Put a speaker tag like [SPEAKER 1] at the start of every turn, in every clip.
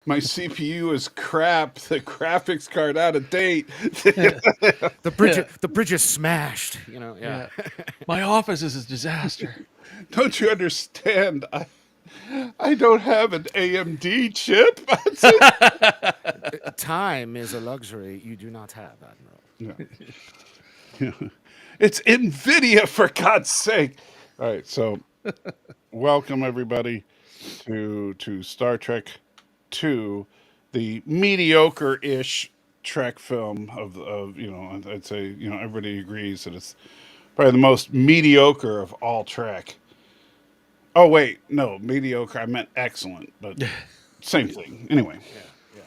[SPEAKER 1] My CPU is crap. The graphics card out of date.
[SPEAKER 2] The bridge is smashed. Yeah.
[SPEAKER 3] Yeah. My office is a disaster.
[SPEAKER 1] Don't you understand? I don't have an AMD chip.
[SPEAKER 2] Time is a luxury you do not have, Admiral.
[SPEAKER 1] Yeah. It's NVIDIA, for God's sake. All right, so welcome everybody to Star Trek 2, the mediocre-ish Trek film of I'd say everybody agrees that it's probably the most mediocre of all Trek. Oh wait, no, mediocre. I meant excellent, but same thing. Anyway,
[SPEAKER 2] Yeah,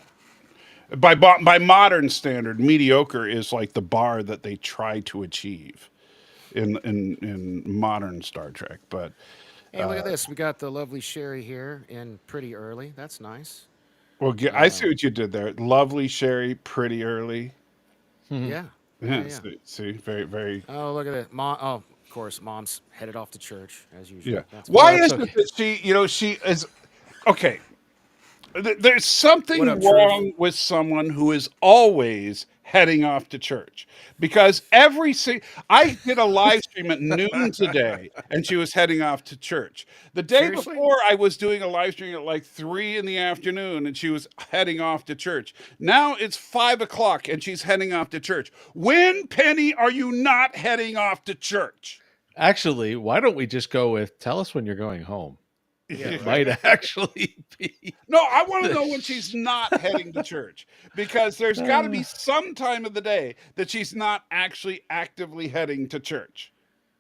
[SPEAKER 2] yeah.
[SPEAKER 1] by modern standard, mediocre is like the bar that they try to achieve in modern Star Trek. But
[SPEAKER 2] Hey, look at this. We got the lovely Sherry here in pretty early. That's nice.
[SPEAKER 1] well, I see what you did there. Lovely Sherry, pretty early.
[SPEAKER 2] Yeah. Yeah,
[SPEAKER 1] Yeah,
[SPEAKER 2] yeah.
[SPEAKER 1] see, very, very.
[SPEAKER 2] Oh, look at it. Mom. Oh, of course, Mom's headed off to church as usual.
[SPEAKER 1] Yeah.
[SPEAKER 2] That's
[SPEAKER 1] Why
[SPEAKER 2] fine.
[SPEAKER 3] That's
[SPEAKER 1] is it
[SPEAKER 3] okay.
[SPEAKER 1] that she is okay? There's
[SPEAKER 2] What
[SPEAKER 1] something
[SPEAKER 2] up, Truth?
[SPEAKER 1] wrong with someone who is always heading off to church because I did a live stream at noon today and she was heading off to church. The day
[SPEAKER 2] Seriously?
[SPEAKER 1] before I was doing a live stream at like 3 in the afternoon and she was heading off to church. Now it's 5 o'clock and she's heading off to church. When, Penny, are you not heading off to church?
[SPEAKER 3] Actually, why don't we just go with tell us when you're going home?
[SPEAKER 2] Yeah,
[SPEAKER 3] It
[SPEAKER 2] right.
[SPEAKER 3] might actually be.
[SPEAKER 1] No, I want to know when she's not heading to church because there's got to be some time of the day that she's not actually actively heading to church.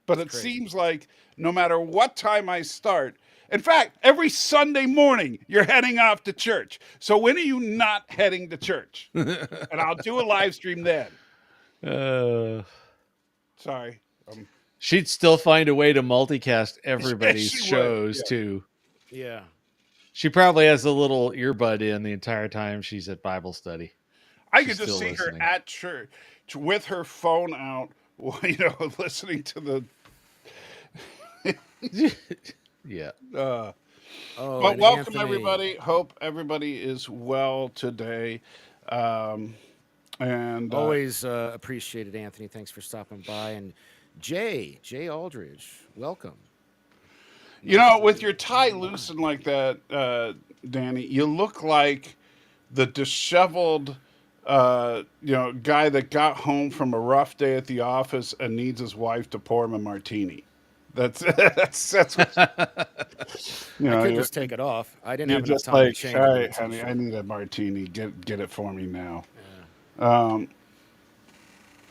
[SPEAKER 1] But it
[SPEAKER 2] crazy.
[SPEAKER 1] seems like no matter what time I start, in fact, every Sunday morning you're heading off to church. So when are you not heading to church? And I'll do a live stream then.
[SPEAKER 3] Uh,
[SPEAKER 1] Sorry.
[SPEAKER 3] she'd still find a way to multicast everybody's
[SPEAKER 1] she would,
[SPEAKER 3] shows
[SPEAKER 1] yeah.
[SPEAKER 3] too.
[SPEAKER 2] Yeah.
[SPEAKER 3] She probably has a little earbud in the entire time she's at Bible study.
[SPEAKER 1] I
[SPEAKER 3] She's
[SPEAKER 1] could just
[SPEAKER 3] still
[SPEAKER 1] see her
[SPEAKER 3] listening.
[SPEAKER 1] at church with her phone out, listening to the.
[SPEAKER 3] Yeah.
[SPEAKER 1] Uh,
[SPEAKER 2] Oh,
[SPEAKER 1] But
[SPEAKER 2] and
[SPEAKER 1] welcome
[SPEAKER 2] Anthony.
[SPEAKER 1] everybody. Hope everybody is well today. And
[SPEAKER 2] Always appreciated, Anthony. Thanks for stopping by. And Jay Aldridge, welcome.
[SPEAKER 1] with your tie loosened like that, Danny, you look like the disheveled guy that got home from a rough day at the office and needs his wife to pour him a martini. That's that's what
[SPEAKER 2] I could
[SPEAKER 1] you're,
[SPEAKER 2] just take it off. I didn't
[SPEAKER 1] you're
[SPEAKER 2] have enough
[SPEAKER 1] just
[SPEAKER 2] time to
[SPEAKER 1] like,
[SPEAKER 2] change
[SPEAKER 1] all
[SPEAKER 2] into
[SPEAKER 1] right,
[SPEAKER 2] a
[SPEAKER 1] honey, I
[SPEAKER 2] t-shirt.
[SPEAKER 1] need a martini. Get it for me now.
[SPEAKER 2] And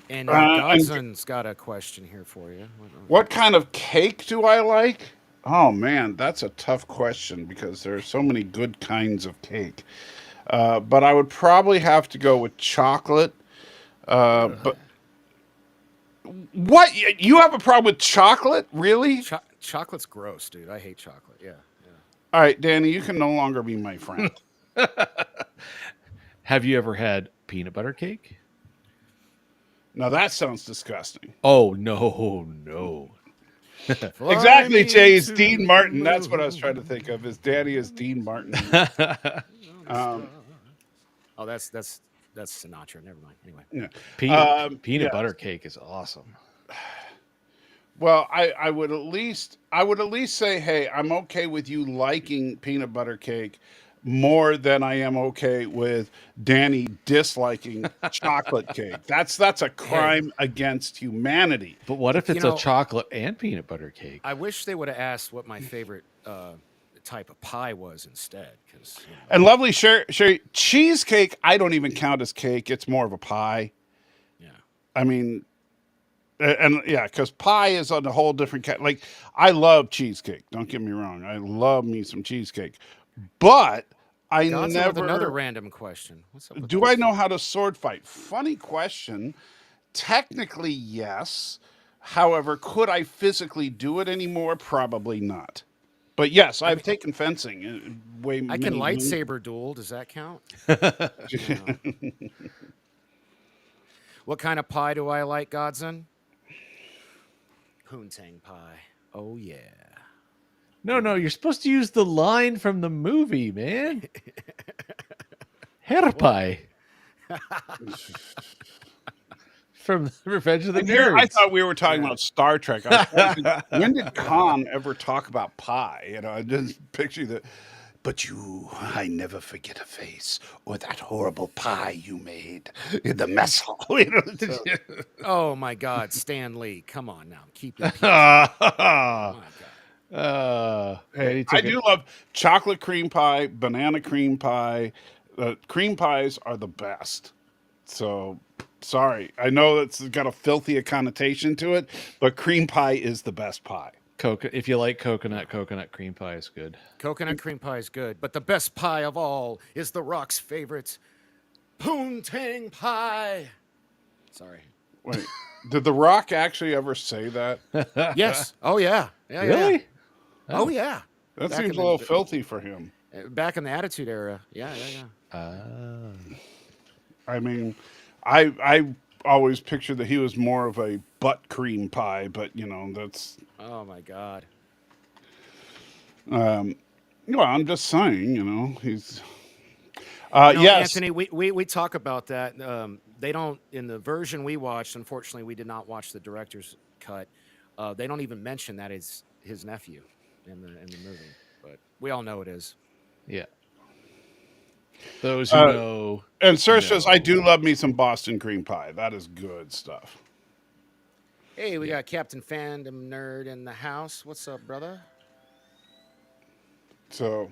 [SPEAKER 1] And
[SPEAKER 2] Godson's got a question here for you.
[SPEAKER 1] what kind of cake do I like? Oh man, that's a tough question because there are so many good kinds of cake. But I would probably have to go with chocolate. But what? You have a problem with chocolate? Really?
[SPEAKER 2] Chocolate's gross, dude. I hate chocolate. Yeah, yeah.
[SPEAKER 1] All right, Danny, you can no longer be my friend.
[SPEAKER 3] Have you ever had peanut butter cake?
[SPEAKER 1] Now that sounds disgusting.
[SPEAKER 3] Oh no.
[SPEAKER 2] Fly
[SPEAKER 1] Exactly,
[SPEAKER 2] me
[SPEAKER 1] Jay. Is
[SPEAKER 2] to
[SPEAKER 1] Dean
[SPEAKER 2] the
[SPEAKER 1] Martin. That's what I was trying to
[SPEAKER 2] moon.
[SPEAKER 1] think of. Is Danny is Dean Martin?
[SPEAKER 2] Oh, that's Sinatra. Never mind. Anyway,
[SPEAKER 1] Yeah.
[SPEAKER 3] Peanut
[SPEAKER 1] Yeah.
[SPEAKER 3] butter cake is awesome.
[SPEAKER 1] Well, I would at least say, hey, I'm okay with you liking peanut butter cake more than I am okay with Danny disliking chocolate cake. That's a
[SPEAKER 2] hey,
[SPEAKER 1] crime against humanity.
[SPEAKER 3] But what if
[SPEAKER 2] you
[SPEAKER 3] it's a
[SPEAKER 2] know,
[SPEAKER 3] chocolate and peanut butter cake?
[SPEAKER 2] I wish they would have asked what my favorite type of pie was instead, because
[SPEAKER 1] And lovely Sherry, cheesecake, I don't even count as cake. It's more of a pie.
[SPEAKER 2] yeah.
[SPEAKER 1] I mean, and yeah, because pie is on a whole different like I love cheesecake. Don't get me wrong. I love me some cheesecake. But I
[SPEAKER 2] Godson with another
[SPEAKER 1] never
[SPEAKER 2] random question. What's up with
[SPEAKER 1] do I
[SPEAKER 2] this?
[SPEAKER 1] know how to sword fight? Funny question. Technically, yes. However, could I physically do it anymore? Probably not. But yes,
[SPEAKER 2] I
[SPEAKER 1] I've
[SPEAKER 2] mean,
[SPEAKER 1] taken fencing way
[SPEAKER 2] I can
[SPEAKER 1] many.
[SPEAKER 2] lightsaber duel. Does that count? No. What kind of pie do I like, Godson? Poontang pie. Oh yeah.
[SPEAKER 3] No, you're supposed to use the line from the movie, man. Hair pie from Revenge of the
[SPEAKER 1] And here, I
[SPEAKER 3] Nerds.
[SPEAKER 1] thought we were talking
[SPEAKER 2] Yeah.
[SPEAKER 1] about Star Trek. I was trying to think, when did Khan ever talk about pie? You know, I just picture that. But I never forget a face or that horrible pie you made in the mess hall. You know, so-
[SPEAKER 2] Oh my God, Stan Lee! Come on now, keep it PG. My God.
[SPEAKER 3] And
[SPEAKER 1] Hey,
[SPEAKER 3] he
[SPEAKER 1] I
[SPEAKER 3] took it.
[SPEAKER 1] do love chocolate cream pie, banana cream pie. Cream pies are the best. So sorry, I know that's got a filthy connotation to it, but cream pie is the best pie.
[SPEAKER 3] If you like coconut cream pie is good.
[SPEAKER 2] Coconut cream pie is good, but the best pie of all is The Rock's favorite, poontang pie. Sorry.
[SPEAKER 1] Wait, did The Rock actually ever say that?
[SPEAKER 2] Yes. Oh yeah. Yeah.
[SPEAKER 3] Really?
[SPEAKER 2] Yeah. Oh yeah.
[SPEAKER 1] That
[SPEAKER 2] Back
[SPEAKER 1] seems
[SPEAKER 2] in
[SPEAKER 1] a little
[SPEAKER 2] the-
[SPEAKER 1] filthy for him.
[SPEAKER 2] Back in the Attitude Era. Yeah. Yeah. Yeah.
[SPEAKER 1] I mean, I always pictured that he was more of a butt cream pie, but you know that's.
[SPEAKER 2] Oh my God.
[SPEAKER 1] Well, I'm just saying, you know, he's.
[SPEAKER 2] You know,
[SPEAKER 1] Yes,
[SPEAKER 2] Anthony, we talk about that. They don't in the version we watched. Unfortunately, we did not watch the director's cut. They don't even mention that is his nephew in the movie, but we all know it is.
[SPEAKER 3] Yeah. Those who
[SPEAKER 1] Uh,
[SPEAKER 3] know.
[SPEAKER 1] and Sir says, I
[SPEAKER 3] No.
[SPEAKER 1] do love me some Boston cream pie. That is good stuff.
[SPEAKER 2] Hey, we got Captain Fandom Nerd in the house. What's up, brother?
[SPEAKER 1] So,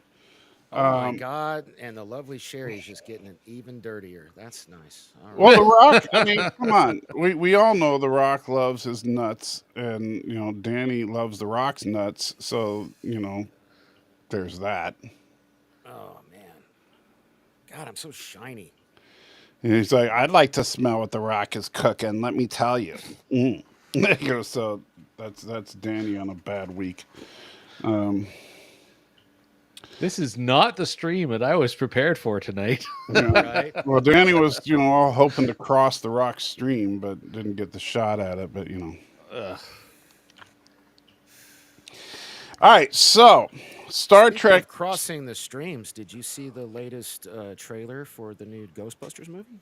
[SPEAKER 2] Oh my God! And the lovely Sherry's just getting it even dirtier. That's nice. All right.
[SPEAKER 1] well, The Rock, I mean, come on. We all know The Rock loves his nuts, and, you know, Danny loves The Rock's nuts. So, you know, there's that.
[SPEAKER 2] Oh man. God, I'm so shiny.
[SPEAKER 1] And he's like, I'd like to smell what The Rock is cooking. Let me tell you. Mm. You know, so that's Danny on a bad week.
[SPEAKER 3] This is not the stream that I was prepared for tonight.
[SPEAKER 1] Yeah.
[SPEAKER 2] Right?
[SPEAKER 1] Well, Danny was, you know, all hoping to cross the Rock stream, but didn't get the shot at it. But you know.
[SPEAKER 3] Ugh.
[SPEAKER 1] All right, so Star
[SPEAKER 2] Speaking
[SPEAKER 1] Trek.
[SPEAKER 2] of crossing the streams, did you see the latest trailer for the new Ghostbusters movie?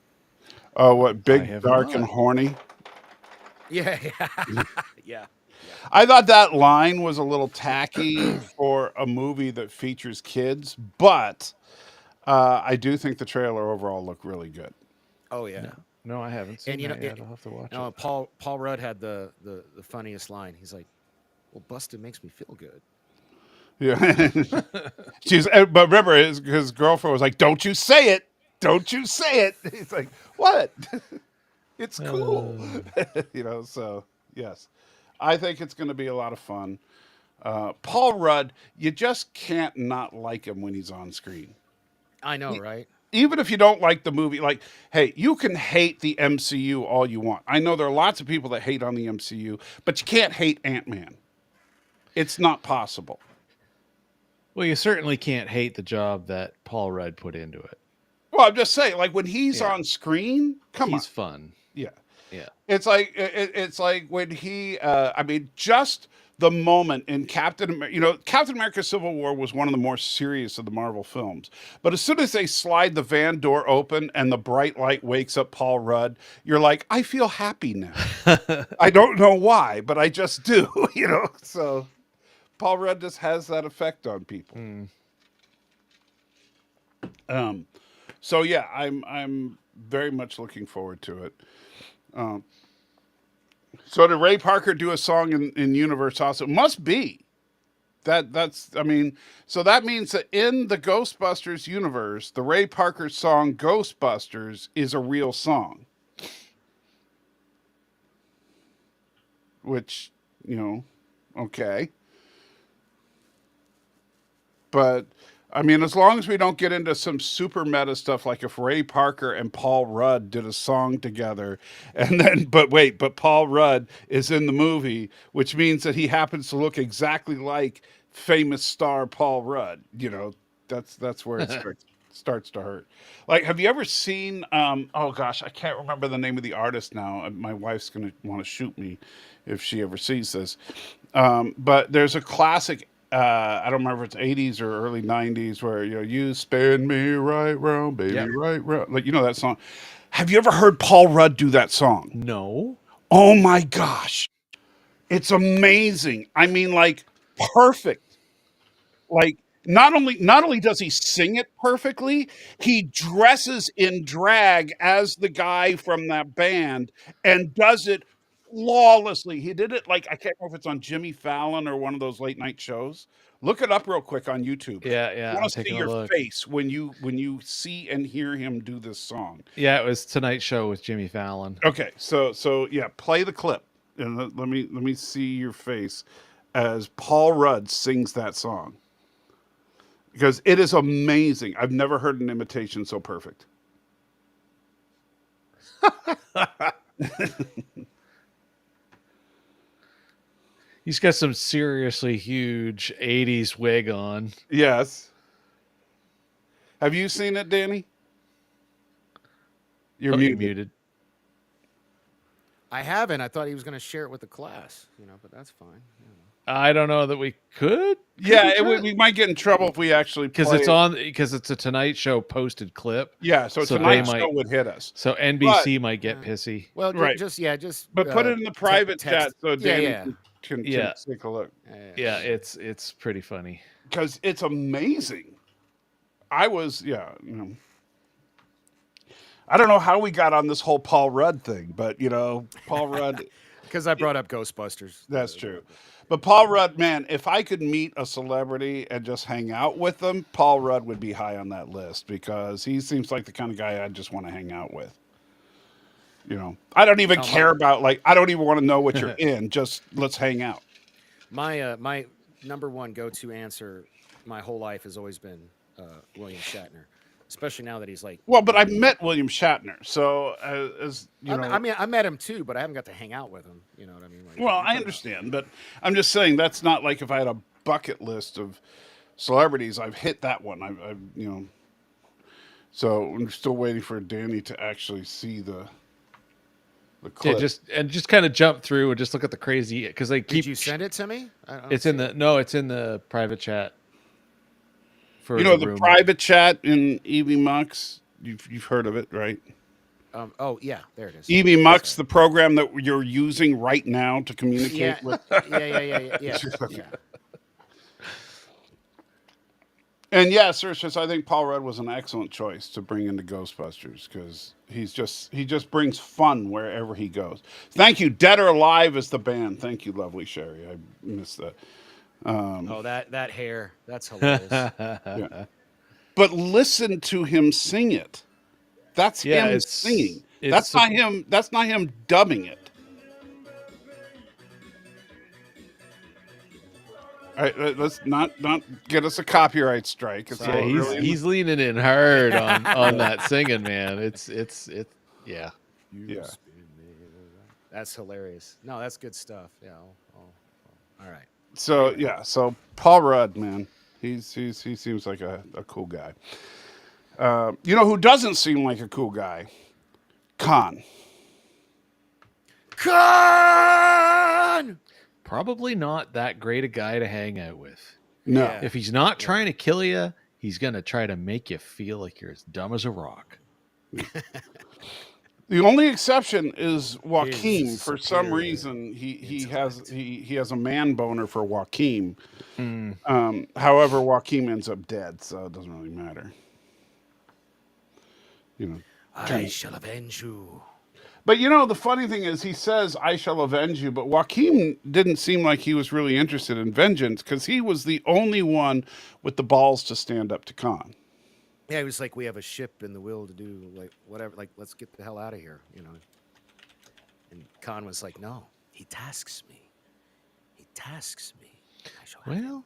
[SPEAKER 1] Oh, what big,
[SPEAKER 3] have
[SPEAKER 1] dark,
[SPEAKER 3] not.
[SPEAKER 1] and horny?
[SPEAKER 2] Yeah, yeah, yeah.
[SPEAKER 1] I thought that line was a little tacky for a movie that features kids, but I do think the trailer overall looked really good.
[SPEAKER 2] Oh yeah.
[SPEAKER 3] No, I haven't seen
[SPEAKER 2] And you know,
[SPEAKER 3] that yet. I'll have to watch it.
[SPEAKER 2] Paul Rudd had the funniest line. He's like, "Well, busted makes me feel good."
[SPEAKER 1] Yeah, but remember, his girlfriend was like, "Don't you say it! Don't you say it!" He's like, "What? It's cool," you know. So yes, I think it's going to be a lot of fun. Paul Rudd, you just can't not like him when he's on screen.
[SPEAKER 2] I know, right?
[SPEAKER 1] Even if you don't like the movie, like, hey, you can hate the MCU all you want. I know there are lots of people that hate on the MCU, but you can't hate Ant-Man. It's not possible.
[SPEAKER 3] Well, you certainly can't hate the job that Paul Rudd put into it.
[SPEAKER 1] Well, I'm just saying, like, when he's
[SPEAKER 3] Yeah.
[SPEAKER 1] on screen, come on.
[SPEAKER 3] He's fun.
[SPEAKER 1] Yeah.
[SPEAKER 3] Yeah.
[SPEAKER 1] It's like it's like when he I mean just the moment in Captain America, you know, Captain America Civil War was one of the more serious of the Marvel films. But as soon as they slide the van door open and the bright light wakes up Paul Rudd, you're like, I feel happy now. I don't know why, but I just do, you know. So Paul Rudd just has that effect on people. So yeah, I'm very much looking forward to it. So did Ray Parker do a song in Universe also? It must be. That's I mean, so that means that in the Ghostbusters universe, the Ray Parker song Ghostbusters is a real song. Which, you know, okay. But I mean, as long as we don't get into some super meta stuff, like if Ray Parker and Paul Rudd did a song together, and then, but wait, but Paul Rudd is in the movie, which means that he happens to look exactly like famous star Paul Rudd. You know, that's where it starts to hurt. Like, have you ever seen? Oh gosh, I can't remember the name of the artist now. My wife's gonna want to shoot me if she ever sees this. But there's a classic I don't remember if it's 80s or early 90s, where you spin me right round, baby,
[SPEAKER 3] Yep.
[SPEAKER 1] right round. Like that song. Have you ever heard Paul Rudd do that song?
[SPEAKER 3] No.
[SPEAKER 1] Oh my gosh. It's amazing. I mean, like, perfect. Like, not only does he sing it perfectly, he dresses in drag as the guy from that band and does it flawlessly. He did it like, I can't remember if it's on Jimmy Fallon or one of those late night shows. Look it up real quick on YouTube.
[SPEAKER 3] Yeah,
[SPEAKER 1] I
[SPEAKER 3] I'm
[SPEAKER 1] want to see
[SPEAKER 3] taking a
[SPEAKER 1] your
[SPEAKER 3] look.
[SPEAKER 1] face when you see and hear him do this song.
[SPEAKER 3] Yeah, it was Tonight Show with Jimmy Fallon.
[SPEAKER 1] Okay, so yeah, play the clip and let me see your face as Paul Rudd sings that song, because it is amazing. I've never heard an imitation so perfect.
[SPEAKER 3] He's got some seriously huge 80s wig on.
[SPEAKER 1] Yes. Have you seen it, Danny? You're
[SPEAKER 3] Oh,
[SPEAKER 1] muted.
[SPEAKER 3] muted.
[SPEAKER 2] I haven't. I thought he was going to share it with the class, but that's fine.
[SPEAKER 3] I don't know that we could.
[SPEAKER 1] Yeah, we might get in trouble if we actually
[SPEAKER 3] Because
[SPEAKER 1] play
[SPEAKER 3] because it's a Tonight Show posted clip.
[SPEAKER 1] Yeah, so
[SPEAKER 3] So
[SPEAKER 1] Tonight
[SPEAKER 3] they
[SPEAKER 1] Show
[SPEAKER 3] might-
[SPEAKER 1] would hit us.
[SPEAKER 3] So NBC might get pissy.
[SPEAKER 2] Well,
[SPEAKER 1] Right.
[SPEAKER 2] just
[SPEAKER 1] But put it in the private chat so Danny
[SPEAKER 2] yeah.
[SPEAKER 1] can
[SPEAKER 3] Yeah.
[SPEAKER 1] take a look.
[SPEAKER 3] Yeah, it's pretty funny.
[SPEAKER 1] Because it's amazing. I was, I don't know how we got on this whole Paul Rudd thing, but Paul Rudd,
[SPEAKER 2] Because I brought up Ghostbusters.
[SPEAKER 1] that's true. But Paul Rudd, man, if I could meet a celebrity and just hang out with them, Paul Rudd would be high on that list, because he seems like the kind of guy I just want to hang out with. I don't even care about, like, I don't even want to know what you're in. Just let's hang out.
[SPEAKER 2] My number one go-to answer my whole life has always been William Shatner, especially now that he's like.
[SPEAKER 1] Well, but I've met William Shatner, so as you know,
[SPEAKER 2] I mean, I met him too, but I haven't got to hang out with him. You know what I mean? Like,
[SPEAKER 1] well, I understand, but I'm just saying that's not like if I had a bucket list of celebrities, I've hit that one. I've So I'm still waiting for Danny to actually see the clip.
[SPEAKER 3] Yeah, just kind of jump through and just look at the crazy, because they keep.
[SPEAKER 2] Did you send it to me?
[SPEAKER 3] It's in the private chat. For
[SPEAKER 1] the private chat in Evie Mux. You've heard of it, right?
[SPEAKER 2] Oh yeah, there it is.
[SPEAKER 1] Evie Mux, the program that you're using right now to communicate with.
[SPEAKER 2] Yeah.
[SPEAKER 1] And yeah, Sergius, I think Paul Rudd was an excellent choice to bring into Ghostbusters, because he just brings fun wherever he goes. Thank you. Dead or Alive is the band. Thank you, lovely Sherry. I missed that.
[SPEAKER 2] That hair, that's hilarious.
[SPEAKER 1] Yeah. But listen to him sing it. That's him singing. That's not him. That's not him dubbing it. All right, let's not get us a copyright strike. It's
[SPEAKER 3] he's leaning in hard on that singing, man. It's yeah.
[SPEAKER 1] Yeah.
[SPEAKER 2] That's hilarious. No, that's good stuff. Yeah. All right.
[SPEAKER 1] So yeah, so Paul Rudd, man, he seems like a cool guy. Who doesn't seem like a cool guy? Khan.
[SPEAKER 3] Probably not that great a guy to hang out with.
[SPEAKER 1] No.
[SPEAKER 2] Yeah.
[SPEAKER 3] If he's not trying to kill you, he's gonna try to make you feel like you're as dumb as a rock.
[SPEAKER 1] The only exception is Joaquin.
[SPEAKER 2] His
[SPEAKER 1] For some
[SPEAKER 2] superior
[SPEAKER 1] reason, he has a man boner for Joaquin. However, Joaquin ends up dead, so it doesn't really matter.
[SPEAKER 2] I shall avenge you.
[SPEAKER 1] But the funny thing is, he says, "I shall avenge you," but Joaquin didn't seem like he was really interested in vengeance, because he was the only one with the balls to stand up to Khan.
[SPEAKER 2] Yeah, he was like, we have a ship in the will to do like whatever, like let's get the hell out of here, And Khan was like, no, he tasks me. I shall have him.
[SPEAKER 3] Well,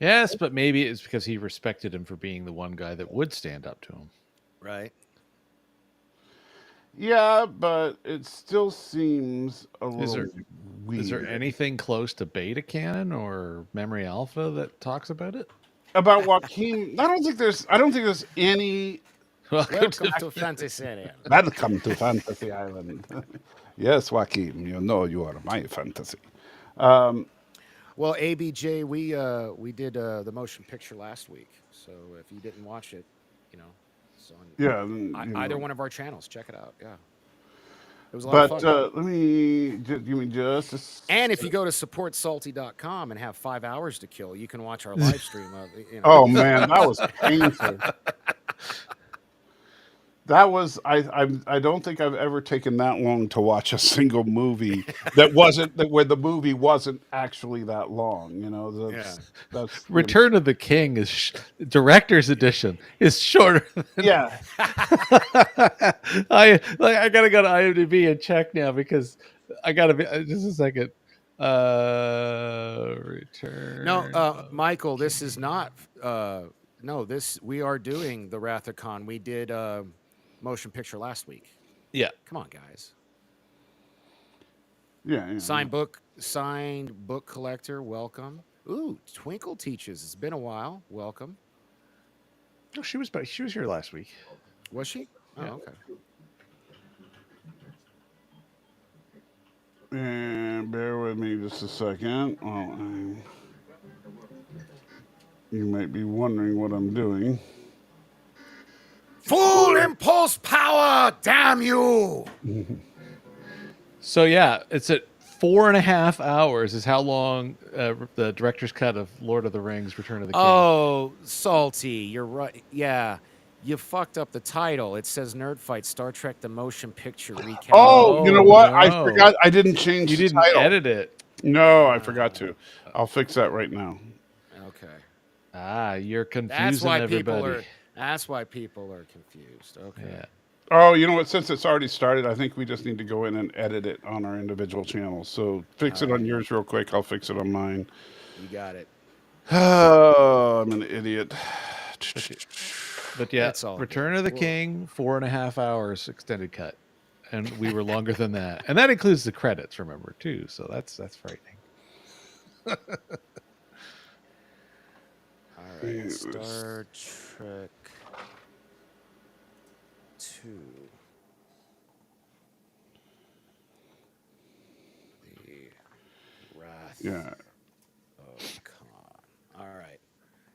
[SPEAKER 3] yes, but maybe it's because he respected him for being the one guy that would stand up to him.
[SPEAKER 2] Right.
[SPEAKER 1] Yeah, but it still seems a little weird.
[SPEAKER 3] Is there anything close to Beta Canon or Memory Alpha that talks about it?
[SPEAKER 1] About Joaquin? I don't think there's any.
[SPEAKER 2] Welcome to Fantasy Island.
[SPEAKER 1] Welcome to Fantasy Island. Yes, Joaquin, you are my fantasy.
[SPEAKER 2] Well, Well, ABJ, we did the motion picture last week. So if you didn't watch it, you know, it's on
[SPEAKER 1] Yeah, then,
[SPEAKER 2] either one of our channels. Check it out. Yeah, it was a lot of
[SPEAKER 1] But
[SPEAKER 2] fun.
[SPEAKER 1] let me give me just
[SPEAKER 2] And if you go to supportsalty.com and have 5 hours to kill, you can watch our live stream of it. You know.
[SPEAKER 1] Oh man, that was painful. That was I don't think I've ever taken that long to watch a single movie where the movie wasn't actually that long. You know, that's
[SPEAKER 3] Return of the King is director's edition is shorter.
[SPEAKER 1] yeah.
[SPEAKER 3] I gotta go to IMDb and check now because I gotta be just a second. Return.
[SPEAKER 2] No, Michael, this is not. No, this we are doing the Wrath of Khan. We did motion picture last week.
[SPEAKER 3] Yeah.
[SPEAKER 2] Come on, guys.
[SPEAKER 1] Yeah,
[SPEAKER 2] Signed book collector. Welcome. Ooh, Twinkle teaches. It's been a while. Welcome.
[SPEAKER 3] No, she was here last week.
[SPEAKER 2] Was she? Oh,
[SPEAKER 3] Yeah.
[SPEAKER 2] okay.
[SPEAKER 1] And bear with me just a second. You might be wondering what I'm doing.
[SPEAKER 2] Full impulse power. Damn you.
[SPEAKER 3] So yeah, it's at 4.5 hours is how long the director's cut of Lord of the Rings: Return of the King.
[SPEAKER 2] Oh, Salty, you're right. Yeah, you fucked up the title. It says Nerd Fight Star Trek: The Motion Picture Recap.
[SPEAKER 1] Oh, you know what? I
[SPEAKER 3] no.
[SPEAKER 1] forgot. I didn't change
[SPEAKER 3] You
[SPEAKER 1] the
[SPEAKER 3] didn't
[SPEAKER 1] title.
[SPEAKER 3] edit it.
[SPEAKER 1] No, I forgot to. I'll fix that right now.
[SPEAKER 2] Okay.
[SPEAKER 3] You're confusing
[SPEAKER 2] That's why
[SPEAKER 3] everybody.
[SPEAKER 2] That's why people are confused. Okay.
[SPEAKER 3] Yeah.
[SPEAKER 1] Oh, you know what? Since it's already started, I think we just need to go in and edit it on our individual channels. So fix it on yours real quick. I'll fix it on mine.
[SPEAKER 2] You got it.
[SPEAKER 1] Oh, I'm an idiot.
[SPEAKER 3] But yeah,
[SPEAKER 2] It's all
[SPEAKER 3] Return
[SPEAKER 2] good.
[SPEAKER 3] of the King, 4.5 hours extended cut, and we were longer than that, and that includes the credits. Remember too, so that's frightening.
[SPEAKER 2] All right. Star Trek 2. The Wrath
[SPEAKER 1] Yeah.
[SPEAKER 2] of Khan. All right.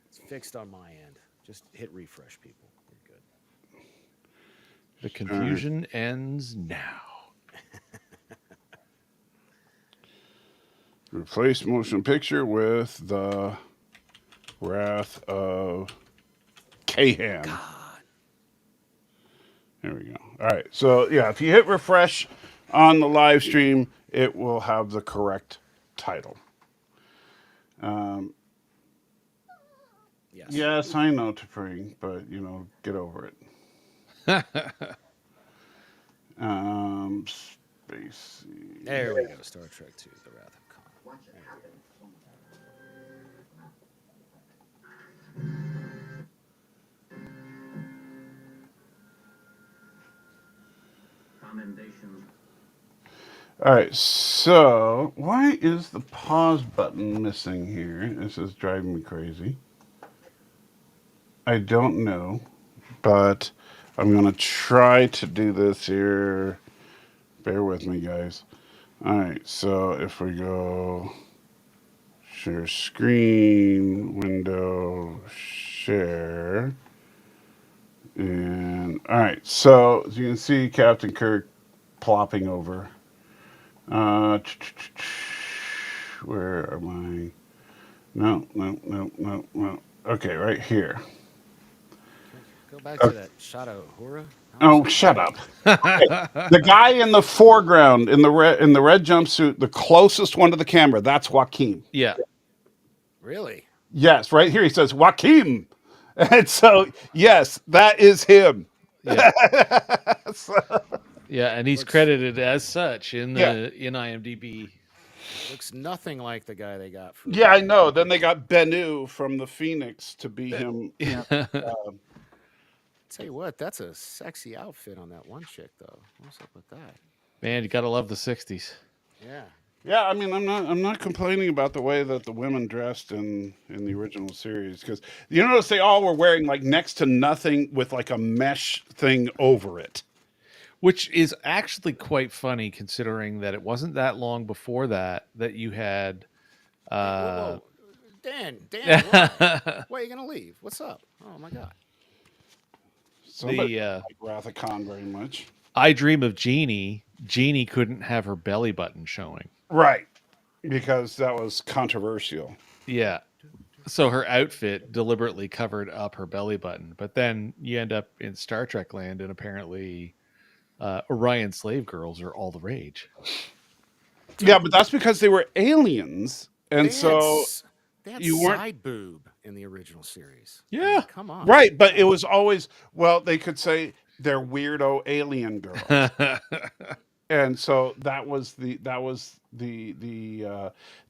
[SPEAKER 2] It's fixed on my end. Just hit refresh, people. We're good.
[SPEAKER 3] The confusion ends now.
[SPEAKER 1] Replace motion picture with the Wrath of Kahan. There we go. All right. So yeah, if you hit refresh on the live stream, it will have the correct title.
[SPEAKER 2] Yes.
[SPEAKER 1] Yes, I know, T'Pring, but get over it. Spacey.
[SPEAKER 2] There we go. Star Trek 2, The Wrath of Khan. There we go.
[SPEAKER 1] All right, so why is the pause button missing here? This is driving me crazy. I don't know, but I'm going to try to do this here. Bear with me, guys. All right, so if we go share screen, window, share. And all right, so as you can see, Captain Kirk plopping over. Where am I? No. Okay, right here.
[SPEAKER 2] Go back to that shot of Uhura.
[SPEAKER 1] Oh, shut up. Okay. The guy in the foreground in the red jumpsuit, the closest one to the camera, that's Joaquin.
[SPEAKER 3] Yeah.
[SPEAKER 2] Really?
[SPEAKER 1] Yes, right here he says Joaquin. And so, yes, that is him.
[SPEAKER 3] Yeah.
[SPEAKER 1] So,
[SPEAKER 3] Yeah, and he's credited as such in IMDb.
[SPEAKER 2] Looks nothing like the guy they got for.
[SPEAKER 1] yeah, I know. Then they got Bennu from the Phoenix to be him.
[SPEAKER 2] Tell you what, that's a sexy outfit on that one chick, though. What's up with that?
[SPEAKER 3] Man, you gotta love the 60s.
[SPEAKER 2] Yeah.
[SPEAKER 1] Yeah, I mean, I'm not complaining about the way that the women dressed in the original series, because you notice they all were wearing like next to nothing with like a mesh thing over it.
[SPEAKER 3] Which is actually quite funny considering that it wasn't that long before that you had
[SPEAKER 2] Whoa, whoa. Dan, why? Why are you gonna leave? What's up? Oh my god.
[SPEAKER 1] Somebody
[SPEAKER 3] the
[SPEAKER 1] doesn't like Wrath of Khan very much.
[SPEAKER 3] I Dream of Jeannie. Jeannie couldn't have her belly button showing.
[SPEAKER 1] Right. Because that was controversial.
[SPEAKER 3] Yeah. So her outfit deliberately covered up her belly button. But then you end up in Star Trek land, and apparently Orion slave girls are all the rage.
[SPEAKER 1] Yeah, but that's because they were aliens. And so
[SPEAKER 2] They had
[SPEAKER 1] you weren't
[SPEAKER 2] side boob in the original series. I mean,
[SPEAKER 3] Yeah.
[SPEAKER 2] come on.
[SPEAKER 1] right, but it was always, well, they could say they're weirdo alien girls. And so that was the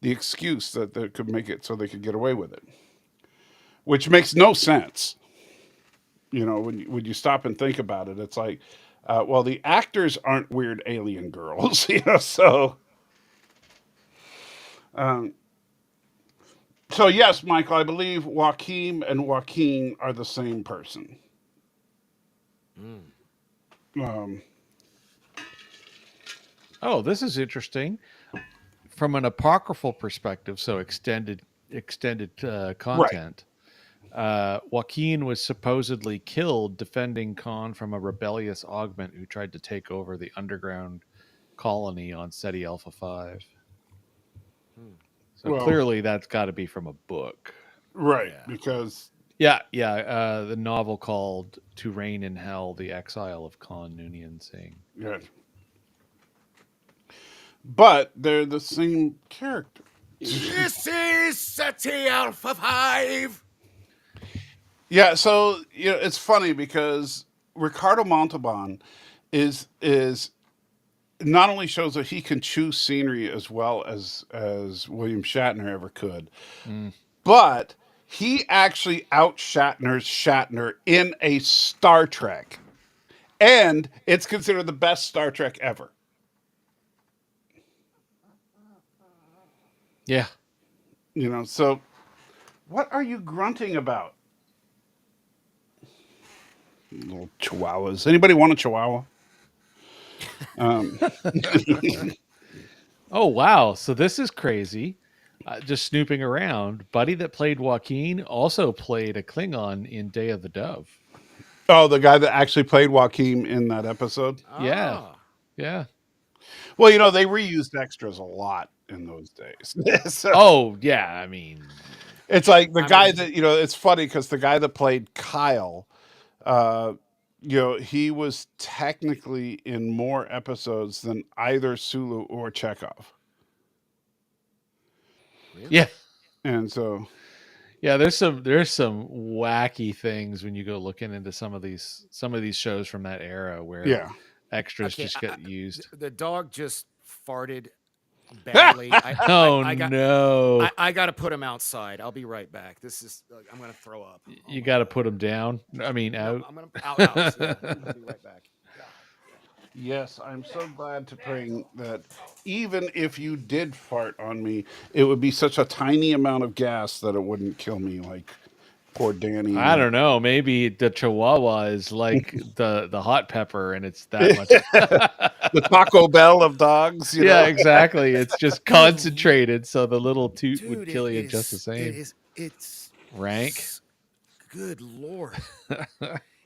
[SPEAKER 1] excuse that they could make it so they could get away with it, which makes no sense. You know, when you stop and think about it, it's like, well, the actors aren't weird alien girls, you know. Um, so yes, Michael, I believe Joaquin and Joaquin are the same person.
[SPEAKER 2] Mm.
[SPEAKER 1] Um,
[SPEAKER 3] Oh, this is interesting. From an apocryphal perspective, so extended
[SPEAKER 1] right,
[SPEAKER 3] content. Joaquin was supposedly killed defending Khan from a rebellious augment who tried to take over the underground colony on SETI Alpha 5.
[SPEAKER 2] Hmm.
[SPEAKER 3] So
[SPEAKER 1] well,
[SPEAKER 3] clearly that's got to be from a book.
[SPEAKER 1] right,
[SPEAKER 2] Yeah.
[SPEAKER 1] because
[SPEAKER 3] Yeah. The novel called To Reign in Hell, The Exile of Khan Noonien Singh.
[SPEAKER 1] yeah, but they're the same character.
[SPEAKER 2] This is SETI Alpha 5.
[SPEAKER 1] Yeah, so you know, it's funny because Ricardo Montalban is not only shows that he can choose scenery as well as William Shatner ever could,
[SPEAKER 3] Mm.
[SPEAKER 1] but he actually out Shatner's Shatner in a Star Trek, and it's considered the best Star Trek ever.
[SPEAKER 3] Yeah.
[SPEAKER 1] You know, so what are you grunting about? Little chihuahuas. Anybody want a chihuahua? Um,
[SPEAKER 3] Oh, wow. So this is crazy. Just snooping around. Buddy that played Joaquin also played a Klingon in Day of the Dove.
[SPEAKER 1] oh, the guy that actually played Joaquin in that episode.
[SPEAKER 3] Yeah.
[SPEAKER 2] Ah.
[SPEAKER 3] Yeah.
[SPEAKER 1] Well, you know, they reused extras a lot in those days. So
[SPEAKER 3] Oh, yeah. I mean,
[SPEAKER 1] it's like the
[SPEAKER 2] I
[SPEAKER 1] guy
[SPEAKER 2] mean-
[SPEAKER 1] that, you know, it's funny because the guy that played Kyle, uh, you know, he was technically in more episodes than either Sulu or Chekhov.
[SPEAKER 2] Really?
[SPEAKER 3] yeah.
[SPEAKER 1] And so,
[SPEAKER 3] Yeah, there's some wacky things when you go looking into some of these shows from that era where
[SPEAKER 1] yeah.
[SPEAKER 3] extras
[SPEAKER 2] Okay,
[SPEAKER 3] just get used.
[SPEAKER 2] The dog just farted badly.
[SPEAKER 3] Oh
[SPEAKER 2] I got
[SPEAKER 3] no.
[SPEAKER 2] I got to put him outside. I'll be right back. This is I'm gonna throw up. Oh
[SPEAKER 3] You
[SPEAKER 2] my
[SPEAKER 3] got to
[SPEAKER 2] God.
[SPEAKER 3] put them down. I mean,
[SPEAKER 2] No,
[SPEAKER 3] out.
[SPEAKER 2] I'm gonna out. Yeah, I'll be right back.
[SPEAKER 1] Yes, I'm so glad to bring that even if you did fart on me, it would be such a tiny amount of gas that it wouldn't kill me like poor Danny.
[SPEAKER 3] I don't know. Maybe the Chihuahua is like the hot pepper, and it's that much.
[SPEAKER 1] The Taco Bell of dogs, you
[SPEAKER 3] Yeah,
[SPEAKER 1] know.
[SPEAKER 3] exactly. It's just concentrated, so the little toot would
[SPEAKER 2] Dude,
[SPEAKER 3] kill
[SPEAKER 2] it
[SPEAKER 3] you just the
[SPEAKER 2] is-
[SPEAKER 3] same.
[SPEAKER 2] It's
[SPEAKER 3] Rank.
[SPEAKER 2] Good lord.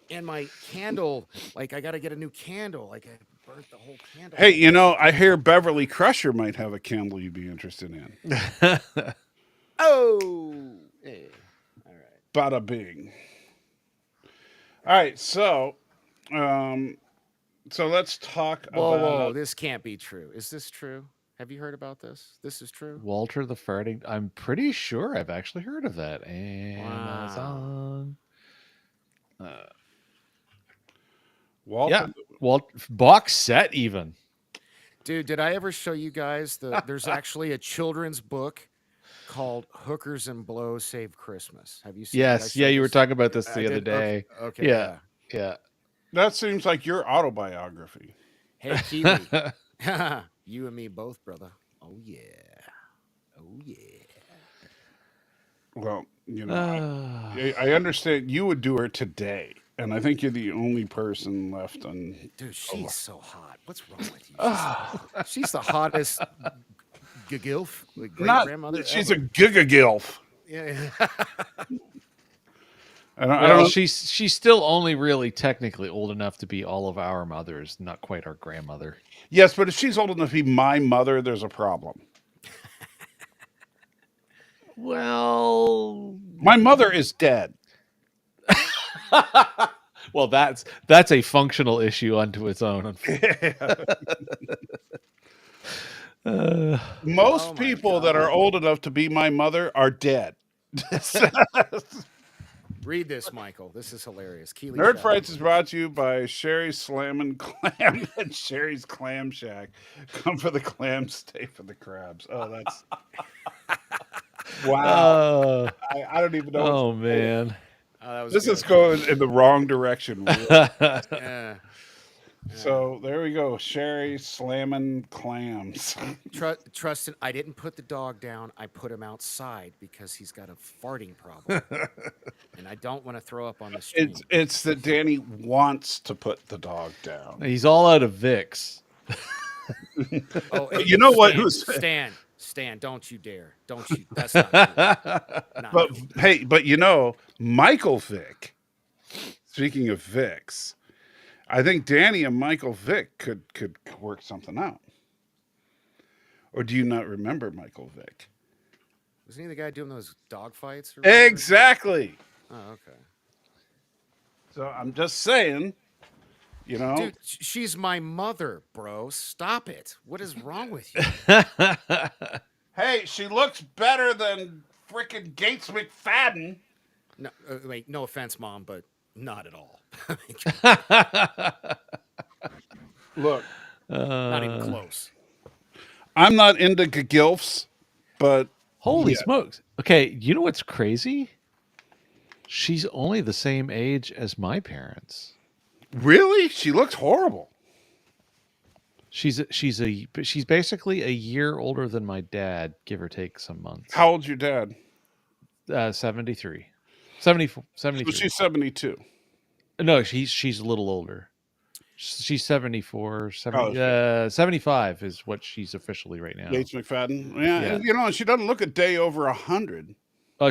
[SPEAKER 2] And my candle, like I got to get a new candle. Like I burnt the whole candle.
[SPEAKER 1] Hey, you know, I hear Beverly Crusher might have a candle you'd be interested in.
[SPEAKER 2] Oh. Yeah. All right.
[SPEAKER 1] Bada bing. All right, so let's talk
[SPEAKER 2] Whoa,
[SPEAKER 1] about
[SPEAKER 2] whoa, this can't be true. Is this true? Have you heard about this? This is true?
[SPEAKER 3] Walter the farting. I'm pretty sure I've actually heard of that. Amazon.
[SPEAKER 1] Walter.
[SPEAKER 3] Yeah. Well, box set even.
[SPEAKER 2] Dude, did I ever show you guys there's actually a children's book called Hookers and Blow Save Christmas. Have you seen it? I
[SPEAKER 3] Yes.
[SPEAKER 2] showed
[SPEAKER 3] Yeah, you were
[SPEAKER 2] this-
[SPEAKER 3] talking about this
[SPEAKER 2] I
[SPEAKER 3] the other
[SPEAKER 2] did?
[SPEAKER 3] day.
[SPEAKER 2] Okay.
[SPEAKER 3] Yeah. Yeah.
[SPEAKER 1] That seems like your autobiography.
[SPEAKER 2] Hey, Keely. You and me both, brother. Oh yeah. Oh yeah.
[SPEAKER 1] Well, you know,
[SPEAKER 3] Ah.
[SPEAKER 1] I understand you would do her today, and I think you're the only person left on.
[SPEAKER 2] Dude, she's so hot. What's wrong with you? She's the hottest Gilf, the great
[SPEAKER 1] Not.
[SPEAKER 2] grandmother.
[SPEAKER 1] She's a
[SPEAKER 2] ever.
[SPEAKER 1] gigagilf.
[SPEAKER 2] Yeah.
[SPEAKER 1] I
[SPEAKER 3] Well,
[SPEAKER 1] don't.
[SPEAKER 3] she's still only really technically old enough to be all of our mothers, not quite our grandmother.
[SPEAKER 1] Yes, but if she's old enough to be my mother, there's a problem.
[SPEAKER 3] Well,
[SPEAKER 1] My mother is dead.
[SPEAKER 3] well, that's a functional issue unto its own.
[SPEAKER 1] Most
[SPEAKER 2] Oh my
[SPEAKER 1] people that are
[SPEAKER 2] God.
[SPEAKER 1] old enough to be my mother are dead.
[SPEAKER 2] Read this, Michael. This is hilarious. Keely
[SPEAKER 1] Nerd
[SPEAKER 2] Shack.
[SPEAKER 1] Frights is brought to you by Sherry's Slammin' Clam and Sherry's Clam Shack. Come for the clams, stay for the crabs. Oh, that's wow. I don't even know.
[SPEAKER 3] Oh man.
[SPEAKER 2] Oh, that was
[SPEAKER 1] This
[SPEAKER 2] good.
[SPEAKER 1] is going in the wrong direction.
[SPEAKER 2] Yeah.
[SPEAKER 1] So there we go. Sherry slamming clams.
[SPEAKER 2] Trust. I didn't put the dog down. I put him outside because he's got a farting problem, and I don't want to throw up on the stream.
[SPEAKER 1] It's that Danny wants to put the dog down.
[SPEAKER 3] He's all out of Vicks.
[SPEAKER 2] Oh, hey,
[SPEAKER 1] You know what?
[SPEAKER 2] Stan, don't you dare! Don't you? That's not cool. Not
[SPEAKER 1] But
[SPEAKER 2] cool.
[SPEAKER 1] hey, but you know, Michael Vick. Speaking of Vicks, I think Danny and Michael Vick could work something out. Or do you not remember Michael Vick?
[SPEAKER 2] Wasn't he the guy doing those dog fights? Or whatever?
[SPEAKER 1] Exactly.
[SPEAKER 2] Oh, okay.
[SPEAKER 1] So I'm just saying, you know.
[SPEAKER 2] Dude, she's my mother, bro. Stop it. What is wrong with you?
[SPEAKER 1] Hey, she looks better than frickin' Gates McFadden.
[SPEAKER 2] No, wait, no offense, Mom, but not at all.
[SPEAKER 1] Look,
[SPEAKER 2] Not even close.
[SPEAKER 1] I'm not into gilfs, but
[SPEAKER 3] Holy
[SPEAKER 1] yeah.
[SPEAKER 3] smokes. Okay, you know what's crazy? She's only the same age as my parents.
[SPEAKER 1] Really? She looks horrible.
[SPEAKER 3] She's basically a year older than my dad, give or take some months.
[SPEAKER 1] How old's your dad?
[SPEAKER 3] 73. 74, 73.
[SPEAKER 1] So she's 72.
[SPEAKER 3] No, she's a little older. She's 74, 70,
[SPEAKER 1] Oh,
[SPEAKER 3] 75 is what she's officially right now.
[SPEAKER 1] Gates McFadden. Yeah,
[SPEAKER 3] Yeah.
[SPEAKER 1] and, you know, she doesn't look a day over 100.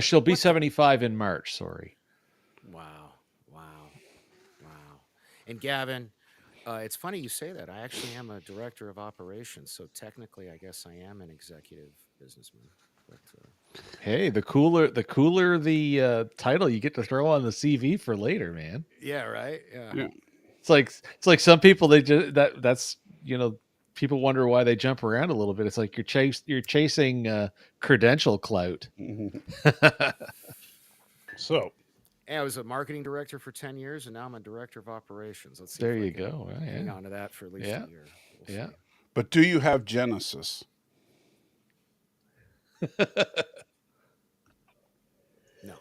[SPEAKER 3] She'll be 75 in March, sorry.
[SPEAKER 2] Wow. And Gavin, it's funny you say that. I actually am a director of operations, so technically, I guess I am an executive businessman. But
[SPEAKER 3] Hey, the cooler the title you get to throw on the CV for later, man.
[SPEAKER 2] yeah, right. Yeah.
[SPEAKER 3] It's like some people they just that's you know people wonder why they jump around a little bit. It's like you're chasing credential clout.
[SPEAKER 1] So,
[SPEAKER 2] Hey, I was a marketing director for 10 years, and now I'm a director of operations. Let's see.
[SPEAKER 3] There
[SPEAKER 2] if I
[SPEAKER 3] you
[SPEAKER 2] can
[SPEAKER 3] go. Right,
[SPEAKER 2] Hang
[SPEAKER 3] yeah.
[SPEAKER 2] on to that for at least
[SPEAKER 3] Yeah.
[SPEAKER 2] a year. We'll
[SPEAKER 3] Yeah.
[SPEAKER 2] see.
[SPEAKER 1] but do you have Genesis?
[SPEAKER 2] No.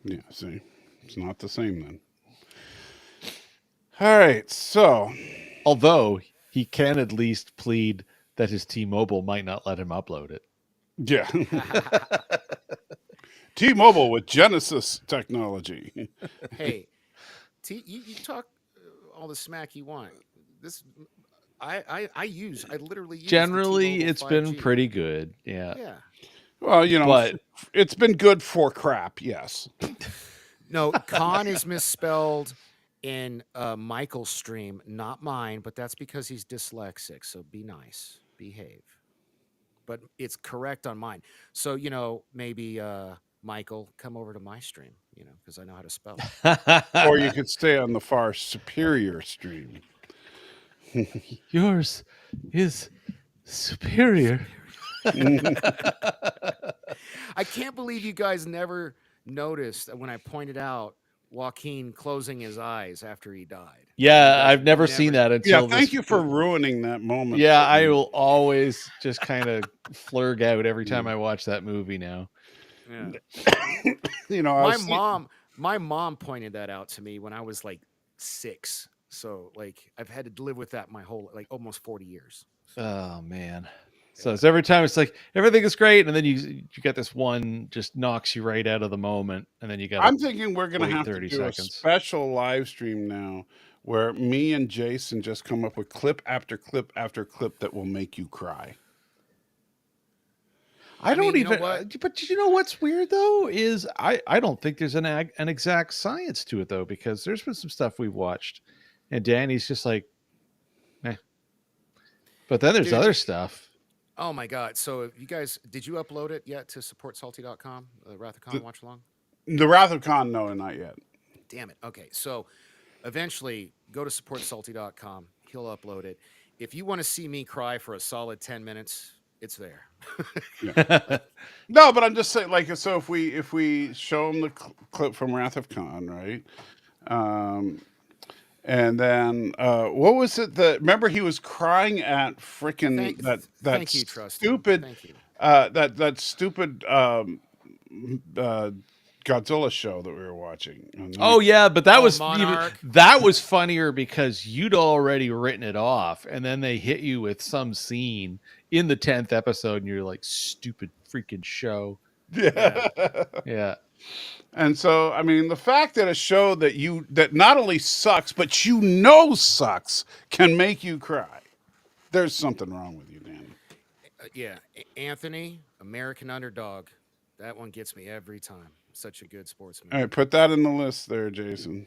[SPEAKER 1] Yeah, see, it's not the same then. All right, so
[SPEAKER 3] Although he can at least plead that his T-Mobile might not let him upload it.
[SPEAKER 1] yeah, T-Mobile with Genesis technology.
[SPEAKER 2] Hey, you talk all the smack you want. This I literally use the
[SPEAKER 3] Generally,
[SPEAKER 2] T-Mobile
[SPEAKER 3] it's been
[SPEAKER 2] 5G.
[SPEAKER 3] pretty good. Yeah.
[SPEAKER 2] Yeah.
[SPEAKER 1] Well, you know,
[SPEAKER 3] But
[SPEAKER 1] it's been good for crap. Yes.
[SPEAKER 2] No, con is misspelled in Michael's stream, not mine, but that's because he's dyslexic. So be nice, behave. But it's correct on mine. So, maybe Michael, come over to my stream, because I know how to spell.
[SPEAKER 1] Or you could stay on the far superior stream.
[SPEAKER 3] yours is superior.
[SPEAKER 2] I can't believe you guys never noticed that when I pointed out Joaquin closing his eyes after he died.
[SPEAKER 3] Yeah, I've never seen that
[SPEAKER 1] Yeah,
[SPEAKER 3] until
[SPEAKER 1] thank you for ruining that moment.
[SPEAKER 3] Yeah,
[SPEAKER 1] for
[SPEAKER 3] I
[SPEAKER 1] me.
[SPEAKER 3] will always just kind of flurg out every time I watch that movie now.
[SPEAKER 2] Yeah.
[SPEAKER 1] You know,
[SPEAKER 2] My mom pointed that out to me when I was like 6. So like I've had to live with that my whole almost 40 years.
[SPEAKER 3] Oh man. So it's every time it's like everything is great, and then you get this one just knocks you right out of the moment, and then you got.
[SPEAKER 1] I'm thinking we're going to
[SPEAKER 3] wait
[SPEAKER 1] have to
[SPEAKER 3] 30
[SPEAKER 1] do
[SPEAKER 3] seconds.
[SPEAKER 1] a special live stream now where me and Jason just come up with clip after clip after clip that will make you cry.
[SPEAKER 3] I don't
[SPEAKER 2] mean, you know
[SPEAKER 3] even.
[SPEAKER 2] what?
[SPEAKER 3] But you know what's weird though is I don't think there's an exact science to it though, because there's been some stuff we've watched, and Danny's just like, eh. But then there's
[SPEAKER 2] Dude,
[SPEAKER 3] other stuff.
[SPEAKER 2] oh my God. So if you guys, did you upload it yet to supportsalty.com, the Wrath of Khan
[SPEAKER 1] The,
[SPEAKER 2] watch along?
[SPEAKER 1] the Wrath of Khan, no, not yet.
[SPEAKER 2] Damn it. Okay. So eventually go to supportsalty.com. He'll upload it. If you want to see me cry for a solid 10 minutes, it's there.
[SPEAKER 1] Yeah. No, but I'm just saying, like, so if we show him the clip from Wrath of Khan, right? Um, and then what was it that? Remember, he was crying at frickin' that
[SPEAKER 2] Thank you, Trusty.
[SPEAKER 1] stupid
[SPEAKER 2] Thank you.
[SPEAKER 1] that stupid uh, Godzilla show that we were watching. And then
[SPEAKER 3] Oh yeah, but that
[SPEAKER 2] Oh,
[SPEAKER 3] was even
[SPEAKER 2] Monarch.
[SPEAKER 3] that was funnier because you'd already written it off, and then they hit you with some scene in the 10th episode, and you're like, "Stupid freaking show."
[SPEAKER 1] yeah.
[SPEAKER 3] Yeah,
[SPEAKER 1] And so, I mean, the fact that a show that not only sucks but you know sucks can make you cry. There's something wrong with you, Danny.
[SPEAKER 2] Yeah. Anthony, American Underdog. That one gets me every time. Such a good sports
[SPEAKER 1] All
[SPEAKER 2] movie.
[SPEAKER 1] right, put that in the list there, Jason.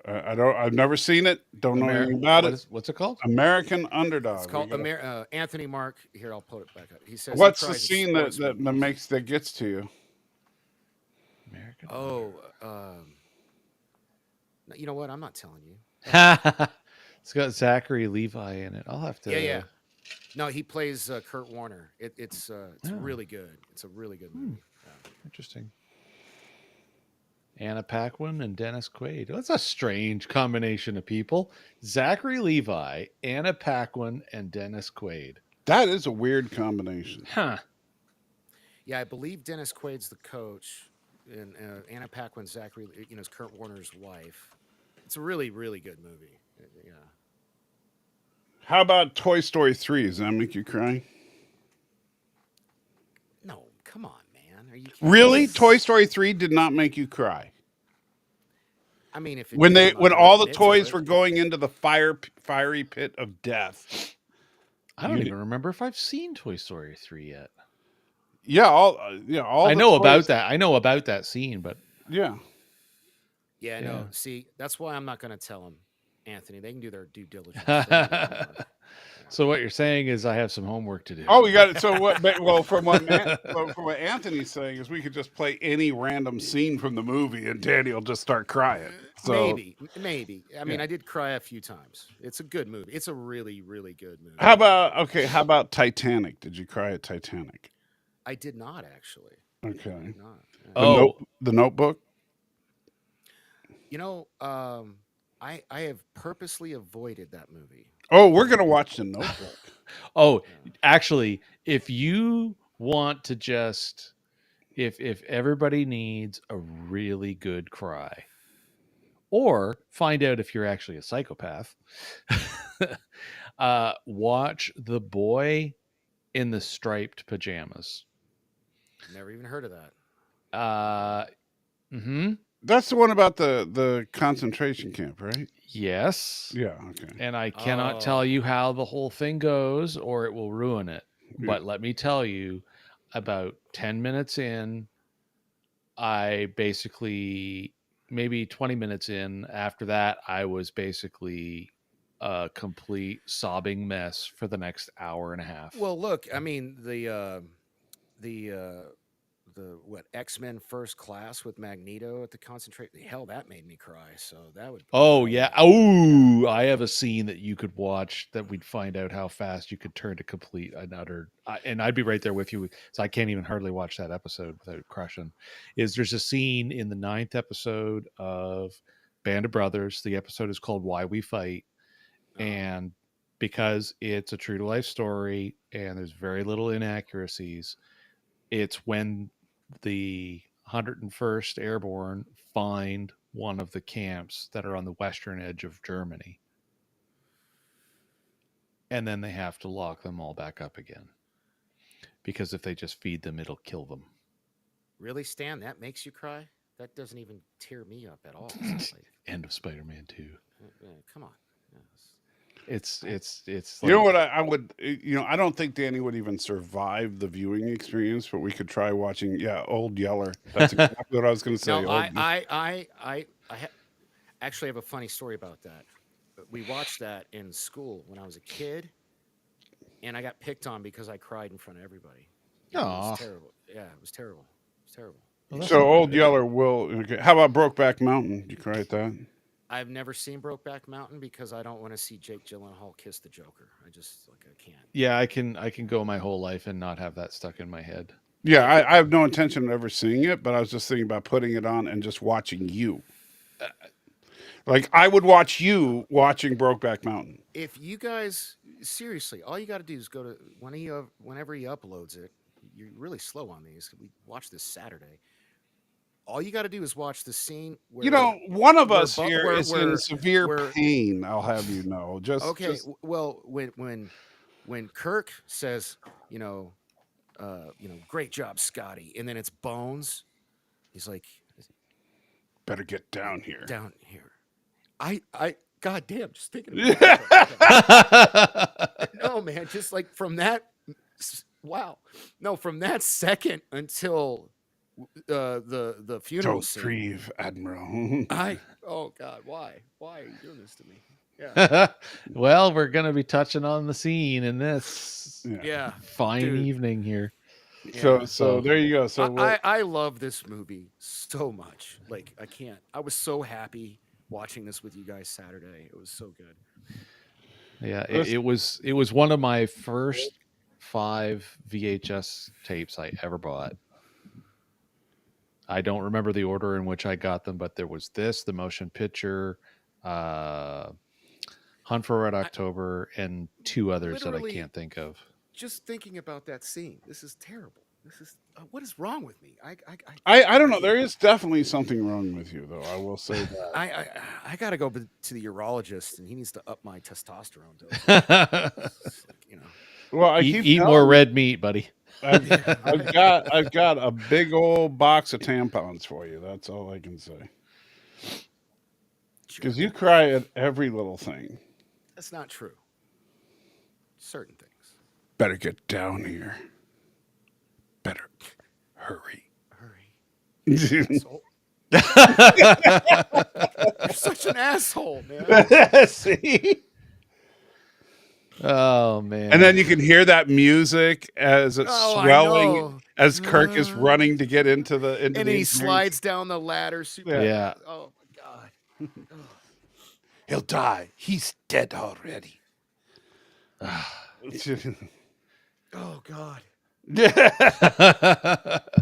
[SPEAKER 1] I don't. I've never seen it. Don't know anything about it.
[SPEAKER 3] what's it called?
[SPEAKER 1] American
[SPEAKER 2] It's
[SPEAKER 1] Underdog.
[SPEAKER 2] called Anthony Mark. Here, I'll put it back up. He says he
[SPEAKER 1] What's the
[SPEAKER 2] cries at
[SPEAKER 1] scene
[SPEAKER 2] sports movies.
[SPEAKER 1] that gets to you?
[SPEAKER 3] American.
[SPEAKER 2] Oh, no, you know what? I'm not telling you.
[SPEAKER 3] It's got Zachary Levi in it. I'll have to.
[SPEAKER 2] Yeah. No, he plays Kurt Warner. It's
[SPEAKER 3] Oh.
[SPEAKER 2] really good. It's a really good movie. Yeah.
[SPEAKER 3] Interesting. Anna Paquin and Dennis Quaid. That's a strange combination of people. Zachary Levi, Anna Paquin, and Dennis Quaid.
[SPEAKER 1] That is a weird combination.
[SPEAKER 3] Huh.
[SPEAKER 2] Yeah, I believe Dennis Quaid's the coach, and Anna Paquin, Zachary, is Kurt Warner's wife. It's a really, really good movie. Yeah.
[SPEAKER 1] How about Toy Story 3? Does that make you cry?
[SPEAKER 2] No, come on, man. Are you kidding
[SPEAKER 1] Really?
[SPEAKER 2] me?
[SPEAKER 1] Toy Story 3 did not make you cry?
[SPEAKER 2] I mean, if it
[SPEAKER 1] When
[SPEAKER 2] did, I'm not
[SPEAKER 1] when
[SPEAKER 2] gonna
[SPEAKER 1] all the
[SPEAKER 2] admit to
[SPEAKER 1] toys
[SPEAKER 2] it.
[SPEAKER 1] were going into the fiery pit of death.
[SPEAKER 3] I don't even remember if I've seen Toy Story 3 yet.
[SPEAKER 1] Yeah, all
[SPEAKER 3] I
[SPEAKER 1] the
[SPEAKER 3] know
[SPEAKER 1] toys,
[SPEAKER 3] about that. I know about that scene, but
[SPEAKER 1] Yeah.
[SPEAKER 2] Yeah,
[SPEAKER 3] Yeah.
[SPEAKER 2] no. See, that's why I'm not going to tell them, Anthony. They can do their due diligence. They can do their homework.
[SPEAKER 3] so what you're saying is I have some homework to do.
[SPEAKER 1] Oh, we got it. So what? Well, from what Anthony's saying is we could just play any random scene from the movie, and Danny will just start crying. So
[SPEAKER 2] Maybe. I mean,
[SPEAKER 1] Yeah.
[SPEAKER 2] I did cry a few times. It's a good movie. It's a really, really good movie.
[SPEAKER 1] how about Titanic? Did you cry at Titanic?
[SPEAKER 2] I did not actually.
[SPEAKER 1] Okay.
[SPEAKER 2] I did not. Yeah.
[SPEAKER 3] Oh,
[SPEAKER 1] The Notebook.
[SPEAKER 2] I have purposely avoided that movie.
[SPEAKER 1] Oh, we're gonna watch The Notebook.
[SPEAKER 3] oh, actually, if you want to just if everybody needs a really good cry or find out if you're actually a psychopath, watch The Boy in the Striped Pajamas.
[SPEAKER 2] Never even heard of that.
[SPEAKER 1] That's the one about the concentration camp, right?
[SPEAKER 3] Yes.
[SPEAKER 1] Yeah. Okay.
[SPEAKER 3] And I cannot tell you how the whole thing goes or it will ruin it.
[SPEAKER 1] Yeah.
[SPEAKER 3] But let me tell you, about 10 minutes in, I basically, maybe 20 minutes in, after that, I was basically a complete sobbing mess for the next hour and a half.
[SPEAKER 2] Well, look, I mean the what X-Men First Class with Magneto at the concentrate. Hell, that made me cry. So that would.
[SPEAKER 3] Oh yeah. Oh, I have a scene that you could watch that we'd find out how fast you could turn to complete and utter. And I'd be right there with you. So I can't even hardly watch that episode without crushing. There's a scene in the 9th episode of Band of Brothers. The episode is called "Why We Fight," and because it's a true to life story and there's very little inaccuracies, it's when the 101st Airborne find one of the camps that are on the western edge of Germany. And then they have to lock them all back up again. Because if they just feed them, it'll kill them.
[SPEAKER 2] Really, Stan? That makes you cry? That doesn't even tear me up at all.
[SPEAKER 3] End of Spider-Man 2.
[SPEAKER 2] Yeah, come on. Yes.
[SPEAKER 3] It's
[SPEAKER 1] You know
[SPEAKER 3] like,
[SPEAKER 1] what I would, I don't think Danny would even survive the viewing experience, but we could try watching, Old Yeller. That's exactly what I was going to say.
[SPEAKER 2] No, actually have a funny story about that. We watched that in school when I was a kid, and I got picked on because I cried in front of everybody. And it was
[SPEAKER 3] Aw.
[SPEAKER 2] terrible. Yeah, it was terrible. It was terrible.
[SPEAKER 3] Well, that's
[SPEAKER 1] So
[SPEAKER 3] not
[SPEAKER 1] Old
[SPEAKER 3] good.
[SPEAKER 1] Yeller will. Okay. How about Brokeback Mountain? Did you cry at that?
[SPEAKER 2] I've never seen Brokeback Mountain because I don't want to see Jake Gyllenhaal kiss the Joker. I just like I can't.
[SPEAKER 3] Yeah, I can go my whole life and not have that stuck in my head.
[SPEAKER 1] Yeah, I have no intention of ever seeing it, but I was just thinking about putting it on and just watching you. Like I would watch you watching Brokeback Mountain.
[SPEAKER 2] If you guys seriously, all you got to do is go to whenever he uploads it. You're really slow on these. We watched this Saturday. All you got to do is watch the scene where
[SPEAKER 1] One of
[SPEAKER 2] where
[SPEAKER 1] us
[SPEAKER 2] Bu-
[SPEAKER 1] here
[SPEAKER 2] where
[SPEAKER 1] is in
[SPEAKER 2] where
[SPEAKER 1] severe
[SPEAKER 2] where
[SPEAKER 1] pain. I'll have you know.
[SPEAKER 2] okay,
[SPEAKER 1] Just
[SPEAKER 2] well when Kirk says, great job, Scotty, and then it's Bones, he's like,
[SPEAKER 1] better get down here.
[SPEAKER 2] down here. God damn, just thinking about it. No, man, just like from that, wow, no, from that second until the funeral
[SPEAKER 1] Don't
[SPEAKER 2] scene.
[SPEAKER 1] grieve, Admiral.
[SPEAKER 2] Oh God, why are you doing this to me? Yeah,
[SPEAKER 3] Well, we're gonna be touching on the scene in this
[SPEAKER 2] yeah,
[SPEAKER 3] fine
[SPEAKER 2] dude.
[SPEAKER 3] evening here.
[SPEAKER 1] So
[SPEAKER 3] So-
[SPEAKER 1] there you go. So
[SPEAKER 2] I love this movie so much. Like I can't. I was so happy watching this with you guys Saturday. It was so good.
[SPEAKER 3] Yeah, it was one of my first 5 VHS tapes I ever bought. I don't remember the order in which I got them, but there was this, the motion picture, Hunt for Red October, and 2 others that I
[SPEAKER 2] Literally-
[SPEAKER 3] can't think of.
[SPEAKER 2] Just thinking about that scene, this is terrible. This is what is wrong with me?
[SPEAKER 1] I don't know. There is definitely something wrong with you, though. I will say that.
[SPEAKER 2] I gotta go to the urologist, and he needs to up my testosterone dose. It's like,
[SPEAKER 1] Well, I keep
[SPEAKER 3] Eat
[SPEAKER 1] telling
[SPEAKER 3] more
[SPEAKER 1] you,
[SPEAKER 3] red meat, buddy.
[SPEAKER 1] I've got a big old box of tampons for you. That's all I can say. Because you cry at every little thing.
[SPEAKER 2] That's not true. Certain things.
[SPEAKER 1] Better get down here. Better hurry.
[SPEAKER 2] Hurry. Asshole. You're such an asshole, man.
[SPEAKER 1] See?
[SPEAKER 3] Oh man!
[SPEAKER 1] And then you can hear that music as it's
[SPEAKER 2] Oh, I
[SPEAKER 1] swelling
[SPEAKER 2] know.
[SPEAKER 1] as Kirk is running to get into the
[SPEAKER 2] And then
[SPEAKER 1] the
[SPEAKER 2] he
[SPEAKER 1] engineering-
[SPEAKER 2] slides down the ladder. Super.
[SPEAKER 3] Yeah.
[SPEAKER 2] Oh my god.
[SPEAKER 1] He'll die. He's dead already.
[SPEAKER 2] Oh god.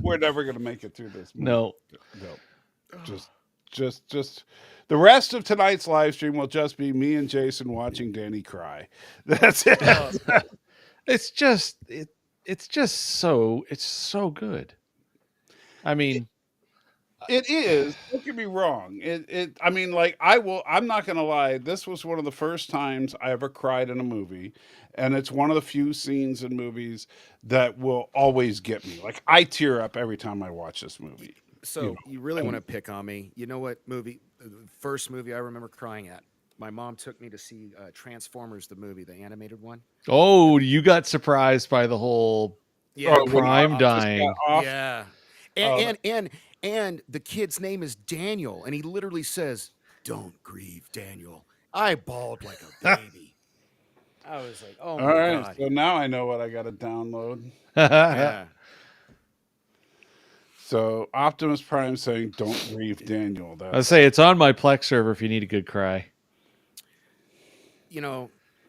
[SPEAKER 1] We're never gonna make it through this.
[SPEAKER 3] No.
[SPEAKER 1] Just the rest of tonight's live stream will just be me and Jason watching Danny cry. That's it.
[SPEAKER 3] It's just it's so good. I mean,
[SPEAKER 1] It is. Don't get me wrong. I mean, like I'm not gonna lie. This was one of the first times I ever cried in a movie, and it's one of the few scenes in movies that will always get me. Like I tear up every time I watch this movie.
[SPEAKER 2] So you really want to pick on me? You know what movie? The first movie I remember crying at. My mom took me to see Transformers, the movie, the animated one.
[SPEAKER 3] oh, you got surprised by the whole
[SPEAKER 1] Oh, when
[SPEAKER 3] Prime
[SPEAKER 1] Optimus
[SPEAKER 3] dying.
[SPEAKER 1] got off.
[SPEAKER 2] Yeah. And the kid's name is Daniel, and he literally says, "Don't grieve, Daniel." I bawled like a baby. I was like, "Oh
[SPEAKER 1] All
[SPEAKER 2] my
[SPEAKER 1] right,
[SPEAKER 2] god!"
[SPEAKER 1] so now I know what I got to download.
[SPEAKER 2] Yeah.
[SPEAKER 1] So Optimus Prime saying, "Don't grieve, Daniel."
[SPEAKER 3] I say it's on my Plex server if you need a good cry.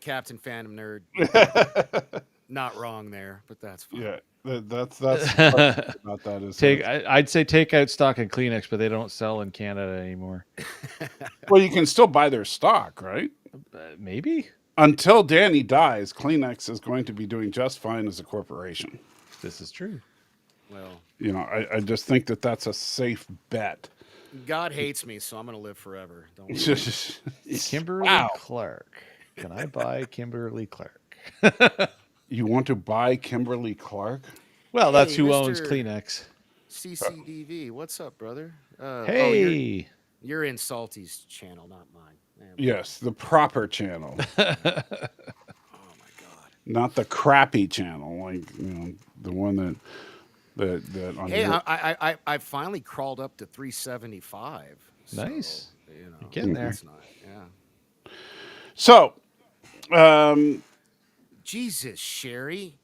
[SPEAKER 2] Captain Phantom Nerd, not wrong there, but that's fine.
[SPEAKER 1] Yeah, that's about that is
[SPEAKER 3] I'd say take out stock in Kleenex, but they don't sell in Canada anymore.
[SPEAKER 1] well, you can still buy their stock, right?
[SPEAKER 3] Maybe
[SPEAKER 1] Until Danny dies, Kleenex is going to be doing just fine as a corporation.
[SPEAKER 3] this is true.
[SPEAKER 2] Well,
[SPEAKER 1] I just think that that's a safe bet.
[SPEAKER 2] God hates me, so I'm gonna live forever. Don't worry.
[SPEAKER 3] Kimberly
[SPEAKER 1] Wow.
[SPEAKER 3] Clark. Can I buy Kimberly Clark?
[SPEAKER 1] You want to buy Kimberly Clark?
[SPEAKER 3] Well, that's
[SPEAKER 2] Hey,
[SPEAKER 3] who owns
[SPEAKER 2] Mr.
[SPEAKER 3] Kleenex.
[SPEAKER 2] CCDV, what's up, brother?
[SPEAKER 3] Hey,
[SPEAKER 2] you're in Salty's channel, not mine.
[SPEAKER 1] Yes, the proper channel,
[SPEAKER 2] Oh my god.
[SPEAKER 1] not the crappy channel, like the one that on
[SPEAKER 2] Hey,
[SPEAKER 1] your.
[SPEAKER 2] I finally crawled up to 375. So
[SPEAKER 3] Nice.
[SPEAKER 2] you
[SPEAKER 3] You're
[SPEAKER 2] know
[SPEAKER 3] getting there.
[SPEAKER 2] that's not. Yeah.
[SPEAKER 1] So, um,
[SPEAKER 2] Jesus, Sherry.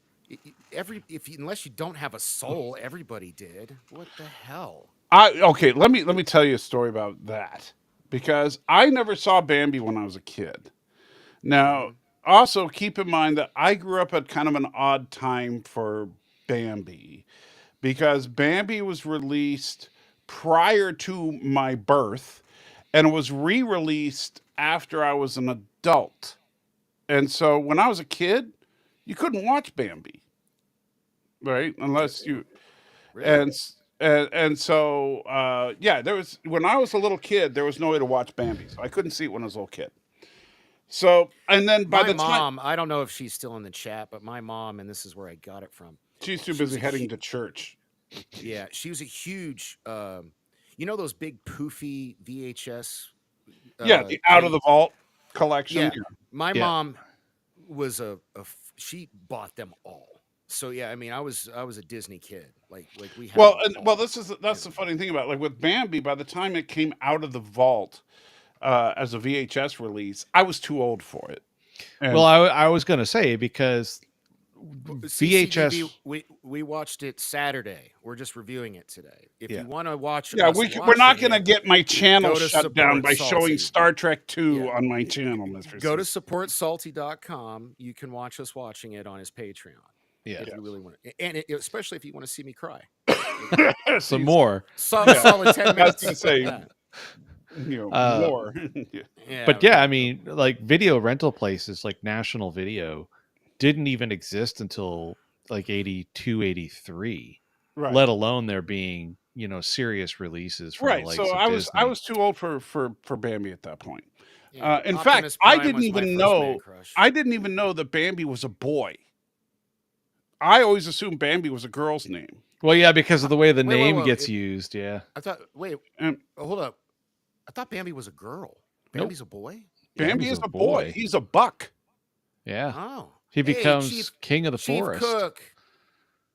[SPEAKER 2] Unless you don't have a soul, everybody did. What the hell?
[SPEAKER 1] okay. Let me tell you a story about that because I never saw Bambi when I was a kid. Now,
[SPEAKER 2] Hmm.
[SPEAKER 1] also keep in mind that I grew up at kind of an odd time for Bambi because Bambi was released prior to my birth and was re-released after I was an adult. And so when I was a kid, you couldn't watch Bambi, right? Unless you
[SPEAKER 2] Really?
[SPEAKER 1] and so yeah, there was when I was a little kid, there was no way to watch Bambi, so I couldn't see it when I was a little kid. So and then by
[SPEAKER 2] My
[SPEAKER 1] the time
[SPEAKER 2] mom, I don't know if she's still in the chat, but my mom, and this is where I got it from.
[SPEAKER 1] she's too
[SPEAKER 2] She was
[SPEAKER 1] busy
[SPEAKER 2] a
[SPEAKER 1] heading to church.
[SPEAKER 2] yeah, she was a huge, you know, those big poofy VHS
[SPEAKER 1] Yeah, the out of the
[SPEAKER 2] tape.
[SPEAKER 1] vault collection.
[SPEAKER 2] Yeah, my
[SPEAKER 3] Yeah.
[SPEAKER 2] mom was she bought them all. So yeah, I mean, I was a Disney kid. Like we had
[SPEAKER 1] Well,
[SPEAKER 2] them
[SPEAKER 1] and well,
[SPEAKER 2] all.
[SPEAKER 1] that's the funny thing about it. Like with Bambi. By the time it came out of the vault as a VHS release, I was too old for it.
[SPEAKER 3] Well,
[SPEAKER 1] And
[SPEAKER 3] I was going to say because
[SPEAKER 2] CCDV,
[SPEAKER 3] VHS.
[SPEAKER 2] we watched it Saturday. We're just reviewing it today. If
[SPEAKER 3] Yeah.
[SPEAKER 2] you want to watch
[SPEAKER 1] yeah,
[SPEAKER 2] us
[SPEAKER 1] we're not
[SPEAKER 2] watching
[SPEAKER 1] going to
[SPEAKER 2] it,
[SPEAKER 1] get my channel
[SPEAKER 2] go to
[SPEAKER 1] shut down
[SPEAKER 2] support
[SPEAKER 1] by showing
[SPEAKER 2] Salty.
[SPEAKER 1] Star Trek
[SPEAKER 2] Yeah.
[SPEAKER 1] 2 on my channel, Mr.
[SPEAKER 2] Go to
[SPEAKER 1] C.
[SPEAKER 2] supportsalty.com. You can watch us watching it on his Patreon
[SPEAKER 3] Yeah.
[SPEAKER 2] if you really want to, and especially if you want to see me cry.
[SPEAKER 3] Some
[SPEAKER 1] See,
[SPEAKER 3] more.
[SPEAKER 1] yeah,
[SPEAKER 2] Solid 10
[SPEAKER 1] I was
[SPEAKER 2] minutes.
[SPEAKER 1] going to say,
[SPEAKER 2] Yeah.
[SPEAKER 3] Uh,
[SPEAKER 1] more. Yeah.
[SPEAKER 2] Yeah.
[SPEAKER 3] but yeah, I mean, like video rental places like National Video didn't even exist until like 82, 83.
[SPEAKER 1] Right.
[SPEAKER 3] Let alone there being, serious releases from the
[SPEAKER 1] Right. So
[SPEAKER 3] likes of
[SPEAKER 1] I
[SPEAKER 3] Disney.
[SPEAKER 1] was too old for Bambi at that point.
[SPEAKER 2] Yeah.
[SPEAKER 1] In fact,
[SPEAKER 2] Optimus Prime was my first man crush.
[SPEAKER 1] I didn't even know that Bambi was a boy. I always assumed Bambi was a girl's name.
[SPEAKER 3] Well, yeah, because of the way the
[SPEAKER 2] Wait, wait,
[SPEAKER 3] name
[SPEAKER 2] wait.
[SPEAKER 3] gets used. Yeah.
[SPEAKER 2] I thought. Wait.
[SPEAKER 1] And
[SPEAKER 2] Hold up. I thought Bambi was a girl.
[SPEAKER 3] Nope.
[SPEAKER 2] Bambi's a boy.
[SPEAKER 1] Bambi
[SPEAKER 3] Bambi's
[SPEAKER 1] is
[SPEAKER 3] a
[SPEAKER 1] a boy.
[SPEAKER 3] boy.
[SPEAKER 1] He's a buck.
[SPEAKER 3] Yeah.
[SPEAKER 2] Oh.
[SPEAKER 3] He
[SPEAKER 2] Hey,
[SPEAKER 3] becomes king of the
[SPEAKER 2] Chief
[SPEAKER 3] forest.
[SPEAKER 2] Cook.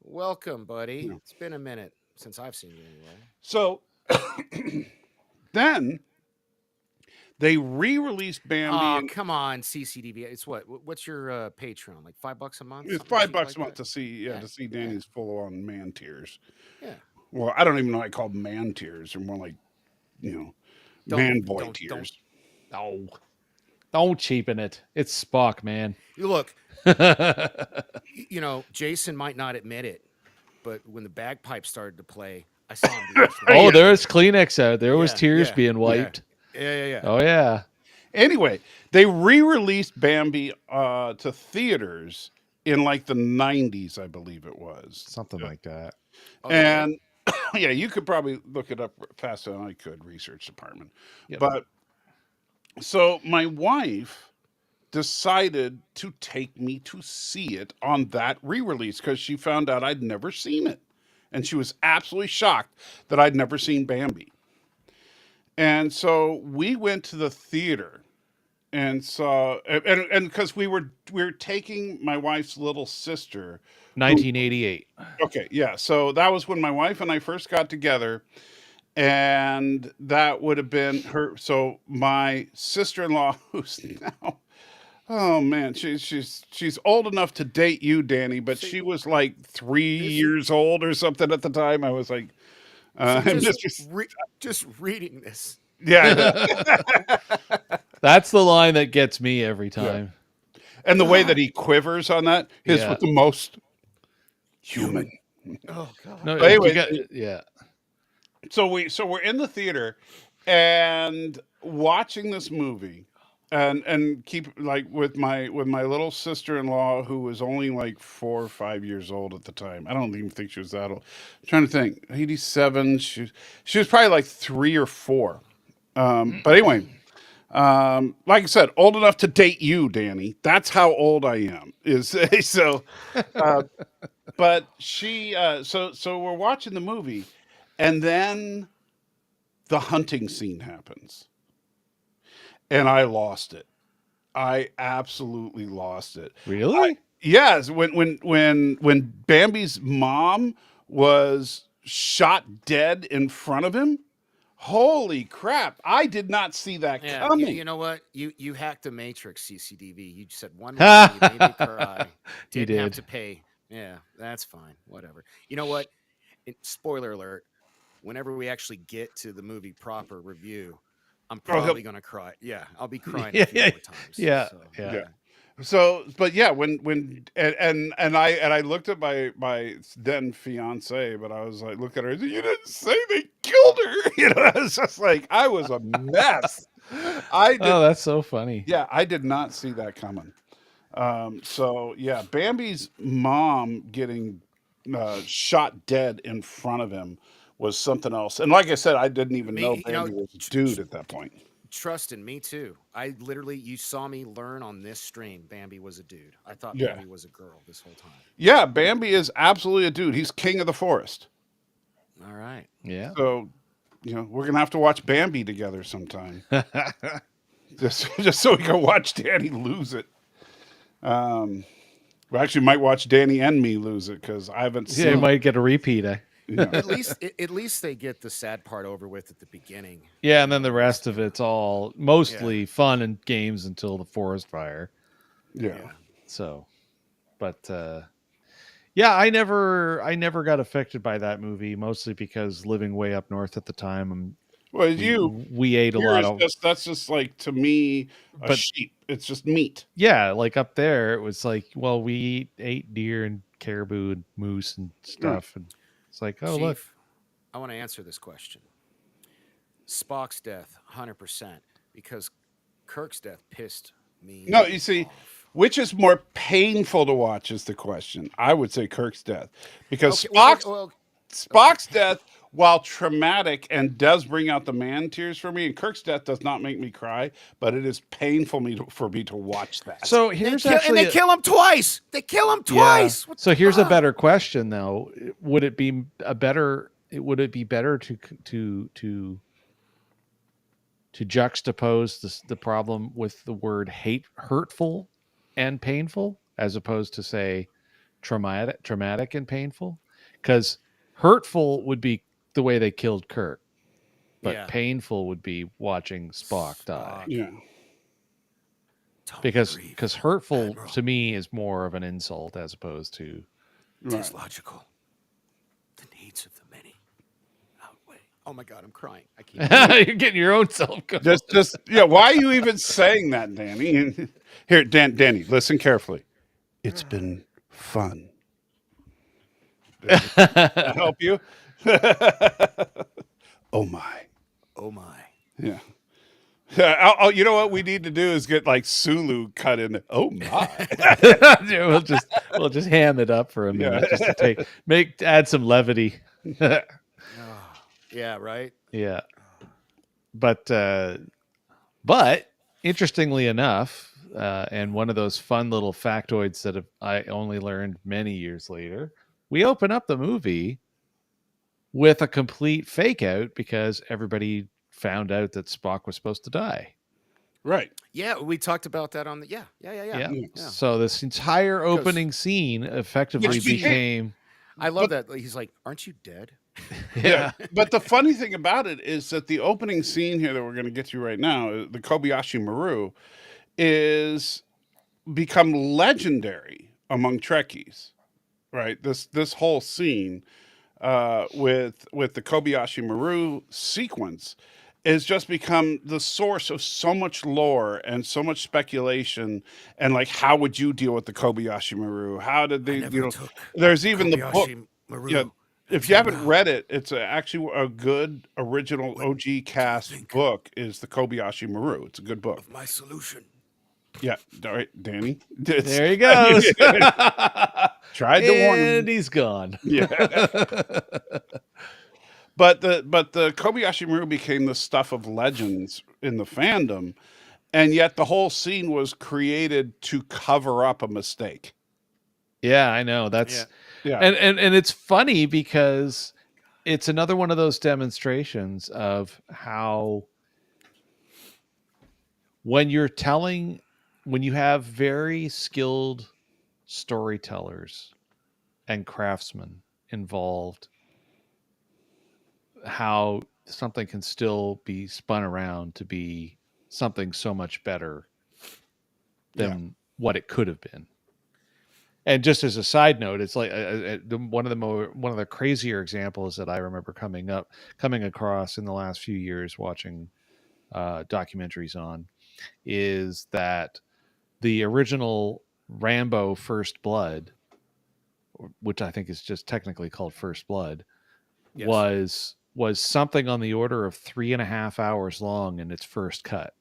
[SPEAKER 2] Welcome, buddy.
[SPEAKER 1] Yeah.
[SPEAKER 2] It's been a minute since I've seen you anyway.
[SPEAKER 1] So then they re-released Bambi.
[SPEAKER 2] Oh,
[SPEAKER 1] And
[SPEAKER 2] come on, CCDV. It's what? What's your Patreon? Like $5 a month?
[SPEAKER 1] it's
[SPEAKER 2] Something cheap
[SPEAKER 1] $5
[SPEAKER 2] like
[SPEAKER 1] a month
[SPEAKER 2] that?
[SPEAKER 1] to see
[SPEAKER 2] Yeah.
[SPEAKER 1] to see Danny's full-on man tears.
[SPEAKER 2] Yeah.
[SPEAKER 1] Well, I don't even know I call them man tears. They're more like man boy
[SPEAKER 2] Don't.
[SPEAKER 1] tears.
[SPEAKER 3] Oh, don't cheapen it. It's Spock, man.
[SPEAKER 2] You look.
[SPEAKER 3] Oh,
[SPEAKER 2] Jason might not admit it, but when the bagpipes started to play, I saw him do this. Right?
[SPEAKER 1] yeah.
[SPEAKER 3] there's Kleenex out. There was
[SPEAKER 2] Yeah,
[SPEAKER 3] tears
[SPEAKER 2] yeah,
[SPEAKER 3] being
[SPEAKER 2] yeah.
[SPEAKER 3] wiped.
[SPEAKER 2] Yeah.
[SPEAKER 3] Oh yeah.
[SPEAKER 1] Anyway, they re-released Bambi to theaters in like the 90s, I believe it was.
[SPEAKER 3] Something like that.
[SPEAKER 2] Oh, they did?
[SPEAKER 1] And yeah, you could probably look it up faster than I could, research department.
[SPEAKER 3] Yep.
[SPEAKER 1] But so my wife decided to take me to see it on that re-release because she found out I'd never seen it. And she was absolutely shocked that I'd never seen Bambi. And so we went to the theater and saw and because we were taking my wife's little sister.
[SPEAKER 3] 1988.
[SPEAKER 1] Okay, yeah. So that was when my wife and I first got together, and that would have been her. So my sister-in-law, who's now, oh man, she's old enough to date you, Danny, but
[SPEAKER 2] See,
[SPEAKER 1] she was like 3 years
[SPEAKER 2] this-
[SPEAKER 1] old or something at the time. I was like,
[SPEAKER 2] See,
[SPEAKER 1] just
[SPEAKER 2] just reading this.
[SPEAKER 1] yeah, I know.
[SPEAKER 3] That's the line that gets me every time.
[SPEAKER 1] And the way that he quivers on that is
[SPEAKER 3] Yeah.
[SPEAKER 1] with the most human.
[SPEAKER 2] Oh God.
[SPEAKER 3] No,
[SPEAKER 1] But anyway,
[SPEAKER 3] you got, yeah.
[SPEAKER 1] So we're in the theater and watching this movie and keep like with my little sister-in-law who was only like 4 or 5 years old at the time. I don't even think she was that old. I'm trying to think. 87. She was probably like 3 or 4. But anyway, like I said, old enough to date you, Danny. That's how old I am. Is so. But she so we're watching the movie, and then the hunting scene happens, and I lost it. I absolutely lost it.
[SPEAKER 3] Really?
[SPEAKER 1] Yes, when Bambi's mom was shot dead in front of him, holy crap! I did not see that
[SPEAKER 2] Yeah,
[SPEAKER 1] coming.
[SPEAKER 2] you know what? You hacked the Matrix, CCDV. You said one line, you made me cry.
[SPEAKER 3] You
[SPEAKER 2] Didn't have
[SPEAKER 3] did.
[SPEAKER 2] to pay. Yeah, that's fine. Whatever. You know what? Spoiler alert. Whenever we actually get to the movie proper review, I'm
[SPEAKER 1] Oh,
[SPEAKER 2] probably gonna cry. Yeah, I'll be crying
[SPEAKER 3] Yeah,
[SPEAKER 2] a few
[SPEAKER 3] yeah,
[SPEAKER 2] more times.
[SPEAKER 3] yeah,
[SPEAKER 2] So
[SPEAKER 3] yeah.
[SPEAKER 1] yeah. So, but yeah, when I looked at my then fiance, but I was like, look at her. You didn't say they killed her. You know, it's just like I was a mess. I did.
[SPEAKER 3] Oh, that's so funny.
[SPEAKER 1] Yeah, I did not see that coming. So yeah, Bambi's mom getting shot dead in front of him was something else. And like I said, I didn't even know
[SPEAKER 2] me,
[SPEAKER 1] Bambi was a dude at that point.
[SPEAKER 2] trust in me too. I literally, you saw me learn on this stream. Bambi was a dude. I thought
[SPEAKER 1] Yeah.
[SPEAKER 2] Bambi was a girl this whole time.
[SPEAKER 1] Yeah, Bambi is absolutely a dude. He's king of the forest.
[SPEAKER 2] All right.
[SPEAKER 3] Yeah.
[SPEAKER 1] So, we're gonna have to watch Bambi together sometime, just so we can watch Danny lose it. We actually might watch Danny and me lose it because I haven't
[SPEAKER 3] Yeah, you
[SPEAKER 1] seen.
[SPEAKER 3] might get a repeat. Eh?
[SPEAKER 2] At least they get the sad part over with at the beginning.
[SPEAKER 3] Yeah, and then the rest of it's all mostly fun and games until the forest fire.
[SPEAKER 1] Yeah.
[SPEAKER 3] So, but yeah, I never got affected by that movie, mostly because living way up north at the time,
[SPEAKER 1] Well,
[SPEAKER 3] we ate a lot of.
[SPEAKER 1] That's just like to me a
[SPEAKER 3] But
[SPEAKER 1] sheep. It's just meat.
[SPEAKER 3] yeah, like up there, it was like, well, we ate deer and caribou and moose and stuff, and it's like, oh
[SPEAKER 2] Chief,
[SPEAKER 3] look,
[SPEAKER 2] I want to answer this question. Spock's death, 100%, because Kirk's death pissed me.
[SPEAKER 1] No, you see,
[SPEAKER 2] off.
[SPEAKER 1] which is more painful to watch is the question. I would say Kirk's death because
[SPEAKER 2] Okay,
[SPEAKER 1] Spock's death, while traumatic and does bring out the man tears for me, and Kirk's death does not make me cry, but it is painful for me to watch that.
[SPEAKER 3] so
[SPEAKER 2] they
[SPEAKER 3] here's
[SPEAKER 2] kill,
[SPEAKER 3] actually
[SPEAKER 2] and they kill him twice. They kill him
[SPEAKER 3] yeah.
[SPEAKER 2] twice. What
[SPEAKER 3] So
[SPEAKER 2] the
[SPEAKER 3] here's a
[SPEAKER 2] fuck?
[SPEAKER 3] better question though: would it be Would it be better to juxtapose the problem with the word hurtful and painful, as opposed to say traumatic and painful? Because hurtful would be the way they killed Kirk, but
[SPEAKER 2] Yeah.
[SPEAKER 3] painful would be watching Spock die.
[SPEAKER 1] Yeah.
[SPEAKER 3] Because hurtful to me is more of an insult as opposed to
[SPEAKER 2] Tis logical. The needs of the many outweigh. Oh my god, I'm crying. I can't.
[SPEAKER 3] you're getting your own self going.
[SPEAKER 1] Just yeah. Why are you even saying that, Danny? Here, Danny, listen carefully. It's been fun. Does that help you? Oh my.
[SPEAKER 2] Oh my.
[SPEAKER 1] Yeah. You know what we need to do is get like Sulu cut in. Oh my.
[SPEAKER 3] we'll just ham it up for a minute,
[SPEAKER 1] Yeah.
[SPEAKER 3] just to add some levity.
[SPEAKER 2] Yeah, right.
[SPEAKER 3] Yeah, but interestingly enough, and one of those fun little factoids that I only learned many years later, we open up the movie with a complete fake out because everybody found out that Spock was supposed to die.
[SPEAKER 1] Right.
[SPEAKER 2] Yeah, we talked about that on the yeah.
[SPEAKER 3] So this entire opening scene effectively
[SPEAKER 1] Which became-
[SPEAKER 3] became
[SPEAKER 2] I love that. He's like, "Aren't you dead?"
[SPEAKER 1] Yeah. But the funny thing about it is that the opening scene here that we're going to get to right now, the Kobayashi Maru, is become legendary among Trekkies. Right. This whole scene with the Kobayashi Maru sequence has just become the source of so much lore and so much speculation. And like, how would you deal with the Kobayashi Maru? How did they? There's even the book.
[SPEAKER 2] Maru
[SPEAKER 1] Yeah, if you haven't read it, it's actually a good original OG cast book. Is the Kobayashi Maru? It's a good book.
[SPEAKER 2] of my solution.
[SPEAKER 1] Yeah, all right, Danny.
[SPEAKER 3] there he goes.
[SPEAKER 1] Tried to warn him.
[SPEAKER 3] And he's gone.
[SPEAKER 1] Yeah. But the Kobayashi Maru became the stuff of legends in the fandom, and yet the whole scene was created to cover up a mistake.
[SPEAKER 3] Yeah, I know. That's
[SPEAKER 1] Yeah.
[SPEAKER 3] and it's funny because it's another one of those demonstrations of how when you have very skilled storytellers and craftsmen involved, how something can still be spun around to be something so much better than what it could have been. And just as a side note, it's like one of the crazier examples that I remember coming across in the last few years watching documentaries on is that the original Rambo First Blood, which I think is just technically called First Blood,
[SPEAKER 2] Yes.
[SPEAKER 3] was something on the order of 3.5 hours long in its first cut.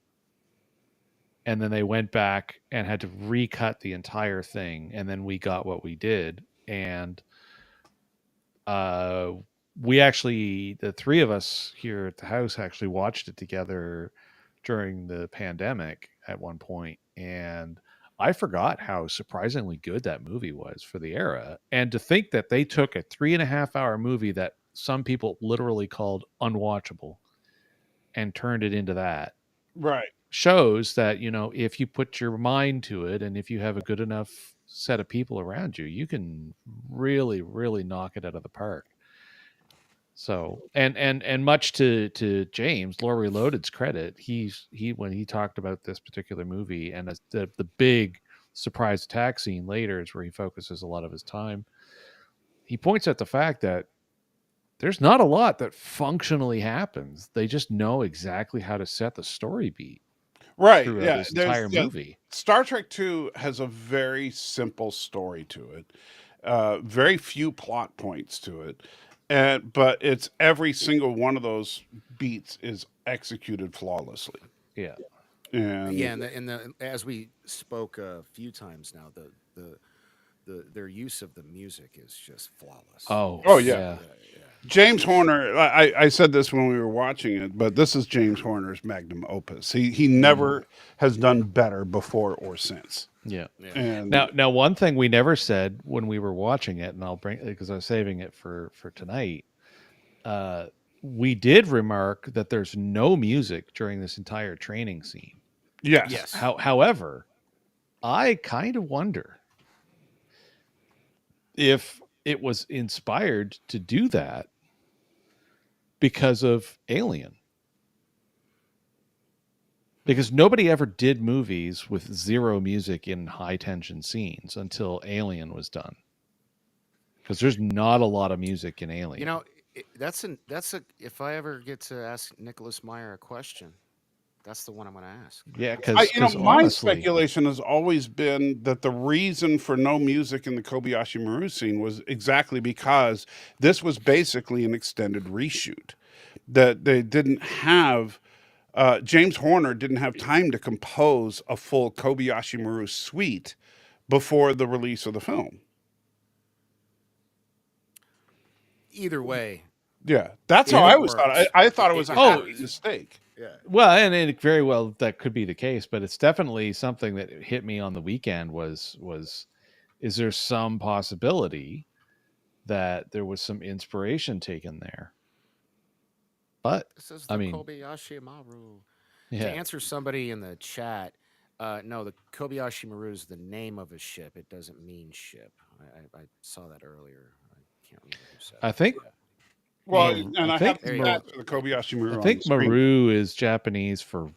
[SPEAKER 3] And then they went back and had to recut the entire thing, and then we got what we did. And uh the three of us here at the house actually watched it together during the pandemic at one point, and I forgot how surprisingly good that movie was for the era. And to think that they took a 3.5 hour movie that some people literally called unwatchable and turned it into that
[SPEAKER 1] Right.
[SPEAKER 3] shows that, if you put your mind to it and if you have a good enough set of people around you, you can really, really knock it out of the park. So, and much to James Lore Reloaded's credit, he when he talked about this particular movie and the big surprise attack scene later is where he focuses a lot of his time. He points out the fact that there's not a lot that functionally happens. They just know exactly how to set the story beat
[SPEAKER 1] Right.
[SPEAKER 3] throughout
[SPEAKER 1] Yeah.
[SPEAKER 3] this entire movie.
[SPEAKER 1] Star Trek 2 has a very simple story to it. Very few plot points to it. But it's every single one of those beats is executed flawlessly.
[SPEAKER 3] Yeah.
[SPEAKER 1] And
[SPEAKER 2] Yeah, and the as we spoke a few times now, their use of the music is just flawless.
[SPEAKER 1] Oh, yeah.
[SPEAKER 3] yeah.
[SPEAKER 1] James Horner, I said this when we were watching it, but this is James Horner's magnum opus. He never has done better before or since.
[SPEAKER 3] Yeah.
[SPEAKER 2] Yeah.
[SPEAKER 1] And
[SPEAKER 3] Now, one thing we never said when we were watching it, and I'll bring it because I was saving it for tonight. We did remark that there's no music during this entire training scene.
[SPEAKER 1] yes.
[SPEAKER 2] Yes.
[SPEAKER 3] However, I kind of wonder if it was inspired to do that because of Alien. Because nobody ever did movies with zero music in high tension scenes until Alien was done. Because there's not a lot of music in Alien.
[SPEAKER 2] You know, that's a if I ever get to ask Nicholas Meyer a question, that's the one I'm going to ask.
[SPEAKER 3] Yeah, because
[SPEAKER 1] my
[SPEAKER 3] honestly,
[SPEAKER 1] speculation has always been that the reason for no music in the Kobayashi Maru scene was exactly because this was basically an extended reshoot. That they didn't have James Horner didn't have time to compose a full Kobayashi Maru suite before the release of the film.
[SPEAKER 2] Either way,
[SPEAKER 1] Yeah, that's
[SPEAKER 2] It
[SPEAKER 1] how I always thought.
[SPEAKER 2] works.
[SPEAKER 1] I thought it was a
[SPEAKER 2] It-
[SPEAKER 1] happy mistake.
[SPEAKER 2] yeah.
[SPEAKER 3] well, and it very well that could be the case, but it's definitely something that hit me on the weekend was is there some possibility that there was some inspiration taken there? But
[SPEAKER 2] This is
[SPEAKER 3] I
[SPEAKER 2] the
[SPEAKER 3] mean,
[SPEAKER 2] Kobayashi Maru. To
[SPEAKER 3] yeah,
[SPEAKER 2] answer somebody in the chat, no, the Kobayashi Maru is the name of a ship. It doesn't mean ship. I saw that earlier. I can't remember who said it.
[SPEAKER 3] I think
[SPEAKER 1] Well,
[SPEAKER 3] Yeah,
[SPEAKER 1] and
[SPEAKER 3] I
[SPEAKER 1] I
[SPEAKER 3] think
[SPEAKER 1] have the
[SPEAKER 2] Mar-
[SPEAKER 1] stats for the Kobayashi Maru.
[SPEAKER 3] I
[SPEAKER 1] on
[SPEAKER 3] think
[SPEAKER 1] the screen.
[SPEAKER 3] Maru is Japanese for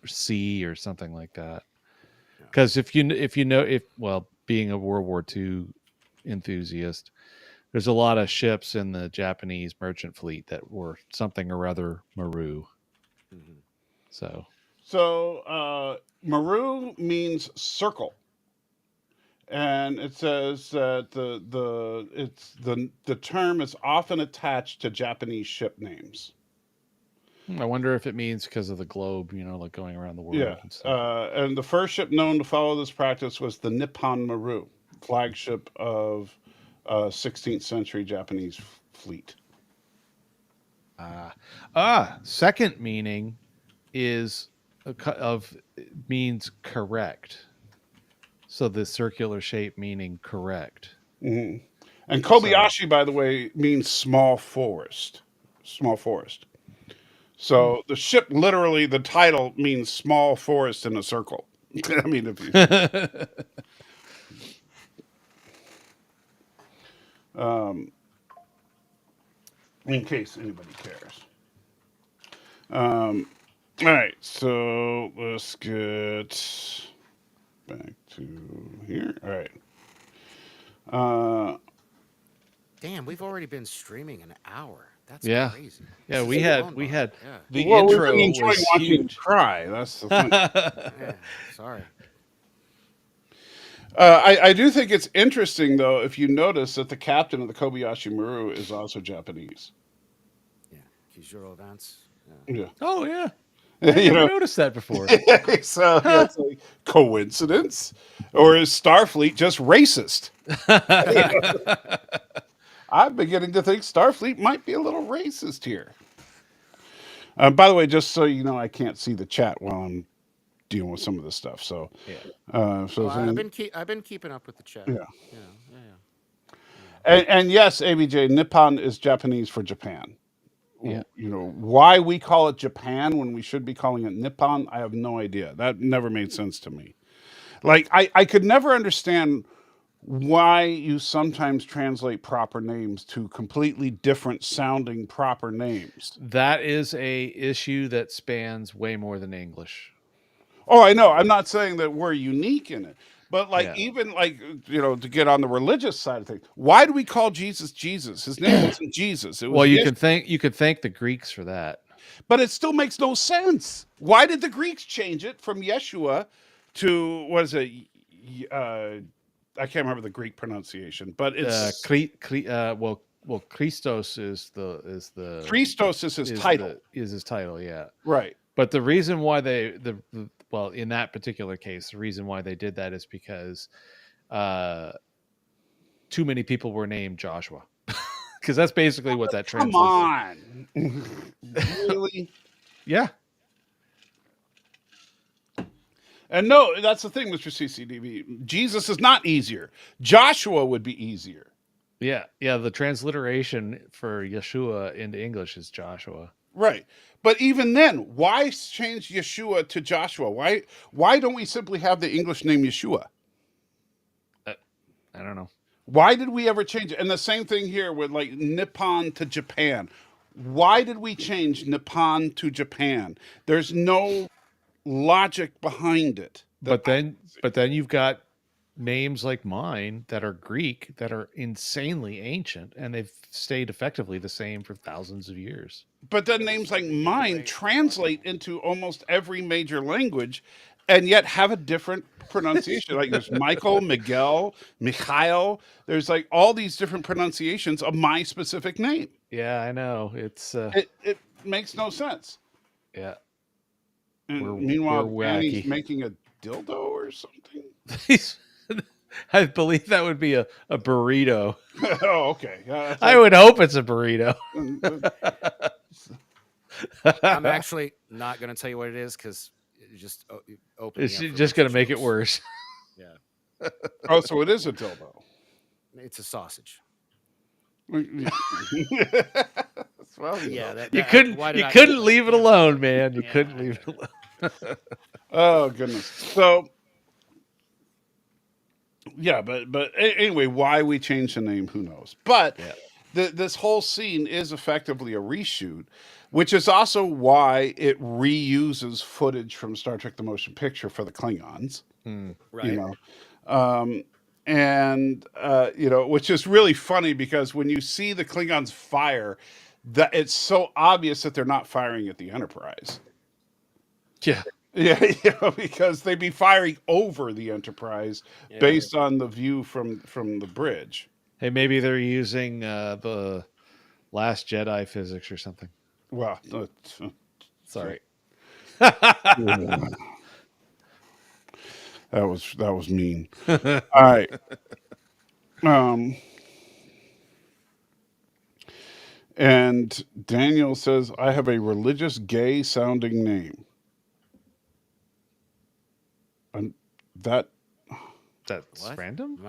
[SPEAKER 3] sea or something like that.
[SPEAKER 2] Yeah.
[SPEAKER 3] Because if being a World War II enthusiast, there's a lot of ships in the Japanese merchant fleet that were something or other Maru.
[SPEAKER 2] Mhm.
[SPEAKER 3] So
[SPEAKER 1] So Maru means circle, and it says that the term is often attached to Japanese ship names.
[SPEAKER 3] I wonder if it means because of the globe, like going around the world
[SPEAKER 1] Yeah,
[SPEAKER 3] and stuff.
[SPEAKER 1] and the first ship known to follow this practice was the Nippon Maru, flagship of 16th century Japanese fleet.
[SPEAKER 3] Second meaning is means correct. So the circular shape meaning correct.
[SPEAKER 1] Hmm. And Kobayashi, by the way, means small forest. Small forest. So the ship, literally, the title means small forest in a circle. I mean, if you, um, in case anybody cares. All right, so let's get back to here. All right. Uh,
[SPEAKER 2] Damn, we've already been streaming an hour. That's
[SPEAKER 3] Yeah.
[SPEAKER 2] crazy.
[SPEAKER 3] Yeah,
[SPEAKER 2] This
[SPEAKER 3] we
[SPEAKER 2] has
[SPEAKER 3] had
[SPEAKER 2] flown
[SPEAKER 3] we
[SPEAKER 2] by.
[SPEAKER 3] had
[SPEAKER 2] Yeah.
[SPEAKER 3] the
[SPEAKER 1] well, we've been
[SPEAKER 3] intro
[SPEAKER 1] enjoying
[SPEAKER 3] was
[SPEAKER 1] watching you
[SPEAKER 3] huge.
[SPEAKER 1] cry. That's the thing.
[SPEAKER 2] Yeah. Sorry.
[SPEAKER 1] I do think it's interesting, though, if you notice that the captain of the Kobayashi Maru is also Japanese.
[SPEAKER 2] Yeah. Kizuro events. Yeah.
[SPEAKER 1] Yeah.
[SPEAKER 3] Oh yeah. I
[SPEAKER 1] You
[SPEAKER 3] never
[SPEAKER 1] know,
[SPEAKER 3] noticed that before.
[SPEAKER 1] so yeah, it's like coincidence, or is Starfleet just racist? I'm beginning to think Starfleet might be a little racist here. By the way, just so you know, I can't see the chat while I'm dealing with some of this stuff. So,
[SPEAKER 3] Yeah.
[SPEAKER 1] so
[SPEAKER 2] Oh,
[SPEAKER 1] is
[SPEAKER 2] I've been keeping up with the chat.
[SPEAKER 1] yeah,
[SPEAKER 2] You know. Yeah.
[SPEAKER 1] and yes, ABJ, Nippon is Japanese for Japan.
[SPEAKER 3] Yeah.
[SPEAKER 1] You know why we call it Japan when we should be calling it Nippon? I have no idea. That never made sense to me. Like I could never understand why you sometimes translate proper names to completely different sounding proper names.
[SPEAKER 3] That is a issue that spans way more than English.
[SPEAKER 1] Oh, I know. I'm not saying that we're unique in it, but like
[SPEAKER 3] Yeah.
[SPEAKER 1] even like to get on the religious side of things, why do we call Jesus Jesus? His name wasn't Jesus. It
[SPEAKER 3] Well,
[SPEAKER 1] was Yeshua.
[SPEAKER 3] you could thank the Greeks for that.
[SPEAKER 1] But it still makes no sense. Why did the Greeks change it from Yeshua to what is it? I can't remember the Greek pronunciation, but it's
[SPEAKER 3] Well, Christos is
[SPEAKER 1] Christos is his title,
[SPEAKER 3] is his title, yeah.
[SPEAKER 1] right?
[SPEAKER 3] But the reason why well, in that particular case, the reason why they did that is because too many people were named Joshua. Because that's basically what that
[SPEAKER 1] Come
[SPEAKER 3] translates.
[SPEAKER 1] on, really?
[SPEAKER 3] Yeah.
[SPEAKER 1] And no, that's the thing, Mr. CCDV. Jesus is not easier. Joshua would be easier.
[SPEAKER 3] Yeah. Yeah. The transliteration for Yeshua into English is Joshua.
[SPEAKER 1] Right. But even then, why change Yeshua to Joshua? Why don't we simply have the English name Yeshua?
[SPEAKER 3] I don't know.
[SPEAKER 1] Why did we ever change it? And the same thing here with like Nippon to Japan. Why did we change Nippon to Japan? There's no logic behind it.
[SPEAKER 3] But then you've got names like mine that are Greek that are insanely ancient and they've stayed effectively the same for thousands of years.
[SPEAKER 1] But then names like mine translate into almost every major language and yet have a different pronunciation. Like there's Michael, Miguel, Mikhail. There's like all these different pronunciations of my specific name.
[SPEAKER 3] Yeah, I know. It's
[SPEAKER 1] It makes no sense.
[SPEAKER 3] yeah.
[SPEAKER 1] And
[SPEAKER 3] We're
[SPEAKER 1] meanwhile, Annie's
[SPEAKER 3] wacky.
[SPEAKER 1] making a dildo or something.
[SPEAKER 3] I believe that would be a burrito.
[SPEAKER 1] Oh, okay.
[SPEAKER 3] I would hope it's a burrito.
[SPEAKER 2] I'm actually not going to tell you what it is because it just opened.
[SPEAKER 3] It's just going to make it worse.
[SPEAKER 2] Yeah,
[SPEAKER 1] Oh, so it is a dildo.
[SPEAKER 2] it's a sausage.
[SPEAKER 1] Well,
[SPEAKER 2] Yeah,
[SPEAKER 3] You couldn't leave it alone, man. You couldn't leave it alone.
[SPEAKER 1] Oh goodness. So yeah, but anyway, why we changed the name, who knows? But this whole scene is effectively a reshoot, which is also why it reuses footage from Star Trek: The Motion Picture for the Klingons.
[SPEAKER 2] Right.
[SPEAKER 1] You know, and which is really funny because when you see the Klingons fire, that it's so obvious that they're not firing at the Enterprise.
[SPEAKER 3] Yeah.
[SPEAKER 1] Yeah, because they'd be firing over the Enterprise based on the view from the bridge.
[SPEAKER 3] Hey, maybe they're using the Last Jedi physics or something.
[SPEAKER 1] Well,
[SPEAKER 3] Sorry.
[SPEAKER 1] that was mean. All right. And Daniel says, I have a religious gay sounding name. And that's
[SPEAKER 2] What?
[SPEAKER 3] random.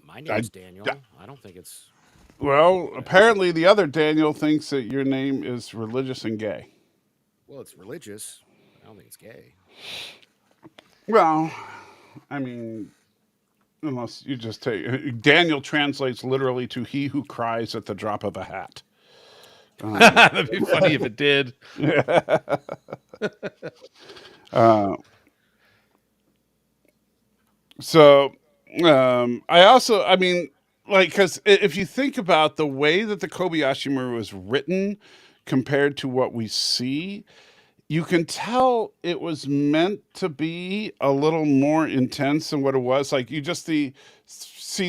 [SPEAKER 2] My name's Daniel. I don't think it's.
[SPEAKER 1] well, apparently the other Daniel thinks that your name is religious and gay.
[SPEAKER 2] Well, it's religious. I don't think it's gay.
[SPEAKER 1] Well, I mean, unless you just take Daniel translates literally to "he who cries at the drop of a hat."
[SPEAKER 3] That'd be funny if it did.
[SPEAKER 1] Uh, so, I mean, like, because if you think about the way that the Kobayashi Maru was written compared to what we see, you can tell it was meant to be a little more intense than what it was. Like you just see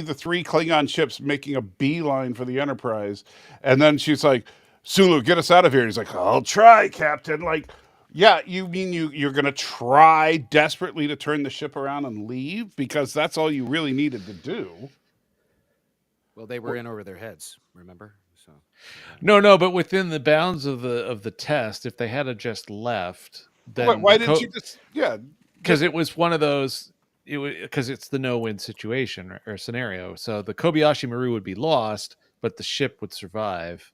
[SPEAKER 1] the three Klingon ships making a beeline for the Enterprise, and then she's like, "Sulu, get us out of here." And he's like, "I'll try, Captain." Like, yeah, you mean you're gonna try desperately to turn the ship around and leave because that's all you really needed to do.
[SPEAKER 2] Well, they were in over their heads, remember? So
[SPEAKER 3] No, but within the bounds of the test, if they had a just left, then
[SPEAKER 1] Why didn't you just
[SPEAKER 3] because it was one of those. It was because it's the no-win situation or scenario. So the Kobayashi Maru would be lost, but the ship would survive.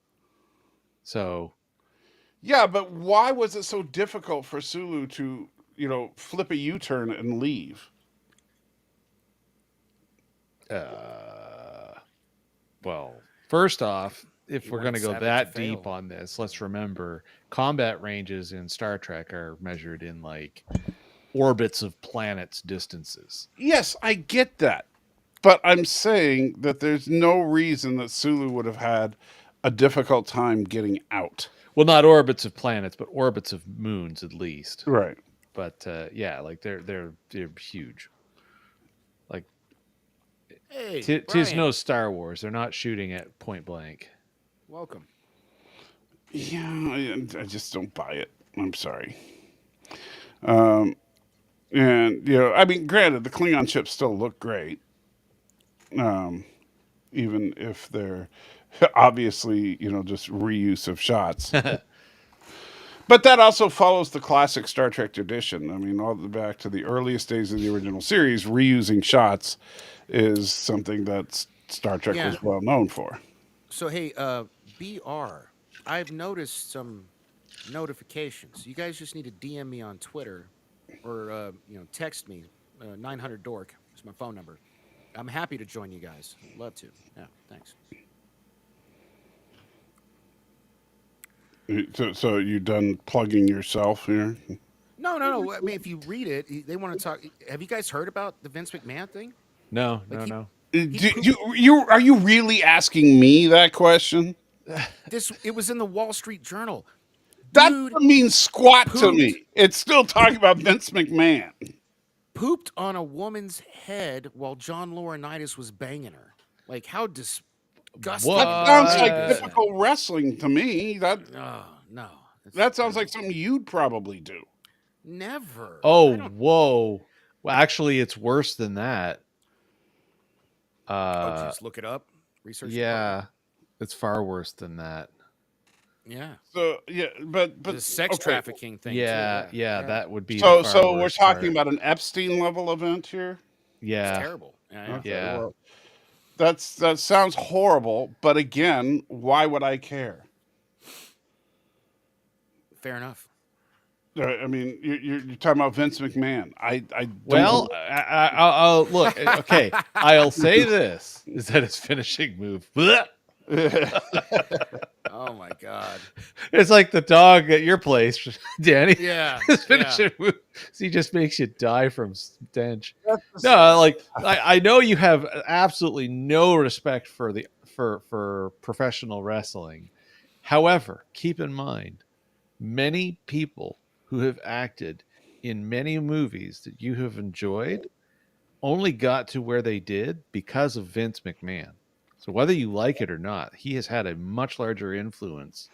[SPEAKER 3] So
[SPEAKER 1] Yeah, but why was it so difficult for Sulu to, flip a U-turn and leave?
[SPEAKER 3] well, first off, if
[SPEAKER 2] He
[SPEAKER 3] we're going
[SPEAKER 2] wanted
[SPEAKER 3] to go
[SPEAKER 2] Savick to
[SPEAKER 3] that
[SPEAKER 2] fail.
[SPEAKER 3] deep on this, let's remember combat ranges in Star Trek are measured in like orbits of planets distances.
[SPEAKER 1] Yes, I get that. But I'm saying that there's no reason that Sulu would have had a difficult time getting out.
[SPEAKER 3] Well, not orbits of planets, but orbits of moons at least.
[SPEAKER 1] Right.
[SPEAKER 3] But yeah, like they're huge. Like
[SPEAKER 2] hey,
[SPEAKER 3] tis
[SPEAKER 2] Brian,
[SPEAKER 3] no Star Wars. They're not shooting at point blank.
[SPEAKER 2] welcome.
[SPEAKER 1] Yeah, I just don't buy it. I'm sorry. Um, and, I mean, granted, the Klingon ships still look great. Even if they're obviously, just reuse of shots. But that also follows the classic Star Trek tradition. I mean, all the back to the earliest days of the original series, reusing shots is something that Star Trek
[SPEAKER 2] Yeah.
[SPEAKER 1] was well known for.
[SPEAKER 2] So hey, BR, I've noticed some notifications. You guys just need to DM me on Twitter or text me 900 dork is my phone number. I'm happy to join you guys. Love to. Yeah, thanks.
[SPEAKER 1] So you done plugging yourself here?
[SPEAKER 2] No. I mean, if you read it, they want to talk. Have you guys heard about the Vince McMahon thing?
[SPEAKER 3] No,
[SPEAKER 2] Like he
[SPEAKER 3] no.
[SPEAKER 1] Do
[SPEAKER 2] pooped.
[SPEAKER 1] are you really asking me that question?
[SPEAKER 2] It was in the Wall Street Journal.
[SPEAKER 1] That
[SPEAKER 2] Dude
[SPEAKER 1] doesn't mean squat to
[SPEAKER 2] pooped
[SPEAKER 1] me. It's still talking about Vince McMahon.
[SPEAKER 2] pooped on a woman's head while John Laurinaitis was banging her. Like how disgusting
[SPEAKER 1] That
[SPEAKER 2] and
[SPEAKER 1] sounds like
[SPEAKER 2] depraved is
[SPEAKER 3] What?
[SPEAKER 2] that?
[SPEAKER 1] typical wrestling to me.
[SPEAKER 2] Oh no, it's
[SPEAKER 1] That sounds like
[SPEAKER 2] terrible.
[SPEAKER 1] something you'd probably do.
[SPEAKER 2] Never.
[SPEAKER 3] Oh,
[SPEAKER 2] I don't.
[SPEAKER 3] whoa. Well, actually, it's worse than that.
[SPEAKER 2] Oh,
[SPEAKER 3] Uh,
[SPEAKER 2] just look it up. Research department.
[SPEAKER 3] yeah, it's far worse than that.
[SPEAKER 2] Yeah,
[SPEAKER 1] So yeah, but
[SPEAKER 2] the sex
[SPEAKER 1] okay.
[SPEAKER 2] trafficking thing
[SPEAKER 3] Yeah,
[SPEAKER 2] too.
[SPEAKER 3] yeah,
[SPEAKER 2] Yeah,
[SPEAKER 3] that would be the
[SPEAKER 1] So
[SPEAKER 3] far
[SPEAKER 1] we're
[SPEAKER 3] worse
[SPEAKER 1] talking
[SPEAKER 3] part.
[SPEAKER 1] about an Epstein level event here.
[SPEAKER 2] it's
[SPEAKER 3] Yeah,
[SPEAKER 2] terrible. Yeah.
[SPEAKER 1] Okay,
[SPEAKER 3] yeah.
[SPEAKER 1] well, that sounds horrible. But again, why would I care?
[SPEAKER 2] Fair enough.
[SPEAKER 1] I mean, you're talking about Vince McMahon. I
[SPEAKER 3] Well,
[SPEAKER 1] don't.
[SPEAKER 3] I'll look. Okay, I'll say this: is that his finishing move? Blech.
[SPEAKER 2] Oh my god.
[SPEAKER 3] It's like the dog at your place, Danny.
[SPEAKER 2] Yeah,
[SPEAKER 3] His
[SPEAKER 2] yeah.
[SPEAKER 3] finishing move, he just makes you die from stench.
[SPEAKER 1] That's
[SPEAKER 3] No, like I know you have absolutely no respect for for professional wrestling. However, keep in mind, many people who have acted in many movies that you have enjoyed only got to where they did because of Vince McMahon. So whether you like it or not, he has had a much larger influence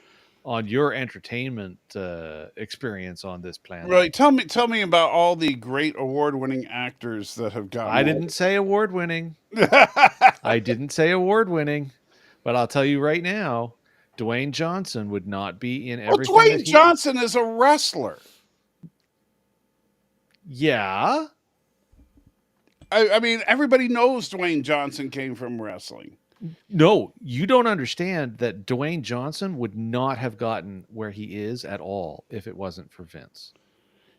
[SPEAKER 3] on your entertainment experience on this planet.
[SPEAKER 1] Right. Tell me about all the great award-winning actors that have gotten.
[SPEAKER 3] I didn't say award winning.
[SPEAKER 1] oh,
[SPEAKER 3] I didn't say award winning, but I'll tell you right now, Dwayne Johnson would not be in everything that
[SPEAKER 1] Dwayne
[SPEAKER 3] he.
[SPEAKER 1] Johnson is a wrestler.
[SPEAKER 3] Yeah,
[SPEAKER 1] I mean, everybody knows Dwayne Johnson came from wrestling.
[SPEAKER 3] No, you don't understand that Dwayne Johnson would not have gotten where he is at all if it wasn't for Vince.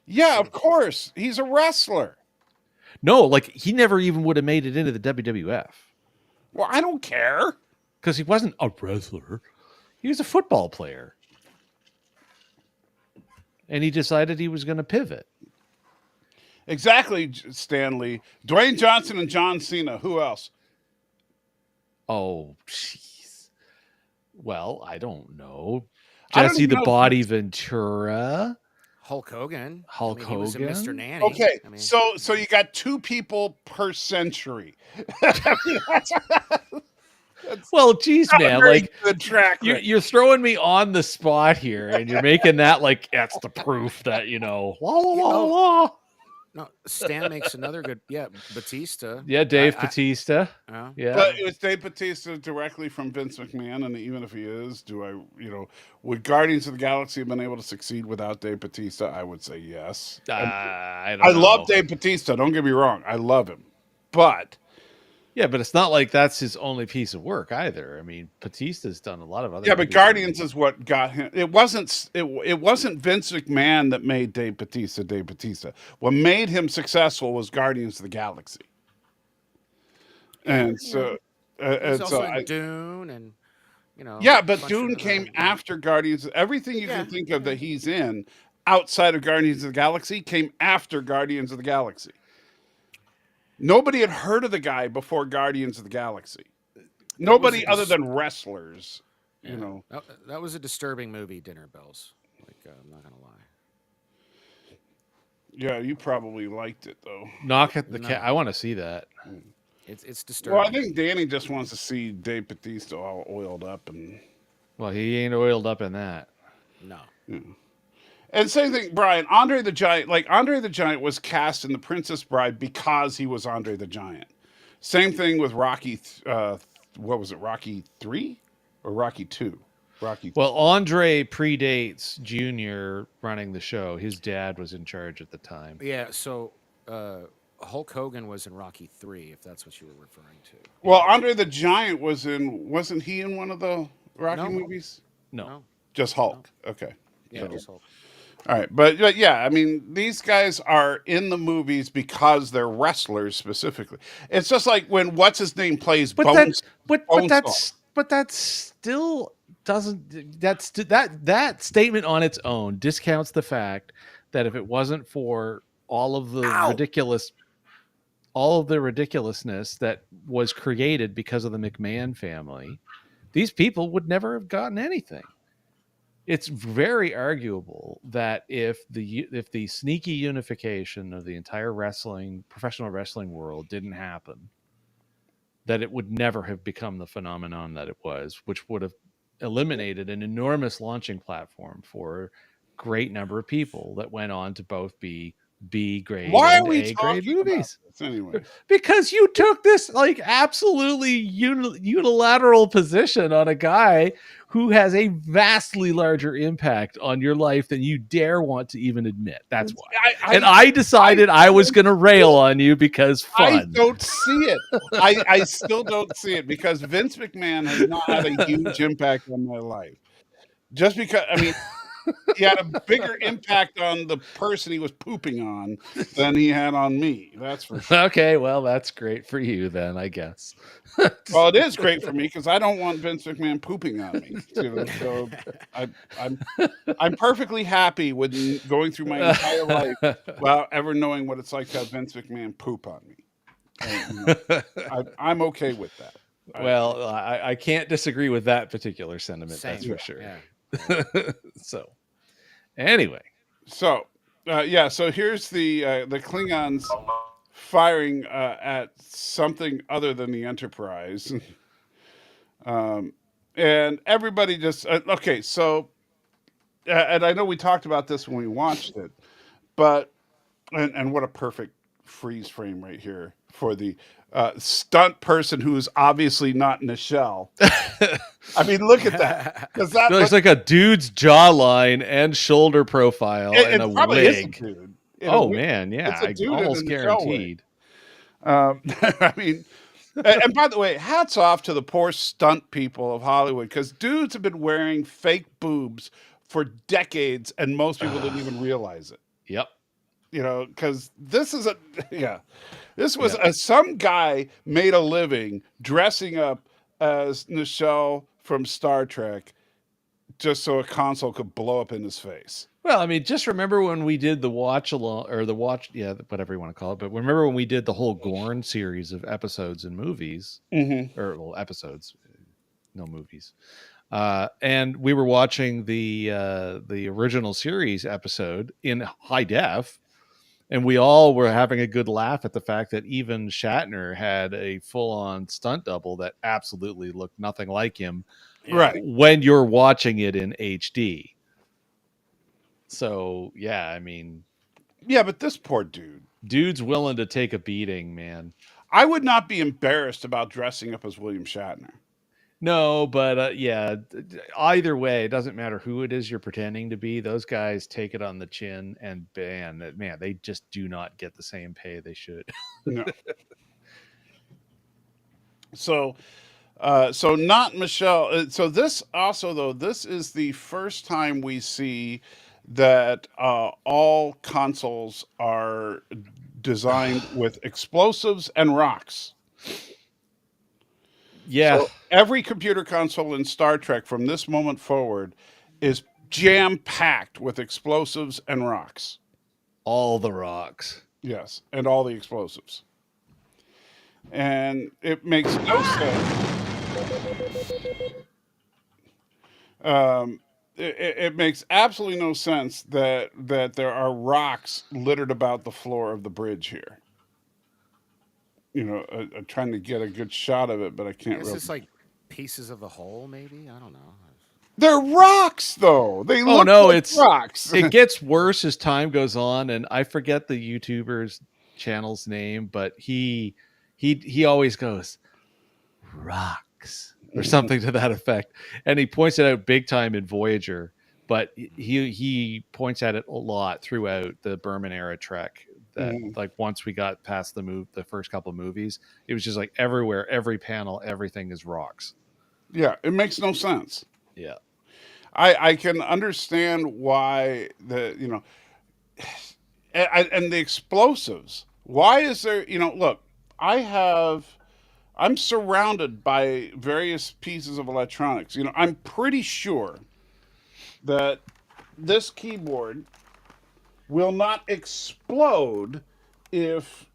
[SPEAKER 1] Yeah, of course. He's a wrestler.
[SPEAKER 3] No, like he never even would have made it into the WWF
[SPEAKER 1] Well, I don't care.
[SPEAKER 3] because he wasn't a wrestler. He was a football player. And he decided he was going to pivot.
[SPEAKER 1] Exactly, Stanley. Dwayne Johnson and John Cena. Who else?
[SPEAKER 3] Oh, jeez. Well, I don't know.
[SPEAKER 1] I don't
[SPEAKER 3] Jesse
[SPEAKER 1] even
[SPEAKER 3] the
[SPEAKER 1] know.
[SPEAKER 3] Body Ventura.
[SPEAKER 2] Hulk Hogan.
[SPEAKER 3] Hulk
[SPEAKER 2] He was a
[SPEAKER 3] Hogan?
[SPEAKER 2] Mr. Nanny.
[SPEAKER 1] Okay,
[SPEAKER 2] I mean,
[SPEAKER 1] so you got 2 people per century. I mean, that's
[SPEAKER 3] Well, geez,
[SPEAKER 1] not a
[SPEAKER 3] man,
[SPEAKER 1] very
[SPEAKER 3] like
[SPEAKER 1] good track record.
[SPEAKER 3] you're throwing me on the spot here, and you're making that like that's the proof that la la la la.
[SPEAKER 2] no, Stan makes another good. Yeah, Batista.
[SPEAKER 3] Yeah, Dave
[SPEAKER 2] I-
[SPEAKER 3] Batista.
[SPEAKER 2] I-
[SPEAKER 3] Yeah.
[SPEAKER 1] But it was Dave Batista directly from Vince McMahon, and even if he is, would Guardians of the Galaxy have been able to succeed without Dave Batista? I would say yes.
[SPEAKER 3] I don't
[SPEAKER 1] I
[SPEAKER 3] know.
[SPEAKER 1] love Dave Batista. Don't get me wrong. I love him, but
[SPEAKER 3] Yeah, but it's not like that's his only piece of work either. I mean, Batista's done a lot of other.
[SPEAKER 1] yeah, but
[SPEAKER 3] movies.
[SPEAKER 1] Guardians is what got him. It wasn't Vince McMahon that made Dave Batista Dave Batista. What made him successful was Guardians of the Galaxy, and so
[SPEAKER 2] He's
[SPEAKER 1] and
[SPEAKER 2] also
[SPEAKER 1] so
[SPEAKER 2] in Dune, and
[SPEAKER 1] yeah,
[SPEAKER 2] a
[SPEAKER 1] but
[SPEAKER 2] bunch
[SPEAKER 1] Dune
[SPEAKER 2] of
[SPEAKER 1] came
[SPEAKER 2] other-
[SPEAKER 1] after Guardians. Everything you
[SPEAKER 2] Yeah,
[SPEAKER 1] can think of that he's in outside of Guardians of the Galaxy came after Guardians of the Galaxy. Nobody had heard of the guy before Guardians of the Galaxy. Nobody other than wrestlers, you know.
[SPEAKER 2] That was a disturbing movie, Dinner Bells. Like, I'm not gonna lie.
[SPEAKER 1] Yeah, you probably liked it though.
[SPEAKER 3] Knock at the
[SPEAKER 2] No.
[SPEAKER 3] cat. I want to see that.
[SPEAKER 2] It's disturbing.
[SPEAKER 1] Well, I think Danny just wants to see Dave Batista all oiled up and.
[SPEAKER 3] Well, he ain't oiled up in that.
[SPEAKER 2] No.
[SPEAKER 1] And same thing, Brian. Andre the Giant, Andre the Giant was cast in The Princess Bride because he was Andre the Giant. Same thing with Rocky. What was it, Rocky 3 or Rocky 2? Rocky.
[SPEAKER 3] Well, Andre predates Junior running the show. His dad was in charge at the time.
[SPEAKER 2] Yeah. So Hulk Hogan was in Rocky 3, if that's what you were referring to.
[SPEAKER 1] Well, Andre the Giant wasn't he in one of the Rocky
[SPEAKER 2] No.
[SPEAKER 1] movies?
[SPEAKER 3] No.
[SPEAKER 1] Just Hulk. Okay.
[SPEAKER 2] Yeah,
[SPEAKER 1] So-
[SPEAKER 2] just Hulk.
[SPEAKER 1] All right, but yeah, I mean, these guys are in the movies because they're wrestlers specifically. It's just like when what's his name plays
[SPEAKER 3] But
[SPEAKER 1] Bones.
[SPEAKER 3] that still doesn't. That statement on its own discounts the fact that if it wasn't for all of the ridiculousness that was created because of the McMahon family, these people would never have gotten anything. It's very arguable that if the sneaky unification of the entire professional wrestling world didn't happen, that it would never have become the phenomenon that it was, which would have eliminated an enormous launching platform for a great number of people that went on to both be B grade
[SPEAKER 1] Why
[SPEAKER 3] and
[SPEAKER 1] are we
[SPEAKER 3] A grade
[SPEAKER 1] talking about
[SPEAKER 3] movies.
[SPEAKER 1] this anyway?
[SPEAKER 3] Because you took this like absolutely unilateral position on a guy who has a vastly larger impact on your life than you dare want to even admit. That's why. I decided I was going to rail on you because fun.
[SPEAKER 1] I don't see it. I still don't see it because Vince McMahon has not had a huge impact on my life. Just because, I mean, he had a bigger impact on the person he was pooping on than he had on me. That's for sure.
[SPEAKER 3] Okay, well, that's great for you then, I guess.
[SPEAKER 1] Well, it is great for me because I don't want Vince McMahon pooping on me. So I'm perfectly happy with going through my entire life without ever knowing what it's like to have Vince McMahon poop on me. And, I'm okay with that.
[SPEAKER 3] Well, I can't disagree with that particular sentiment. That's
[SPEAKER 2] Same.
[SPEAKER 3] for sure.
[SPEAKER 2] Yeah.
[SPEAKER 3] So, anyway,
[SPEAKER 1] So, so here's the Klingons firing at something other than the Enterprise, and everybody just okay. So, and I know we talked about this when we watched it, but and what a perfect freeze frame right here for the stunt person who is obviously not Nichelle. I mean, look at that, because that
[SPEAKER 3] looks like a dude's jawline and shoulder profile and a
[SPEAKER 1] probably is a
[SPEAKER 3] wig.
[SPEAKER 1] dude.
[SPEAKER 3] Oh man, yeah,
[SPEAKER 1] It's a dude in
[SPEAKER 3] almost
[SPEAKER 1] a Nichelle wig.
[SPEAKER 3] guaranteed.
[SPEAKER 1] I mean, And by the way, hats off to the poor stunt people of Hollywood, because dudes have been wearing fake boobs for decades, and most people didn't even realize it.
[SPEAKER 3] Yep.
[SPEAKER 1] Because this is a yeah, this was
[SPEAKER 3] Yeah.
[SPEAKER 1] some guy made a living dressing up as Nichelle from Star Trek just so a console could blow up in his face.
[SPEAKER 3] Well, I mean, just remember when we did the watch along or the watch, yeah, whatever you want to call it. But remember when we did the whole Gorn series of episodes and movies,
[SPEAKER 1] Mm-hmm.
[SPEAKER 3] or well, episodes, no movies. And we were watching the original series episode in high def, and we all were having a good laugh at the fact that even Shatner had a full-on stunt double that absolutely looked nothing like him
[SPEAKER 1] Right.
[SPEAKER 3] when you're watching it in HD. So yeah, I mean,
[SPEAKER 1] Yeah, but this poor dude.
[SPEAKER 3] dude's willing to take a beating, man.
[SPEAKER 1] I would not be embarrassed about dressing up as William Shatner.
[SPEAKER 3] No, but yeah, either way, it doesn't matter who it is you're pretending to be. Those guys take it on the chin, and man, they just do not get the same pay they should.
[SPEAKER 1] No. So not Michelle. So this also though, this is the first time we see that all consoles are designed with explosives and rocks.
[SPEAKER 3] Yeah,
[SPEAKER 1] So every computer console in Star Trek from this moment forward is jam packed with explosives and rocks.
[SPEAKER 3] all the rocks.
[SPEAKER 1] Yes, and all the explosives. And it makes no sense. It makes absolutely no sense that there are rocks littered about the floor of the bridge here. I'm trying to get a good shot of it, but I
[SPEAKER 2] I
[SPEAKER 1] can't
[SPEAKER 2] guess
[SPEAKER 1] really.
[SPEAKER 2] it's like pieces of the whole, maybe. I don't know.
[SPEAKER 1] They're rocks, though. They
[SPEAKER 3] Oh
[SPEAKER 1] look
[SPEAKER 3] no,
[SPEAKER 1] like rocks.
[SPEAKER 3] it gets worse as time goes on, and I forget the YouTuber's channel's name, but he always goes rocks or something to that effect, and he points it out big time in Voyager, but he points at it a lot throughout the Berman era Trek. That
[SPEAKER 1] Mhm.
[SPEAKER 3] like once we got past the first couple of movies, it was just like everywhere, every panel, everything is rocks.
[SPEAKER 1] Yeah, it makes no sense.
[SPEAKER 3] Yeah.
[SPEAKER 1] I can understand why and the explosives. Why is there? Look, I'm surrounded by various pieces of electronics. I'm pretty sure that this keyboard will not explode if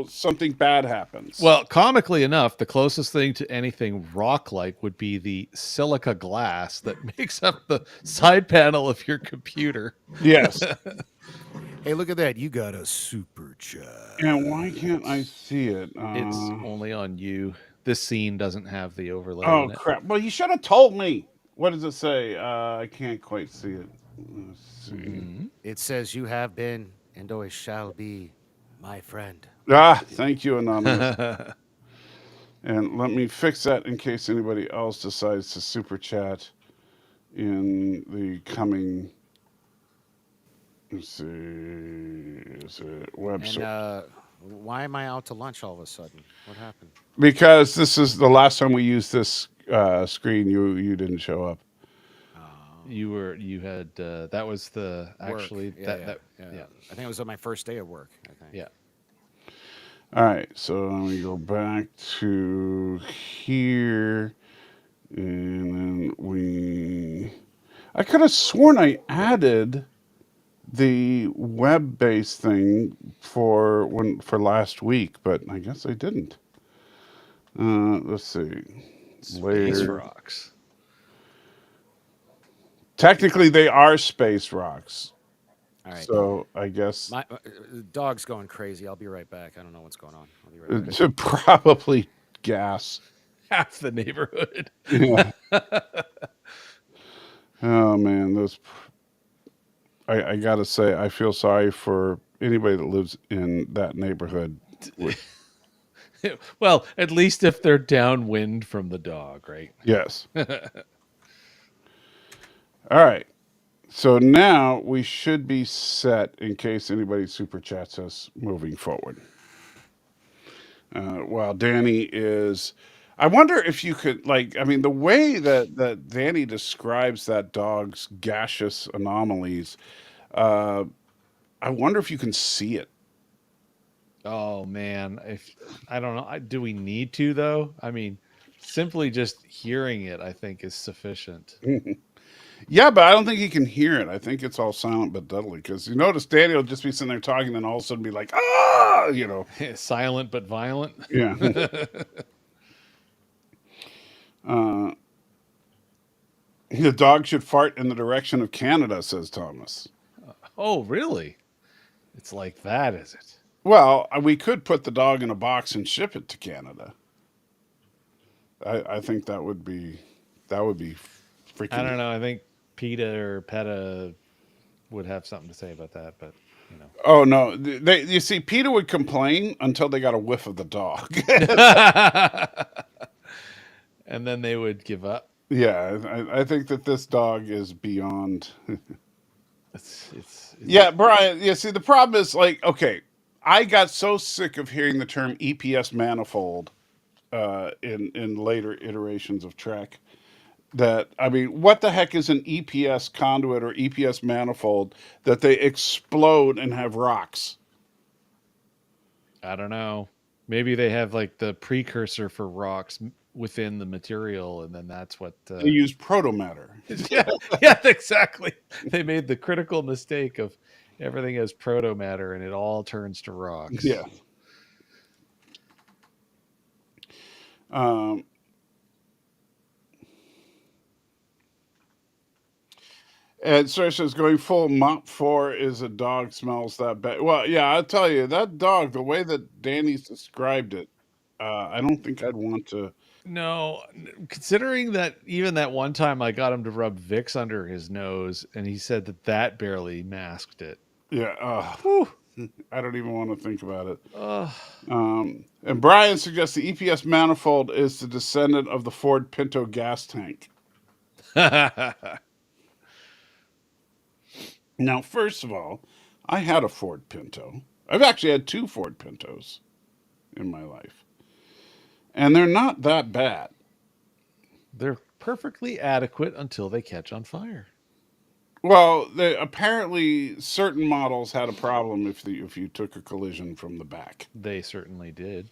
[SPEAKER 1] something bad happens.
[SPEAKER 3] Well, comically enough, the closest thing to anything rock-like would be the silica glass that makes up the side panel of your computer.
[SPEAKER 1] Yes.
[SPEAKER 2] Hey, look at that! You got a super chat.
[SPEAKER 1] And why can't I see it?
[SPEAKER 3] It's only on you. This scene doesn't have the overlay
[SPEAKER 1] Oh
[SPEAKER 3] in it.
[SPEAKER 1] crap! Well, you should have told me. What does it say? I can't quite see it. Let's see.
[SPEAKER 3] Mm-hmm.
[SPEAKER 2] It says you have been and always shall be my friend.
[SPEAKER 1] Thank you, Anonymous. And let me fix that in case anybody else decides to super chat in the coming. Let's see. Is it web
[SPEAKER 2] And
[SPEAKER 1] search?
[SPEAKER 2] why am I out to lunch all of a sudden? What happened?
[SPEAKER 1] Because this is the last time we used this screen. You didn't show up.
[SPEAKER 3] You had that was the
[SPEAKER 2] Work.
[SPEAKER 3] actually
[SPEAKER 2] Yeah,
[SPEAKER 3] that
[SPEAKER 2] yeah.
[SPEAKER 3] yeah.
[SPEAKER 2] I think it was on my first day of work. I think.
[SPEAKER 3] Yeah.
[SPEAKER 1] All right, so let me go back to here, and then I could have sworn I added the web-based thing for last week, but I guess I didn't. Let's see.
[SPEAKER 3] Space
[SPEAKER 1] Layer.
[SPEAKER 3] rocks.
[SPEAKER 1] Technically, they are space rocks.
[SPEAKER 2] All right.
[SPEAKER 1] So I guess
[SPEAKER 2] My the dog's going crazy. I'll be right back. I don't know what's going on. I'll be right back.
[SPEAKER 1] to probably gas.
[SPEAKER 3] Half the neighborhood.
[SPEAKER 1] Yeah. Oh man, those. I gotta say, I feel sorry for anybody that lives in that neighborhood.
[SPEAKER 3] Well, at least if they're downwind from the dog, right?
[SPEAKER 1] Yes. All right. So now we should be set in case anybody super chats us moving forward. While Danny is. I wonder if you could, like, I mean, the way that Danny describes that dog's gaseous anomalies, uh, I wonder if you can see it.
[SPEAKER 3] Oh man, if I don't know, do we need to though? I mean, simply just hearing it, I think, is sufficient.
[SPEAKER 1] Yeah, but I don't think he can hear it. I think it's all silent but deadly. Because you notice Danny will just be sitting there talking, and all of a sudden be like, ah, you know.
[SPEAKER 3] Silent but violent.
[SPEAKER 1] Yeah. uh, the dog should fart in the direction of Canada, says Thomas.
[SPEAKER 3] Oh, really? It's like that, is it?
[SPEAKER 1] Well, we could put the dog in a box and ship it to Canada. I think that would be
[SPEAKER 3] I
[SPEAKER 1] freaking.
[SPEAKER 3] don't know. I think PETA or PETA would have something to say about that, but you
[SPEAKER 1] Oh no, you see, Peter would complain until they got a whiff of the dog.
[SPEAKER 3] know. And then they would give up.
[SPEAKER 1] Yeah, I think that this dog is beyond.
[SPEAKER 3] It's
[SPEAKER 1] Yeah, Brian. Yeah, see, the problem is like, okay, I got so sick of hearing the term EPS manifold in later iterations of Trek that, I mean, what the heck is an EPS conduit or EPS manifold that they explode and have rocks?
[SPEAKER 3] I don't know. Maybe they have like the precursor for rocks within the material, and then that's what.
[SPEAKER 1] They use protomatter.
[SPEAKER 3] Yeah, yeah, exactly. They made the critical mistake of everything has proto matter, and it all turns to rocks.
[SPEAKER 1] Yeah. Um, and Sir says going full mop 4 is a dog smells that bad. Well, yeah, I'll tell you, that dog, the way that Danny's described it, I don't think I'd want to.
[SPEAKER 3] No, considering that even that one time I got him to rub Vicks under his nose, and he said that that barely masked it.
[SPEAKER 1] Yeah,
[SPEAKER 3] Whew.
[SPEAKER 1] I don't even want to think about it.
[SPEAKER 3] Ugh.
[SPEAKER 1] And Brian suggests the EPS manifold is the descendant of the Ford Pinto gas tank. Now, first of all, I had a Ford Pinto. I've actually had 2 Ford Pintos in my life, and they're not that bad.
[SPEAKER 3] They're perfectly adequate until they catch on fire.
[SPEAKER 1] Well, apparently certain models had a problem if you took a collision from the back.
[SPEAKER 3] They certainly did.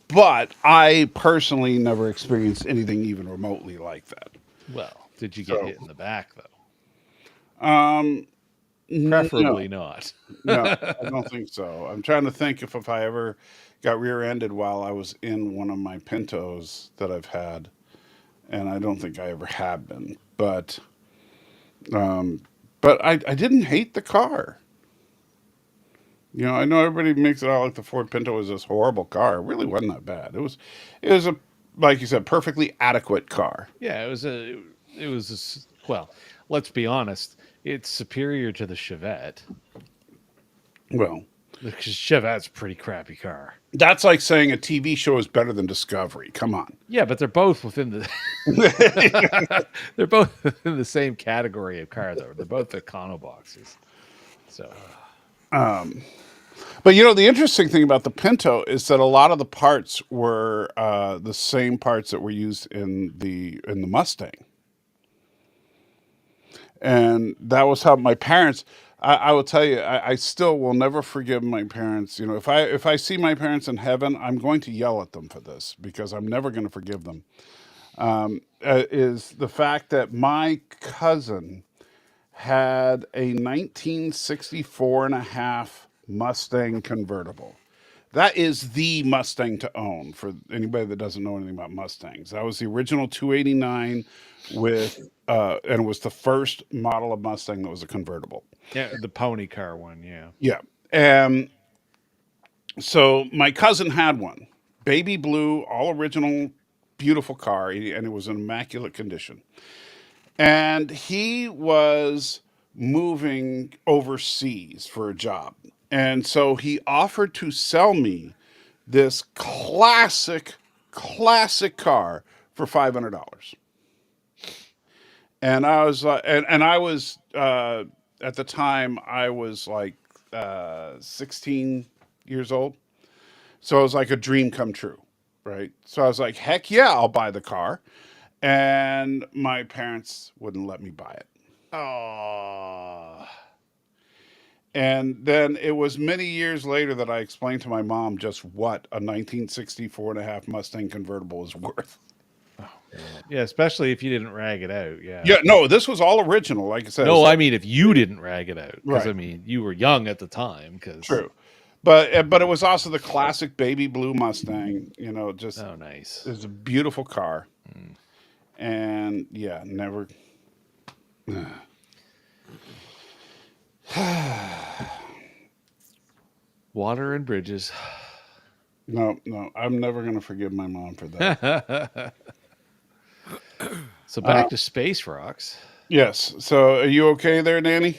[SPEAKER 1] But I personally never experienced anything even remotely like that.
[SPEAKER 3] Well, did you get
[SPEAKER 1] So,
[SPEAKER 3] hit in the back though?
[SPEAKER 1] um,
[SPEAKER 3] Preferably not.
[SPEAKER 1] no, I don't think so. I'm trying to think if I ever got rear-ended while I was in one of my Pintos that I've had, and I don't think I ever have been. Um, but I didn't hate the car. You know, I know everybody makes it out like the Ford Pinto was this horrible car. It really wasn't that bad. It was a, like you said, perfectly adequate car.
[SPEAKER 3] Yeah, well, let's be honest, it's superior to the Chevette.
[SPEAKER 1] Well,
[SPEAKER 3] Because Chevette's a pretty crappy car.
[SPEAKER 1] that's like saying a TV show is better than Discovery. Come on.
[SPEAKER 3] Yeah, but they're both within the they're both within the same category of car though. They're both econo boxes. So
[SPEAKER 1] But you know, the interesting thing about the Pinto is that a lot of the parts were the same parts that were used in the Mustang, and that was how my parents. I will tell you, I still will never forgive my parents. You know, if I see my parents in heaven, I'm going to yell at them for this because I'm never going to forgive them. Is the fact that my cousin had a 1964 and a half Mustang convertible. That is the Mustang to own for anybody that doesn't know anything about Mustangs. That was the original 289 with, and it was the first model of Mustang that was a convertible.
[SPEAKER 3] yeah, the pony car one, yeah.
[SPEAKER 1] Yeah. And so my cousin had one, baby blue, all original, beautiful car, and it was in immaculate condition. And he was moving overseas for a job. And so he offered to sell me this classic car for $500. And I was and I was at the time I was like 16 years old. So it was like a dream come true, right? So I was like, heck yeah, I'll buy the car. And my parents wouldn't let me buy it.
[SPEAKER 3] Oh.
[SPEAKER 1] And then it was many years later that I explained to my mom just what a 1964 and a half Mustang convertible is worth.
[SPEAKER 3] Oh man. Yeah, especially if you didn't rag it out. Yeah.
[SPEAKER 1] Yeah, no, this was all original. Like I said,
[SPEAKER 3] No,
[SPEAKER 1] it's
[SPEAKER 3] I mean if you didn't rag it out, because I
[SPEAKER 1] right,
[SPEAKER 3] mean you were young at the time. Because
[SPEAKER 1] true. But it was also the classic baby blue Mustang. You know, just
[SPEAKER 3] oh, nice.
[SPEAKER 1] it's a beautiful car.
[SPEAKER 3] Mm.
[SPEAKER 1] And yeah, never.
[SPEAKER 3] Water and bridges.
[SPEAKER 1] No, I'm never gonna forgive my mom for that.
[SPEAKER 3] So back to Space Rocks.
[SPEAKER 1] Yes. So are you okay there, Danny?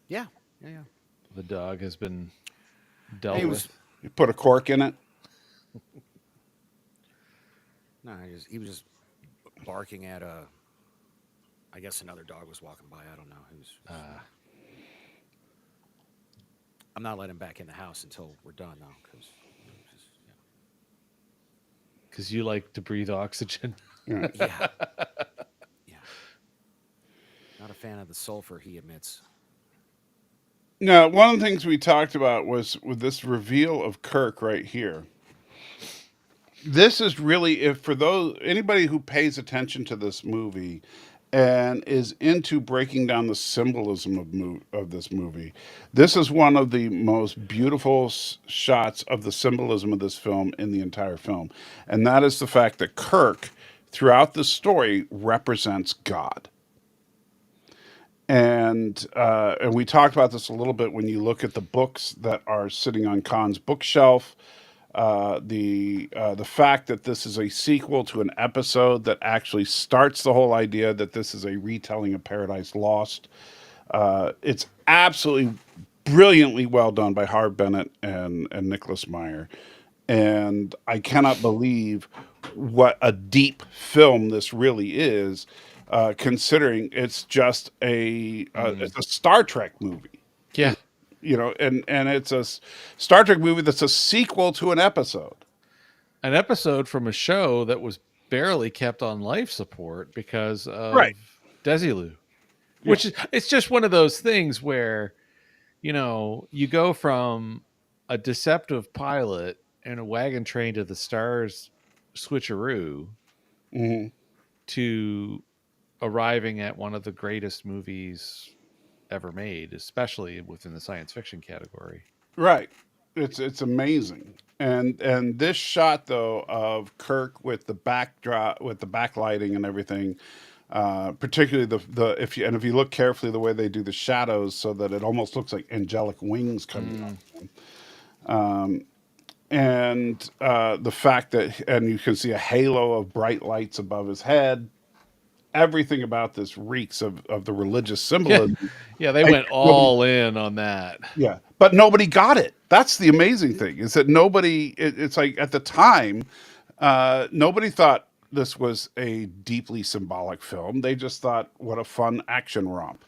[SPEAKER 2] Yeah, yeah, yeah.
[SPEAKER 3] The dog has been
[SPEAKER 2] He
[SPEAKER 3] dealt
[SPEAKER 2] was
[SPEAKER 3] with.
[SPEAKER 1] You put a cork in it.
[SPEAKER 2] no, he was just barking at I guess another dog was walking by. I don't know. He was. I'm not letting him back in the house until we're done, though, because
[SPEAKER 3] Because you like to breathe oxygen.
[SPEAKER 1] Yeah.
[SPEAKER 2] yeah, yeah. Not a fan of the sulfur he emits.
[SPEAKER 1] Now, one of the things we talked about was with this reveal of Kirk right here. This is really, if for those anybody who pays attention to this movie and is into breaking down the symbolism of this movie, this is one of the most beautiful shots of the symbolism of this film in the entire film, and that is the fact that Kirk, throughout the story, represents God. And we talked about this a little bit when you look at the books that are sitting on Khan's bookshelf. The fact that this is a sequel to an episode that actually starts the whole idea that this is a retelling of Paradise Lost. It's absolutely brilliantly well done by Harve Bennett and Nicholas Meyer. And I cannot believe what a deep film this really is, considering it's just it's a Star Trek movie.
[SPEAKER 3] Yeah.
[SPEAKER 1] You know, and it's a Star Trek movie that's a sequel to an episode.
[SPEAKER 3] An episode from a show that was barely kept on life support because of
[SPEAKER 1] Right.
[SPEAKER 3] Desilu.
[SPEAKER 1] Yeah.
[SPEAKER 3] Which is, it's just one of those things where, you go from a deceptive pilot and a wagon train to the stars switcheroo
[SPEAKER 1] Mhm.
[SPEAKER 3] to arriving at one of the greatest movies ever made, especially within the science fiction category.
[SPEAKER 1] Right. It's amazing. And this shot though of Kirk with the backdrop with the backlighting and everything, particularly the if you look carefully the way they do the shadows so that it almost looks like angelic wings coming up. And the fact that and you can see a halo of bright lights above his head. Everything about this reeks of the religious
[SPEAKER 3] Yeah,
[SPEAKER 1] symbolism.
[SPEAKER 3] yeah, they
[SPEAKER 1] And
[SPEAKER 3] went all in on that.
[SPEAKER 1] Yeah, but nobody got it. That's the amazing thing is that nobody. It's like at the time, nobody thought this was a deeply symbolic film. They just thought, "What a fun action romp."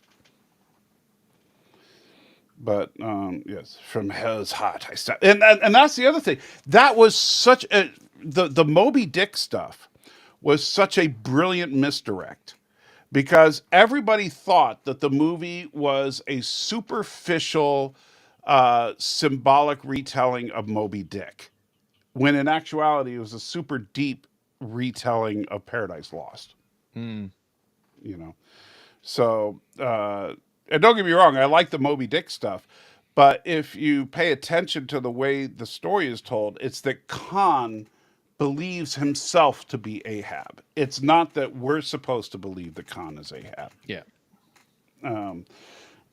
[SPEAKER 1] But yes, from hell's heart I start, and that's the other thing. That was such a the Moby Dick stuff was such a brilliant misdirect because everybody thought that the movie was a superficial, symbolic retelling of Moby Dick, when in actuality it was a super deep retelling of Paradise Lost.
[SPEAKER 3] Mm.
[SPEAKER 1] You know, so and don't get me wrong, I like the Moby Dick stuff, but if you pay attention to the way the story is told, it's that Khan believes himself to be Ahab. It's not that we're supposed to believe that Khan is Ahab.
[SPEAKER 3] Yeah.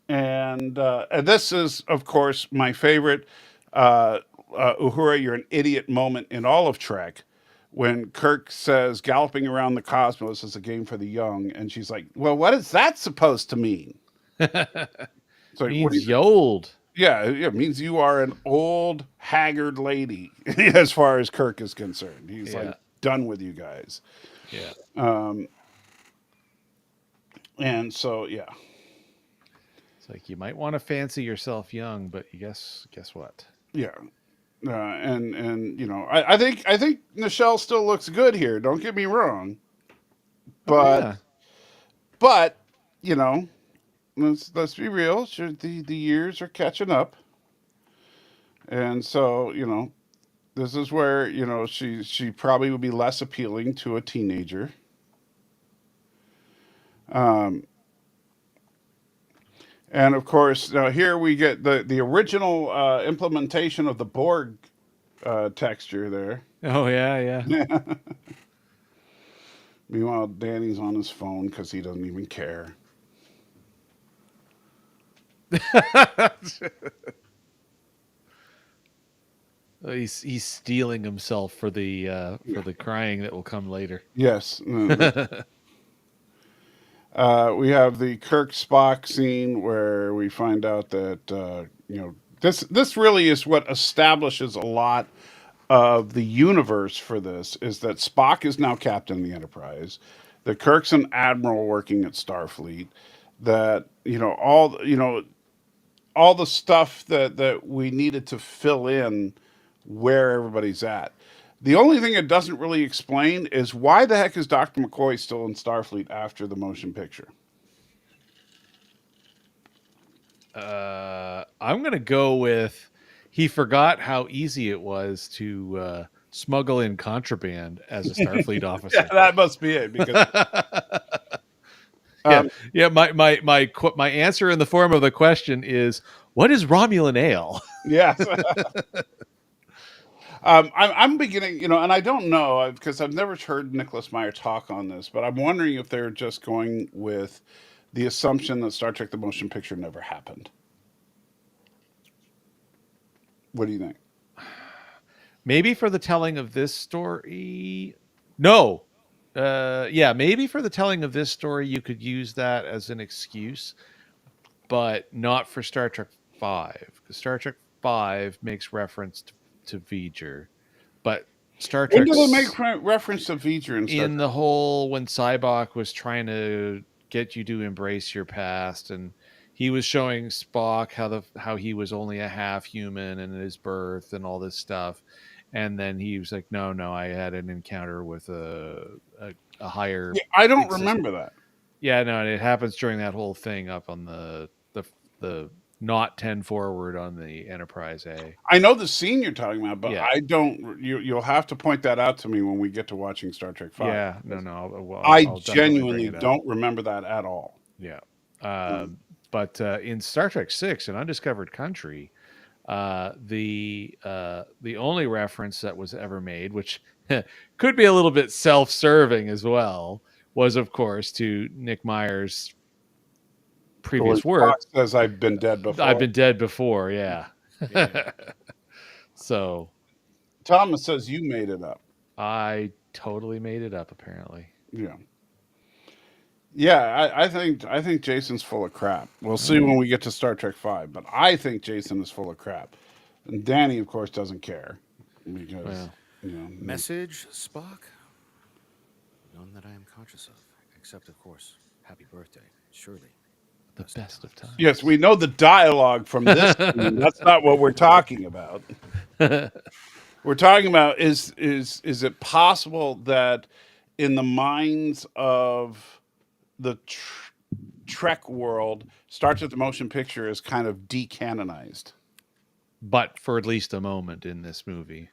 [SPEAKER 1] And this is, of course, my favorite Uhura, you're an idiot moment in all of Trek. When Kirk says galloping around the cosmos is a game for the young, and she's like, "Well, what is that supposed to mean?" It's like, what do
[SPEAKER 3] Means
[SPEAKER 1] you?
[SPEAKER 3] you old.
[SPEAKER 1] Yeah, it means you are an old, haggard lady, as far as Kirk is concerned. He's
[SPEAKER 3] Yeah.
[SPEAKER 1] like done with you guys,
[SPEAKER 3] Yeah.
[SPEAKER 1] and so yeah,
[SPEAKER 3] It's like you might want to fancy yourself young, but you guess what?
[SPEAKER 1] yeah. And I think Nichelle still looks good here. Don't get me wrong,
[SPEAKER 3] Oh
[SPEAKER 1] but
[SPEAKER 3] yeah.
[SPEAKER 1] but you know, let's be real. Sure, the years are catching up, and so this is where she probably would be less appealing to a teenager. Um, and of course, now here we get the original implementation of the Borg texture there.
[SPEAKER 3] Oh yeah,
[SPEAKER 1] Meanwhile, Danny's on his phone because he doesn't even care.
[SPEAKER 3] yeah. He's stealing himself for the crying that will come later.
[SPEAKER 1] Yes. We have the Kirk Spock scene where we find out that this really is what establishes a lot of the universe for this is that Spock is now captain of the Enterprise, that Kirk's an admiral working at Starfleet, that all the stuff that we needed to fill in where everybody's at. The only thing it doesn't really explain is why the heck is Dr. McCoy still in Starfleet after the motion picture?
[SPEAKER 3] I'm gonna go with he forgot how easy it was to smuggle in contraband as a Starfleet
[SPEAKER 1] Yeah,
[SPEAKER 3] officer.
[SPEAKER 1] that must be it because
[SPEAKER 3] Yeah,
[SPEAKER 1] um,
[SPEAKER 3] yeah. My answer in the form of the question is, what is Romulan ale?
[SPEAKER 1] yes. I'm beginning, and I don't know because I've never heard Nicholas Meyer talk on this, but I'm wondering if they're just going with the assumption that Star Trek the Motion Picture never happened. What do you think?
[SPEAKER 3] Maybe for the telling of this story. No. Yeah, maybe for the telling of this story, you could use that as an excuse, but not for Star Trek Five, because Star Trek Five makes reference to V'ger, but Star
[SPEAKER 1] When
[SPEAKER 3] Trek
[SPEAKER 1] do they make reference to V'ger in Star
[SPEAKER 3] in
[SPEAKER 1] Trek?
[SPEAKER 3] the whole when Cybok was trying to get you to embrace your past, and he was showing Spock how he was only a half human in his birth and all this stuff, and then he was like, no, I had an encounter with a higher
[SPEAKER 1] Yeah, I don't
[SPEAKER 3] exist.
[SPEAKER 1] remember that.
[SPEAKER 3] Yeah, no, and it happens during that whole thing up on the not 10 forward on the Enterprise A.
[SPEAKER 1] I know the scene you're talking about, but
[SPEAKER 3] Yeah,
[SPEAKER 1] I don't. You'll have to point that out to me when we get to watching Star Trek Five.
[SPEAKER 3] yeah, no,
[SPEAKER 1] I
[SPEAKER 3] I'll definitely bring
[SPEAKER 1] genuinely
[SPEAKER 3] it up.
[SPEAKER 1] don't remember that at all.
[SPEAKER 3] Yeah.
[SPEAKER 1] Um,
[SPEAKER 3] But in Star Trek Six, An Undiscovered Country, the only reference that was ever made, which could be a little bit self-serving as well, was of course to Nick Meyer's
[SPEAKER 1] where
[SPEAKER 3] previous
[SPEAKER 1] Spock
[SPEAKER 3] work.
[SPEAKER 1] says, "I've been dead
[SPEAKER 3] I've
[SPEAKER 1] before."
[SPEAKER 3] been dead before, yeah.
[SPEAKER 2] Yeah.
[SPEAKER 3] So
[SPEAKER 1] Thomas says you made it up.
[SPEAKER 3] I totally made it up, apparently.
[SPEAKER 1] Yeah. Yeah, I think Jason's full of crap. We'll
[SPEAKER 3] All
[SPEAKER 1] see when
[SPEAKER 3] right.
[SPEAKER 1] we get to Star Trek Five, but I think Jason is full of crap, and Danny, of course, doesn't care because
[SPEAKER 3] Well,
[SPEAKER 2] Message, Spock. None that I am conscious of, except, of course, happy birthday. Surely,
[SPEAKER 3] the best of times.
[SPEAKER 1] yes, we know the dialogue from this scene. That's not what we're talking about. We're talking about is it possible that in the minds of the Trek world, Star Trek the Motion Picture is kind of decanonized?
[SPEAKER 3] But for at least a moment in this movie,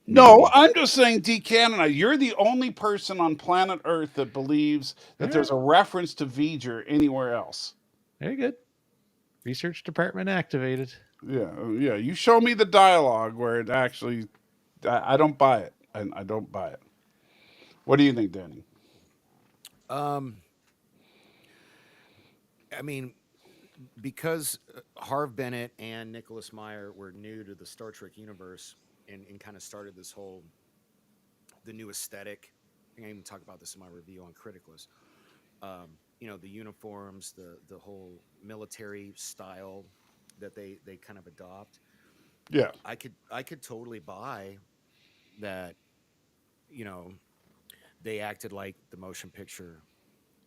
[SPEAKER 1] No,
[SPEAKER 3] maybe.
[SPEAKER 1] I'm just saying decanonized. You're the only person on planet Earth that believes that
[SPEAKER 3] Yeah,
[SPEAKER 1] there's a reference to V'ger anywhere else.
[SPEAKER 3] very good. Research department activated.
[SPEAKER 1] Yeah, yeah. You show me the dialogue where it actually, I don't buy it. I don't buy it. What do you think, Danny?
[SPEAKER 2] Um, I mean, because Harv Bennett and Nicholas Meyer were new to the Star Trek universe and kind of started this whole the new aesthetic. I think I even talked about this in my review on Criticalist. The uniforms, the whole military style that they kind of adopt.
[SPEAKER 1] Yeah.
[SPEAKER 2] I could totally buy that. You know, they acted like the motion picture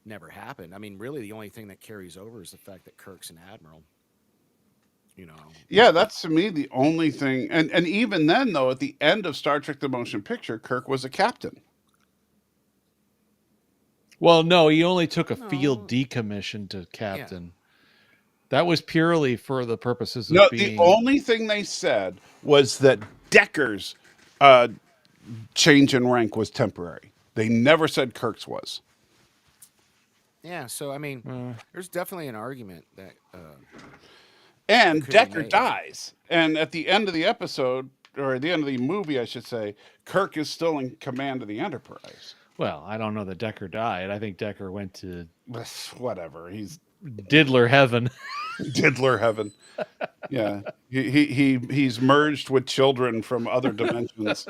[SPEAKER 2] never happened. I mean, really, the only thing that carries over is the fact that Kirk's an admiral. you know.
[SPEAKER 1] Yeah, that's to me the only thing. And even then, though, at the end of Star Trek: The Motion Picture, Kirk was a captain.
[SPEAKER 3] Well, no, he only took a field
[SPEAKER 2] No,
[SPEAKER 3] decommission to
[SPEAKER 2] yeah,
[SPEAKER 3] captain. That was purely for the purposes of
[SPEAKER 1] No, the
[SPEAKER 3] being.
[SPEAKER 1] only thing they said was that Decker's uh, change in rank was temporary. They never said Kirk's was.
[SPEAKER 2] yeah. So I mean,
[SPEAKER 3] Uh,
[SPEAKER 2] there's definitely an argument that
[SPEAKER 1] And
[SPEAKER 2] could be
[SPEAKER 1] Decker
[SPEAKER 2] made.
[SPEAKER 1] dies. And at the end of the episode, or at the end of the movie, I should say, Kirk is still in command of the Enterprise.
[SPEAKER 3] well, I don't know that Decker died. I think Decker went to
[SPEAKER 1] Whatever. He's
[SPEAKER 3] diddler heaven.
[SPEAKER 1] diddler heaven. Yeah. He's merged with children from other dimensions,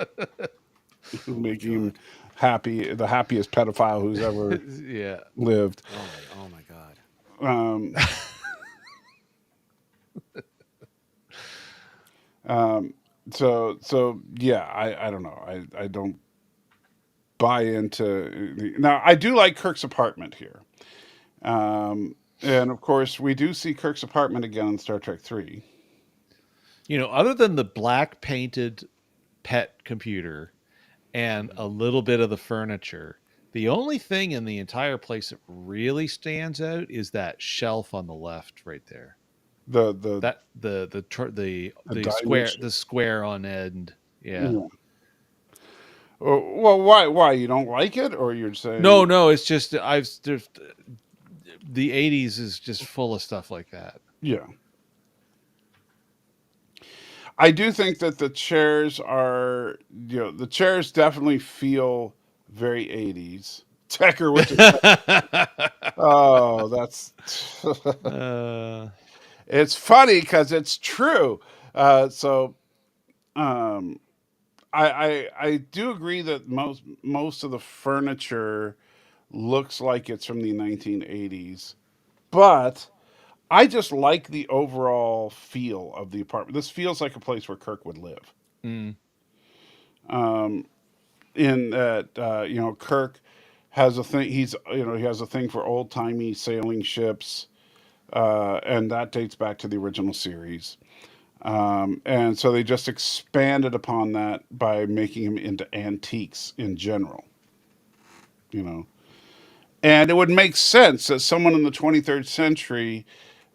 [SPEAKER 1] making him happy, the happiest pedophile who's ever
[SPEAKER 3] Yeah.
[SPEAKER 1] lived.
[SPEAKER 2] Oh my God.
[SPEAKER 1] Um, so yeah, I don't know. I don't buy into now. I do like Kirk's apartment here, and of course we do see Kirk's apartment again in Star Trek 3.
[SPEAKER 3] Other than the black painted pet computer and a little bit of the furniture, the only thing in the entire place that really stands out is that shelf on the left right there.
[SPEAKER 1] The
[SPEAKER 3] That the
[SPEAKER 1] diamond
[SPEAKER 3] square on end. Yeah.
[SPEAKER 1] yeah. Well, why you don't like it, or you're saying
[SPEAKER 3] No, it's just the 80s is just full of stuff like that.
[SPEAKER 1] yeah. I do think that the chairs are, the chairs definitely feel very 80s. Decker with the oh, that's
[SPEAKER 3] uh,
[SPEAKER 1] it's funny because it's true. So um, I do agree that most of the furniture looks like it's from the 1980s, but I just like the overall feel of the apartment. This feels like a place where Kirk would live.
[SPEAKER 3] mm,
[SPEAKER 1] In that, Kirk has a thing. He has a thing for old timey sailing ships, and that dates back to the original series. And so they just expanded upon that by making him into antiques in general. You know, and it would make sense that someone in the 23rd century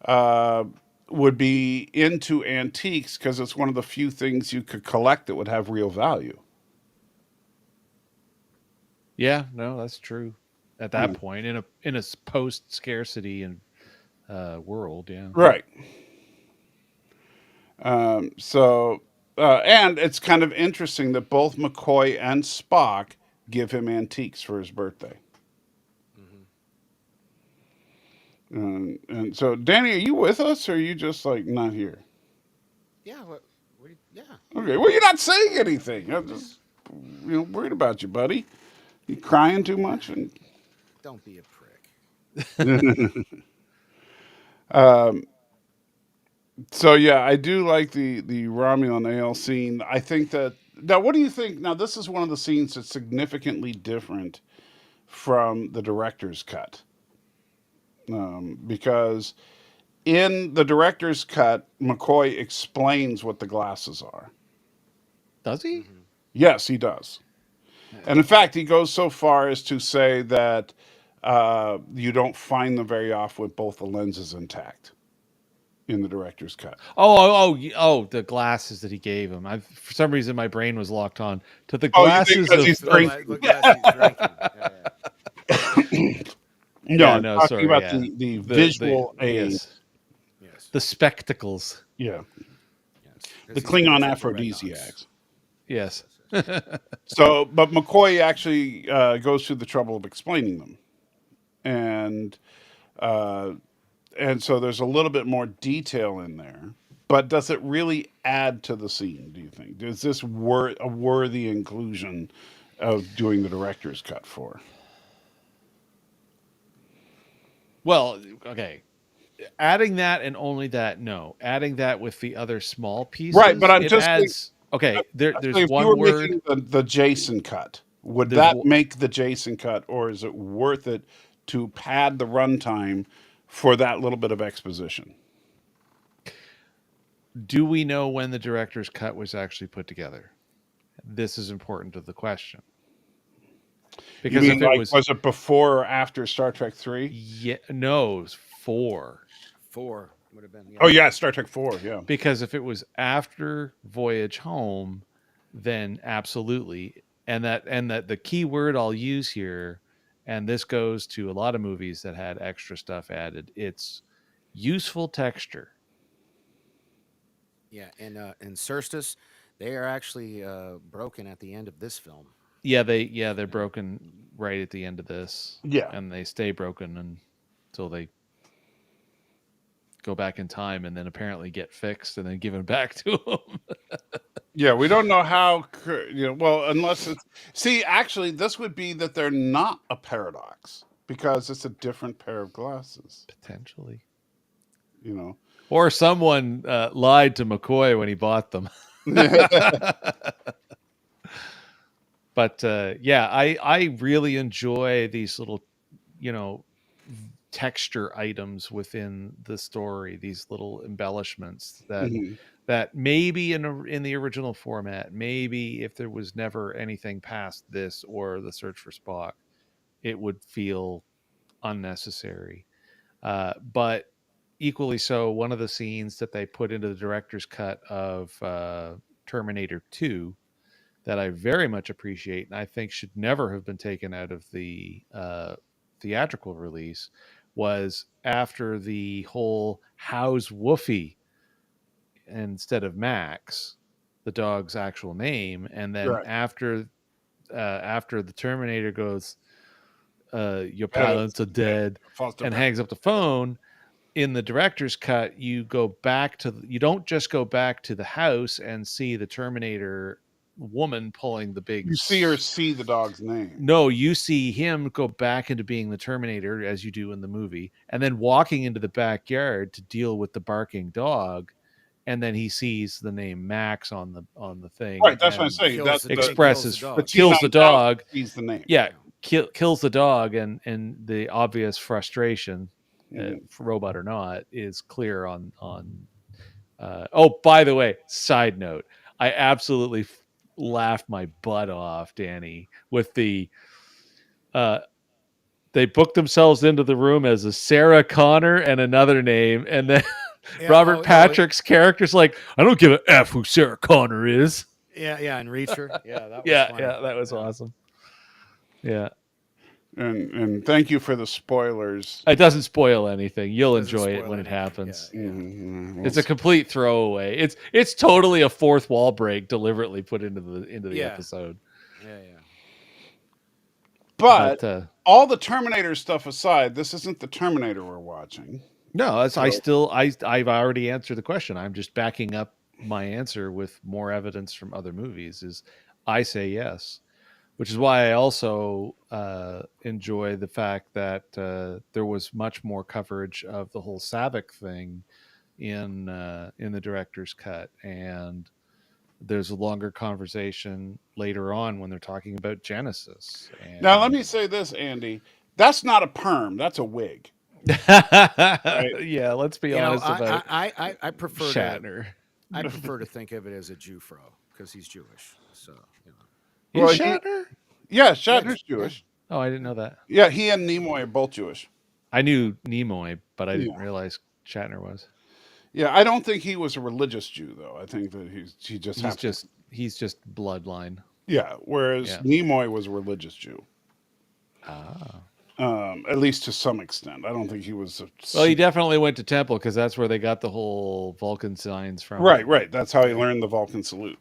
[SPEAKER 1] uh, would be into antiques because it's one of the few things you could collect that would have real value.
[SPEAKER 3] yeah, no, that's true. At that
[SPEAKER 1] Yeah.
[SPEAKER 3] point, in a post scarcity and world, yeah.
[SPEAKER 1] Right. So, and it's kind of interesting that both McCoy and Spock give him antiques for his birthday.
[SPEAKER 2] Hmm.
[SPEAKER 1] And so, Danny, are you with us, or are you just like not here?
[SPEAKER 2] Yeah. Yeah.
[SPEAKER 1] Okay, well, you're not saying anything. I'm just, worried about you, buddy. You crying too much, and
[SPEAKER 2] Don't be a prick.
[SPEAKER 1] so yeah, I do like the Romulan ale scene. I think that now, what do you think? Now, this is one of the scenes that's significantly different from the director's cut, because in the director's cut, McCoy explains what the glasses are.
[SPEAKER 3] Does he?
[SPEAKER 2] Hmm.
[SPEAKER 1] Yes, he does. And in fact, he goes so far as to say that you don't find them very often with both the lenses intact in the director's cut.
[SPEAKER 3] The glasses that he gave him. For some reason, my brain was locked on to the
[SPEAKER 1] Oh, you think
[SPEAKER 3] glasses
[SPEAKER 1] because
[SPEAKER 3] of.
[SPEAKER 1] he's drinking?
[SPEAKER 2] The glass he's drinking.
[SPEAKER 1] No,
[SPEAKER 3] Yeah,
[SPEAKER 1] I'm
[SPEAKER 3] no,
[SPEAKER 1] talking
[SPEAKER 3] sorry.
[SPEAKER 1] about
[SPEAKER 3] Yeah,
[SPEAKER 1] the visual aid.
[SPEAKER 3] yes,
[SPEAKER 2] Yes.
[SPEAKER 3] the spectacles.
[SPEAKER 1] Yeah,
[SPEAKER 2] Yes.
[SPEAKER 1] the
[SPEAKER 2] He's
[SPEAKER 1] Klingon
[SPEAKER 2] drinking for
[SPEAKER 1] aphrodisiacs.
[SPEAKER 3] Yes.
[SPEAKER 1] So, but McCoy actually goes through the trouble of explaining them, and uh, so there's a little bit more detail in there. But does it really add to the scene? Do you think is this a worthy inclusion of doing the director's cut for?
[SPEAKER 3] Well, okay. Adding that and only that, no. Adding that with the other small
[SPEAKER 1] Right, but
[SPEAKER 3] pieces,
[SPEAKER 1] I'm
[SPEAKER 3] it
[SPEAKER 1] just saying,
[SPEAKER 3] adds. Okay, there's
[SPEAKER 1] if you
[SPEAKER 3] one
[SPEAKER 1] were
[SPEAKER 3] word.
[SPEAKER 1] making the Jason cut, would
[SPEAKER 3] There's
[SPEAKER 1] that make the Jason cut, or is it worth it to pad the runtime for that little bit of exposition?
[SPEAKER 3] do we know when the director's cut was actually put together? This is important to the question.
[SPEAKER 1] You
[SPEAKER 3] Because
[SPEAKER 1] mean
[SPEAKER 3] if it
[SPEAKER 1] like was it before or after Star Trek 3?
[SPEAKER 3] yeah, no, it was 4.
[SPEAKER 2] 4 would have been.
[SPEAKER 1] Oh yeah, Star Trek 4, yeah.
[SPEAKER 3] Because if it was after Voyage Home, then absolutely. And that the key word I'll use here, and this goes to a lot of movies that had extra stuff added, it's useful texture.
[SPEAKER 2] Yeah, and Cerstus, they are actually broken at the end of this film.
[SPEAKER 3] They're broken right at the end of this.
[SPEAKER 1] Yeah.
[SPEAKER 3] And they stay broken until they go back in time and then apparently get fixed and then given back to them.
[SPEAKER 1] Yeah, we don't know how, well, unless it's. See, actually, this would be that they're not a paradox because it's a different pair of glasses,
[SPEAKER 3] Potentially.
[SPEAKER 1] you know.
[SPEAKER 3] Or someone lied to McCoy when he bought them. But yeah, I really enjoy these little, texture items within the story. These little embellishments that
[SPEAKER 1] Mhm.
[SPEAKER 3] that maybe in the original format, maybe if there was never anything past this or the search for Spock, it would feel unnecessary. But equally so, one of the scenes that they put into the director's cut of Terminator 2 that I very much appreciate and I think should never have been taken out of the theatrical release was after the whole "How's Woofy" instead of Max, the dog's actual name, and then
[SPEAKER 1] Right.
[SPEAKER 3] after the Terminator goes, "Your
[SPEAKER 1] That
[SPEAKER 3] parents are
[SPEAKER 1] is dead.
[SPEAKER 3] dead,"
[SPEAKER 1] Foster
[SPEAKER 3] and
[SPEAKER 1] parent.
[SPEAKER 3] hangs up the phone. In the director's cut, you don't just go back to the house and see the Terminator woman pulling the big.
[SPEAKER 1] You see her see the dog's name.
[SPEAKER 3] No, you see him go back into being the Terminator as you do in the movie, and then walking into the backyard to deal with the barking dog, and then he sees the name Max on the thing.
[SPEAKER 1] Right, that's what I'm
[SPEAKER 3] and
[SPEAKER 1] saying.
[SPEAKER 2] Kills
[SPEAKER 1] That's
[SPEAKER 2] the,
[SPEAKER 1] the
[SPEAKER 3] expresses
[SPEAKER 2] kills the
[SPEAKER 1] the
[SPEAKER 2] dog.
[SPEAKER 3] kills the
[SPEAKER 1] T9000
[SPEAKER 3] dog.
[SPEAKER 1] sees the name.
[SPEAKER 3] Yeah, kills the dog, and the obvious frustration,
[SPEAKER 1] Mhm.
[SPEAKER 3] robot or not, is clear on. Oh, by the way, side note, I absolutely laughed my butt off, Danny, with the. They booked themselves into the room as a Sarah Connor and another name, and then
[SPEAKER 2] Yeah,
[SPEAKER 3] Robert Patrick's character's like, "I don't give a f who Sarah Connor is."
[SPEAKER 2] yeah, and Reacher. Yeah, that was
[SPEAKER 3] Yeah,
[SPEAKER 2] funny.
[SPEAKER 3] yeah, that was awesome. Yeah,
[SPEAKER 1] And thank you for the spoilers.
[SPEAKER 3] it doesn't spoil anything. You'll
[SPEAKER 2] Doesn't
[SPEAKER 3] enjoy it
[SPEAKER 2] spoil
[SPEAKER 3] when it
[SPEAKER 2] anything.
[SPEAKER 3] happens.
[SPEAKER 2] Yeah.
[SPEAKER 1] Mhm.
[SPEAKER 3] It's a complete throwaway. It's totally a fourth wall break deliberately put into the
[SPEAKER 2] Yeah.
[SPEAKER 3] episode.
[SPEAKER 2] Yeah.
[SPEAKER 1] But
[SPEAKER 3] But
[SPEAKER 1] all the Terminator stuff aside, this isn't the Terminator we're watching.
[SPEAKER 3] no, I've already answered the question. I'm just backing up my answer with more evidence from other movies. Is I say yes, which is why I also enjoy the fact that there was much more coverage of the whole Savick thing in the director's cut, and there's a longer conversation later on when they're talking about Genesis. And
[SPEAKER 1] Now, let me say this, Andy. That's not a perm. That's a wig.
[SPEAKER 3] yeah, let's be honest about
[SPEAKER 2] I prefer
[SPEAKER 3] Shatner.
[SPEAKER 2] I prefer to think of it as a Jewfro because he's Jewish. So
[SPEAKER 1] Well,
[SPEAKER 3] Is Shatner?
[SPEAKER 1] Yeah, Shatner's Jewish.
[SPEAKER 3] Oh, I didn't know that.
[SPEAKER 1] Yeah, he and Nimoy are both Jewish.
[SPEAKER 3] I knew Nimoy, but I didn't
[SPEAKER 1] Yeah.
[SPEAKER 3] realize Shatner was.
[SPEAKER 1] Yeah, I don't think he was a religious Jew, though. I think that
[SPEAKER 3] He's just bloodline.
[SPEAKER 1] Yeah, whereas
[SPEAKER 3] Yeah.
[SPEAKER 1] Nimoy was a religious Jew.
[SPEAKER 3] Ah.
[SPEAKER 1] At least to some extent. I don't think he was.
[SPEAKER 3] Well, he definitely went to temple because that's where they got the whole Vulcan signs from.
[SPEAKER 1] Right. That's how he learned the Vulcan salute.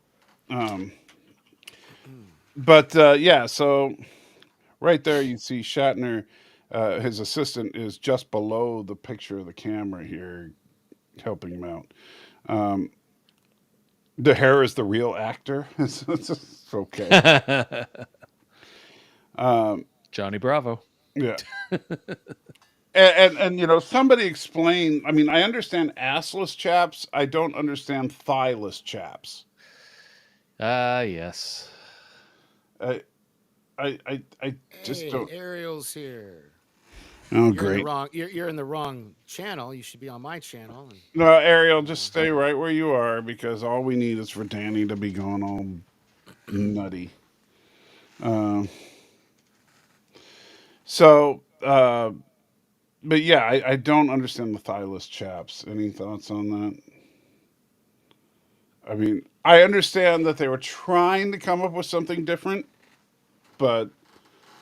[SPEAKER 1] But yeah, so right there you see Shatner. His assistant is just below the picture of the camera here, helping him out. The hair is the real actor. It's okay.
[SPEAKER 3] Johnny Bravo.
[SPEAKER 1] Yeah. And somebody explain. I mean, I understand assless chaps. I don't understand thighless chaps.
[SPEAKER 3] Yes.
[SPEAKER 1] I just don't.
[SPEAKER 2] Ariel's here.
[SPEAKER 1] Oh,
[SPEAKER 2] You're in the
[SPEAKER 1] great.
[SPEAKER 2] wrong. You're in the wrong channel. You should be on my channel. And,
[SPEAKER 1] No, Ariel, just stay right where you are because all we need is for Danny to be going all nutty. Um, so, but yeah, I don't understand the thighless chaps. Any thoughts on that? I mean, I understand that they were trying to come up with something different, but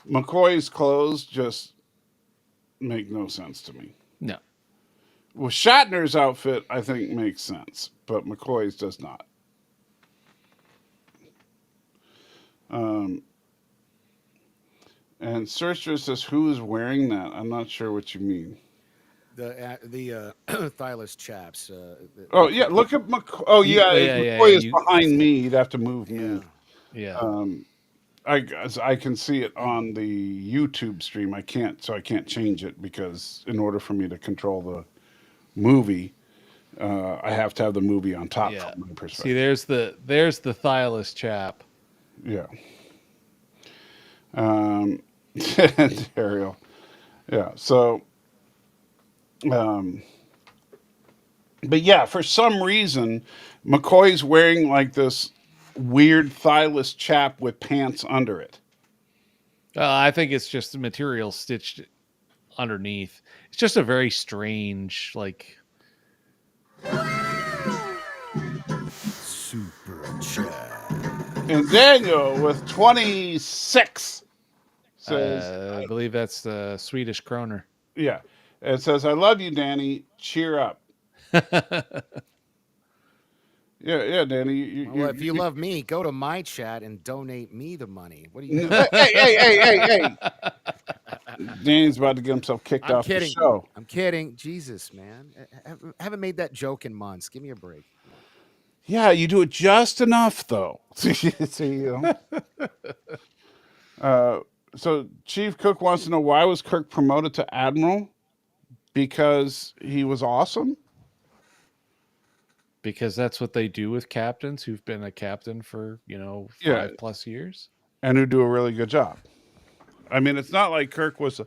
[SPEAKER 1] McCoy's clothes just make no sense to me.
[SPEAKER 3] No.
[SPEAKER 1] Well, Shatner's outfit, I think, makes sense, but McCoy's does not. Um, and Searcher says, "Who is wearing that?" I'm not sure what you mean.
[SPEAKER 2] the thylus chaps.
[SPEAKER 1] Oh yeah, look at McCoy. Oh yeah, if McCoy is
[SPEAKER 3] You,
[SPEAKER 1] behind me. You'd have to move me.
[SPEAKER 2] Yeah.
[SPEAKER 3] yeah.
[SPEAKER 1] I can see it on the YouTube stream. I can't change it because in order for me to control the movie, I have to have the movie on top
[SPEAKER 3] Yeah.
[SPEAKER 1] from my perspective.
[SPEAKER 3] See, there's the thylus chap.
[SPEAKER 1] Yeah. Ariel. Yeah. So, but yeah, for some reason, McCoy's wearing like this weird thyless chap with pants under it.
[SPEAKER 3] I think it's just material stitched underneath. It's just a very strange, like.
[SPEAKER 2] Super chat.
[SPEAKER 1] And Daniel with 26 says,
[SPEAKER 3] I believe that's the Swedish kroner.
[SPEAKER 1] yeah, it says, "I love you, Danny. Cheer up." Yeah, Danny.
[SPEAKER 2] Well, if you love me, go to my chat and donate me the money. What do you?
[SPEAKER 1] Hey! Danny's about to get himself kicked
[SPEAKER 2] I'm
[SPEAKER 1] off
[SPEAKER 2] kidding.
[SPEAKER 1] the show.
[SPEAKER 2] I'm kidding. Jesus, man, I haven't made that joke in months. Give me a break.
[SPEAKER 1] Yeah, you do it just enough, though. See, so Chief Cook wants to know, why was Kirk promoted to Admiral? Because he was awesome?
[SPEAKER 3] Because that's what they do with captains who've been a captain for, 5+ years.
[SPEAKER 1] And who do a really good job. I mean, it's not like Kirk was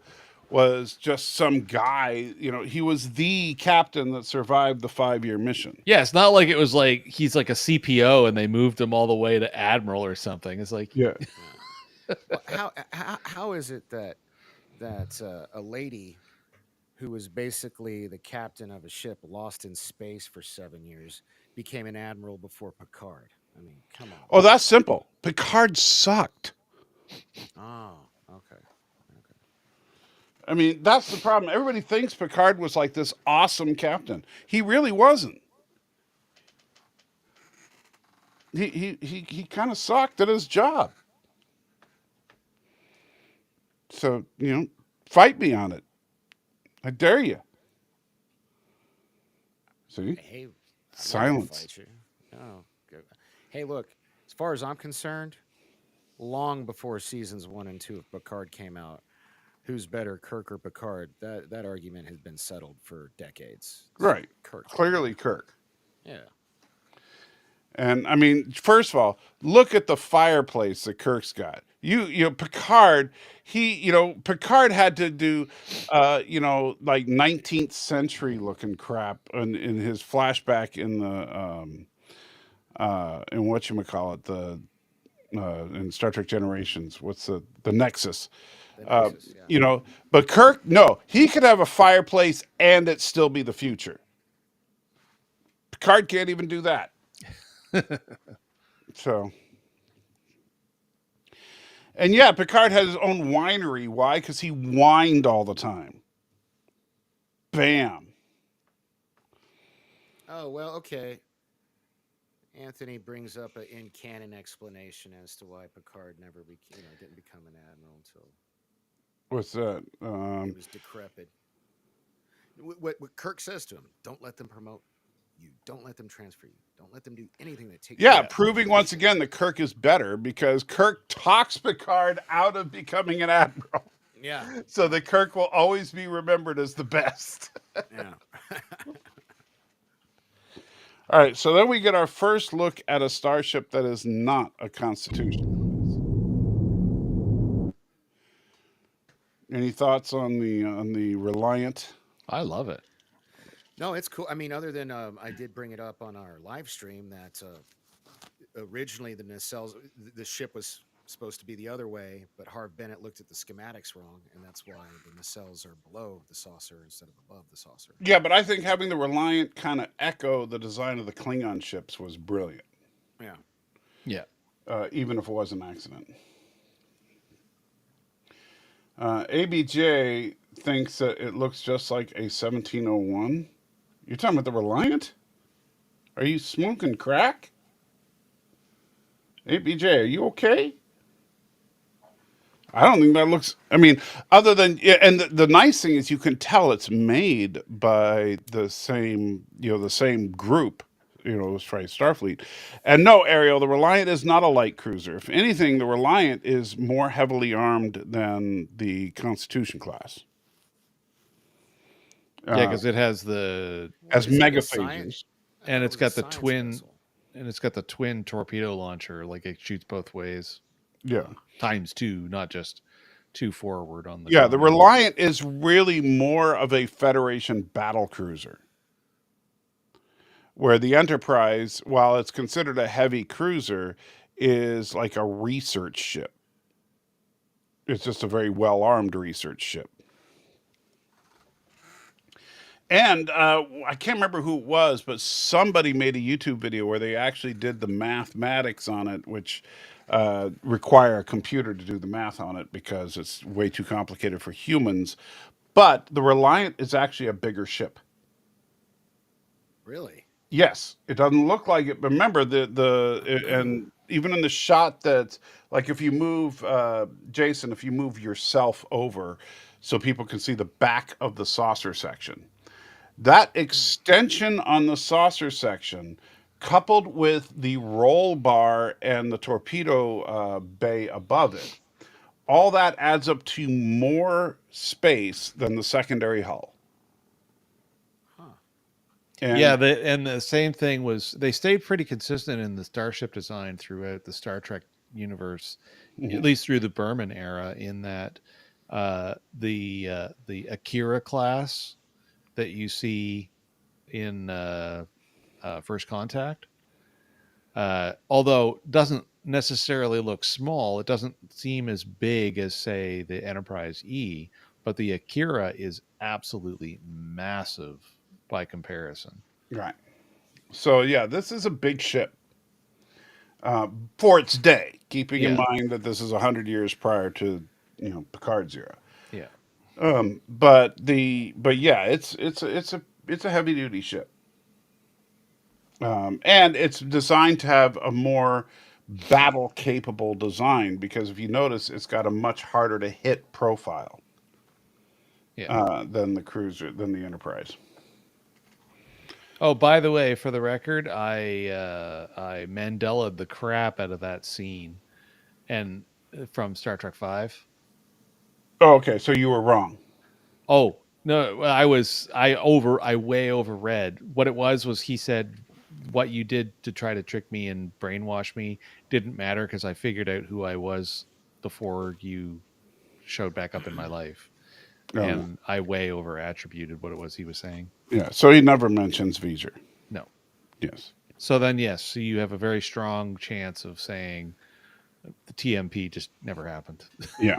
[SPEAKER 1] just some guy. He was the captain that survived the 5-year mission.
[SPEAKER 3] Yeah, it's not like it was like he's like a CPO and they moved him all the way to Admiral or something. It's like,
[SPEAKER 1] yeah.
[SPEAKER 2] Well, how is it that a lady who was basically the captain of a ship lost in space for 7 years became an admiral before Picard? I mean, come on.
[SPEAKER 1] Oh, that's simple. Picard sucked.
[SPEAKER 2] Oh, okay.
[SPEAKER 1] I mean, that's the problem. Everybody thinks Picard was like this awesome captain. He really wasn't. He kind of sucked at his job. So, fight me on it. I dare you. See?
[SPEAKER 2] Hey,
[SPEAKER 1] Silence.
[SPEAKER 2] Fight you. Oh, good. Hey, look. As far as I'm concerned, long before seasons 1 and 2 of Picard came out, who's better, Kirk or Picard? That argument has been settled for decades.
[SPEAKER 1] Right.
[SPEAKER 2] Kirk.
[SPEAKER 1] Clearly Kirk.
[SPEAKER 2] Yeah.
[SPEAKER 1] And I mean, first of all, look at the fireplace that Kirk's got. Picard, Picard had to do, like 19th century looking crap in his flashback in the, in whatchamacallit, in Star Trek Generations. What's the Nexus?
[SPEAKER 2] The Nexus, yeah.
[SPEAKER 1] But Kirk, no, he could have a fireplace and it still be the future. Picard can't even do that. So, and yeah, Picard had his own winery. Why? Because he whined all the time. Bam.
[SPEAKER 2] Oh, well, okay. Anthony brings up an in-canon explanation as to why Picard never didn't become an admiral until
[SPEAKER 1] What's that?
[SPEAKER 2] he was decrepit. What Kirk says to him: "Don't let them promote you. Don't let them transfer you. Don't let them do anything that takes."
[SPEAKER 1] Yeah, proving once again that Kirk is better because Kirk talks Picard out of becoming an admiral.
[SPEAKER 2] Yeah.
[SPEAKER 1] So that Kirk will always be remembered as the best.
[SPEAKER 2] Yeah.
[SPEAKER 1] All right, so then we get our first look at a starship that is not a Constitution. Any thoughts on the Reliant?
[SPEAKER 3] I love it.
[SPEAKER 2] No, it's cool. I mean, other than I did bring it up on our live stream that originally the ship was supposed to be the other way, but Harv Bennett looked at the schematics wrong, and that's why the nacelles are below the saucer instead of above the saucer.
[SPEAKER 1] Yeah, but I think having the Reliant kind of echo the design of the Klingon ships was brilliant,
[SPEAKER 2] Yeah.
[SPEAKER 3] Yeah.
[SPEAKER 1] even if it was an accident. ABJ thinks that it looks just like a 1701. You're talking about the Reliant? Are you smoking crack? ABJ, are you okay? I don't think that looks. I mean, other than yeah, and the nice thing is you can tell it's made by the same the same group. Let's try Starfleet. And no, Ariel, the Reliant is not a light cruiser. If anything, the Reliant is more heavily armed than the Constitution class.
[SPEAKER 3] Yeah, because it has the
[SPEAKER 1] As
[SPEAKER 2] Is it a
[SPEAKER 1] megaphasers.
[SPEAKER 3] and it's
[SPEAKER 2] it was a
[SPEAKER 3] got the
[SPEAKER 2] science
[SPEAKER 3] twin
[SPEAKER 2] vessel.
[SPEAKER 3] and it's got the twin torpedo launcher. Like it shoots both ways,
[SPEAKER 1] Yeah.
[SPEAKER 3] times two, not just two forward on the.
[SPEAKER 1] Yeah, the
[SPEAKER 3] Commodore.
[SPEAKER 1] Reliant is really more of a Federation battle cruiser. Where the Enterprise, while it's considered a heavy cruiser, is like a research ship. It's just a very well armed research ship. And I can't remember who it was, but somebody made a YouTube video where they actually did the mathematics on it, which require a computer to do the math on it because it's way too complicated for humans. But the Reliant is actually a bigger ship.
[SPEAKER 2] Really?
[SPEAKER 1] Yes, it doesn't look like it. But remember and even in the shot that like if you move Jason, if you move yourself over so people can see the back of the saucer section. That extension on the saucer section, coupled with the roll bar and the torpedo bay above it, all that adds up to more space than the secondary hull.
[SPEAKER 2] Huh.
[SPEAKER 1] And
[SPEAKER 3] Yeah, and the same thing was they stayed pretty consistent in the starship design throughout the Star Trek universe, at least through the Berman era. In that the Akira class that you see in First Contact, although doesn't necessarily look small, it doesn't seem as big as say the Enterprise E, but the Akira is absolutely massive by comparison.
[SPEAKER 1] right. So yeah, this is a big ship for its day. Keeping in
[SPEAKER 3] Yeah.
[SPEAKER 1] mind that this is 100 years prior to Picard's era.
[SPEAKER 3] Yeah.
[SPEAKER 1] But yeah, it's a heavy duty ship. And it's designed to have a more battle capable design because if you notice, it's got a much harder to hit profile
[SPEAKER 3] Yeah.
[SPEAKER 1] than the Enterprise.
[SPEAKER 3] Oh, by the way, for the record, I Mandela'd the crap out of that scene, and from Star Trek Five.
[SPEAKER 1] Oh, okay, so you were wrong.
[SPEAKER 3] Oh no, I way overread. What it was he said, "What you did to try to trick me and brainwash me didn't matter because I figured out who I was before you showed back up in my life."
[SPEAKER 1] Oh,
[SPEAKER 3] And I way over attributed what it was he was saying.
[SPEAKER 1] yeah, so he never mentions V'ger.
[SPEAKER 3] No.
[SPEAKER 1] Yes.
[SPEAKER 3] So then, yes, so you have a very strong chance of saying the TMP just never happened.
[SPEAKER 1] Yeah.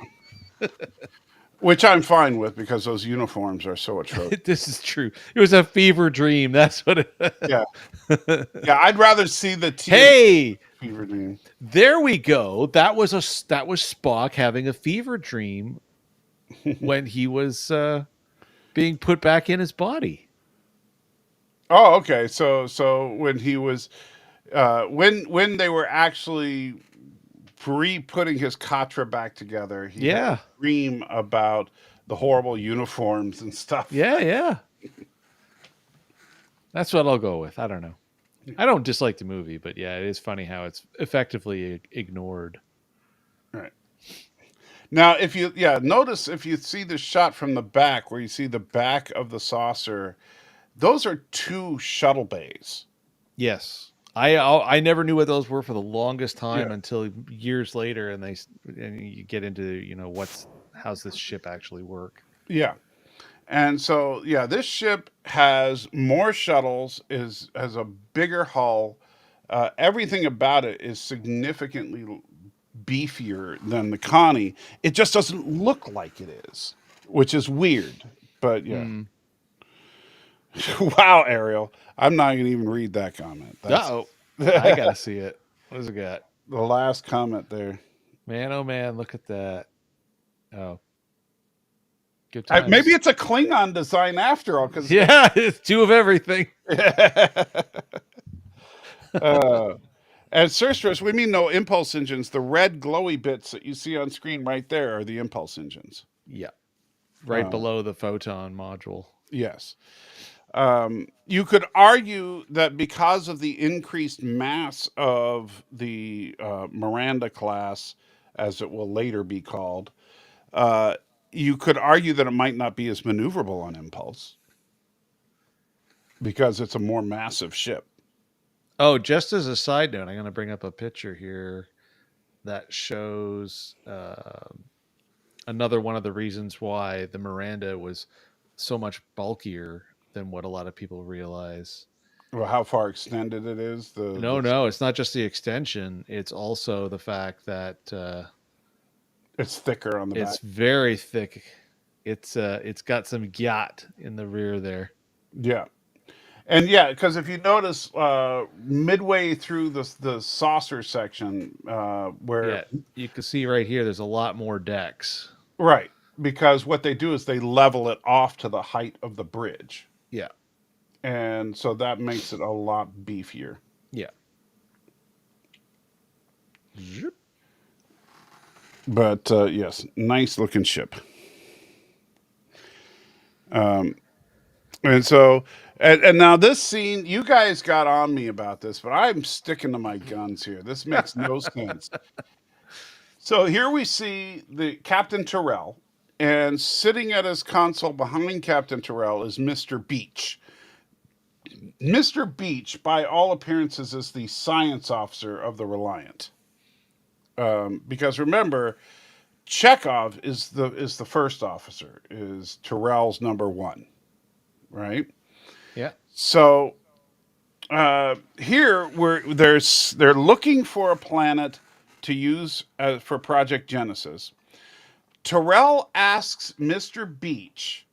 [SPEAKER 1] Which I'm fine with because those uniforms are so atrocious.
[SPEAKER 3] This is true. It was a fever dream. That's what it.
[SPEAKER 1] Yeah. Yeah, I'd rather see the TMP
[SPEAKER 3] Hey,
[SPEAKER 1] fever dream.
[SPEAKER 3] there we go. That was Spock having a fever dream when he was being put back in his body.
[SPEAKER 1] Oh, okay. So when he was when they were actually putting his Katra back together, he had
[SPEAKER 3] Yeah.
[SPEAKER 1] a dream about the horrible uniforms and stuff.
[SPEAKER 3] Yeah. That's what I'll go with. I don't know. I don't dislike the movie, but yeah, it is funny how it's effectively ignored.
[SPEAKER 1] Right. Now, notice if you see the shot from the back where you see the back of the saucer, those are two shuttle bays.
[SPEAKER 3] Yes. I never knew what those were for the longest time
[SPEAKER 1] Yeah.
[SPEAKER 3] until years later, and you get into what's how's this ship actually work?
[SPEAKER 1] Yeah. And so, yeah, this ship has more shuttles, has a bigger hull. Everything about it is significantly beefier than the Connie. It just doesn't look like it is, which is weird. But yeah.
[SPEAKER 3] Mm.
[SPEAKER 1] Wow, Ariel. I'm not going to even read that comment. That's
[SPEAKER 3] Oh, I
[SPEAKER 1] the
[SPEAKER 3] gotta see it. What does it got?
[SPEAKER 1] last comment there.
[SPEAKER 3] Man, oh man, look at that. Oh, good
[SPEAKER 1] Maybe
[SPEAKER 3] times.
[SPEAKER 1] it's a Klingon design after all, because
[SPEAKER 3] Yeah, it's two of everything.
[SPEAKER 1] uh, and Surstress, we mean no impulse engines. The red glowy bits that you see on screen right there are the impulse engines.
[SPEAKER 3] Yeah, right below the photon module.
[SPEAKER 1] Yes. You could argue that because of the increased mass of the Miranda class, as it will later be called, uh, you could argue that it might not be as maneuverable on impulse because it's a more massive ship.
[SPEAKER 3] Oh, just as a side note, I'm going to bring up a picture here that shows another one of the reasons why the Miranda was so much bulkier than what a lot of people realize.
[SPEAKER 1] Well, how far extended it is.
[SPEAKER 3] No, it's not just the extension. It's also the fact that
[SPEAKER 1] It's thicker on the back.
[SPEAKER 3] it's very thick. It's got some yacht in the rear there.
[SPEAKER 1] Yeah. And yeah, because if you notice, midway through the saucer section, where
[SPEAKER 3] Yeah, you can see right here. There's a lot more decks.
[SPEAKER 1] right, because what they do is they level it off to the height of the bridge,
[SPEAKER 3] Yeah,
[SPEAKER 1] and so that makes it a lot beefier.
[SPEAKER 3] yeah.
[SPEAKER 1] But yes, nice looking ship. And so, and now this scene, you guys got on me about this, but I'm sticking to my guns here. This makes no sense. So here we see the Captain Terrell, and sitting at his console behind Captain Terrell is Mr. Beach. Mr. Beach, by all appearances, is the science officer of the Reliant. Because remember, Chekhov is the first officer, is Terrell's number one, right?
[SPEAKER 3] Yeah.
[SPEAKER 1] So here they're looking for a planet to use for Project Genesis. Terrell asks Mr. Beach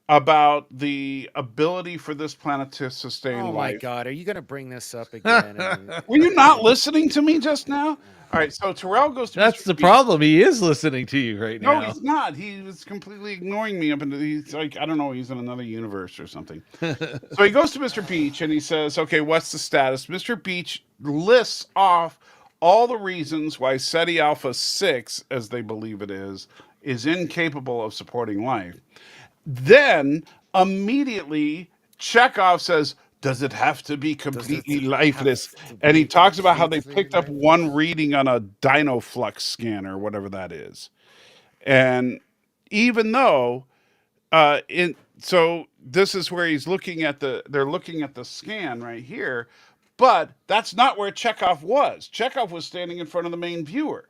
[SPEAKER 1] about the ability for this planet to sustain
[SPEAKER 2] Oh my
[SPEAKER 1] life.
[SPEAKER 2] God, are you going to bring this up again?
[SPEAKER 1] Were you not listening to me just now? All right, so Terrell goes to
[SPEAKER 3] That's
[SPEAKER 1] Mr.
[SPEAKER 3] the
[SPEAKER 1] Beach.
[SPEAKER 3] problem. He is listening to you right
[SPEAKER 1] No,
[SPEAKER 3] now.
[SPEAKER 1] he's not. He was completely ignoring me up until he's like, I don't know, he's in another universe or something. So he goes to Mr. Beach and he says, okay, what's the status? Mr. Beach lists off all the reasons why SETI Alpha 6, as they believe it is incapable of supporting life. Then immediately Chekhov says, does it have to be completely lifeless? And he talks about how they picked up one reading on a Dynaflux scanner, whatever that is. And even though so this is where they're looking at the scan right here, but that's not where Chekhov was. Chekhov was standing in front of the main viewer.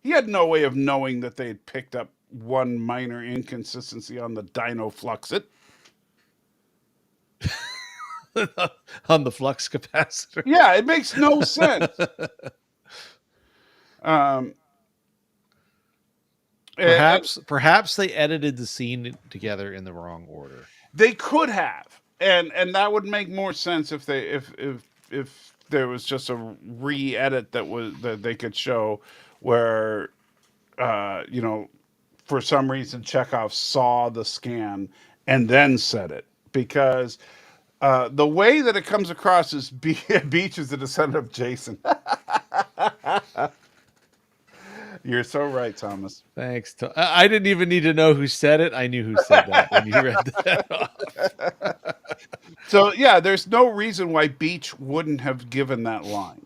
[SPEAKER 1] He had no way of knowing that they had picked up one minor inconsistency on the Dynafluxit.
[SPEAKER 3] On the flux capacitor.
[SPEAKER 1] Yeah, it makes no sense. Um,
[SPEAKER 3] Perhaps they edited the scene together in the wrong order.
[SPEAKER 1] they could have, and that would make more sense if there was just a re-edit that they could show where for some reason Chekhov saw the scan and then said it, because the way that it comes across is Beach is a descendant of Jason. You're so right, Thomas.
[SPEAKER 3] Thanks. I didn't even need to know who said it. I knew who said that when you read that off.
[SPEAKER 1] So yeah, there's no reason why Beach wouldn't have given that line.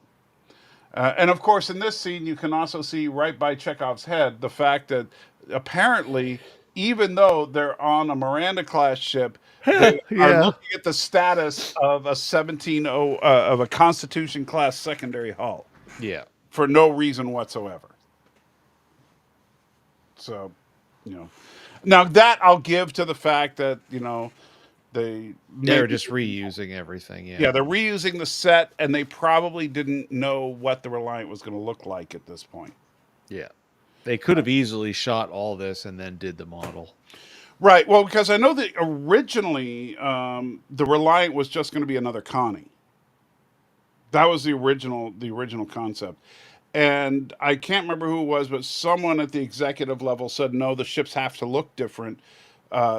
[SPEAKER 1] And of course, in this scene, you can also see right by Chekhov's head the fact that apparently, even though they're on a Miranda class ship, they are looking at the status of a of a Constitution class secondary hull.
[SPEAKER 3] Yeah.
[SPEAKER 1] For no reason whatsoever. So, You know, now that I'll give to the fact that they
[SPEAKER 3] They're
[SPEAKER 1] maybe
[SPEAKER 3] just reusing everything.
[SPEAKER 1] yeah, they're reusing the set, and they probably didn't know what the Reliant was going to look like at this point.
[SPEAKER 3] Yeah. They could have easily shot all this and then did the model.
[SPEAKER 1] Right. Well, because I know that originally the Reliant was just going to be another Connie. That was the original concept. And I can't remember who it was, but someone at the executive level said, no, the ships have to look different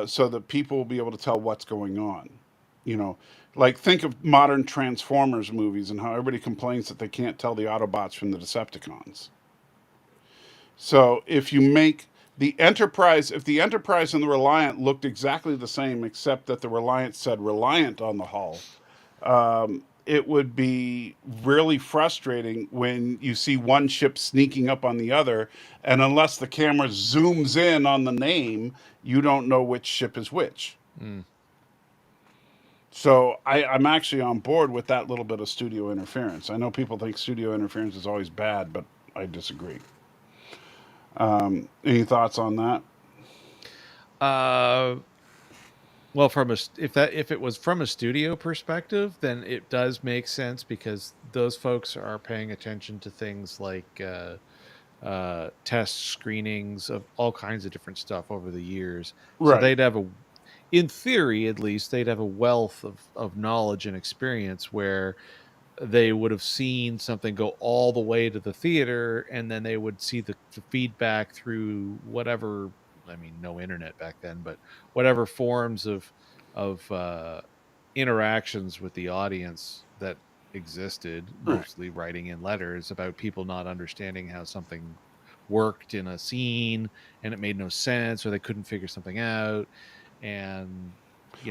[SPEAKER 1] so that people will be able to tell what's going on. You know, like think of modern Transformers movies and how everybody complains that they can't tell the Autobots from the Decepticons. So if you make the Enterprise, if the Enterprise and the Reliant looked exactly the same, except that the Reliant said Reliant on the hull, it would be really frustrating when you see one ship sneaking up on the other, and unless the camera zooms in on the name, you don't know which ship is which.
[SPEAKER 3] Mm.
[SPEAKER 1] So I'm actually on board with that little bit of studio interference. I know people think studio interference is always bad, but I disagree. Any thoughts on that?
[SPEAKER 3] Well, if it was from a studio perspective, then it does make sense because those folks are paying attention to things like test screenings of all kinds of different stuff over the years. So
[SPEAKER 1] Right.
[SPEAKER 3] they'd have in theory at least, they'd have a wealth of knowledge and experience where they would have seen something go all the way to the theater, and then they would see the feedback through whatever, I mean, no internet back then, but whatever forms of interactions with the audience that existed,
[SPEAKER 1] Right.
[SPEAKER 3] mostly writing in letters about people not understanding how something worked in a scene and it made no sense, or they couldn't figure something out. And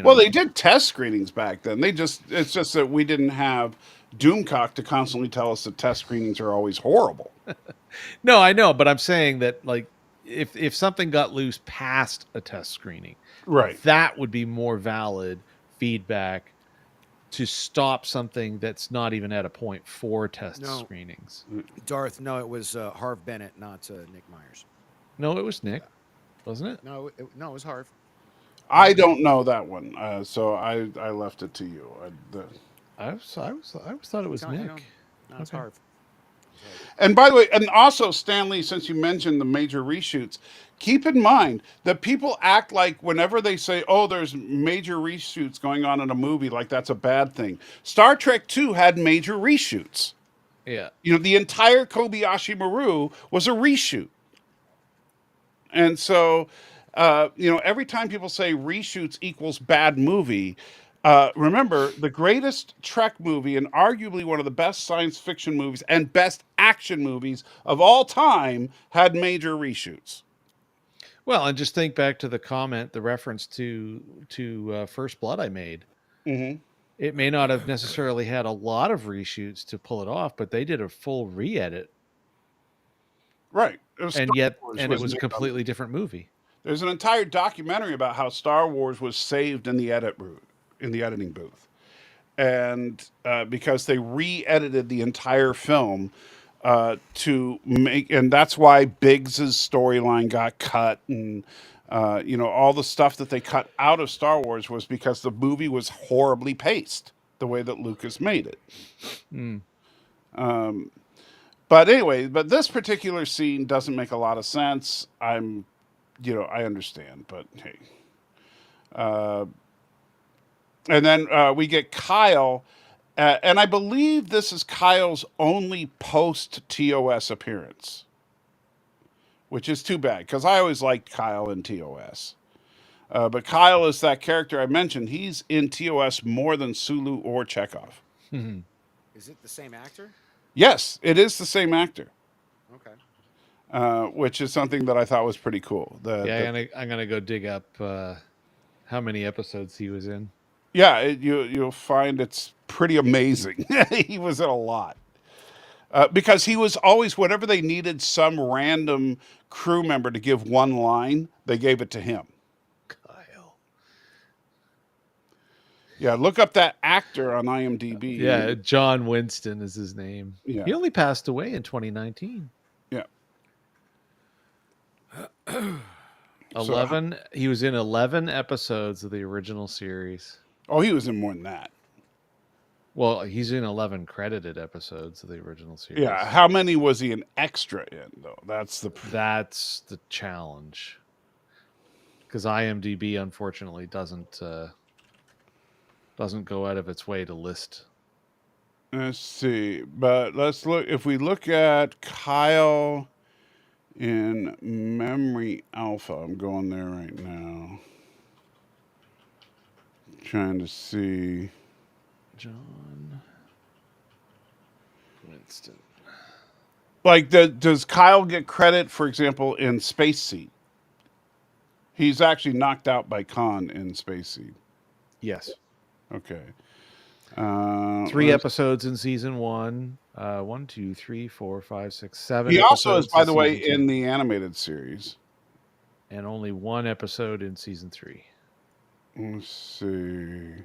[SPEAKER 1] Well, they did test screenings back then. It's just that we didn't have Doomcock to constantly tell us that test screenings are always horrible.
[SPEAKER 3] No, I know, but I'm saying that, like, if something got loose past a test screening,
[SPEAKER 1] Right.
[SPEAKER 3] that would be more valid feedback to stop something that's not even at a point for test
[SPEAKER 2] No.
[SPEAKER 3] screenings.
[SPEAKER 2] Darth, no, it was Harv Bennett, not Nick Myers.
[SPEAKER 3] No, it was Nick, wasn't it?
[SPEAKER 2] No, no, it was Harv.
[SPEAKER 1] I don't know that one, so I left it to you.
[SPEAKER 3] I always thought it was
[SPEAKER 2] I know.
[SPEAKER 3] Nick.
[SPEAKER 2] No, it's
[SPEAKER 3] Okay.
[SPEAKER 2] Harv.
[SPEAKER 1] And by the way, and also Stanley, since you mentioned the major reshoots, keep in mind that people act like whenever they say, "Oh, there's major reshoots going on in a movie," like that's a bad thing. Star Trek II had major reshoots.
[SPEAKER 3] Yeah.
[SPEAKER 1] The entire Kobayashi Maru was a reshoot. And so, every time people say reshoots equals bad movie, remember the greatest Trek movie and arguably one of the best science fiction movies and best action movies of all time had major reshoots.
[SPEAKER 3] Well, and just think back to the reference to First Blood I made.
[SPEAKER 1] Mm-hmm.
[SPEAKER 3] It may not have necessarily had a lot of reshoots to pull it off, but they did a full re-edit,
[SPEAKER 1] Right.
[SPEAKER 3] and it was a
[SPEAKER 1] made on-
[SPEAKER 3] completely different movie.
[SPEAKER 1] There's an entire documentary about how Star Wars was saved in the editing booth, and because they re-edited the entire film to make, and that's why Biggs's storyline got cut, and all the stuff that they cut out of Star Wars was because the movie was horribly paced the way that Lucas made it.
[SPEAKER 3] Mm.
[SPEAKER 1] But anyway, this particular scene doesn't make a lot of sense. I understand, but hey. And then we get Kyle, and I believe this is Kyle's only post TOS appearance, which is too bad because I always liked Kyle in TOS. But Kyle is that character I mentioned. He's in TOS more than Sulu or Chekhov.
[SPEAKER 2] Is it the same actor?
[SPEAKER 1] Yes, it is the same actor.
[SPEAKER 2] Okay.
[SPEAKER 1] Which is something that I thought was pretty cool.
[SPEAKER 3] I'm gonna go dig up how many episodes he was in.
[SPEAKER 1] Yeah, you'll find it's pretty amazing. He was in a lot. Because he was always, whenever they needed some random crew member to give one line, they gave it to him.
[SPEAKER 3] Kyle.
[SPEAKER 1] Yeah, look up that actor on IMDb.
[SPEAKER 3] Yeah, John Winston is his name.
[SPEAKER 1] Yeah.
[SPEAKER 3] He only passed away in 2019.
[SPEAKER 1] Yeah. So,
[SPEAKER 3] 11. He was in 11 episodes of the original series.
[SPEAKER 1] oh, he was in more than that.
[SPEAKER 3] Well, he's in 11 credited episodes of the original series.
[SPEAKER 1] Yeah. How many was he an extra in, though? That's the
[SPEAKER 3] challenge. Because IMDb, unfortunately, doesn't go out of its way to list.
[SPEAKER 1] Let's see. But let's look. If we look at Kyle in Memory Alpha, I'm going there right now. Trying to see.
[SPEAKER 3] John Winston.
[SPEAKER 1] Like, does Kyle get credit, for example, in Space Seed? He's actually knocked out by Khan in Space Seed.
[SPEAKER 3] Yes.
[SPEAKER 1] Okay.
[SPEAKER 3] 3 episodes in season 1. 1, 2, 3, 4, 5, 6, 7.
[SPEAKER 1] He also is,
[SPEAKER 3] episodes
[SPEAKER 1] by the way,
[SPEAKER 3] season 2.
[SPEAKER 1] in the animated series.
[SPEAKER 3] And only 1 episode in season 3.
[SPEAKER 1] Let's see.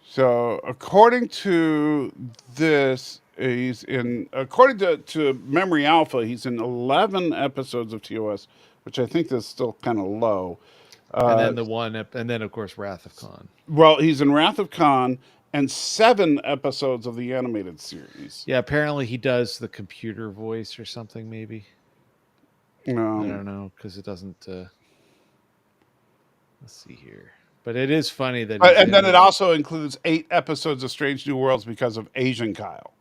[SPEAKER 1] So, according to this, according to Memory Alpha, he's in 11 episodes of TOS, which I think is still kind of low.
[SPEAKER 3] And then and then of course Wrath of Khan.
[SPEAKER 1] Well, he's in Wrath of Khan and 7 episodes of the animated series.
[SPEAKER 3] Yeah, apparently he does the computer voice or something, maybe. I don't know, because it doesn't. Let's see here. But it is funny that.
[SPEAKER 1] And then it also includes 8 episodes of Strange New Worlds because of Asian Kyle.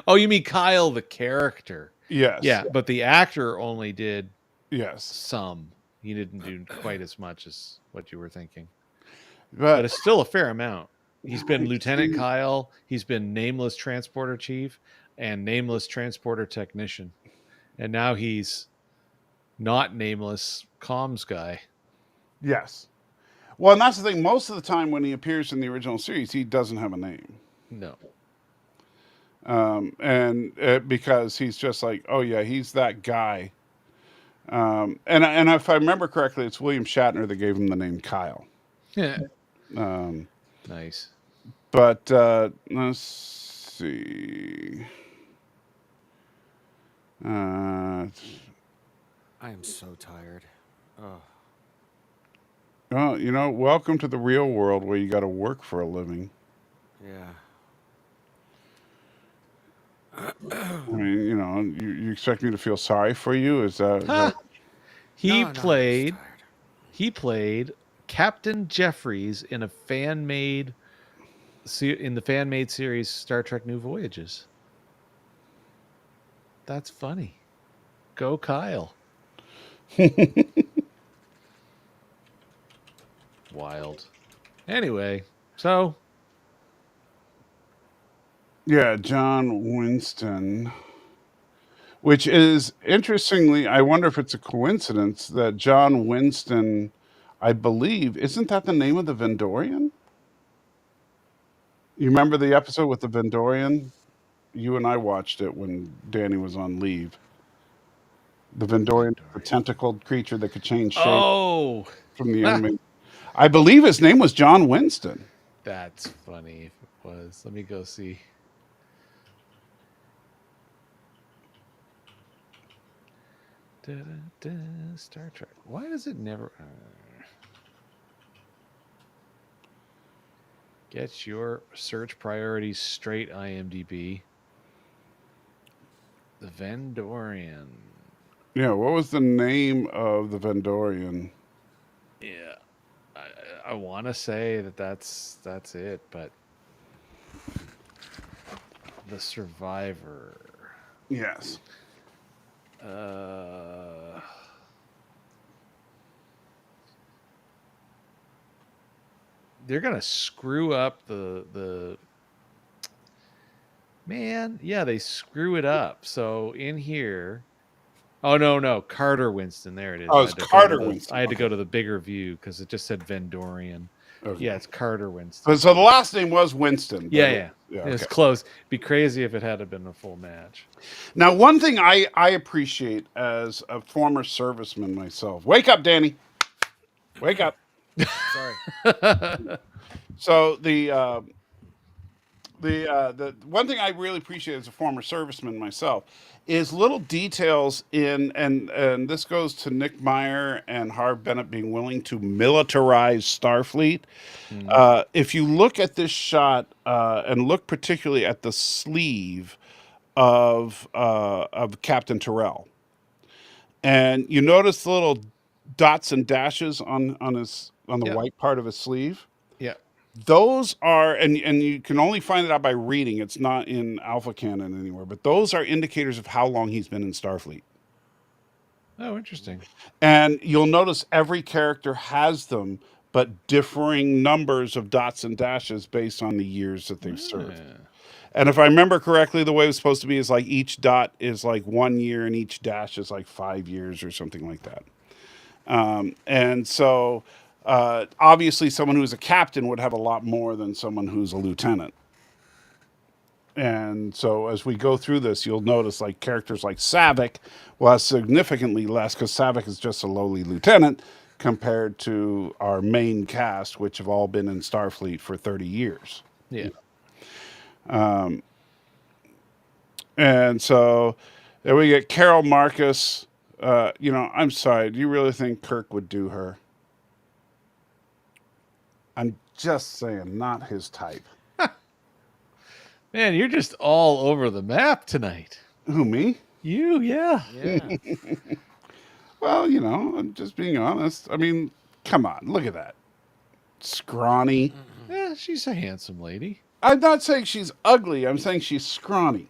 [SPEAKER 3] Oh, you mean Kyle the character?
[SPEAKER 1] Yes.
[SPEAKER 3] Yeah, but the actor only did
[SPEAKER 1] Yes.
[SPEAKER 3] some. He didn't do quite as much as what you were thinking.
[SPEAKER 1] But
[SPEAKER 3] it's still a fair amount. He's been Lieutenant Kyle. He's been Nameless Transporter Chief and Nameless Transporter Technician. And now he's not Nameless Comms Guy.
[SPEAKER 1] yes. Well, and that's the thing. Most of the time when he appears in the original series, he doesn't have a name.
[SPEAKER 3] No.
[SPEAKER 1] Because he's just like, oh yeah, he's that guy. And if I remember correctly, it's William Shatner that gave him the name Kyle.
[SPEAKER 3] Yeah.
[SPEAKER 1] Um,
[SPEAKER 3] Nice.
[SPEAKER 1] But let's see.
[SPEAKER 2] I am so tired. Oh.
[SPEAKER 1] Well, welcome to the real world where you got to work for a living.
[SPEAKER 2] Yeah.
[SPEAKER 1] I mean, you expect me to feel sorry for you? Is that
[SPEAKER 3] He
[SPEAKER 2] No,
[SPEAKER 3] played.
[SPEAKER 2] I'm just tired.
[SPEAKER 3] He played Captain Jeffries in a fan-made series Star Trek New Voyages. That's funny. Go Kyle. Wild. Anyway, so
[SPEAKER 1] yeah, John Winston. Which is, interestingly, I wonder if it's a coincidence that John Winston, I believe, isn't that the name of the Vendorian? You remember the episode with the Vendorian? You and I watched it when Danny was on leave. The Vendorian, the tentacled creature that could change shape from the enemy. I believe his name was John Winston.
[SPEAKER 3] That's funny if it was. Let me go see. Star Trek. Why does it never... Get your search priorities straight, IMDb. The Vendorian.
[SPEAKER 1] Yeah, what was the name of the Vendorian?
[SPEAKER 3] Yeah, I want to say that's it, but the Survivor.
[SPEAKER 1] Yes.
[SPEAKER 3] They're gonna screw up the man. Yeah, they screw it up. So in here, oh no, Carter Winston. There it is.
[SPEAKER 1] Oh, it's Carter Winston.
[SPEAKER 3] I had to go to the bigger view because it just said Vendorian.
[SPEAKER 1] Okay.
[SPEAKER 3] Yeah, it's Carter Winston.
[SPEAKER 1] So the last name was Winston.
[SPEAKER 3] Yeah.
[SPEAKER 1] Okay.
[SPEAKER 3] It's close. Be crazy if it had been a full match.
[SPEAKER 1] Now, one thing I appreciate as a former serviceman myself. Wake up, Danny. Wake up.
[SPEAKER 2] Sorry.
[SPEAKER 1] So the The one thing I really appreciate as a former serviceman myself is little details in, and this goes to Nick Meyer and Harv Bennett being willing to militarize Starfleet.
[SPEAKER 3] Mm.
[SPEAKER 1] If you look at this shot and look particularly at the sleeve of Captain Terrell, and you notice the little dots and dashes on the
[SPEAKER 3] Yeah.
[SPEAKER 1] white part of his sleeve.
[SPEAKER 3] Yeah.
[SPEAKER 1] Those are, and you can only find it out by reading. It's not in Alpha Canon anywhere, but those are indicators of how long he's been in Starfleet.
[SPEAKER 3] Oh, interesting.
[SPEAKER 1] And you'll notice every character has them, but differing numbers of dots and dashes based on the years that they've served.
[SPEAKER 3] Ah.
[SPEAKER 1] And if I remember correctly, the way it was supposed to be is like each dot is like 1 year and each dash is like 5 years or something like that. And so obviously someone who's a captain would have a lot more than someone who's a lieutenant. And so as we go through this, you'll notice like characters like Savick will have significantly less because Savick is just a lowly lieutenant compared to our main cast, which have all been in Starfleet for 30 years.
[SPEAKER 3] Yeah.
[SPEAKER 1] And so then we get Carol Marcus. I'm sorry. Do you really think Kirk would do her? I'm just saying, not his type.
[SPEAKER 3] Man, you're just all over the map tonight.
[SPEAKER 1] Who, me?
[SPEAKER 3] You, yeah.
[SPEAKER 2] Yeah.
[SPEAKER 1] Well, I'm just being honest. I mean, come on, look at that. Scrawny.
[SPEAKER 3] Yeah, she's a handsome lady.
[SPEAKER 1] I'm not saying she's ugly. I'm saying she's scrawny.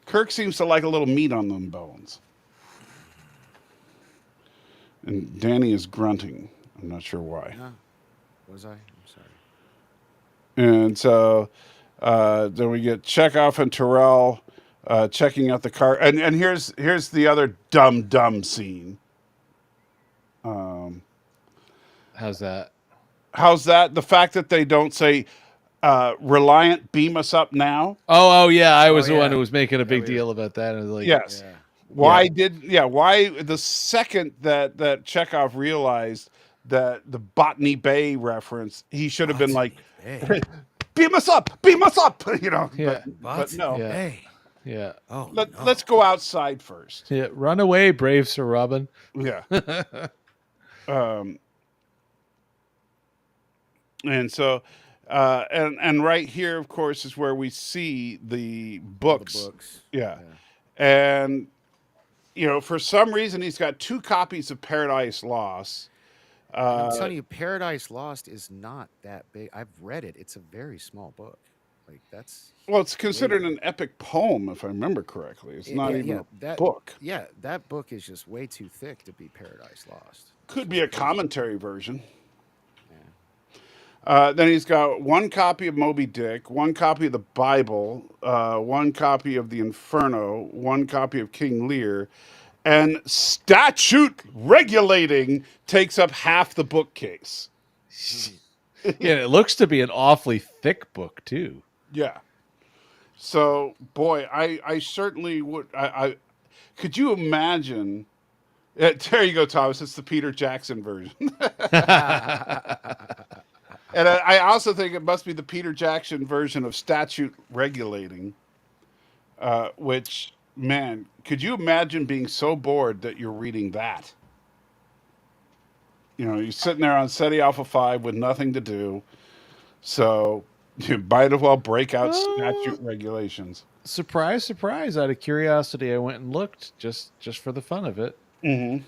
[SPEAKER 1] Kirk seems to like a little meat on them bones. And Danny is grunting. I'm not sure why.
[SPEAKER 2] No. Was I? I'm sorry.
[SPEAKER 1] And so then we get Chekhov and Terrell checking out the car. And here's the other dumb scene.
[SPEAKER 3] How's that?
[SPEAKER 1] How's that? The fact that they don't say, Reliant, beam us up now.
[SPEAKER 3] Oh, yeah. I was the
[SPEAKER 2] yeah.
[SPEAKER 3] one who was making a big
[SPEAKER 2] we-
[SPEAKER 3] deal about that. I was like,
[SPEAKER 1] Yes.
[SPEAKER 2] Yeah.
[SPEAKER 1] Why the second that Chekhov realized that the Botany Bay reference, he should have been like,
[SPEAKER 2] Hey.
[SPEAKER 1] beam us up,
[SPEAKER 3] Yeah.
[SPEAKER 1] but no.
[SPEAKER 3] Yeah.
[SPEAKER 2] Hey.
[SPEAKER 3] Yeah.
[SPEAKER 2] Oh,
[SPEAKER 1] Let's go outside first.
[SPEAKER 3] Yeah. Run away, brave Sir Robin.
[SPEAKER 1] Yeah. And so, and right here, of course, is where we see the books.
[SPEAKER 2] The books.
[SPEAKER 1] Yeah. And, for some reason, he's got 2 copies of Paradise Lost.
[SPEAKER 2] I'm telling you, Paradise Lost is not that big. I've read it. It's a very small book. Like that's
[SPEAKER 1] Well, it's considered an epic poem, if I remember correctly. It's not even a book.
[SPEAKER 2] Yeah, that book is just way too thick to be Paradise Lost.
[SPEAKER 1] Could be a commentary version. Then he's got 1 copy of Moby Dick, 1 copy of the Bible, 1 copy of the Inferno, 1 copy of King Lear, and statute regulating takes up half the bookcase.
[SPEAKER 3] Yeah, it looks to be an awfully thick book too.
[SPEAKER 1] Yeah. So, boy, I certainly would. I could you imagine? There you go, Thomas. It's the Peter Jackson version. And I also think it must be the Peter Jackson version of statute regulating, which, man, could you imagine being so bored that you're reading that? You're sitting there on SETI Alpha 5 with nothing to do. So you might as well break out statute regulations.
[SPEAKER 3] Surprise, surprise. Out of curiosity, I went and looked just for the fun of it.
[SPEAKER 1] Mm-hmm.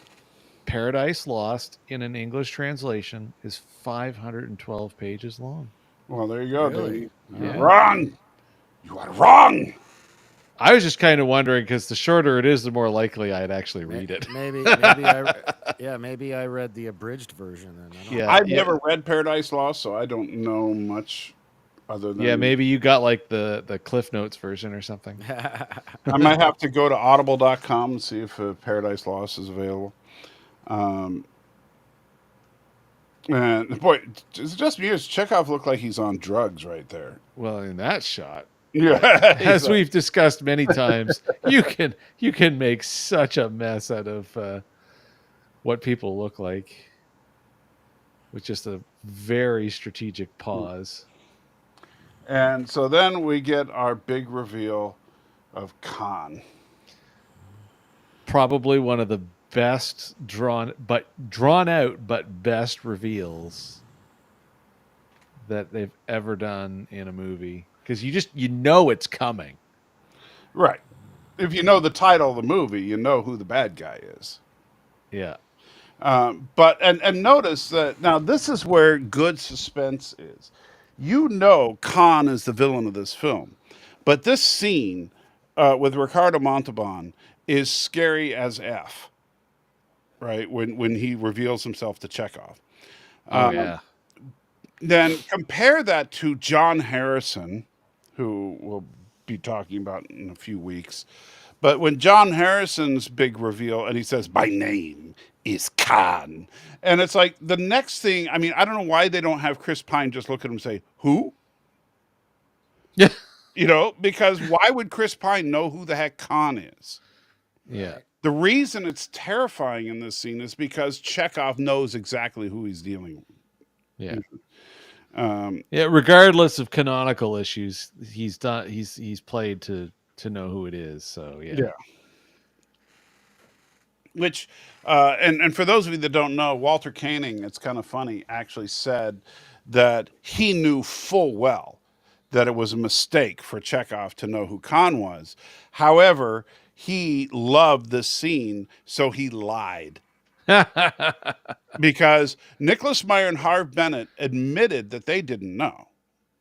[SPEAKER 3] Paradise Lost in an English translation is 512 pages long.
[SPEAKER 1] Well, there you go,
[SPEAKER 2] Really?
[SPEAKER 1] Dave.
[SPEAKER 3] Yeah.
[SPEAKER 1] Wrong. You are wrong.
[SPEAKER 3] I was just kind of wondering because the shorter it is, the more likely I'd actually read it.
[SPEAKER 2] Maybe I read the abridged version. Then I don't
[SPEAKER 3] Yeah.
[SPEAKER 1] I've never read Paradise Lost, so I don't know much other than.
[SPEAKER 3] Yeah, maybe you got like the Cliff Notes version or something.
[SPEAKER 1] I might have to go to audible.com and see if Paradise Lost is available. And boy, it's just me. Chekhov looked like he's on drugs right there.
[SPEAKER 3] Well, in that shot,
[SPEAKER 1] Yeah,
[SPEAKER 3] as we've discussed many times, you can make such a mess out of what people look like with just a very strategic pause.
[SPEAKER 1] And so then we get our big reveal of Khan.
[SPEAKER 3] Probably one of the best drawn out but best reveals that they've ever done in a movie, because you know it's coming.
[SPEAKER 1] Right. If you know the title of the movie, you know who the bad guy is.
[SPEAKER 3] Yeah.
[SPEAKER 1] But notice that now this is where good suspense is. You know Khan is the villain of this film, but this scene with Ricardo Montalban is scary as f. Right when he reveals himself to Chekhov.
[SPEAKER 3] Oh yeah.
[SPEAKER 1] Then compare that to John Harrison, who we'll be talking about in a few weeks. But when John Harrison's big reveal and he says, "My name is Khan," and it's like the next thing, I mean, I don't know why they don't have Chris Pine just look at him and say, "Who?"
[SPEAKER 3] Yeah.
[SPEAKER 1] Because why would Chris Pine know who the heck Khan is?
[SPEAKER 3] Yeah.
[SPEAKER 1] The reason it's terrifying in this scene is because Chekhov knows exactly who he's dealing with.
[SPEAKER 3] Yeah. Yeah, regardless of canonical issues, he's played to know who it is. So yeah.
[SPEAKER 1] Which, and for those of you that don't know, Walter Koenig, it's kind of funny, actually said that he knew full well that it was a mistake for Chekhov to know who Khan was. However, he loved this scene, so he lied. Because Nicholas Meyer and Harv Bennett admitted that they didn't know,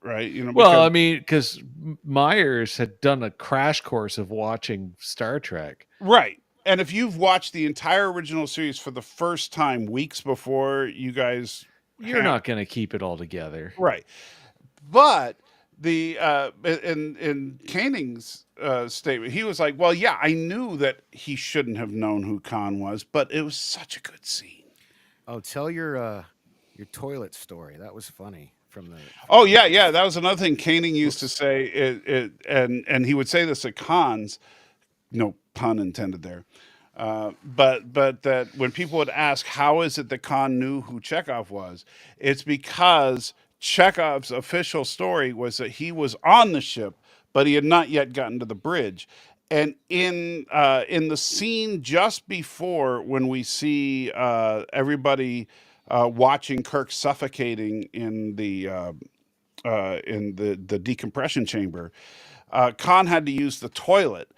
[SPEAKER 1] right?
[SPEAKER 3] Well, I mean, because Myers had done a crash course of watching Star Trek.
[SPEAKER 1] Right. And if you've watched the entire original series for the first time weeks before you guys,
[SPEAKER 3] you're not going to keep it all together,
[SPEAKER 1] right? But the in Koenig's statement, he was like, "Well, yeah, I knew that he shouldn't have known who Khan was, but it was such a good scene."
[SPEAKER 2] Oh, tell your toilet story. That was funny from the.
[SPEAKER 1] Oh yeah, that was another thing Koenig used to say. And he would say this at cons, no pun intended there. But that when people would ask how is it that Khan knew who Chekhov was, it's because Chekhov's official story was that he was on the ship, but he had not yet gotten to the bridge. And in the scene just before, when we see everybody watching Kirk suffocating in the decompression chamber, Khan had to use the toilet.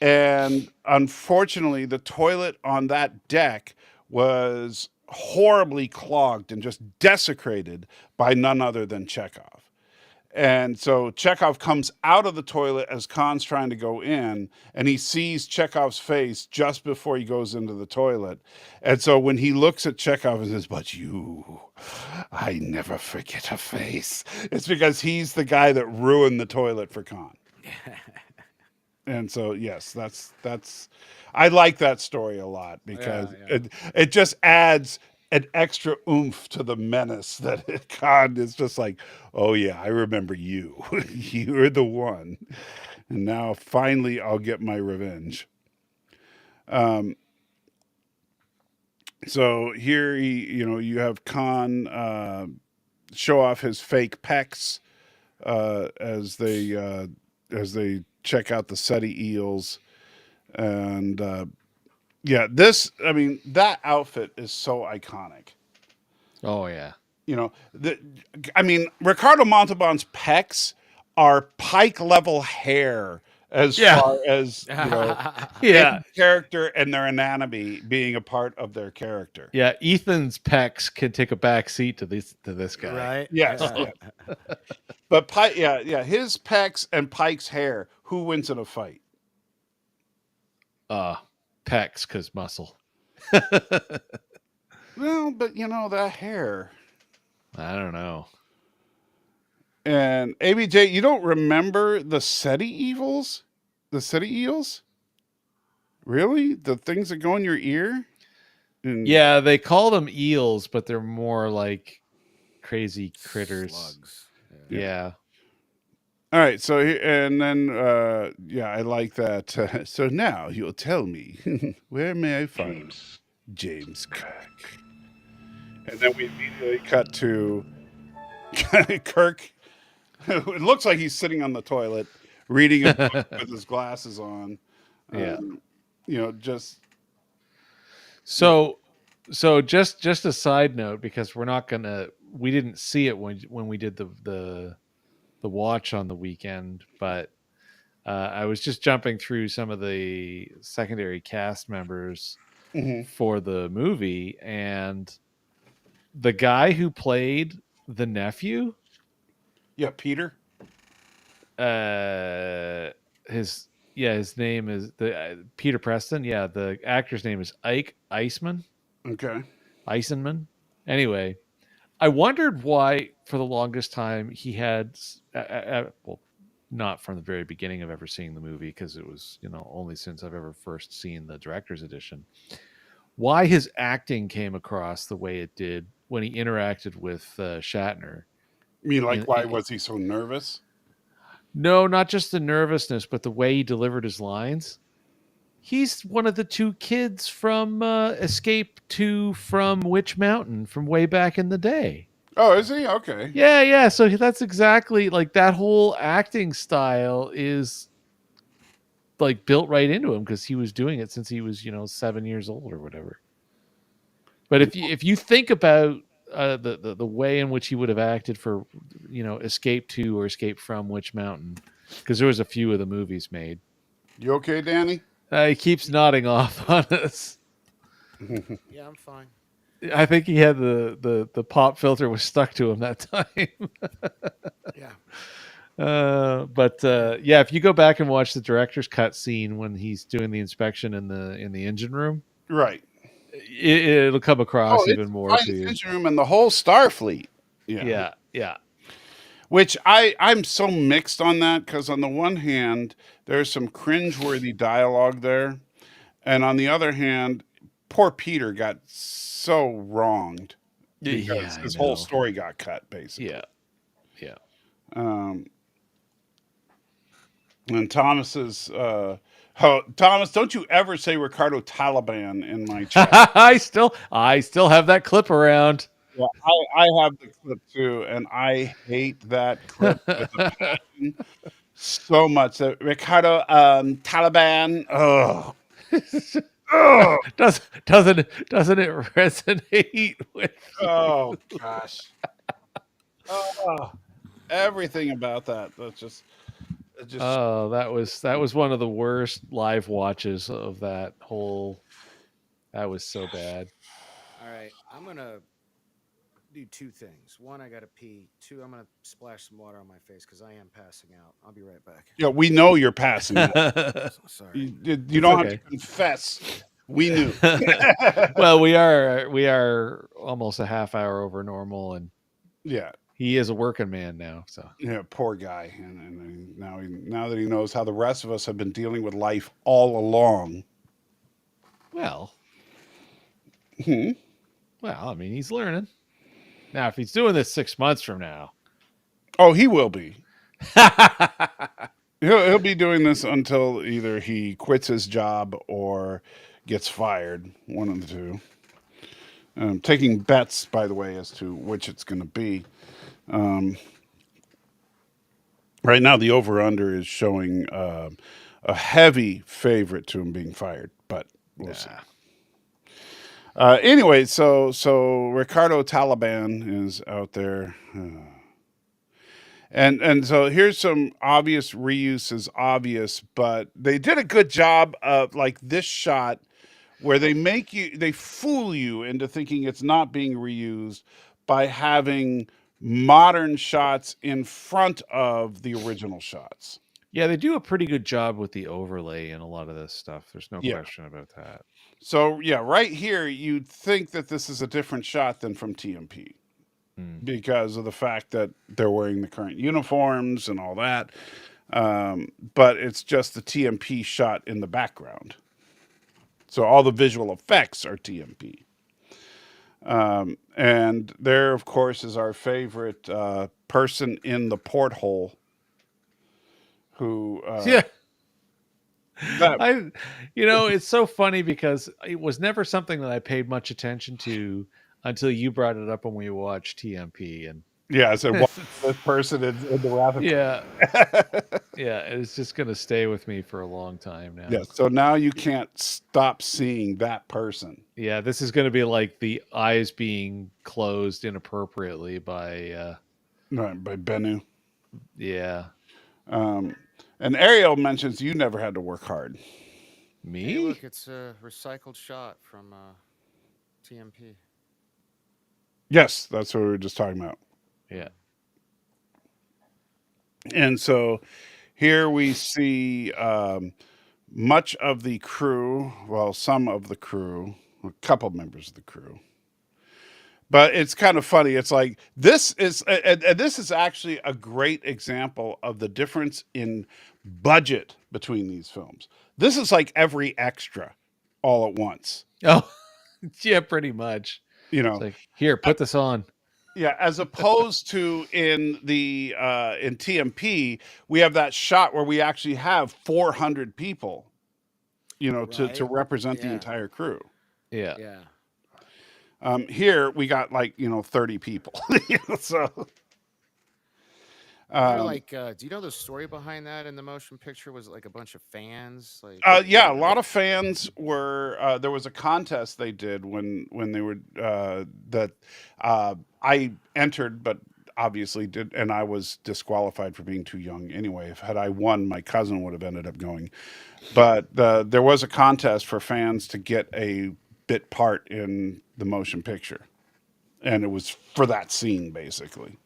[SPEAKER 1] And unfortunately, the toilet on that deck was horribly clogged and just desecrated by none other than Chekhov. And so Chekhov comes out of the toilet as Khan's trying to go in, and he sees Chekhov's face just before he goes into the toilet. And so when he looks at Chekhov and says, "But you, I never forget a face," it's because he's the guy that ruined the toilet for Khan. And so, yes, that's I like that story a lot because it just adds an extra oomph to the menace that Khan is just like, "Oh yeah, I remember you. You're the one." And now finally I'll get my revenge. So here you have Khan show off his fake pecs as they check out the SETI eels. And yeah, that outfit is so iconic.
[SPEAKER 3] Oh yeah.
[SPEAKER 1] Ricardo Montalban's pecs are Pike level hair as far as
[SPEAKER 3] yeah,
[SPEAKER 1] character and their anatomy being a part of their character.
[SPEAKER 3] Yeah, Ethan's pecs can take a back seat to this guy.
[SPEAKER 2] Right?
[SPEAKER 1] Yes. Yes. But Pike, his pecs and Pike's hair, who wins in a fight?
[SPEAKER 3] Pecs, because muscle.
[SPEAKER 1] Well, but that hair.
[SPEAKER 3] I don't know.
[SPEAKER 1] And ABJ, you don't remember the SETI evils? The SETI eels? Really? The things that go in your ear?
[SPEAKER 3] Yeah, they call them eels, but they're more like crazy critters.
[SPEAKER 2] Slugs.
[SPEAKER 3] Yeah.
[SPEAKER 1] All right. So, and then, I like that. So now you'll tell me, where may I find James Kirk? And then we immediately cut to Kirk It looks like he's sitting on the toilet reading a book with his glasses on.
[SPEAKER 3] Yeah.
[SPEAKER 1] Just
[SPEAKER 3] So just a side note, because we didn't see it when we did the watch on the weekend, but I was just jumping through some of the secondary cast members
[SPEAKER 1] mhm.
[SPEAKER 3] for the movie, and the guy who played the nephew,
[SPEAKER 1] Yeah, Peter.
[SPEAKER 3] uh, his name is Peter Preston. Yeah, the actor's name is Ike
[SPEAKER 1] Okay.
[SPEAKER 3] Eisenman. Anyway, I wondered why, for the longest time, he had, well, not from the very beginning of ever seeing the movie, because it was, only since I've ever first seen the director's edition, why his acting came across the way it did when he interacted with Shatner.
[SPEAKER 1] I mean, like,
[SPEAKER 3] In,
[SPEAKER 1] why
[SPEAKER 3] in-
[SPEAKER 1] was he so nervous?
[SPEAKER 3] no, not just the nervousness, but the way he delivered his lines. He's one of the two kids from Escape to From Witch Mountain from way back in the day.
[SPEAKER 1] Oh, is he? Okay.
[SPEAKER 3] Yeah. So that's exactly, like, that whole acting style is like built right into him, because he was doing it since he was 7 years old or whatever. But if you think about the way in which he would have acted for Escape to or Escape from Witch Mountain, because there was a few of the movies made.
[SPEAKER 1] You okay, Danny?
[SPEAKER 3] He keeps nodding off on us.
[SPEAKER 2] Yeah, I'm fine.
[SPEAKER 3] I think he had the pop filter was stuck to him that time.
[SPEAKER 2] Yeah.
[SPEAKER 3] Yeah, if you go back and watch the director's cut scene when he's doing the inspection in the engine room,
[SPEAKER 1] Right.
[SPEAKER 3] it'll come across
[SPEAKER 1] Oh,
[SPEAKER 3] even
[SPEAKER 1] it's the
[SPEAKER 3] more to
[SPEAKER 1] finest
[SPEAKER 3] you.
[SPEAKER 1] engine room in the whole Starfleet. Yeah.
[SPEAKER 3] Yeah.
[SPEAKER 1] Which I'm so mixed on that, because on the one hand, there's some cringeworthy dialogue there, and on the other hand, poor Peter got so wronged because
[SPEAKER 3] Yeah, I
[SPEAKER 1] his whole
[SPEAKER 3] know.
[SPEAKER 1] story got cut, basically.
[SPEAKER 3] Yeah.
[SPEAKER 1] Um, and Thomas's Thomas, don't you ever say Ricardo Taliban in my chat.
[SPEAKER 3] I still have that clip around.
[SPEAKER 1] Yeah, I have the clip too, and I hate that clip with a passion so much. That Ricardo Taliban. Oh,
[SPEAKER 3] Doesn't it resonate with you?
[SPEAKER 1] oh gosh. Oh, everything about that. That's just. It just.
[SPEAKER 3] Oh, that was one of the worst live watches of that whole. That was so bad.
[SPEAKER 2] All right. I'm going to do two things. One, I got to pee. Two, I'm going to splash some water on my face because I am passing out. I'll be right back.
[SPEAKER 1] Yeah, we know you're passing out.
[SPEAKER 2] Sorry.
[SPEAKER 1] You
[SPEAKER 3] It's
[SPEAKER 1] don't have
[SPEAKER 3] okay.
[SPEAKER 1] to confess. We knew.
[SPEAKER 3] Well, we are almost a half hour over normal, and
[SPEAKER 1] Yeah.
[SPEAKER 3] he is a working man now. So
[SPEAKER 1] Yeah, poor guy. And now that he knows how the rest of us have been dealing with life all along.
[SPEAKER 3] well,
[SPEAKER 1] Hmm.
[SPEAKER 3] I mean, he's learning. Now, if he's doing this 6 months from now,
[SPEAKER 1] Oh, he will be. He'll be doing this until either he quits his job or gets fired. One of the two. Taking bets, by the way, as to which it's going to be. Right now, the over/under is showing a heavy favorite to him being fired, but we'll see. Anyway, so Ricardo Taliban is out there, and so here's some obvious reuse is obvious, but they did a good job of, like, this shot where they fool you into thinking it's not being reused by having modern shots in front of the original shots.
[SPEAKER 3] yeah, they do a pretty good job with the overlay and a lot of this stuff. There's no
[SPEAKER 1] Yeah.
[SPEAKER 3] question about that.
[SPEAKER 1] So yeah, right here you'd think that this is a different shot than from TMP because of the fact that they're wearing the current uniforms and all that. But it's just the TMP shot in the background. So all the visual effects are TMP. And there, of course, is our favorite person in the porthole who
[SPEAKER 3] Yeah.
[SPEAKER 1] that,
[SPEAKER 3] It's so funny because it was never something that I paid much attention to until you brought it up when we watched TMP, and
[SPEAKER 1] Yeah, I said, "What this person in the Wrath of
[SPEAKER 3] Yeah,
[SPEAKER 1] God."
[SPEAKER 3] yeah, it's just gonna stay with me for a long time now.
[SPEAKER 1] Yeah, so now you can't stop seeing that person.
[SPEAKER 3] Yeah, this is gonna be like the eyes being closed inappropriately by
[SPEAKER 1] Right, by Bennu.
[SPEAKER 3] yeah.
[SPEAKER 1] Um, and Ariel mentions you never had to work hard.
[SPEAKER 2] Hey,
[SPEAKER 3] Me?
[SPEAKER 2] look, it's a recycled shot from TMP.
[SPEAKER 1] Yes, that's what we were just talking about.
[SPEAKER 3] Yeah.
[SPEAKER 1] And so here we see much of the crew, well, some of the crew, a couple members of the crew. But it's kind of funny. It's like and this is actually a great example of the difference in budget between these films. This is like every extra all at once,
[SPEAKER 3] Oh, yeah, pretty much.
[SPEAKER 1] you
[SPEAKER 3] It's
[SPEAKER 1] know.
[SPEAKER 3] like, here, put this on.
[SPEAKER 1] Yeah, as opposed to in TMP, we have that shot where we actually have 400 people, to
[SPEAKER 2] Right.
[SPEAKER 1] represent the
[SPEAKER 2] Yeah.
[SPEAKER 1] entire crew.
[SPEAKER 3] Yeah.
[SPEAKER 2] Yeah.
[SPEAKER 1] Here we got like 30 people. So
[SPEAKER 2] I wonder,
[SPEAKER 1] um,
[SPEAKER 2] like, do you know the story behind that in the motion picture? Was it like a bunch of fans? Like,
[SPEAKER 1] yeah, a lot of fans were. There was a contest they did when they were that I entered, but obviously did, and I was disqualified for being too young. Anyway, if had I won, my cousin would have ended up going. But there was a contest for fans to get a bit part in the motion picture, and it was for that scene basically.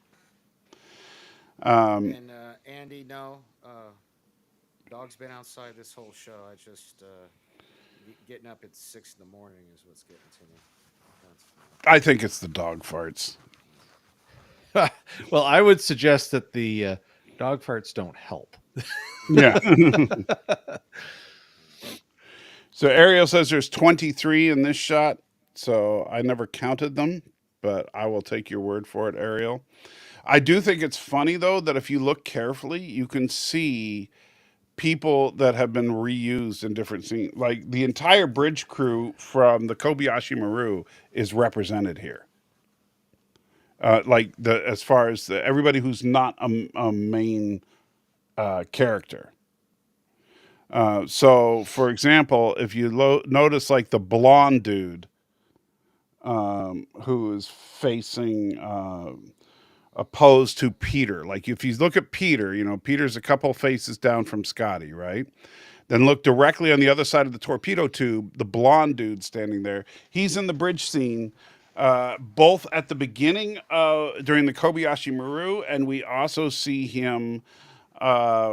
[SPEAKER 1] Um,
[SPEAKER 2] and Andy, no, dog's been outside this whole show. I just getting up at 6 in the morning is what's getting to me. That's,
[SPEAKER 1] I think it's the dog farts.
[SPEAKER 3] Well, I would suggest that the dog farts don't help.
[SPEAKER 1] Yeah. So Ariel says there's 23 in this shot. So I never counted them, but I will take your word for it, Ariel. I do think it's funny though that if you look carefully, you can see people that have been reused in different scenes. Like the entire bridge crew from the Kobayashi Maru is represented here. Like the as far as everybody who's not a main character. So, for example, if you notice, like the blonde dude who is facing opposed to Peter, like if you look at Peter, Peter's a couple faces down from Scotty, right? Then look directly on the other side of the torpedo tube, the blonde dude standing there. He's in the bridge scene, both at the beginning during the Kobayashi Maru, and we also see him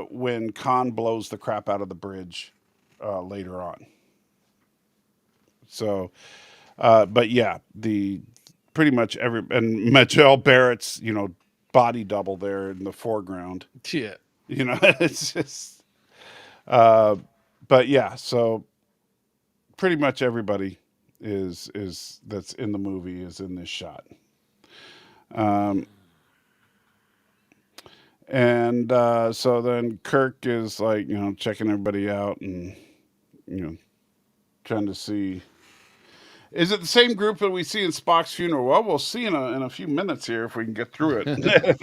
[SPEAKER 1] when Khan blows the crap out of the bridge later on. So, but yeah, the pretty much every and Majel Barrett's body double there in the foreground.
[SPEAKER 3] Yeah.
[SPEAKER 1] It's just. Uh, but yeah, so pretty much everybody is that's in the movie is in this shot. Um, and so then Kirk is like checking everybody out and you know trying to see. Is it the same group that we see in Spock's funeral? Well, we'll see in a few minutes here if we can get through it.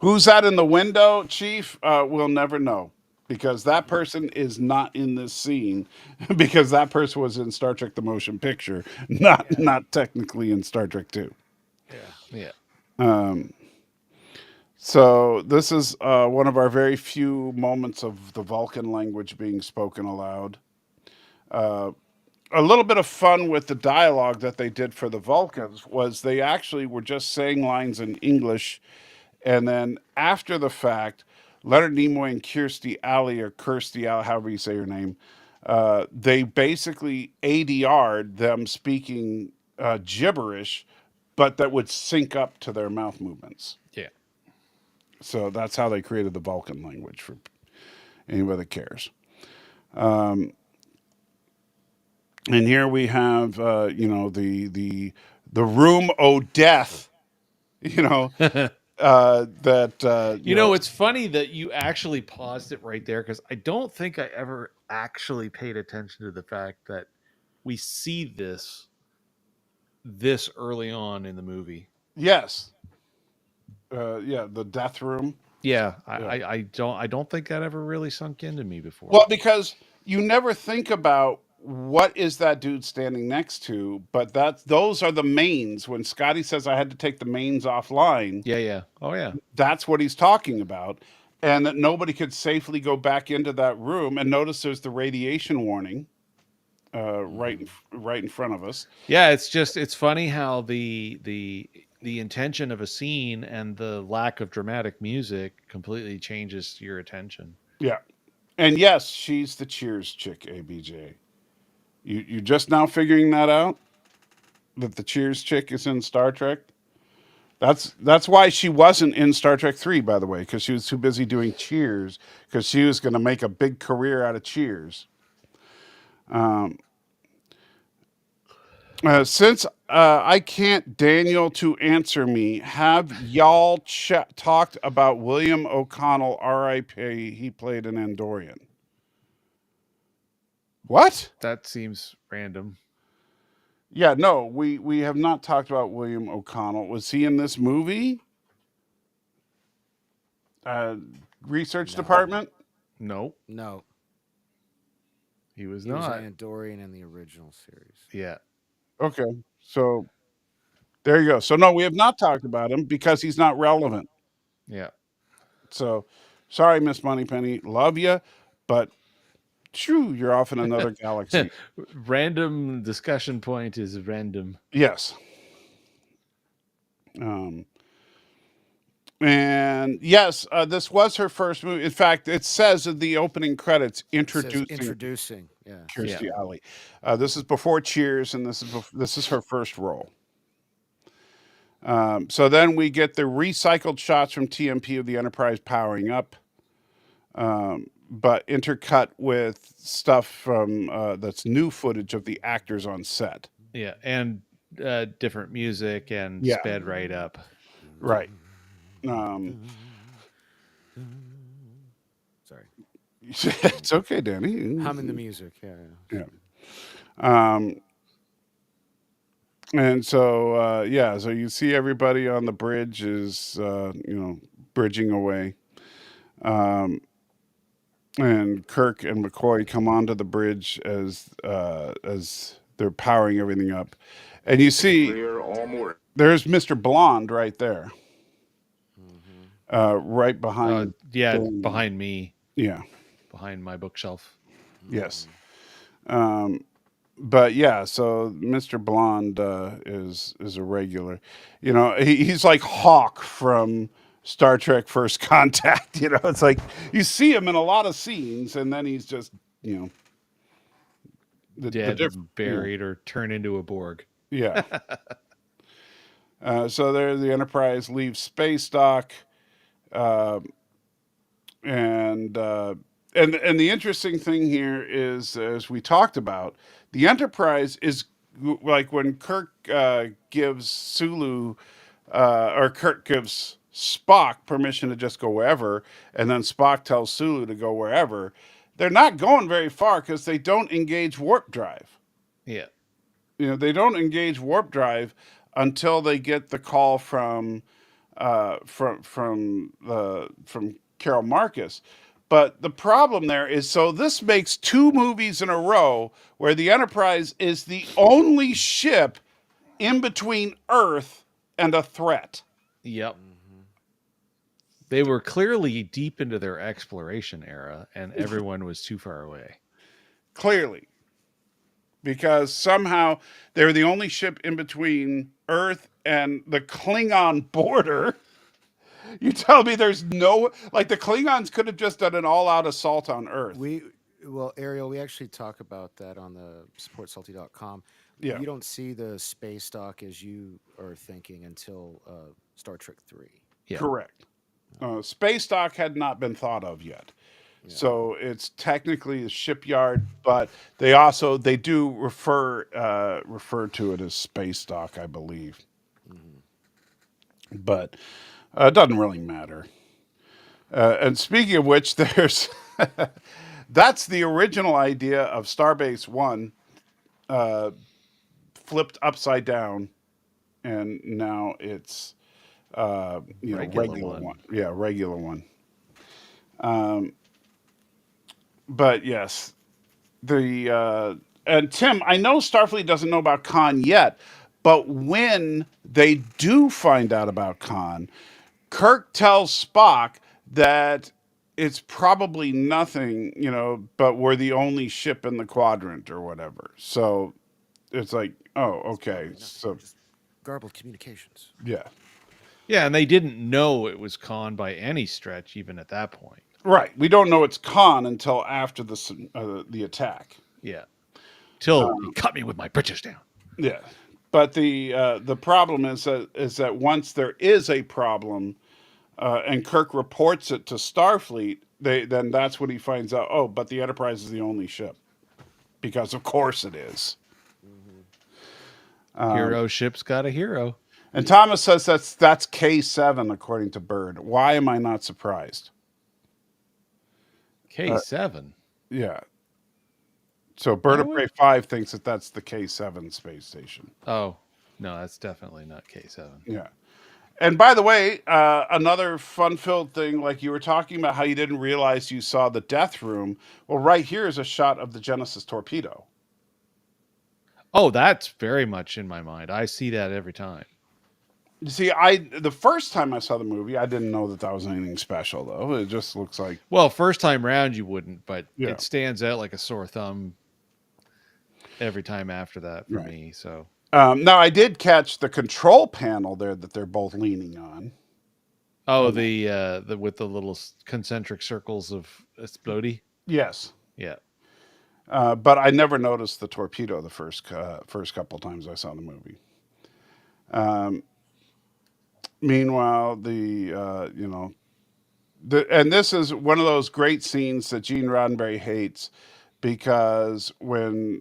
[SPEAKER 1] Who's that in the window, Chief? We'll never know because that person is not in this scene because that person was in Star Trek: The Motion Picture, not
[SPEAKER 2] yeah.
[SPEAKER 1] not technically in Star Trek 2.
[SPEAKER 2] Yeah.
[SPEAKER 3] Yeah.
[SPEAKER 1] So this is one of our very few moments of the Vulcan language being spoken aloud. A little bit of fun with the dialogue that they did for the Vulcans was they actually were just saying lines in English, and then after the fact, Leonard Nimoy and Kirstie Alley, or Kirstie Alley, however you say your name, they basically ADR'd them speaking gibberish, but that would sync up to their mouth movements.
[SPEAKER 3] Yeah.
[SPEAKER 1] So that's how they created the Vulcan language for anybody that cares. And here we have, the room o' death, you know, that
[SPEAKER 3] It's funny that you actually paused it right there because I don't think I ever actually paid attention to the fact that we see this early on in the movie.
[SPEAKER 1] Yes. Yeah, the death room.
[SPEAKER 3] Yeah,
[SPEAKER 1] Yeah.
[SPEAKER 3] I don't think that ever really sunk into me before.
[SPEAKER 1] Well, because you never think about what is that dude standing next to, but those are the mains. When Scotty says I had to take the mains offline,
[SPEAKER 3] Yeah, yeah. Oh yeah.
[SPEAKER 1] that's what he's talking about. And that nobody could safely go back into that room. And notice there's the radiation warning right in front of us.
[SPEAKER 3] Yeah, it's funny how the intention of a scene and the lack of dramatic music completely changes your attention.
[SPEAKER 1] Yeah. And yes, she's the Cheers chick, ABJ. You just now figuring that out? That the Cheers chick is in Star Trek? That's why she wasn't in Star Trek 3, by the way, because she was too busy doing Cheers, because she was going to make a big career out of Cheers. Since I can't Daniel to answer me, have y'all talked about William O'Connell, R.I.P. He played an Andorian. What?
[SPEAKER 3] That seems random.
[SPEAKER 1] Yeah, no, we have not talked about William O'Connell. Was he in this movie? Uh, Research
[SPEAKER 2] No.
[SPEAKER 1] department?
[SPEAKER 3] No,
[SPEAKER 2] No,
[SPEAKER 3] he was
[SPEAKER 2] he was
[SPEAKER 3] not.
[SPEAKER 2] Andorian in the original series.
[SPEAKER 3] Yeah.
[SPEAKER 1] Okay, so there you go. So no, we have not talked about him because he's not relevant.
[SPEAKER 3] Yeah.
[SPEAKER 1] So sorry, Miss Moneypenny, love you, but shoo, you're off in another galaxy.
[SPEAKER 3] Random discussion point is random.
[SPEAKER 1] Yes. And yes, this was her first movie. In fact, it says in the opening credits,
[SPEAKER 2] It says
[SPEAKER 1] introducing
[SPEAKER 2] introducing. Yeah.
[SPEAKER 1] Kirstie Alley. This is before Cheers, and this is her first role. So then we get the recycled shots from TMP of the Enterprise powering up, but intercut with stuff from that's new footage of the actors on set.
[SPEAKER 3] Yeah, and different music and
[SPEAKER 1] Yeah.
[SPEAKER 3] sped right up.
[SPEAKER 1] Right.
[SPEAKER 2] Sorry.
[SPEAKER 1] It's okay, Danny.
[SPEAKER 2] Humming the music. Yeah.
[SPEAKER 1] Yeah. And so, yeah, so you see everybody on the bridge is, bridging away. And Kirk and McCoy come onto the bridge as they're powering everything up. And you see there's Mr. Blonde right there. Right behind.
[SPEAKER 3] Yeah,
[SPEAKER 1] Danny.
[SPEAKER 3] behind me,
[SPEAKER 1] Yeah.
[SPEAKER 3] behind my bookshelf.
[SPEAKER 1] Yes. But yeah, so Mr. Blonde is a regular. You know, he's like Hawk from Star Trek First Contact. You know, it's like you see him in a lot of scenes, and then he's just,
[SPEAKER 3] Dead,
[SPEAKER 1] different,
[SPEAKER 3] buried, or turned into a Borg.
[SPEAKER 1] yeah. So there, the Enterprise leaves space dock, and the interesting thing here is, as we talked about, the Enterprise is like when Kirk gives Sulu or Kirk gives Spock permission to just go wherever, and then Spock tells Sulu to go wherever. They're not going very far because they don't engage warp drive.
[SPEAKER 3] Yeah.
[SPEAKER 1] They don't engage warp drive until they get the call from Carol Marcus. But the problem there is, so this makes 2 movies in a row where the Enterprise is the only ship in between Earth and a threat.
[SPEAKER 3] Yep. They were clearly deep into their exploration era, and everyone was too far away.
[SPEAKER 1] Clearly. Because somehow they're the only ship in between Earth and the Klingon border. You tell me there's no, like, the Klingons could have just done an all-out assault on Earth.
[SPEAKER 2] Well, Ariel, we actually talk about that on the supportsalty.com.
[SPEAKER 1] Yeah.
[SPEAKER 2] You don't see the space dock as you are thinking until Star Trek 3.
[SPEAKER 3] Yeah.
[SPEAKER 1] Correct. Space dock had not been thought of yet. Yeah. So it's technically a shipyard, but they do refer to it as space dock, I believe. But it doesn't really matter. And speaking of which, there's that's the original idea of Starbase 1 flipped upside down and now it's regular one. Yeah, regular one. But yes, the and Tim, I know Starfleet doesn't know about Khan yet, but when they do find out about Khan, Kirk tells Spock that it's probably nothing, but we're the only ship in the quadrant or whatever. So it's like, oh, okay. So
[SPEAKER 2] Just garbled communications.
[SPEAKER 1] yeah,
[SPEAKER 3] Yeah, and they didn't know it was Khan by any stretch, even at that point.
[SPEAKER 1] right. We don't know it's Khan until after the attack.
[SPEAKER 3] Yeah, till he cut me with my britches down.
[SPEAKER 1] Yeah, but the problem is that once there is a problem, and Kirk reports it to Starfleet, then that's when he finds out. Oh, but the Enterprise is the only ship, because of course it is.
[SPEAKER 3] Hero ship's got a hero.
[SPEAKER 1] And Thomas says that's K7 according to Bird. Why am I not surprised?
[SPEAKER 3] K7.
[SPEAKER 1] Yeah. So Bird of Prey 5 thinks that that's the K7 space station.
[SPEAKER 3] Oh, no, that's definitely not K7.
[SPEAKER 1] Yeah. And by the way, another fun-filled thing, like you were talking about how you didn't realize you saw the death room. Well, right here is a shot of the Genesis torpedo.
[SPEAKER 3] Oh, that's very much in my mind. I see that every time.
[SPEAKER 1] You see, the first time I saw the movie, I didn't know that was anything special, though. It just looks like...
[SPEAKER 3] Well, first time round you wouldn't, but
[SPEAKER 1] Yeah.
[SPEAKER 3] it stands out like a sore thumb every time after that for me. So
[SPEAKER 1] now, I did catch the control panel there that they're both leaning on.
[SPEAKER 3] oh, the with the little concentric circles of explodey.
[SPEAKER 1] Yes.
[SPEAKER 3] Yeah.
[SPEAKER 1] But I never noticed the torpedo the first couple times I saw the movie. Meanwhile, and this is one of those great scenes that Gene Roddenberry hates, because when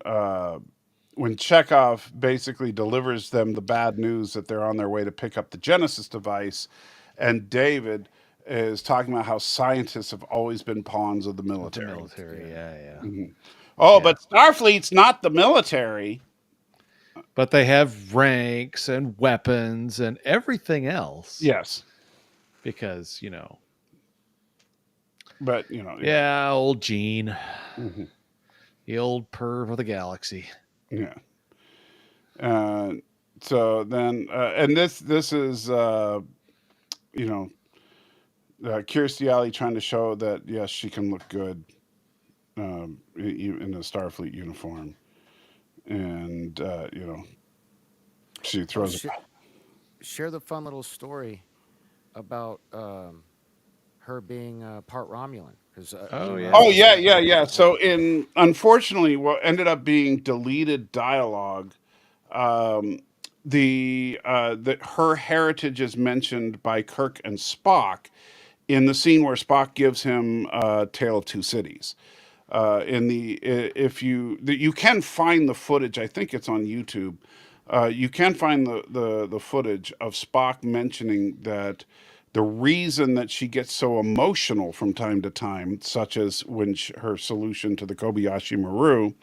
[SPEAKER 1] Chekhov basically delivers them the bad news that they're on their way to pick up the Genesis device, and David is talking about how scientists have always been pawns of the military.
[SPEAKER 3] The military, yeah.
[SPEAKER 1] Mm-hmm. Oh, yeah. But Starfleet's not the military.
[SPEAKER 3] But they have ranks and weapons and everything else.
[SPEAKER 1] Yes.
[SPEAKER 3] Because,
[SPEAKER 1] But,
[SPEAKER 3] yeah, old Gene. Mm-hmm. The old perv of the galaxy.
[SPEAKER 1] Yeah. So then, and this is, Kirstie Alley trying to show that, yes, she can look good in a Starfleet uniform. And, she throws
[SPEAKER 2] share the fun little story about her being part Romulan.
[SPEAKER 1] Yeah. So unfortunately, what ended up being deleted dialogue, her heritage is mentioned by Kirk and Spock in the scene where Spock gives him Tale of Two Cities. You can find the footage. I think it's on YouTube. You can find the footage of Spock mentioning that the reason that she gets so emotional from time to time, such as when her solution to the Kobayashi Maru,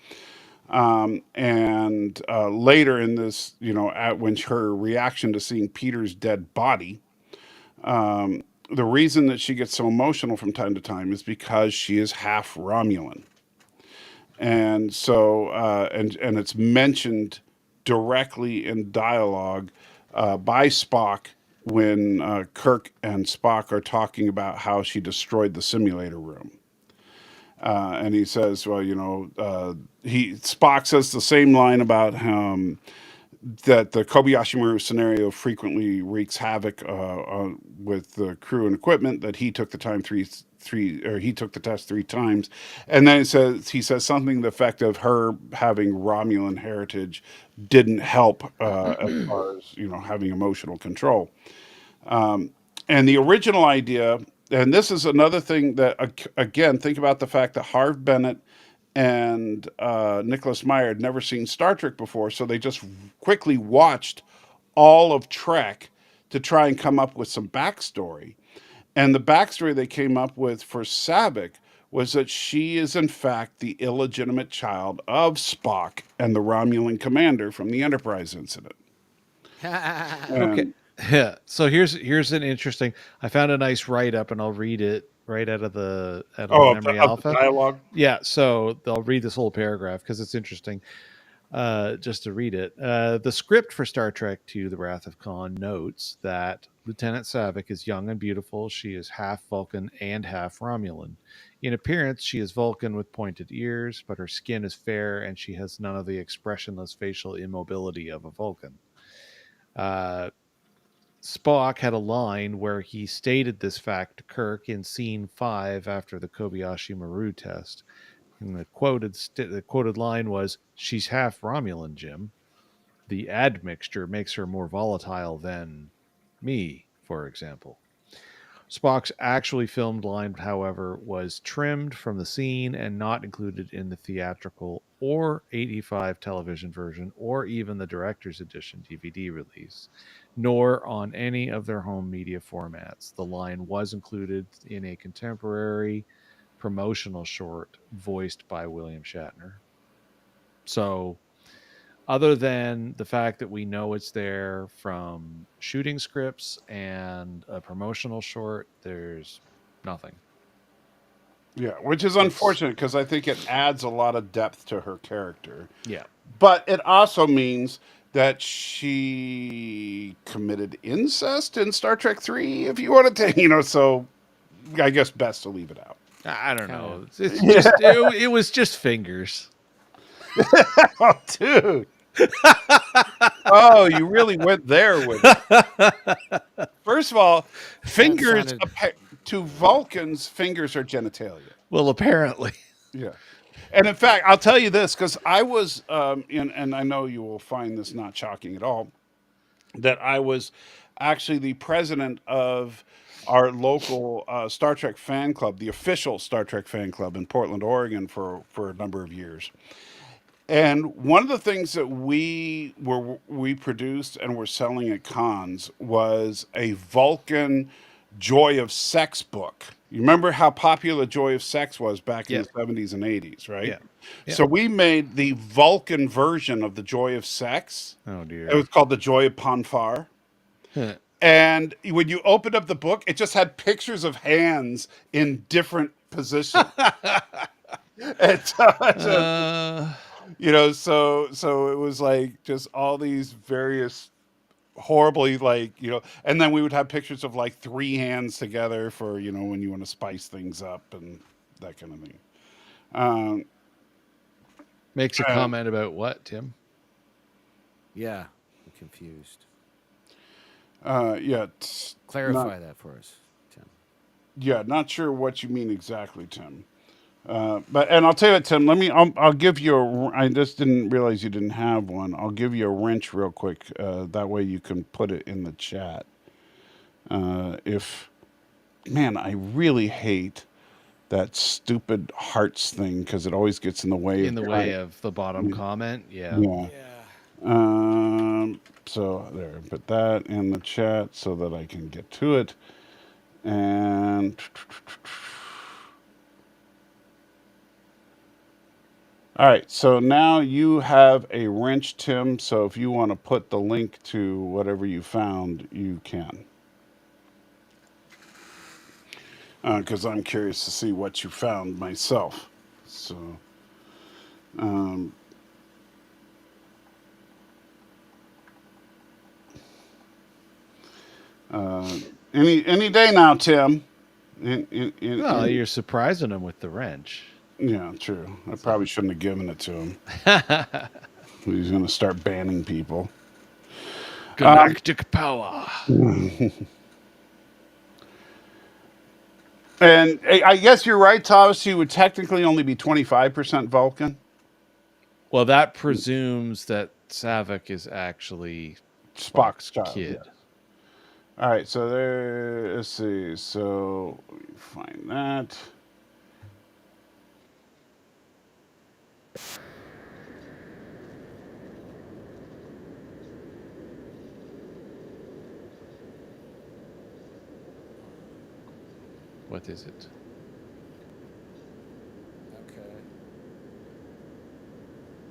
[SPEAKER 1] and later in this, when her reaction to seeing Peter's dead body, the reason that she gets so emotional from time to time is because she is half Romulan. And so, and it's mentioned directly in dialogue by Spock when Kirk and Spock are talking about how she destroyed the simulator room. And he says, well, Spock says the same line about that the Kobayashi Maru scenario frequently wreaks havoc with the crew and equipment, that he took the test 3 times. And then he says something to the effect of her having Romulan heritage didn't help as far as, having emotional control. And the original idea, and this is another thing that, again, think about the fact that Harv Bennett and Nicholas Meyer had never seen Star Trek before, so they just quickly watched all of Trek to try and come up with some backstory. And the backstory they came up with for Saavik was that she is, in fact, the illegitimate child of Spock and the Romulan commander from the Enterprise incident.
[SPEAKER 3] Okay.
[SPEAKER 1] And
[SPEAKER 3] Yeah. So here's an interesting. I found a nice write up, and I'll read it right out of the Memory
[SPEAKER 1] of the
[SPEAKER 3] Alpha.
[SPEAKER 1] dialogue.
[SPEAKER 3] Yeah. So they'll read this whole paragraph because it's interesting. Just to read it. The script for Star Trek II: The Wrath of Khan notes that Lieutenant Saavik is young and beautiful. She is half Vulcan and half Romulan. In appearance, she is Vulcan with pointed ears, but her skin is fair and she has none of the expressionless facial immobility of a Vulcan. Uh, Spock had a line where he stated this fact to Kirk in scene 5 after the Kobayashi Maru test. And the quoted line was, "She's half Romulan, Jim. The admixture makes her more volatile than me, for example." Spock's actually filmed line, however, was trimmed from the scene and not included in the theatrical or 85 television version or even the director's edition DVD release, nor on any of their home media formats. The line was included in a contemporary promotional short voiced by William Shatner. So, other than the fact that we know it's there from shooting scripts and a promotional short, there's nothing.
[SPEAKER 1] Yeah, which is
[SPEAKER 3] It's
[SPEAKER 1] unfortunate because I think it adds a lot of depth to her character.
[SPEAKER 3] yeah.
[SPEAKER 1] But it also means that she committed incest in Star Trek 3, if you want to take, so I guess best to leave it out.
[SPEAKER 3] I don't
[SPEAKER 2] Kinda.
[SPEAKER 3] know. It's
[SPEAKER 1] Yeah.
[SPEAKER 3] just it was just fingers.
[SPEAKER 1] Oh, dude. Oh, you really went there with it. First of all, fingers
[SPEAKER 2] sounded-
[SPEAKER 1] to Vulcans, fingers are genitalia.
[SPEAKER 3] Well, apparently.
[SPEAKER 1] Yeah. And in fact, I'll tell you this because I was, and I know you will find this not shocking at all, that I was actually the president of our local Star Trek fan club, the official Star Trek fan club in Portland, Oregon, for a number of years. And one of the things that we produced and were selling at cons was a Vulcan Joy of Sex book. You remember how popular Joy of Sex was back in
[SPEAKER 3] Yeah.
[SPEAKER 1] the 70s and 80s, right?
[SPEAKER 3] Yeah. Yeah.
[SPEAKER 1] So we made the Vulcan version of the Joy of Sex.
[SPEAKER 3] Oh
[SPEAKER 1] It
[SPEAKER 3] dear.
[SPEAKER 1] was called the Joy of Ponfar.
[SPEAKER 3] Huh.
[SPEAKER 1] And when you opened up the book, it just had pictures of hands in different positions. And
[SPEAKER 3] Uh,
[SPEAKER 1] so it was like just all these various horribly and then we would have pictures of like three hands together for when you want to spice things up and that kind of thing. Um,
[SPEAKER 3] makes a
[SPEAKER 1] uh,
[SPEAKER 3] comment about what, Tim?
[SPEAKER 2] Yeah, I'm confused.
[SPEAKER 1] yeah,
[SPEAKER 2] Clarify that for us, Tim.
[SPEAKER 1] not sure what you mean exactly, Tim. And I'll tell you what, Tim. I'll give you I just didn't realize you didn't have one. I'll give you a wrench real quick. That way you can put it in the chat. If man, I really hate that stupid hearts thing because it always gets in the way.
[SPEAKER 3] In the way of the bottom comment? Yeah.
[SPEAKER 1] Yeah.
[SPEAKER 2] Yeah.
[SPEAKER 1] So there, put that in the chat so that I can get to it. And all right, so now you have a wrench, Tim. So if you want to put the link to whatever you found, you can. Because I'm curious to see what you found myself. So, any day now, Tim.
[SPEAKER 3] Well, you're surprising him with the wrench.
[SPEAKER 1] Yeah, true. I probably shouldn't have given it to him. He's going to start banning people.
[SPEAKER 3] Galactic power.
[SPEAKER 1] And I guess you're right, Thomas. He would technically only be 25% Vulcan.
[SPEAKER 3] Well, that presumes that Saavik is actually
[SPEAKER 1] Spock's child.
[SPEAKER 3] kid.
[SPEAKER 1] Yes. All right, so there. Let's see. So let me find that.
[SPEAKER 3] What is it?
[SPEAKER 2] Okay.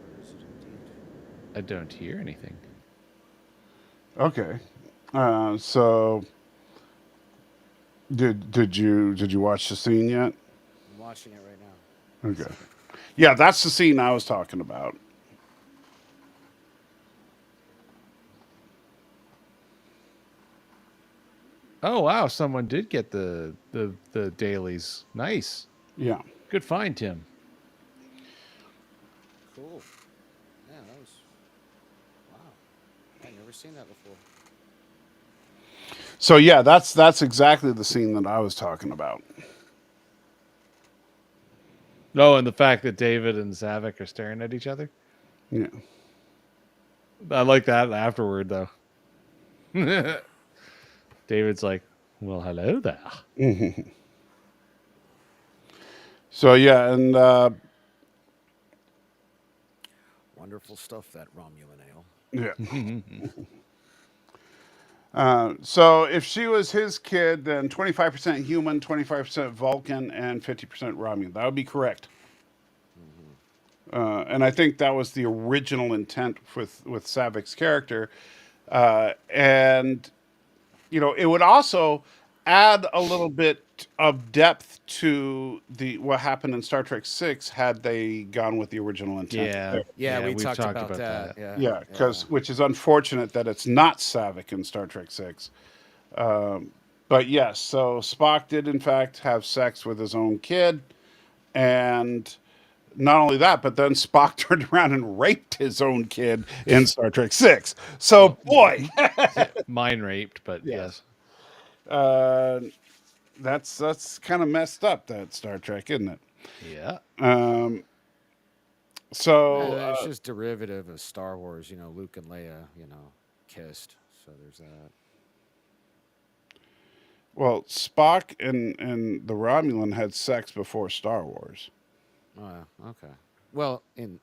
[SPEAKER 2] Where is it indeed?
[SPEAKER 3] I don't hear anything.
[SPEAKER 1] Okay. So did you watch the scene yet?
[SPEAKER 2] I'm watching it right now.
[SPEAKER 1] Okay. Yeah, that's the scene I was talking about.
[SPEAKER 3] Oh wow, someone did get the dailies. Nice.
[SPEAKER 1] Yeah.
[SPEAKER 3] Good find, Tim.
[SPEAKER 2] Cool. Yeah, that was wow. I'd never seen that before.
[SPEAKER 1] So yeah, that's exactly the scene that I was talking about.
[SPEAKER 3] Oh, and the fact that David and Zavik are staring at each other.
[SPEAKER 1] Yeah.
[SPEAKER 3] I like that afterward though. David's like, "Well, hello there."
[SPEAKER 1] So yeah, and
[SPEAKER 2] Wonderful stuff, that Romulan ale.
[SPEAKER 1] yeah. So if she was his kid, then 25% human, 25% Vulcan, and 50% Romulan. That would be correct.
[SPEAKER 2] Mm-hmm.
[SPEAKER 1] And I think that was the original intent with Savik's character. And it would also add a little bit of depth to the what happened in Star Trek Six had they gone with the original intent
[SPEAKER 3] Yeah,
[SPEAKER 1] there.
[SPEAKER 2] Yeah,
[SPEAKER 3] yeah,
[SPEAKER 2] we
[SPEAKER 3] we've
[SPEAKER 2] talked
[SPEAKER 3] talked
[SPEAKER 2] about
[SPEAKER 3] about
[SPEAKER 2] that.
[SPEAKER 3] that.
[SPEAKER 2] Yeah,
[SPEAKER 1] Yeah,
[SPEAKER 2] yeah.
[SPEAKER 1] because which is unfortunate that it's not Savik in Star Trek Six. Um, but yes, so Spock did in fact have sex with his own kid, and not only that, but then Spock turned around and raped his own kid in Star Trek Six. So
[SPEAKER 3] Well,
[SPEAKER 1] boy,
[SPEAKER 3] mine raped, but
[SPEAKER 1] yes,
[SPEAKER 3] yes.
[SPEAKER 1] uh, that's kind of messed up. That Star Trek, isn't it?
[SPEAKER 3] Yeah.
[SPEAKER 1] Um, so
[SPEAKER 2] It's just derivative of Star Wars. Luke and Leia, kissed. So there's that.
[SPEAKER 1] well, Spock and the Romulan had sex before Star Wars.
[SPEAKER 2] Oh, okay. Well, in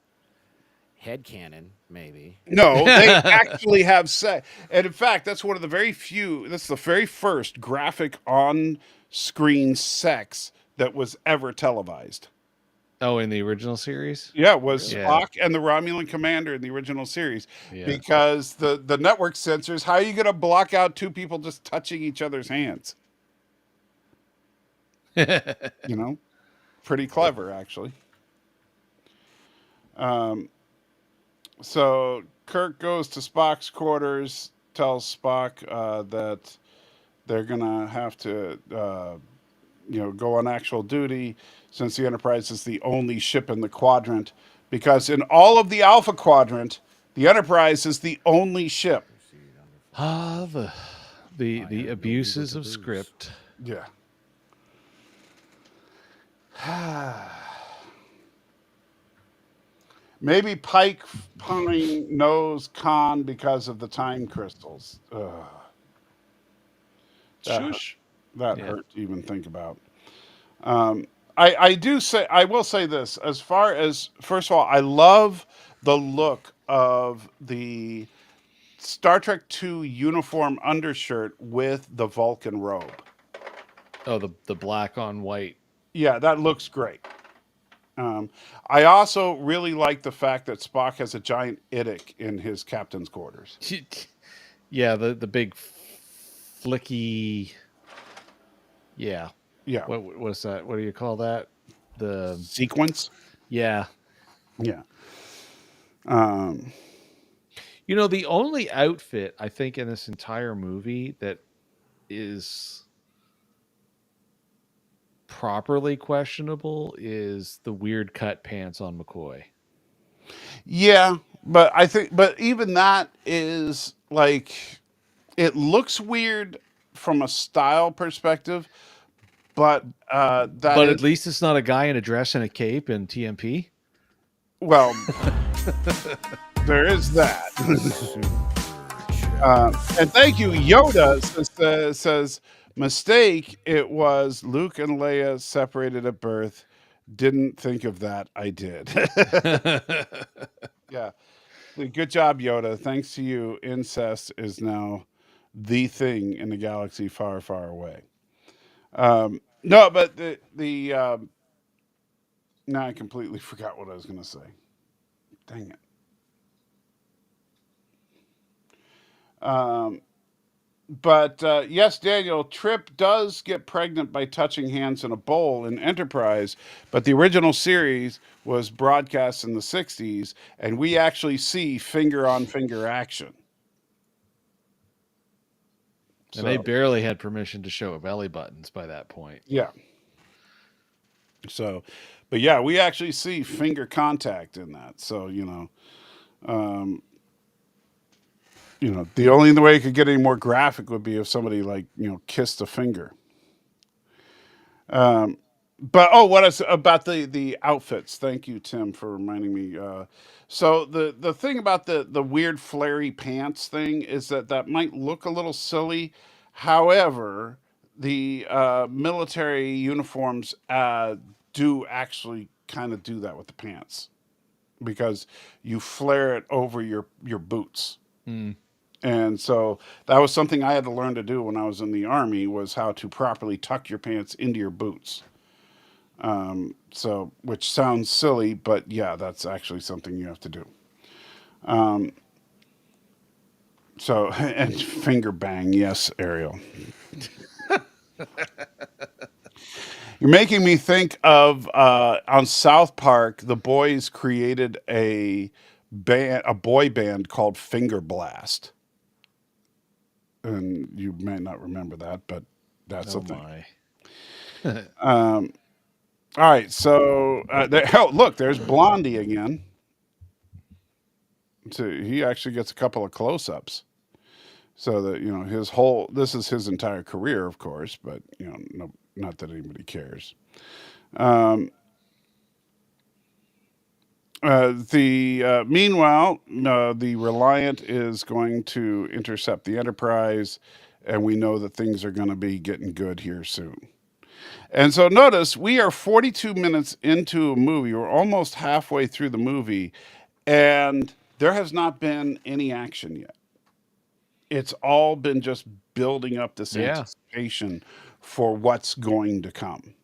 [SPEAKER 2] head canon, maybe.
[SPEAKER 1] No, they actually have sex. And in fact, that's one of the very few, that's the very first graphic on screen sex that was ever televised.
[SPEAKER 3] Oh, in the original series?
[SPEAKER 1] Yeah, it was
[SPEAKER 2] Really?
[SPEAKER 3] Yeah.
[SPEAKER 1] Spock and the Romulan commander in the original series
[SPEAKER 3] Yeah.
[SPEAKER 1] because the network censors, how are you going to block out two people just touching each other's hands? You know, pretty clever, actually. Um, so Kirk goes to Spock's quarters, tells Spock that they're gonna have to, go on actual duty since the Enterprise is the only ship in the quadrant. Because in all of the Alpha Quadrant, the Enterprise is the only ship.
[SPEAKER 2] Proceed under flight
[SPEAKER 3] Ah,
[SPEAKER 2] instructions. I
[SPEAKER 3] the
[SPEAKER 2] have no legal
[SPEAKER 3] abuses of
[SPEAKER 2] taboos.
[SPEAKER 3] script.
[SPEAKER 1] Yeah. Maybe Pike Pine knows Khan because of the time crystals. Ugh, that hurt,
[SPEAKER 3] Shush.
[SPEAKER 1] that
[SPEAKER 3] Yeah.
[SPEAKER 1] hurt to even think about. Um, I will say this as far as first of all, I love the look of the Star Trek Two uniform undershirt with the Vulcan robe.
[SPEAKER 3] Oh, the black on white.
[SPEAKER 1] Yeah, that looks great. Um, I also really like the fact that Spock has a giant Idic in his captain's quarters.
[SPEAKER 3] Yeah, the big flicky. Yeah.
[SPEAKER 1] Yeah,
[SPEAKER 3] What's that? What do you call that? The
[SPEAKER 1] sequence.
[SPEAKER 3] yeah.
[SPEAKER 1] Yeah. Um,
[SPEAKER 3] The only outfit I think in this entire movie that is properly questionable is the weird cut pants on McCoy.
[SPEAKER 1] yeah, but even that is like it looks weird from a style perspective, but that
[SPEAKER 3] But
[SPEAKER 1] is
[SPEAKER 3] at least it's not a guy in a dress and a cape in TMP.
[SPEAKER 1] well, there is that.
[SPEAKER 2] Super chat.
[SPEAKER 1] And thank you, Yoda says mistake. It was Luke and Leia separated at birth. Didn't think of that. I did. Yeah, good job, Yoda. Thanks to you, incest is now the thing in the galaxy far, far away. No, but the now I completely forgot what I was going to say. Dang it. Um, but yes, Daniel, Trip does get pregnant by touching hands in a bowl in Enterprise, but the original series was broadcast in the 60s, and we actually see finger on finger action.
[SPEAKER 3] And they
[SPEAKER 1] So,
[SPEAKER 3] barely had permission to show belly buttons by that point.
[SPEAKER 1] yeah. So, but yeah, we actually see finger contact in that. So, um, the only way it could get any more graphic would be if somebody like kissed a finger. Um, but what is about the outfits? Thank you, Tim, for reminding me. So the thing about the weird flary pants thing is that might look a little silly. However, the military uniforms do actually kind of do that with the pants because you flare it over your boots.
[SPEAKER 3] Mm.
[SPEAKER 1] And so that was something I had to learn to do when I was in the army was how to properly tuck your pants into your boots. So which sounds silly, but yeah, that's actually something you have to do. Um, so and finger bang, yes, Ariel. You're making me think of on South Park. The boys created a boy band called Finger Blast, and you may not remember that, but that's
[SPEAKER 3] Oh
[SPEAKER 1] a thing.
[SPEAKER 3] my.
[SPEAKER 1] Um, all right, so oh, look, there's Blondie again. So he actually gets a couple of close-ups. So that his whole this is his entire career, of course, but no, not that anybody cares. Um, the meanwhile, the Reliant is going to intercept the Enterprise, and we know that things are going to be getting good here soon. And so notice we are 42 minutes into a movie. We're almost halfway through the movie, and there has not been any action yet. It's all been just building up this
[SPEAKER 3] Yeah.
[SPEAKER 1] anticipation for what's going to come.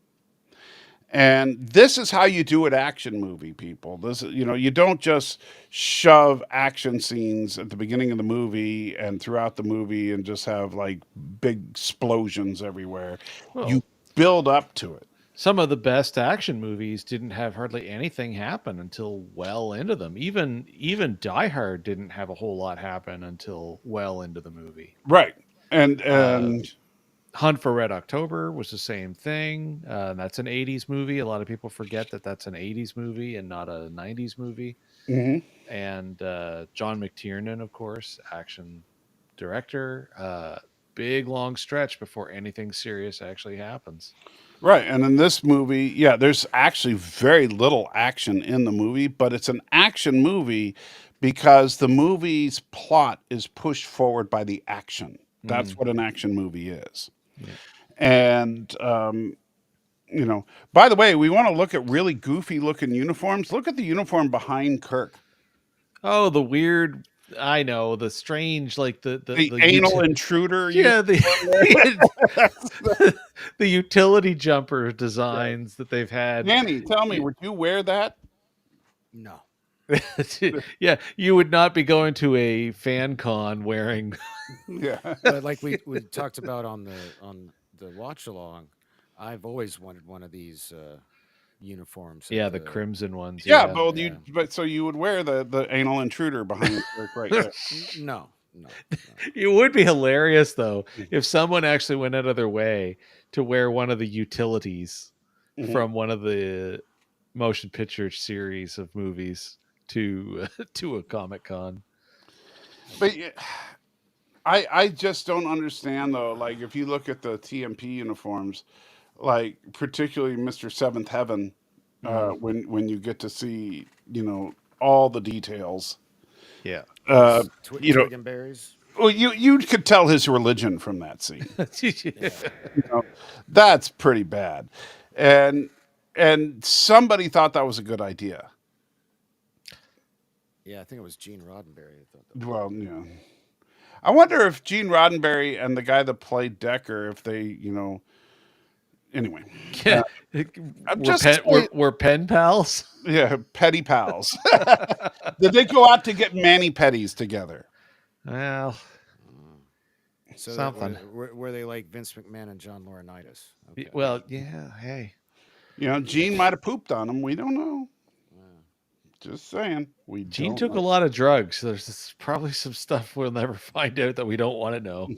[SPEAKER 1] And this is how you do an action movie, people. This is, you don't just shove action scenes at the beginning of the movie and throughout the movie and just have like big explosions everywhere. You
[SPEAKER 3] Well,
[SPEAKER 1] build up to it.
[SPEAKER 3] some of the best action movies didn't have hardly anything happen until well into them. Even Die Hard didn't have a whole lot happen until well into the movie.
[SPEAKER 1] Right. And
[SPEAKER 3] Uh,
[SPEAKER 1] and
[SPEAKER 3] Hunt for Red October was the same thing. That's an 80s movie. A lot of people forget that that's an 80s movie and not a 90s movie.
[SPEAKER 1] mhm.
[SPEAKER 3] And John McTiernan, of course, action director. Big long stretch before anything serious actually happens.
[SPEAKER 1] Right. And in this movie, yeah, there's actually very little action in the movie, but it's an action movie because the movie's plot is pushed forward by the action. That's
[SPEAKER 3] Mm,
[SPEAKER 1] what an action movie is.
[SPEAKER 3] yeah.
[SPEAKER 1] And by the way, we want to look at really goofy looking uniforms. Look at the uniform behind Kirk.
[SPEAKER 3] Oh, the weird. I know the strange, like
[SPEAKER 1] The anal intruder
[SPEAKER 3] yeah,
[SPEAKER 1] uniform.
[SPEAKER 3] the utility jumper designs that they've had.
[SPEAKER 1] Danny, tell me, would you wear that?
[SPEAKER 2] No.
[SPEAKER 3] Yeah, you would not be going to a fan con wearing.
[SPEAKER 1] Yeah.
[SPEAKER 2] But like we talked about on the watch along, I've always wanted one of these uniforms.
[SPEAKER 3] Yeah, the crimson ones.
[SPEAKER 1] Yeah,
[SPEAKER 3] Yeah.
[SPEAKER 1] but so you would wear the anal intruder behind Kirk right there.
[SPEAKER 2] No, no.
[SPEAKER 3] It would be hilarious though if someone actually went out of their way to wear one of the utilities
[SPEAKER 1] Mhm.
[SPEAKER 3] from one of the motion picture series of movies to to a Comic Con.
[SPEAKER 1] But I just don't understand though. Like if you look at the TMP uniforms, like particularly Mr. Seventh Heaven,
[SPEAKER 3] Mm,
[SPEAKER 1] when you get to see all the details,
[SPEAKER 3] yeah.
[SPEAKER 1] uh, you know,
[SPEAKER 2] Twig and berries.
[SPEAKER 1] well you could tell his religion from that scene.
[SPEAKER 2] Yeah.
[SPEAKER 1] You know, that's pretty bad, and somebody thought that was a good idea.
[SPEAKER 2] Yeah, I think it was Gene Roddenberry. I thought that.
[SPEAKER 1] Well, yeah. I wonder if Gene Roddenberry and the guy that played Decker, if they, anyway,
[SPEAKER 3] Yeah.
[SPEAKER 1] I'm
[SPEAKER 3] we're
[SPEAKER 1] just
[SPEAKER 3] pen,
[SPEAKER 1] saying,
[SPEAKER 3] we're pen pals.
[SPEAKER 1] yeah, petty pals. Did they go out to get mani pedis together?
[SPEAKER 3] Well,
[SPEAKER 2] So
[SPEAKER 3] Something.
[SPEAKER 2] were they like Vince McMahon and John Laurinaitis? Okay.
[SPEAKER 3] Well, yeah. Hey,
[SPEAKER 1] Gene might have pooped on him. We don't know.
[SPEAKER 2] Wow.
[SPEAKER 1] Just saying. We
[SPEAKER 3] Gene
[SPEAKER 1] don't
[SPEAKER 3] took a
[SPEAKER 1] know.
[SPEAKER 3] lot of drugs. There's probably some stuff we'll never find out that we don't want to know.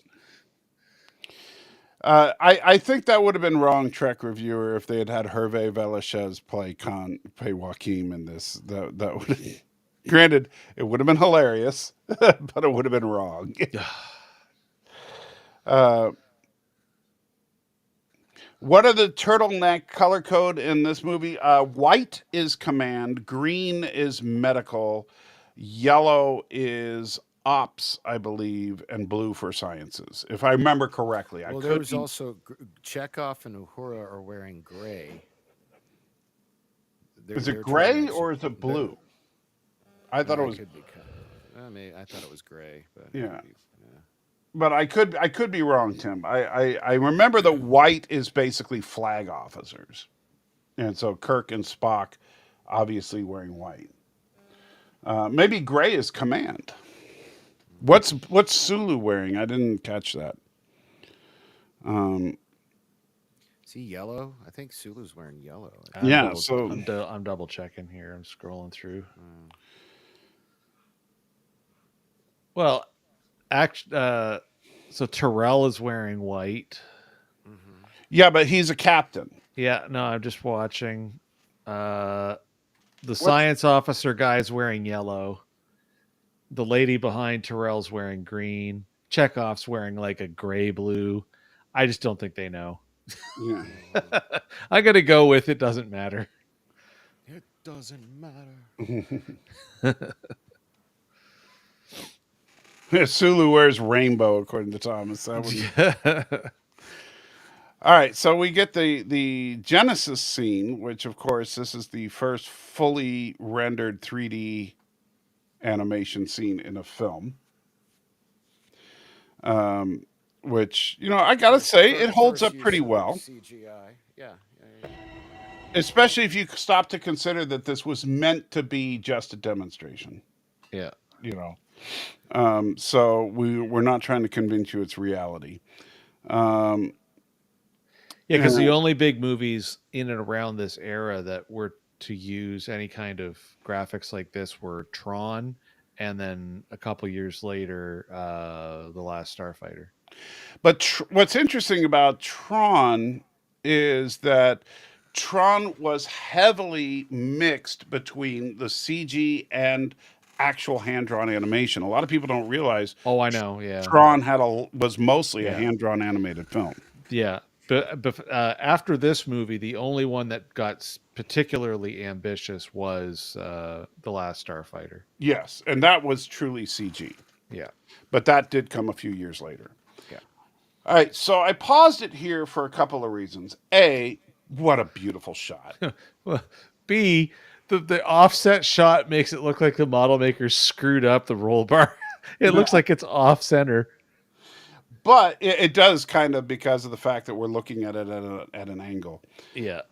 [SPEAKER 1] I think that would have been wrong, Trek reviewer, if they had Hervé Villechaize play Joaquin in this. That would, granted, it would have been hilarious, but it would have been wrong. What are the turtleneck color code in this movie? White is command, green is medical, yellow is ops, I believe, and blue for sciences, if I remember correctly.
[SPEAKER 2] Well, there was also Chekhov and Uhura are wearing gray.
[SPEAKER 1] Is it gray or is it blue? I thought it was.
[SPEAKER 2] Could be. I mean, I thought it was gray, but
[SPEAKER 1] Yeah.
[SPEAKER 2] yeah.
[SPEAKER 1] But I could be wrong, Tim. I remember that white is basically flag officers, and so Kirk and Spock, obviously wearing white. Maybe gray is command. What's Sulu wearing? I didn't catch that.
[SPEAKER 2] Is he yellow? I think Sulu's wearing yellow.
[SPEAKER 1] Yeah,
[SPEAKER 3] I'm double checking here. I'm scrolling through. Well, so Terrell is wearing white.
[SPEAKER 1] Yeah, but he's a captain.
[SPEAKER 3] Yeah, no, I'm just watching. The science officer guy's wearing yellow. The lady behind Terrell's wearing green. Chekhov's wearing like a gray blue. I just don't think they know.
[SPEAKER 1] Yeah.
[SPEAKER 3] I gotta go with it. Doesn't matter.
[SPEAKER 2] It doesn't matter.
[SPEAKER 1] Sulu wears rainbow, according to Thomas. All right, so we get the Genesis scene, which, of course, this is the first fully rendered 3D animation scene in a film. Which, I gotta say, it holds up pretty well.
[SPEAKER 2] CGI, yeah.
[SPEAKER 1] Especially if you stop to consider that this was meant to be just a demonstration.
[SPEAKER 3] Yeah.
[SPEAKER 1] So we're not trying to convince you it's reality.
[SPEAKER 3] Yeah, because the only big movies in and around this era that were to use any kind of graphics like this were Tron, and then a couple years later, The Last Starfighter.
[SPEAKER 1] But what's interesting about Tron is that Tron was heavily mixed between the CG and actual hand-drawn animation. A lot of people don't realize.
[SPEAKER 3] Oh, I know. Yeah,
[SPEAKER 1] Tron was mostly a hand-drawn animated film.
[SPEAKER 3] Yeah, but after this movie, the only one that got particularly ambitious was The Last Starfighter.
[SPEAKER 1] Yes, and that was truly CG.
[SPEAKER 3] Yeah,
[SPEAKER 1] but that did come a few years later.
[SPEAKER 3] Yeah.
[SPEAKER 1] All right, so I paused it here for a couple of reasons. A, what a beautiful shot.
[SPEAKER 3] Well, B, the offset shot makes it look like the model maker screwed up the roll bar. It looks like it's off center.
[SPEAKER 1] But it does kind of because of the fact that we're looking at it at an angle.
[SPEAKER 3] Yeah.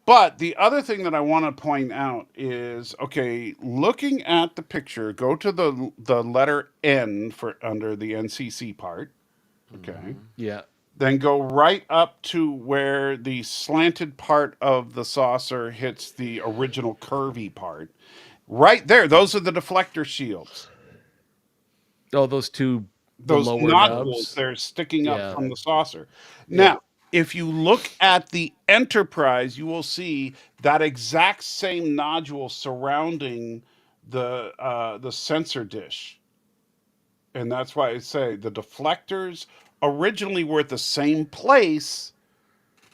[SPEAKER 1] But the other thing that I want to point out is, okay, looking at the picture, go to the letter N for under the NCC part. Okay.
[SPEAKER 3] Yeah.
[SPEAKER 1] Then go right up to where the slanted part of the saucer hits the original curvy part. Right there, those are the deflector shields.
[SPEAKER 3] Oh, those two.
[SPEAKER 1] Those
[SPEAKER 3] lower
[SPEAKER 1] nodules,
[SPEAKER 3] nubs.
[SPEAKER 1] they're sticking up from the saucer. Now, if you look at the Enterprise, you will see that exact same nodule surrounding the sensor dish. And that's why I say the deflectors originally were at the same place,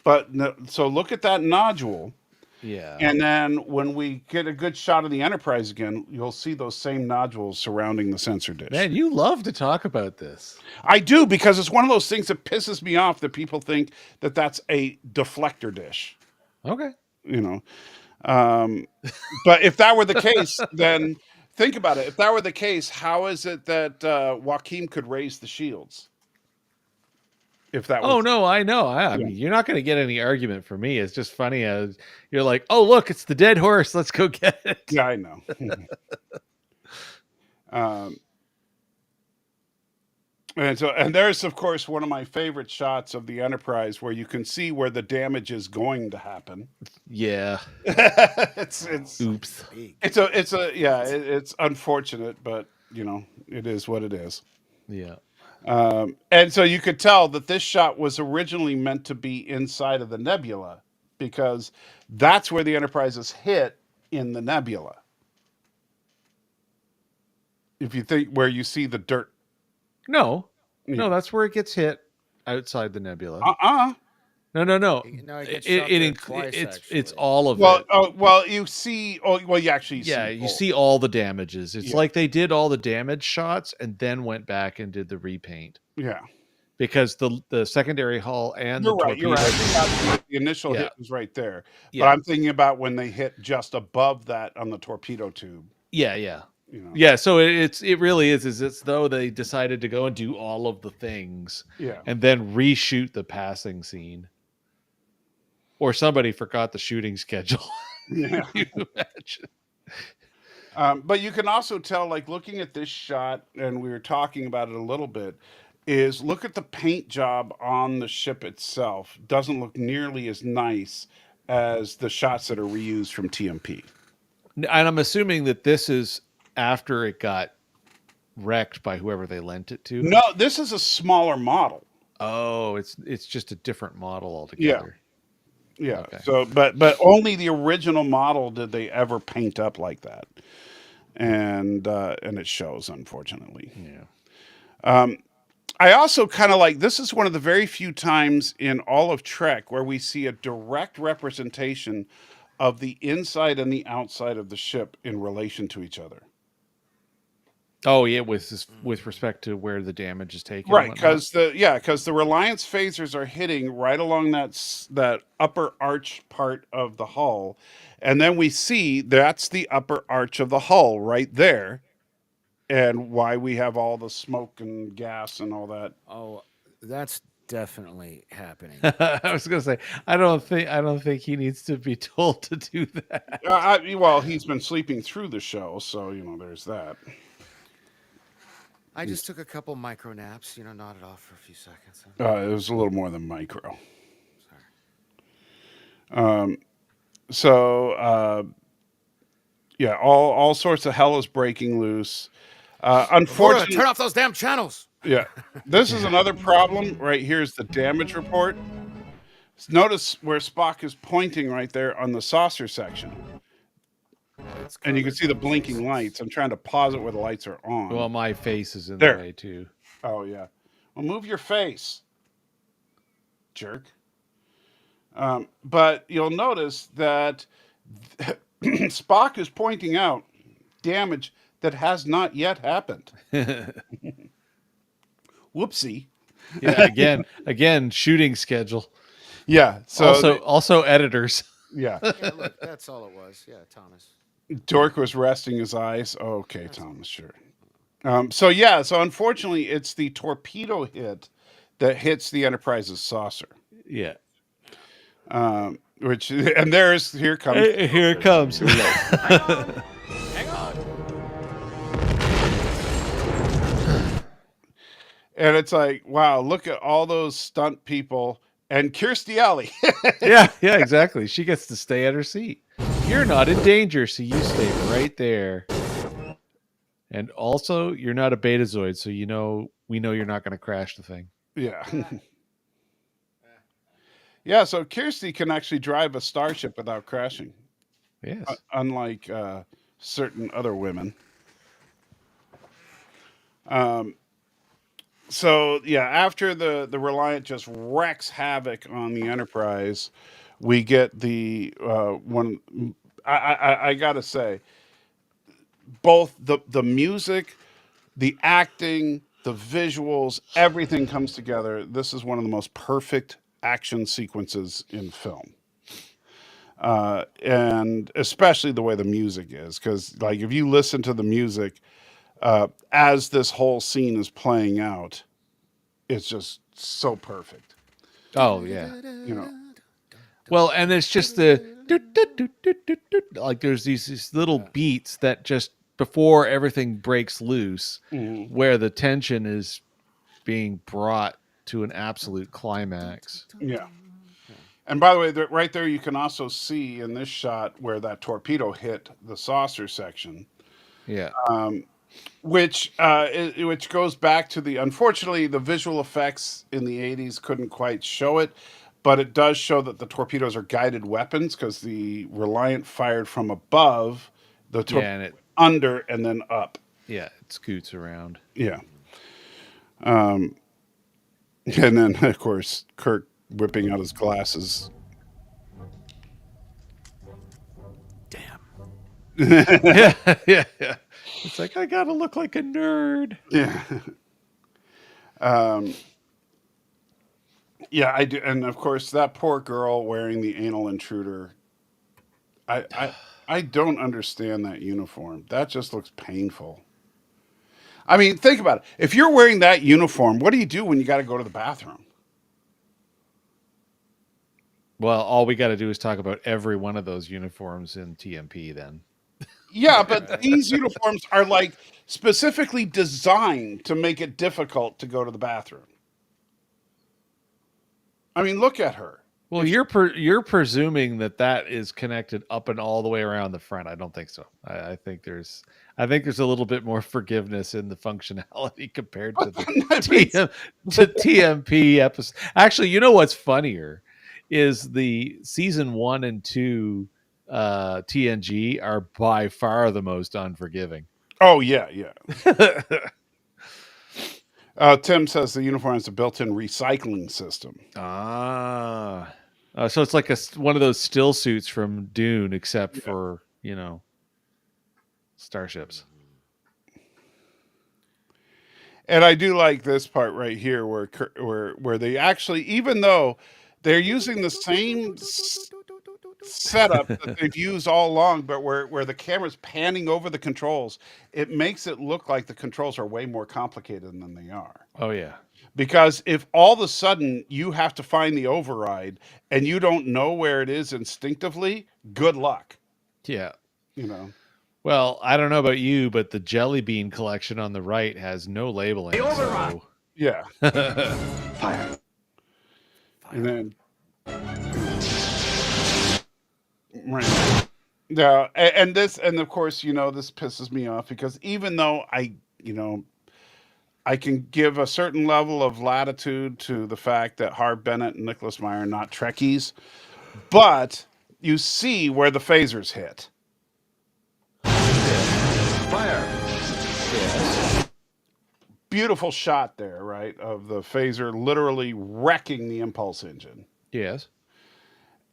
[SPEAKER 1] but so look at that nodule.
[SPEAKER 3] Yeah.
[SPEAKER 1] And then when we get a good shot of the Enterprise again, you'll see those same nodules surrounding the sensor dish.
[SPEAKER 3] Man, you love to talk about this.
[SPEAKER 1] I do, because it's one of those things that pisses me off that people think that that's a deflector dish.
[SPEAKER 3] Okay.
[SPEAKER 1] But if that were the case, then think about it. If that were the case, how is it that Joaquin could raise the shields? If that was...
[SPEAKER 3] Oh, no, I know. I mean, you're not going to get any argument from me. It's just funny as you're like, oh, look, it's the dead horse. Let's go get it.
[SPEAKER 1] Yeah, I know. And there's of course one of my favorite shots of the Enterprise where you can see where the damage is going to happen.
[SPEAKER 3] Yeah.
[SPEAKER 1] it's
[SPEAKER 3] Oops.
[SPEAKER 2] Big.
[SPEAKER 1] it's unfortunate, but it is what it is.
[SPEAKER 3] Yeah.
[SPEAKER 1] And so you could tell that this shot was originally meant to be inside of the nebula because that's where the Enterprise is hit in the nebula. If you think where you see the dirt.
[SPEAKER 3] No.
[SPEAKER 1] Yeah.
[SPEAKER 3] No, that's where it gets hit outside the nebula.
[SPEAKER 1] Uh-uh.
[SPEAKER 3] No.
[SPEAKER 2] No, it gets shot there twice,
[SPEAKER 3] It's
[SPEAKER 2] actually.
[SPEAKER 3] all of
[SPEAKER 1] Well,
[SPEAKER 3] it.
[SPEAKER 1] you see. Oh, well, you actually see.
[SPEAKER 3] Yeah, you
[SPEAKER 1] both.
[SPEAKER 3] see all the damages. It's
[SPEAKER 1] Yeah.
[SPEAKER 3] like they did all the damage shots and then went back and did the repaint
[SPEAKER 1] Yeah,
[SPEAKER 3] because the secondary hull and
[SPEAKER 1] you're
[SPEAKER 3] the
[SPEAKER 1] right.
[SPEAKER 3] torpedo.
[SPEAKER 1] You're right. The initial
[SPEAKER 3] Yeah.
[SPEAKER 1] hit was right there, but
[SPEAKER 3] Yeah.
[SPEAKER 1] I'm thinking about when they hit just above that on the torpedo tube.
[SPEAKER 3] Yeah.
[SPEAKER 1] You know.
[SPEAKER 3] Yeah, so it really is it's though they decided to go and do all of the things
[SPEAKER 1] Yeah.
[SPEAKER 3] and then reshoot the passing scene. Or somebody forgot the shooting schedule.
[SPEAKER 1] Yeah.
[SPEAKER 3] Can you imagine?
[SPEAKER 1] But you can also tell, like looking at this shot, and we were talking about it a little bit, is look at the paint job on the ship itself. Doesn't look nearly as nice as the shots that are reused from TMP.
[SPEAKER 3] And I'm assuming that this is after it got wrecked by whoever they lent it to.
[SPEAKER 1] No, this is a smaller model.
[SPEAKER 3] Oh, it's just a different model altogether.
[SPEAKER 1] Yeah.
[SPEAKER 3] Okay.
[SPEAKER 1] So, but only the original model did they ever paint up like that, and it shows, unfortunately.
[SPEAKER 3] Yeah.
[SPEAKER 1] I also kind of like this is one of the very few times in all of Trek where we see a direct representation of the inside and the outside of the ship in relation to each other.
[SPEAKER 3] Oh yeah, with respect to where the damage is taken.
[SPEAKER 1] Right, because the Reliance phasers are hitting right along that upper arch part of the hull, and then we see that's the upper arch of the hull right there, and why we have all the smoke and gas and all that.
[SPEAKER 2] Oh, that's definitely happening.
[SPEAKER 3] I was gonna say I don't think he needs to be told to do that.
[SPEAKER 1] Well, he's been sleeping through the show, so there's that.
[SPEAKER 2] I just took a couple micro naps, nodded off for a few seconds.
[SPEAKER 1] It was a little more than micro.
[SPEAKER 2] Sorry.
[SPEAKER 1] Yeah, all sorts of hell is breaking loose.
[SPEAKER 2] Aurora,
[SPEAKER 1] Unfortunately,
[SPEAKER 2] turn off those damn channels.
[SPEAKER 1] yeah, this is another problem. Right here's the damage report. Notice where Spock is pointing right there on the saucer section. And you can see the blinking lights. I'm trying to pause it where the lights are on.
[SPEAKER 3] Well, my face is in
[SPEAKER 1] There.
[SPEAKER 3] the way too.
[SPEAKER 1] Oh, yeah. Well, move your face, jerk. But you'll notice that Spock is pointing out damage that has not yet happened. Whoopsie.
[SPEAKER 3] Yeah, again, shooting schedule.
[SPEAKER 1] Yeah. So
[SPEAKER 3] Also editors.
[SPEAKER 1] yeah.
[SPEAKER 2] Yeah, look, that's all it was. Yeah, Thomas.
[SPEAKER 1] Dork was resting his eyes. Okay, Thomas, sure. So unfortunately, it's the torpedo hit that hits the Enterprise's saucer.
[SPEAKER 3] Yeah.
[SPEAKER 1] Here comes.
[SPEAKER 3] Here it comes.
[SPEAKER 2] Hang on.
[SPEAKER 1] And it's like, wow, look at all those stunt people and Kirstie Alley.
[SPEAKER 3] yeah, exactly. She gets to stay at her seat. You're not in danger, so you stay right there. And also, you're not a Betazoid, so we know you're not going to crash the thing.
[SPEAKER 1] Yeah. Yeah, so Kirstie can actually drive a starship without crashing.
[SPEAKER 3] Yes.
[SPEAKER 1] Unlike certain other women. So yeah, after the Reliant just wrecks havoc on the Enterprise, we get the one. I gotta say, both the music, the acting, the visuals, everything comes together. This is one of the most perfect action sequences in film. And especially the way the music is, because like if you listen to the music as this whole scene is playing out, it's just so perfect.
[SPEAKER 3] Oh yeah. Well, and it's just the like there's these little beats that just before everything breaks loose, where the tension is being brought to an absolute climax.
[SPEAKER 1] Yeah. And by the way, right there, you can also see in this shot where that torpedo hit the saucer section,
[SPEAKER 3] Yeah.
[SPEAKER 1] which which goes back to unfortunately the visual effects in the 80s couldn't quite show it, but it does show that the torpedoes are guided weapons because the Reliant fired from above, the
[SPEAKER 3] Yeah, and
[SPEAKER 1] under and then up.
[SPEAKER 3] it scoots around.
[SPEAKER 1] Yeah. And then of course Kirk whipping out his glasses.
[SPEAKER 2] Damn.
[SPEAKER 3] Yeah. It's like, I gotta look like a nerd.
[SPEAKER 1] Yeah. Yeah, I do, and of course that poor girl wearing the anal intruder. I don't understand that uniform. That just looks painful. I mean, think about it. If you're wearing that uniform, what do you do when you got to go to the bathroom?
[SPEAKER 3] Well, all we got to do is talk about every one of those uniforms in TMP then.
[SPEAKER 1] Yeah, but these uniforms are like specifically designed to make it difficult to go to the bathroom. I mean, look at her.
[SPEAKER 3] Well, you're presuming that is connected up and all the way around the front. I don't think so. I think there's a little bit more forgiveness in the functionality compared to the TMP episode. Actually, you know what's funnier is the season 1 and 2 TNG are by far the most unforgiving.
[SPEAKER 1] Oh yeah. Tim says the uniform has a built-in recycling system.
[SPEAKER 3] So it's like one of those still suits from Dune, except for starships.
[SPEAKER 1] And I do like this part right here where they actually, even though they're using the same setup that they've used all along, but where the camera's panning over the controls, it makes it look like the controls are way more complicated than they are.
[SPEAKER 3] Oh yeah.
[SPEAKER 1] Because if all of a sudden you have to find the override and you don't know where it is instinctively, good luck.
[SPEAKER 3] Yeah.
[SPEAKER 1] Well,
[SPEAKER 3] I don't know about you, but the jelly bean collection on the right has no labeling. So...
[SPEAKER 1] Yeah.
[SPEAKER 4] Fire.
[SPEAKER 1] And then right. Yeah, and of course, this pisses me off because even though I can give a certain level of latitude to the fact that Harv Bennett and Nicholas Meyer are not Trekkies, but you see where the phasers hit.
[SPEAKER 4] Fire.
[SPEAKER 3] Yes.
[SPEAKER 1] Beautiful shot there, right, of the phaser literally wrecking the impulse engine.
[SPEAKER 3] Yes.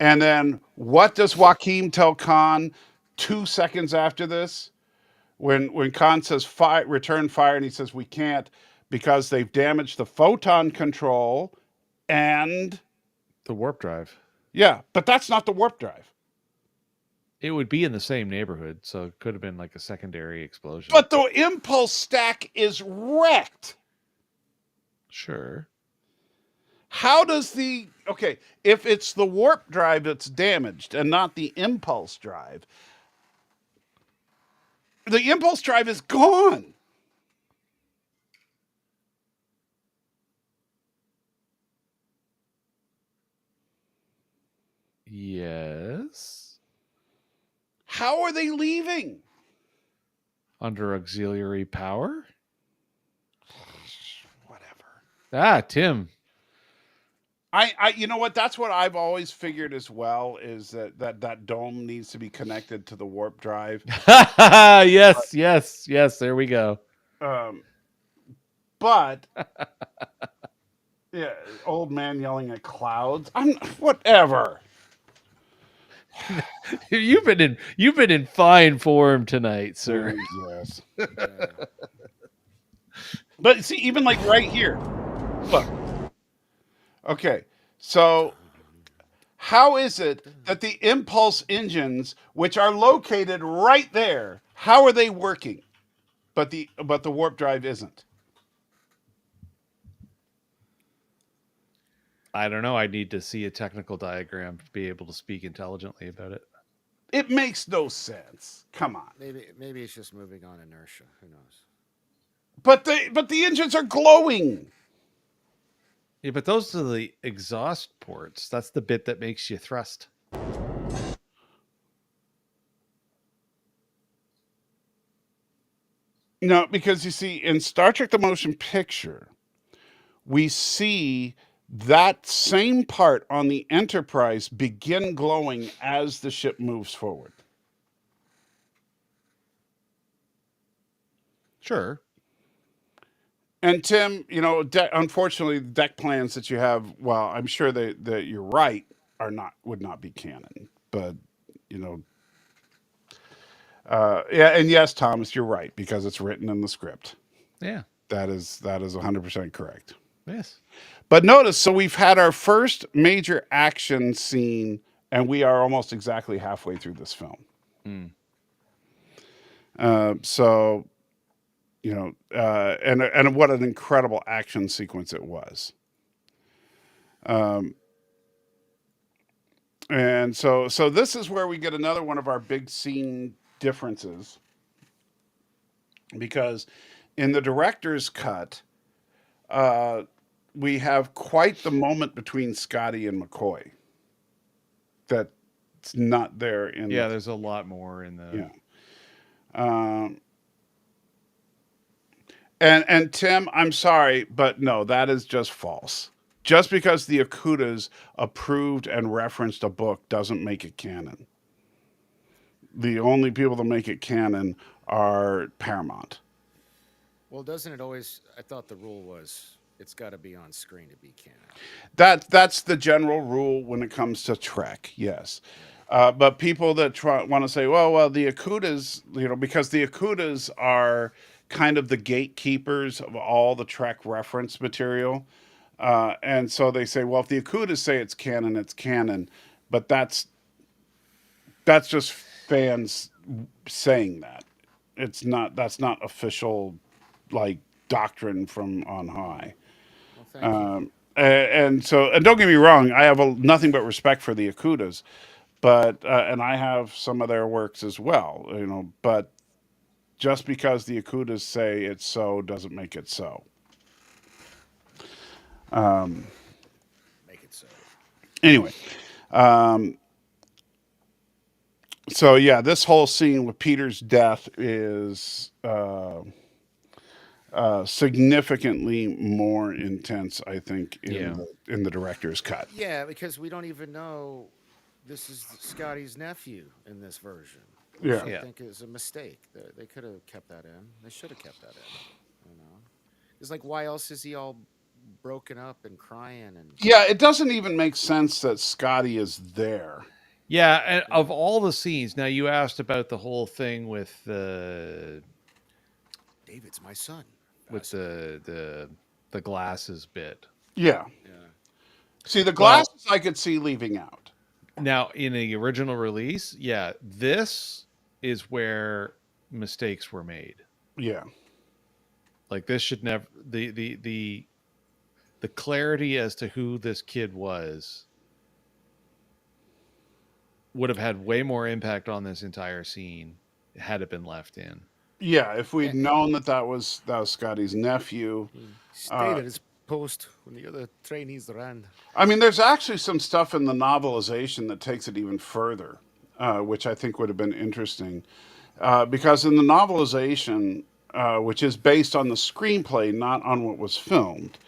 [SPEAKER 1] And then what does Joaquin tell Khan 2 seconds after this? When Khan says return fire, and he says we can't because they've damaged the photon control and
[SPEAKER 3] the warp drive.
[SPEAKER 1] Yeah, but that's not the warp drive.
[SPEAKER 3] It would be in the same neighborhood, so it could have been like a secondary explosion.
[SPEAKER 1] But the impulse stack is wrecked.
[SPEAKER 3] Sure.
[SPEAKER 1] How does if it's the warp drive that's damaged and not the impulse drive, the impulse drive is gone.
[SPEAKER 3] Yes.
[SPEAKER 1] How are they leaving?
[SPEAKER 3] Under auxiliary power?
[SPEAKER 1] Whatever.
[SPEAKER 3] Tim.
[SPEAKER 1] You know what? That's what I've always figured as well, is that dome needs to be connected to the warp drive.
[SPEAKER 3] Yes. There we go.
[SPEAKER 1] But yeah, old man yelling at clouds. Whatever.
[SPEAKER 3] You've been in fine form tonight, sir.
[SPEAKER 1] Yes. But see, even like right here, look. Okay, so how is it that the impulse engines, which are located right there, how are they working, but the warp drive isn't?
[SPEAKER 3] I don't know. I need to see a technical diagram to be able to speak intelligently about it.
[SPEAKER 1] It makes no sense. Come on.
[SPEAKER 2] Maybe it's just moving on inertia. Who knows?
[SPEAKER 1] But the engines are glowing.
[SPEAKER 3] Yeah, but those are the exhaust ports. That's the bit that makes you thrust.
[SPEAKER 1] No, because you see, in Star Trek the Motion Picture, we see that same part on the Enterprise begin glowing as the ship moves forward.
[SPEAKER 3] Sure.
[SPEAKER 1] And Tim, unfortunately, the deck plans that you have, well, I'm sure that you're right, would not be canon. But you know, yeah, and yes, Thomas, you're right because it's written in the script.
[SPEAKER 3] Yeah.
[SPEAKER 1] That is 100% correct.
[SPEAKER 3] Yes.
[SPEAKER 1] But notice, so we've had our first major action scene, and we are almost exactly halfway through this film.
[SPEAKER 3] Mm.
[SPEAKER 1] So, and what an incredible action sequence it was. And so this is where we get another one of our big scene differences, because in the director's cut, we have quite the moment between Scotty and McCoy that's not there in
[SPEAKER 3] Yeah, there's a lot more in the.
[SPEAKER 1] Yeah. And Tim, I'm sorry, but no, that is just false. Just because the Okudas approved and referenced a book doesn't make it canon. The only people that make it canon are Paramount.
[SPEAKER 2] Well, doesn't it always? I thought the rule was it's got to be on screen to be canon.
[SPEAKER 1] That's the general rule when it comes to Trek. Yes. But people that want to say, well, the Okudas, because the Okudas are kind of the gatekeepers of all the Trek reference material. And so they say, well, if the Okudas say it's canon, it's canon. But that's just fans saying that. That's not official, like, doctrine from on high.
[SPEAKER 2] Well, thank you.
[SPEAKER 1] And don't get me wrong, I have nothing but respect for the Okudas, but and I have some of their works as well, but just because the Okudas say it's so doesn't make it so.
[SPEAKER 2] Make it so.
[SPEAKER 1] Anyway, so yeah, this whole scene with Peter's death is significantly more intense, I think, in the director's cut.
[SPEAKER 2] Yeah, because we don't even know this is Scotty's nephew in this version. Which
[SPEAKER 1] Yeah.
[SPEAKER 2] I think is a mistake. They could have kept that in. They should have kept that in. It's like, why else is he all broken up and crying? And
[SPEAKER 1] Yeah, it doesn't even make sense that Scotty is there.
[SPEAKER 3] Yeah, and of all the scenes, now you asked about the whole thing with the
[SPEAKER 2] David's my son.
[SPEAKER 3] with the glasses bit.
[SPEAKER 1] Yeah.
[SPEAKER 2] Yeah.
[SPEAKER 1] See, the glasses I could see leaving out.
[SPEAKER 3] Now, in the original release, yeah, this is where mistakes were made.
[SPEAKER 1] Yeah.
[SPEAKER 3] Like this should never the clarity as to who this kid was would have had way more impact on this entire scene had it been left in.
[SPEAKER 1] Yeah, if we'd known that was Scotty's nephew.
[SPEAKER 2] He stayed at his post when the other trainees ran.
[SPEAKER 1] I mean, there's actually some stuff in the novelization that takes it even further, which I think would have been interesting. Because in the novelization, which is based on the screenplay, not on what was filmed,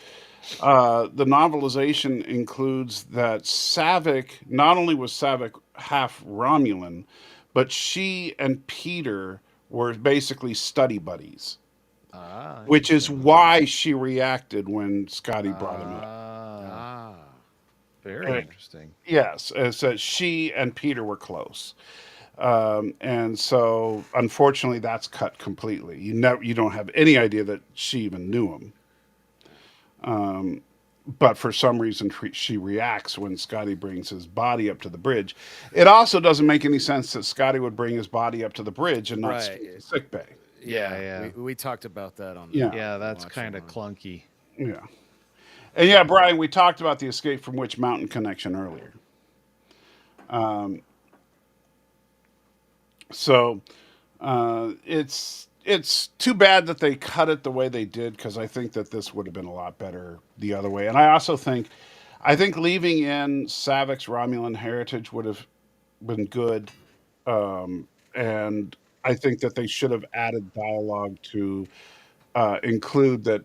[SPEAKER 1] the novelization includes that Saavik, not only was Saavik half Romulan, but she and Peter were basically study buddies. Which is why she reacted when Scotty brought him up.
[SPEAKER 3] Very interesting.
[SPEAKER 1] Yes, so she and Peter were close, and so unfortunately, that's cut completely. You don't have any idea that she even knew him. But for some reason, she reacts when Scotty brings his body up to the bridge. It also doesn't make any sense that Scotty would bring his body up to the bridge and not straight to sick bay.
[SPEAKER 2] Yeah. We talked about that on.
[SPEAKER 3] Yeah, that's kind of clunky.
[SPEAKER 1] Yeah. And yeah, Brian, we talked about the Escape from Witch Mountain connection earlier. So it's it's too bad that they cut it the way they did, because I think that this would have been a lot better the other way. And I also think, leaving in Savik's Romulan heritage would have been good. And I think that they should have added dialogue to include that.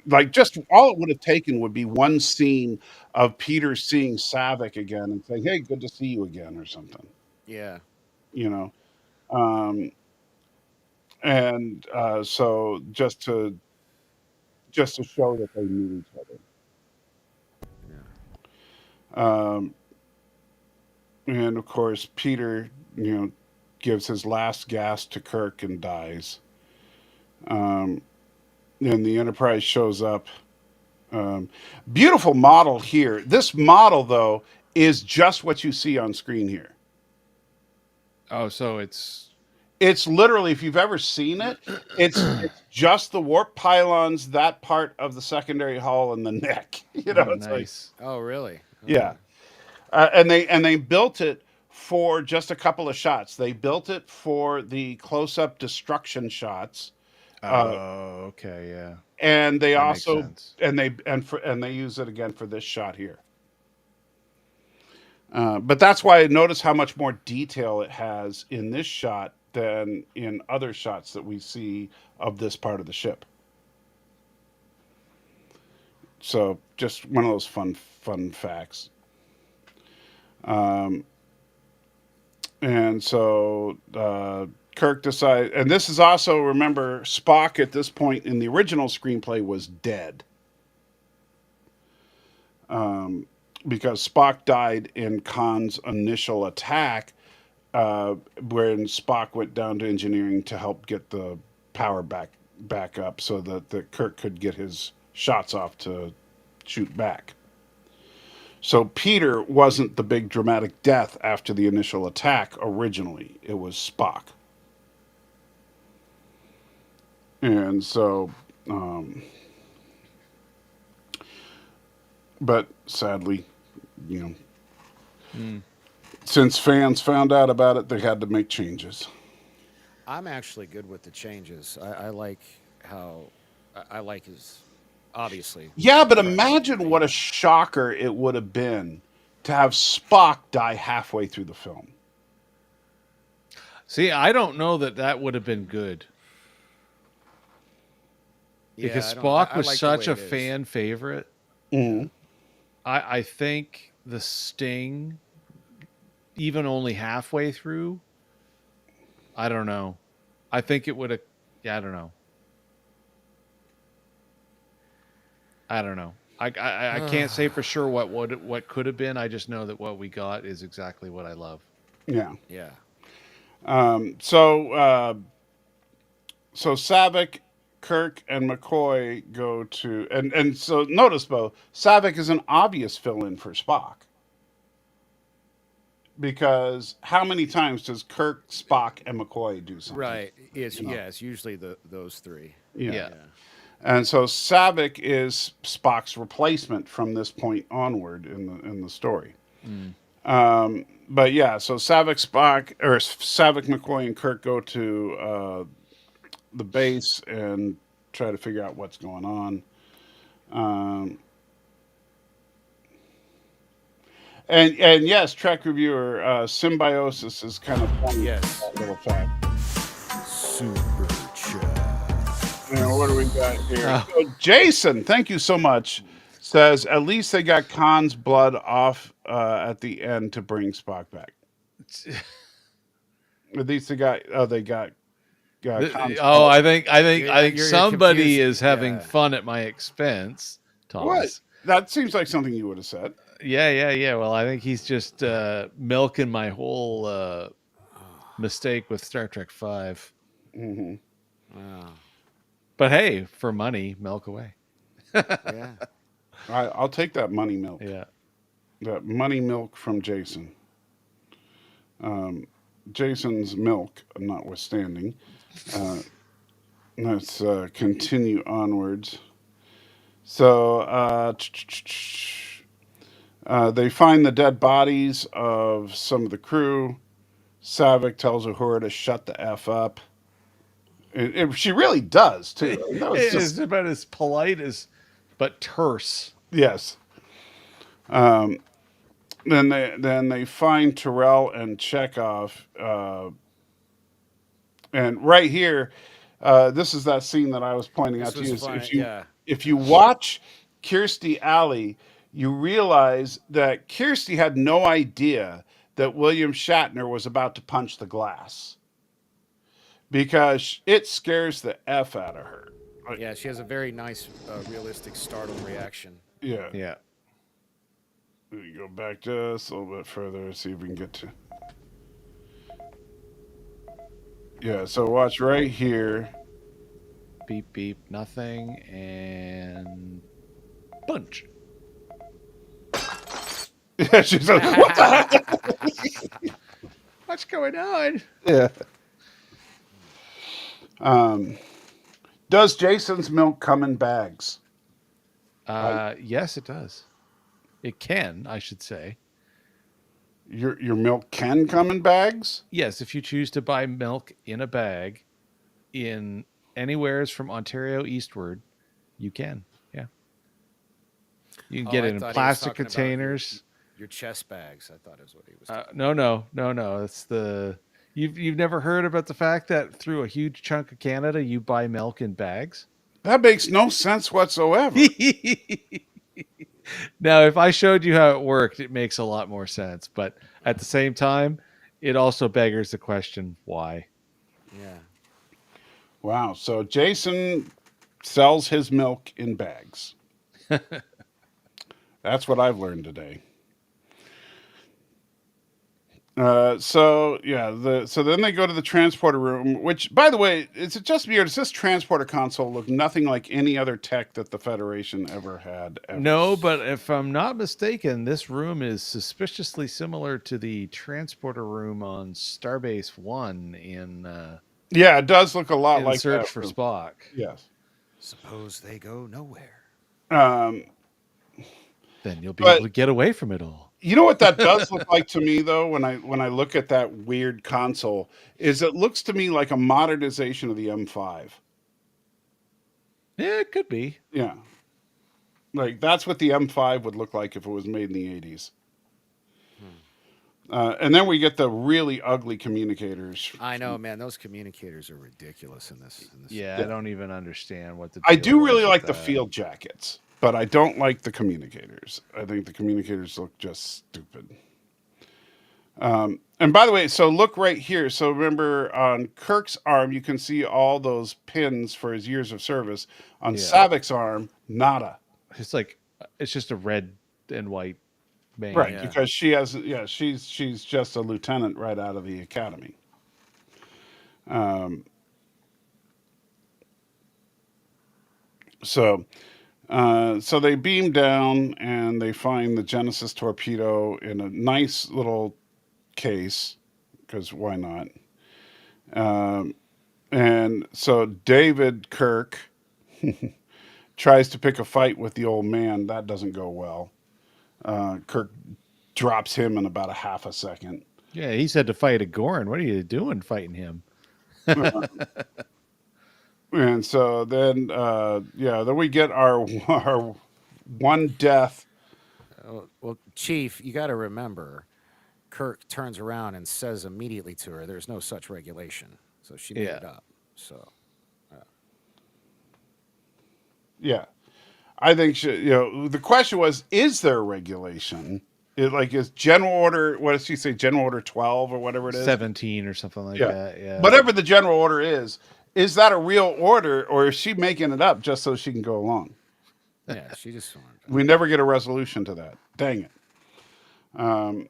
[SPEAKER 1] Like, just all it would have taken would be one scene of Peter seeing Savik again and saying, "Hey, good to see you again," or something.
[SPEAKER 2] Yeah.
[SPEAKER 1] You know. Um, and so just to show that they knew each
[SPEAKER 2] Yeah.
[SPEAKER 1] other. And of course, Peter, gives his last gasp to Kirk and dies. Um, and the Enterprise shows up. Beautiful model here. This model, though, is just what you see on screen here.
[SPEAKER 3] Oh, so it's
[SPEAKER 1] It's literally, if you've ever seen it, it's just the warp pylons, that part of the secondary hull, and the neck.
[SPEAKER 3] oh,
[SPEAKER 1] It's like,
[SPEAKER 3] nice.
[SPEAKER 2] Oh, really?
[SPEAKER 1] yeah.
[SPEAKER 2] Okay.
[SPEAKER 1] And they built it for just a couple of shots. They built it for the close-up destruction shots,
[SPEAKER 3] Oh, okay, yeah,
[SPEAKER 1] and they
[SPEAKER 3] that makes
[SPEAKER 1] also
[SPEAKER 3] sense.
[SPEAKER 1] and they use it again for this shot here. But that's why I notice how much more detail it has in this shot than in other shots that we see of this part of the ship. So just one of those fun facts. Um, and so Kirk decides, and this is also, remember, Spock at this point in the original screenplay was dead. Because Spock died in Khan's initial attack, when Spock went down to engineering to help get the power back up, so that Kirk could get his shots off to shoot back. So Peter wasn't the big dramatic death after the initial attack originally. It was Spock. And so, but sadly, you know, since fans found out about it, they had to make changes.
[SPEAKER 2] I'm actually good with the changes. I like how I like his obviously.
[SPEAKER 1] Yeah, but
[SPEAKER 2] Correct.
[SPEAKER 1] imagine what a shocker it would have been to have Spock die halfway through the film.
[SPEAKER 3] See, I don't know that would have been good
[SPEAKER 2] Yeah,
[SPEAKER 3] because
[SPEAKER 2] I don't.
[SPEAKER 3] Spock
[SPEAKER 2] I
[SPEAKER 3] was
[SPEAKER 2] like the
[SPEAKER 3] such
[SPEAKER 2] way
[SPEAKER 3] a
[SPEAKER 2] it is.
[SPEAKER 3] fan favorite.
[SPEAKER 2] Yeah.
[SPEAKER 3] I think the sting, even only halfway through, I don't know. I think it would have. Yeah, I don't know. I don't know. I can't say for sure what could have been. I just know that what we got is exactly what I love.
[SPEAKER 1] Yeah.
[SPEAKER 2] Yeah.
[SPEAKER 1] So Savick, Kirk, and McCoy go to, and so notice, Bo, Savick is an obvious fill-in for Spock, because how many times does Kirk, Spock, and McCoy do something?
[SPEAKER 2] Right. It's
[SPEAKER 1] You know?
[SPEAKER 2] yeah. It's usually those three.
[SPEAKER 1] Yeah.
[SPEAKER 3] Yeah.
[SPEAKER 2] Yeah.
[SPEAKER 1] And so Savick is Spock's replacement from this point onward in the story. But yeah, so Savick, McCoy, and Kirk go to the base and try to figure out what's going on. And yes, Trek reviewer, symbiosis is kind of funny.
[SPEAKER 2] Yes.
[SPEAKER 1] That little fact.
[SPEAKER 2] Super chat.
[SPEAKER 1] What do we got here?
[SPEAKER 3] Oh.
[SPEAKER 1] So Jason, thank you so much. Says at least they got Khan's blood off at the end to bring Spock back. At least they got Khan's
[SPEAKER 3] Oh,
[SPEAKER 1] blood.
[SPEAKER 3] I think
[SPEAKER 2] You're
[SPEAKER 3] somebody
[SPEAKER 2] confused.
[SPEAKER 3] is having
[SPEAKER 2] Yeah.
[SPEAKER 3] fun at my expense,
[SPEAKER 1] What?
[SPEAKER 3] Thomas.
[SPEAKER 1] That seems like something you would have said.
[SPEAKER 3] Yeah. Well, I think he's just milking my whole mistake with Star Trek V.
[SPEAKER 1] Mm-hmm.
[SPEAKER 2] Wow.
[SPEAKER 3] But hey, for money, milk away.
[SPEAKER 2] Yeah.
[SPEAKER 1] I'll take that money milk.
[SPEAKER 3] Yeah.
[SPEAKER 1] That money milk from Jason. Jason's milk, notwithstanding. Let's continue onwards. So they find the dead bodies of some of the crew. Savick tells Uhura to shut the F up. And she really does too. I mean, that was
[SPEAKER 3] It
[SPEAKER 1] just
[SPEAKER 3] is about as polite as, but terse.
[SPEAKER 1] yes. Then they find Terrell and Chekhov, and right here, this is that scene that I was pointing
[SPEAKER 2] This
[SPEAKER 1] out to you.
[SPEAKER 2] was
[SPEAKER 1] Is
[SPEAKER 2] funny. Yeah.
[SPEAKER 1] if you watch Kirstie Alley, you realize that Kirstie had no idea that William Shatner was about to punch the glass because it scares the f out of her. Like,
[SPEAKER 2] Yeah, she has a very nice, realistic, startled reaction.
[SPEAKER 1] yeah.
[SPEAKER 3] Yeah.
[SPEAKER 1] We go back just a little bit further, see if we can get to. Yeah, so watch right here.
[SPEAKER 3] Beep beep, nothing, and punch.
[SPEAKER 1] Yeah, she's like, what the heck?
[SPEAKER 3] What's going on?
[SPEAKER 1] Yeah. Does Jason's milk come in bags?
[SPEAKER 3] Yes, it does. It can, I should say.
[SPEAKER 1] Your milk can come in bags?
[SPEAKER 3] Yes, if you choose to buy milk in a bag in anywheres from Ontario eastward, you can. Yeah. You can get
[SPEAKER 2] I
[SPEAKER 3] it in
[SPEAKER 2] thought he was
[SPEAKER 3] plastic
[SPEAKER 2] talking about
[SPEAKER 3] containers.
[SPEAKER 2] Your chest bags, I thought is what he was.
[SPEAKER 3] No. It's the you've never heard about the fact that through a huge chunk of Canada you buy milk in bags?
[SPEAKER 1] That makes no sense whatsoever.
[SPEAKER 3] Now, if I showed you how it worked, it makes a lot more sense. But at the same time, it also beggars the question, why?
[SPEAKER 2] Yeah.
[SPEAKER 1] Wow. So Jason sells his milk in bags. That's what I've learned today. So then they go to the transporter room, which, by the way, is it just me or does this transporter console look nothing like any other tech that the Federation ever had? Ever?
[SPEAKER 3] No, but if I'm not mistaken, this room is suspiciously similar to the transporter room on Starbase One in
[SPEAKER 1] Yeah, it does look a lot like
[SPEAKER 3] Search
[SPEAKER 1] that
[SPEAKER 3] for
[SPEAKER 1] room.
[SPEAKER 3] Spock.
[SPEAKER 1] Yes.
[SPEAKER 2] Suppose they go nowhere.
[SPEAKER 1] Um,
[SPEAKER 3] Then you'll be
[SPEAKER 1] But-
[SPEAKER 3] able to get away from it all.
[SPEAKER 1] You know what that does look like to me, though, when I look at that weird console, is it looks to me like a modernization of the M5.
[SPEAKER 3] Yeah, it could be.
[SPEAKER 1] Yeah, like that's what the M5 would look like if it was made in the 80s. And then we get the really ugly communicators.
[SPEAKER 2] I know, man. Those communicators are ridiculous in this.
[SPEAKER 3] Yeah,
[SPEAKER 1] Yeah.
[SPEAKER 3] I don't even understand what the.
[SPEAKER 1] I
[SPEAKER 3] deal
[SPEAKER 1] do
[SPEAKER 3] was
[SPEAKER 1] really
[SPEAKER 3] with
[SPEAKER 1] like the
[SPEAKER 3] that.
[SPEAKER 1] field jackets, but I don't like the communicators. I think the communicators look just stupid. And by the way, so look right here. So remember on Kirk's arm, you can see all those pins for his years of service. On
[SPEAKER 3] Yeah.
[SPEAKER 1] Savik's arm, nada.
[SPEAKER 3] It's like it's just a red and white band.
[SPEAKER 1] Right,
[SPEAKER 2] Yeah.
[SPEAKER 1] because she's just a lieutenant right out of the academy. So they beam down and they find the Genesis torpedo in a nice little case, because why not? And so David Kirk tries to pick a fight with the old man. That doesn't go well. Kirk drops him in about a half a second.
[SPEAKER 3] Yeah, he said to fight a Gorn. What are you doing fighting him?
[SPEAKER 1] And so then, then we get our one death.
[SPEAKER 2] Well, Chief, you got to remember, Kirk turns around and says immediately to her, "There's no such regulation." So she made it
[SPEAKER 3] Yeah.
[SPEAKER 2] up. So
[SPEAKER 1] Yeah, I think the question was, is there a regulation? Is General Order? What does she say? General Order 12 or whatever it is.
[SPEAKER 3] 17 or something like that. Yeah.
[SPEAKER 1] Whatever the general order is that a real order or is she making it up just so she can go along?
[SPEAKER 2] yeah, she just wanted.
[SPEAKER 1] We never get a resolution to that. Dang it.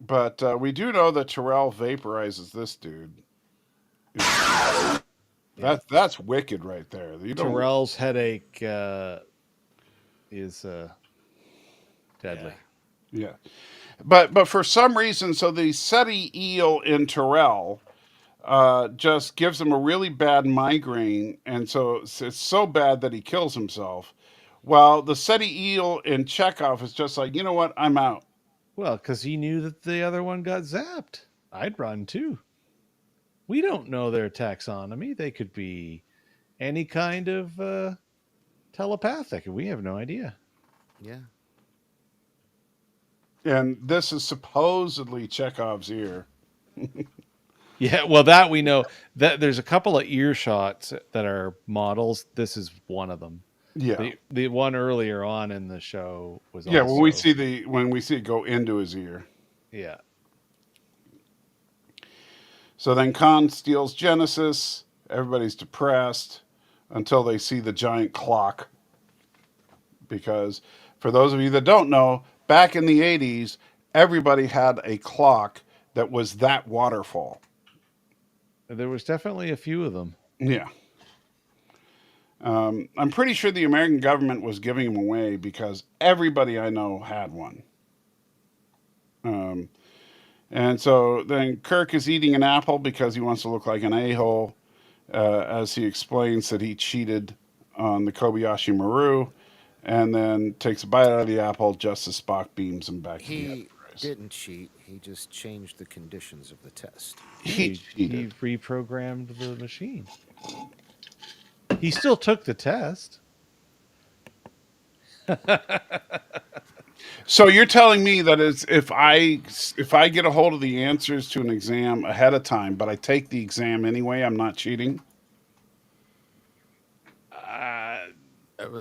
[SPEAKER 1] But we do know that Terrell vaporizes this dude. That's wicked right there. You don't,
[SPEAKER 3] Terrell's headache is deadly.
[SPEAKER 1] yeah. But for some reason, so the SETI eel in Terrell just gives him a really bad migraine, and so it's so bad that he kills himself. While the SETI eel in Chekhov is just like, you know what, I'm out.
[SPEAKER 3] Well, because he knew that the other one got zapped. I'd run too. We don't know their taxonomy. They could be any kind of telepathic. We have no idea.
[SPEAKER 2] Yeah.
[SPEAKER 1] And this is supposedly Chekhov's ear.
[SPEAKER 3] Yeah, well, that we know. That there's a couple of ear shots that are models. This is one of them.
[SPEAKER 1] Yeah.
[SPEAKER 3] The one earlier on in the show was
[SPEAKER 1] Yeah, when we
[SPEAKER 3] also
[SPEAKER 1] see it go into his ear.
[SPEAKER 3] yeah.
[SPEAKER 1] So then Khan steals Genesis. Everybody's depressed until they see the giant clock. Because for those of you that don't know, back in the 80s, everybody had a clock that was that waterfall.
[SPEAKER 3] There was definitely a few of them.
[SPEAKER 1] Yeah. I'm pretty sure the American government was giving them away because everybody I know had one. Um, and so then Kirk is eating an apple because he wants to look like an a-hole, as he explains that he cheated on the Kobayashi Maru, and then takes a bite out of the apple just as Spock beams him back to the
[SPEAKER 2] He
[SPEAKER 1] Enterprise.
[SPEAKER 2] didn't cheat. He just changed the conditions of the test.
[SPEAKER 1] He
[SPEAKER 3] He
[SPEAKER 1] cheated.
[SPEAKER 3] reprogrammed the machine. He still took the test.
[SPEAKER 1] So you're telling me that if I get a hold of the answers to an exam ahead of time, but I take the exam anyway, I'm not cheating?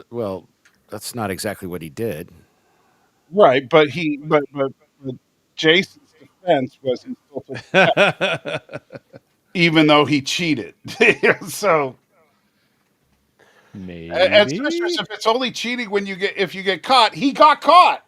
[SPEAKER 2] Well, that's not exactly what he did.
[SPEAKER 1] Right, but but Jason's defense was he still took the test, even though he cheated. So and especially
[SPEAKER 3] Maybe.
[SPEAKER 1] if it's only cheating when if you get caught, he got caught.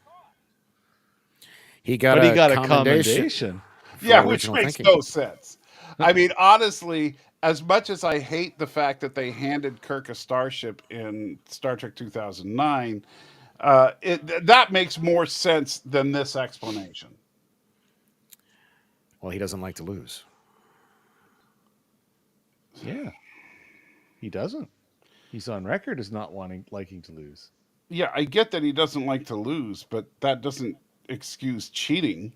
[SPEAKER 2] He got
[SPEAKER 3] But he
[SPEAKER 2] a
[SPEAKER 3] got a
[SPEAKER 2] commendation.
[SPEAKER 3] commendation.
[SPEAKER 2] For
[SPEAKER 1] Yeah, which
[SPEAKER 2] original
[SPEAKER 1] makes
[SPEAKER 2] thinking.
[SPEAKER 1] no sense. I mean, honestly, as much as I hate the fact that they handed Kirk a starship in Star Trek 2009, that makes more sense than this explanation.
[SPEAKER 2] Well, he doesn't like to lose.
[SPEAKER 3] Yeah. He doesn't. He's on record as not liking to lose.
[SPEAKER 1] Yeah, I get that he doesn't like to lose, but that doesn't excuse cheating.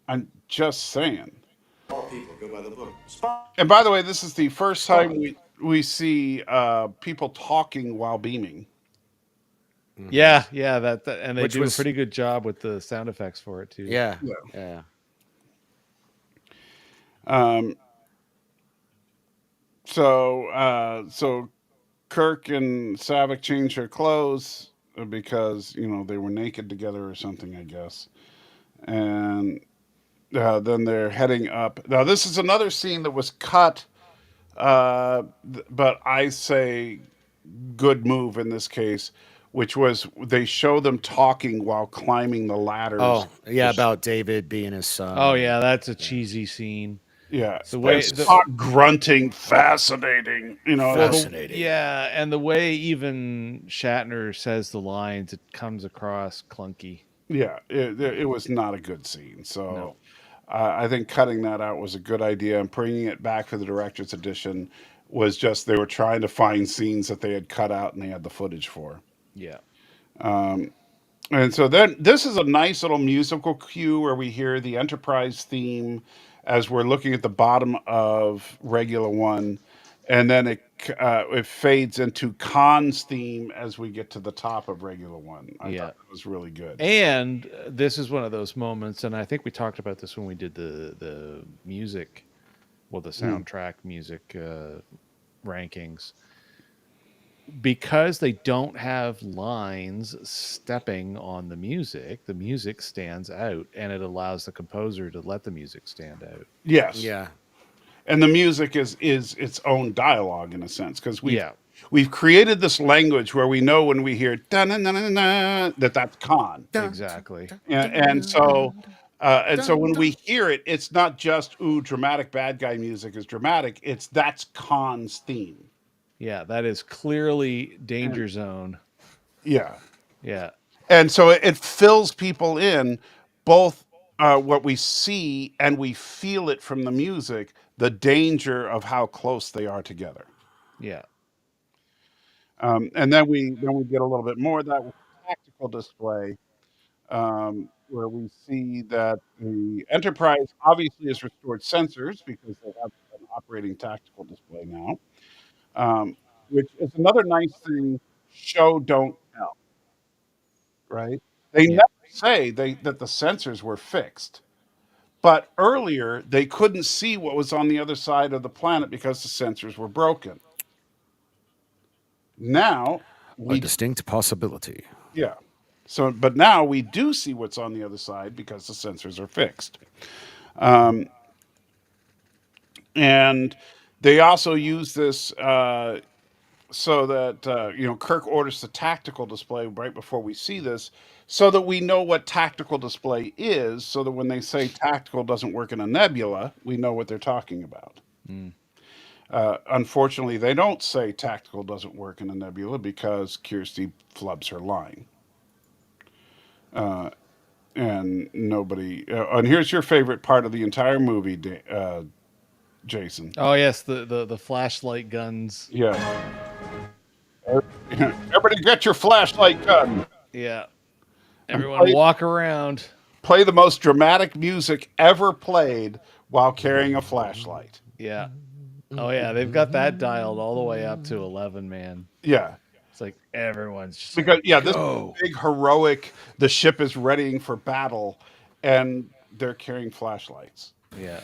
[SPEAKER 1] I'm just saying.
[SPEAKER 4] All people go by the book.
[SPEAKER 1] And by the way, this is the first time we see people talking while beaming.
[SPEAKER 2] Mhm.
[SPEAKER 3] Yeah, and they
[SPEAKER 2] Which
[SPEAKER 3] do
[SPEAKER 2] was-
[SPEAKER 3] a pretty good job with the sound effects for it too.
[SPEAKER 2] Yeah.
[SPEAKER 1] Yeah.
[SPEAKER 2] Yeah.
[SPEAKER 1] So Kirk and Savick change their clothes because they were naked together or something, I guess. And then they're heading up. Now this is another scene that was cut, but I say good move in this case, which was they show them talking while climbing the ladders.
[SPEAKER 2] Oh, yeah, about David being his son.
[SPEAKER 3] Oh yeah, that's a cheesy scene.
[SPEAKER 1] Yeah,
[SPEAKER 3] The way
[SPEAKER 1] and Spock grunting, fascinating.
[SPEAKER 2] Fascinating.
[SPEAKER 3] Yeah, and the way even Shatner says the lines, it comes across clunky.
[SPEAKER 1] Yeah, it was not a good scene. So
[SPEAKER 3] No.
[SPEAKER 1] I think cutting that out was a good idea, and bringing it back for the director's edition was just they were trying to find scenes that they had cut out and they had the footage for.
[SPEAKER 3] Yeah.
[SPEAKER 1] And so then this is a nice little musical cue where we hear the Enterprise theme as we're looking at the bottom of Regular One, and then it fades into Khan's theme as we get to the top of Regular One. I thought that was really good.
[SPEAKER 3] And this is one of those moments, and I think we talked about this when we did the music, well, the soundtrack music rankings. Because they don't have lines stepping on the music stands out, and it allows the composer to let the music stand out.
[SPEAKER 1] Yes.
[SPEAKER 2] Yeah.
[SPEAKER 1] And the music is its own dialogue in a sense because
[SPEAKER 3] Yeah.
[SPEAKER 1] we've created this language where we know when we hear da-na-na-na-na, that's Khan.
[SPEAKER 3] Exactly.
[SPEAKER 1] And so when we hear it, it's not just dramatic bad guy music is dramatic. That's Khan's theme.
[SPEAKER 3] Yeah, that is clearly Danger Zone.
[SPEAKER 1] Yeah.
[SPEAKER 3] Yeah.
[SPEAKER 1] And so it fills people in both what we see and we feel it from the music, the danger of how close they are together.
[SPEAKER 3] Yeah.
[SPEAKER 1] And then we get a little bit more of that with tactical display. where we see that the Enterprise obviously has restored sensors because they have an operating tactical display now, which is another nice thing. Show don't tell, right? They
[SPEAKER 2] Yeah.
[SPEAKER 1] never say that the sensors were fixed, but earlier they couldn't see what was on the other side of the planet because the sensors were broken. Now
[SPEAKER 2] A
[SPEAKER 1] we
[SPEAKER 2] distinct possibility.
[SPEAKER 1] yeah. So, but now we do see what's on the other side because the sensors are fixed. Um, and they also use this so that Kirk orders the tactical display right before we see this, so that we know what tactical display is, so that when they say tactical doesn't work in a nebula, we know what they're talking about.
[SPEAKER 3] Mm.
[SPEAKER 1] Unfortunately, they don't say tactical doesn't work in a nebula because Kirsty flubs her line. And nobody. And here's your favorite part of the entire movie, Jason.
[SPEAKER 3] Oh yes, the flashlight guns.
[SPEAKER 1] Yeah. Everybody, get your flashlight gun.
[SPEAKER 3] Yeah.
[SPEAKER 1] And
[SPEAKER 3] Everyone walk around.
[SPEAKER 1] play the most dramatic music ever played while carrying a flashlight.
[SPEAKER 3] Yeah. Oh yeah, they've got that dialed all the way up to 11, man.
[SPEAKER 1] Yeah.
[SPEAKER 3] It's like everyone's just
[SPEAKER 1] Because
[SPEAKER 3] like,
[SPEAKER 1] this
[SPEAKER 3] go.
[SPEAKER 1] big heroic, the ship is readying for battle, and they're carrying flashlights.
[SPEAKER 3] Yeah.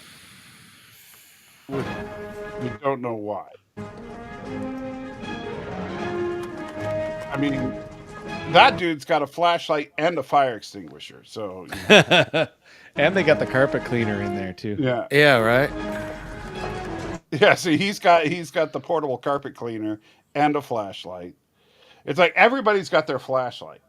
[SPEAKER 1] We don't know why. I mean, that dude's got a flashlight and a fire extinguisher. So,
[SPEAKER 3] And they got the carpet cleaner in there too.
[SPEAKER 1] yeah.
[SPEAKER 2] Yeah, right.
[SPEAKER 1] Yeah, see, he's got the portable carpet cleaner and a flashlight. It's like everybody's got their flashlight.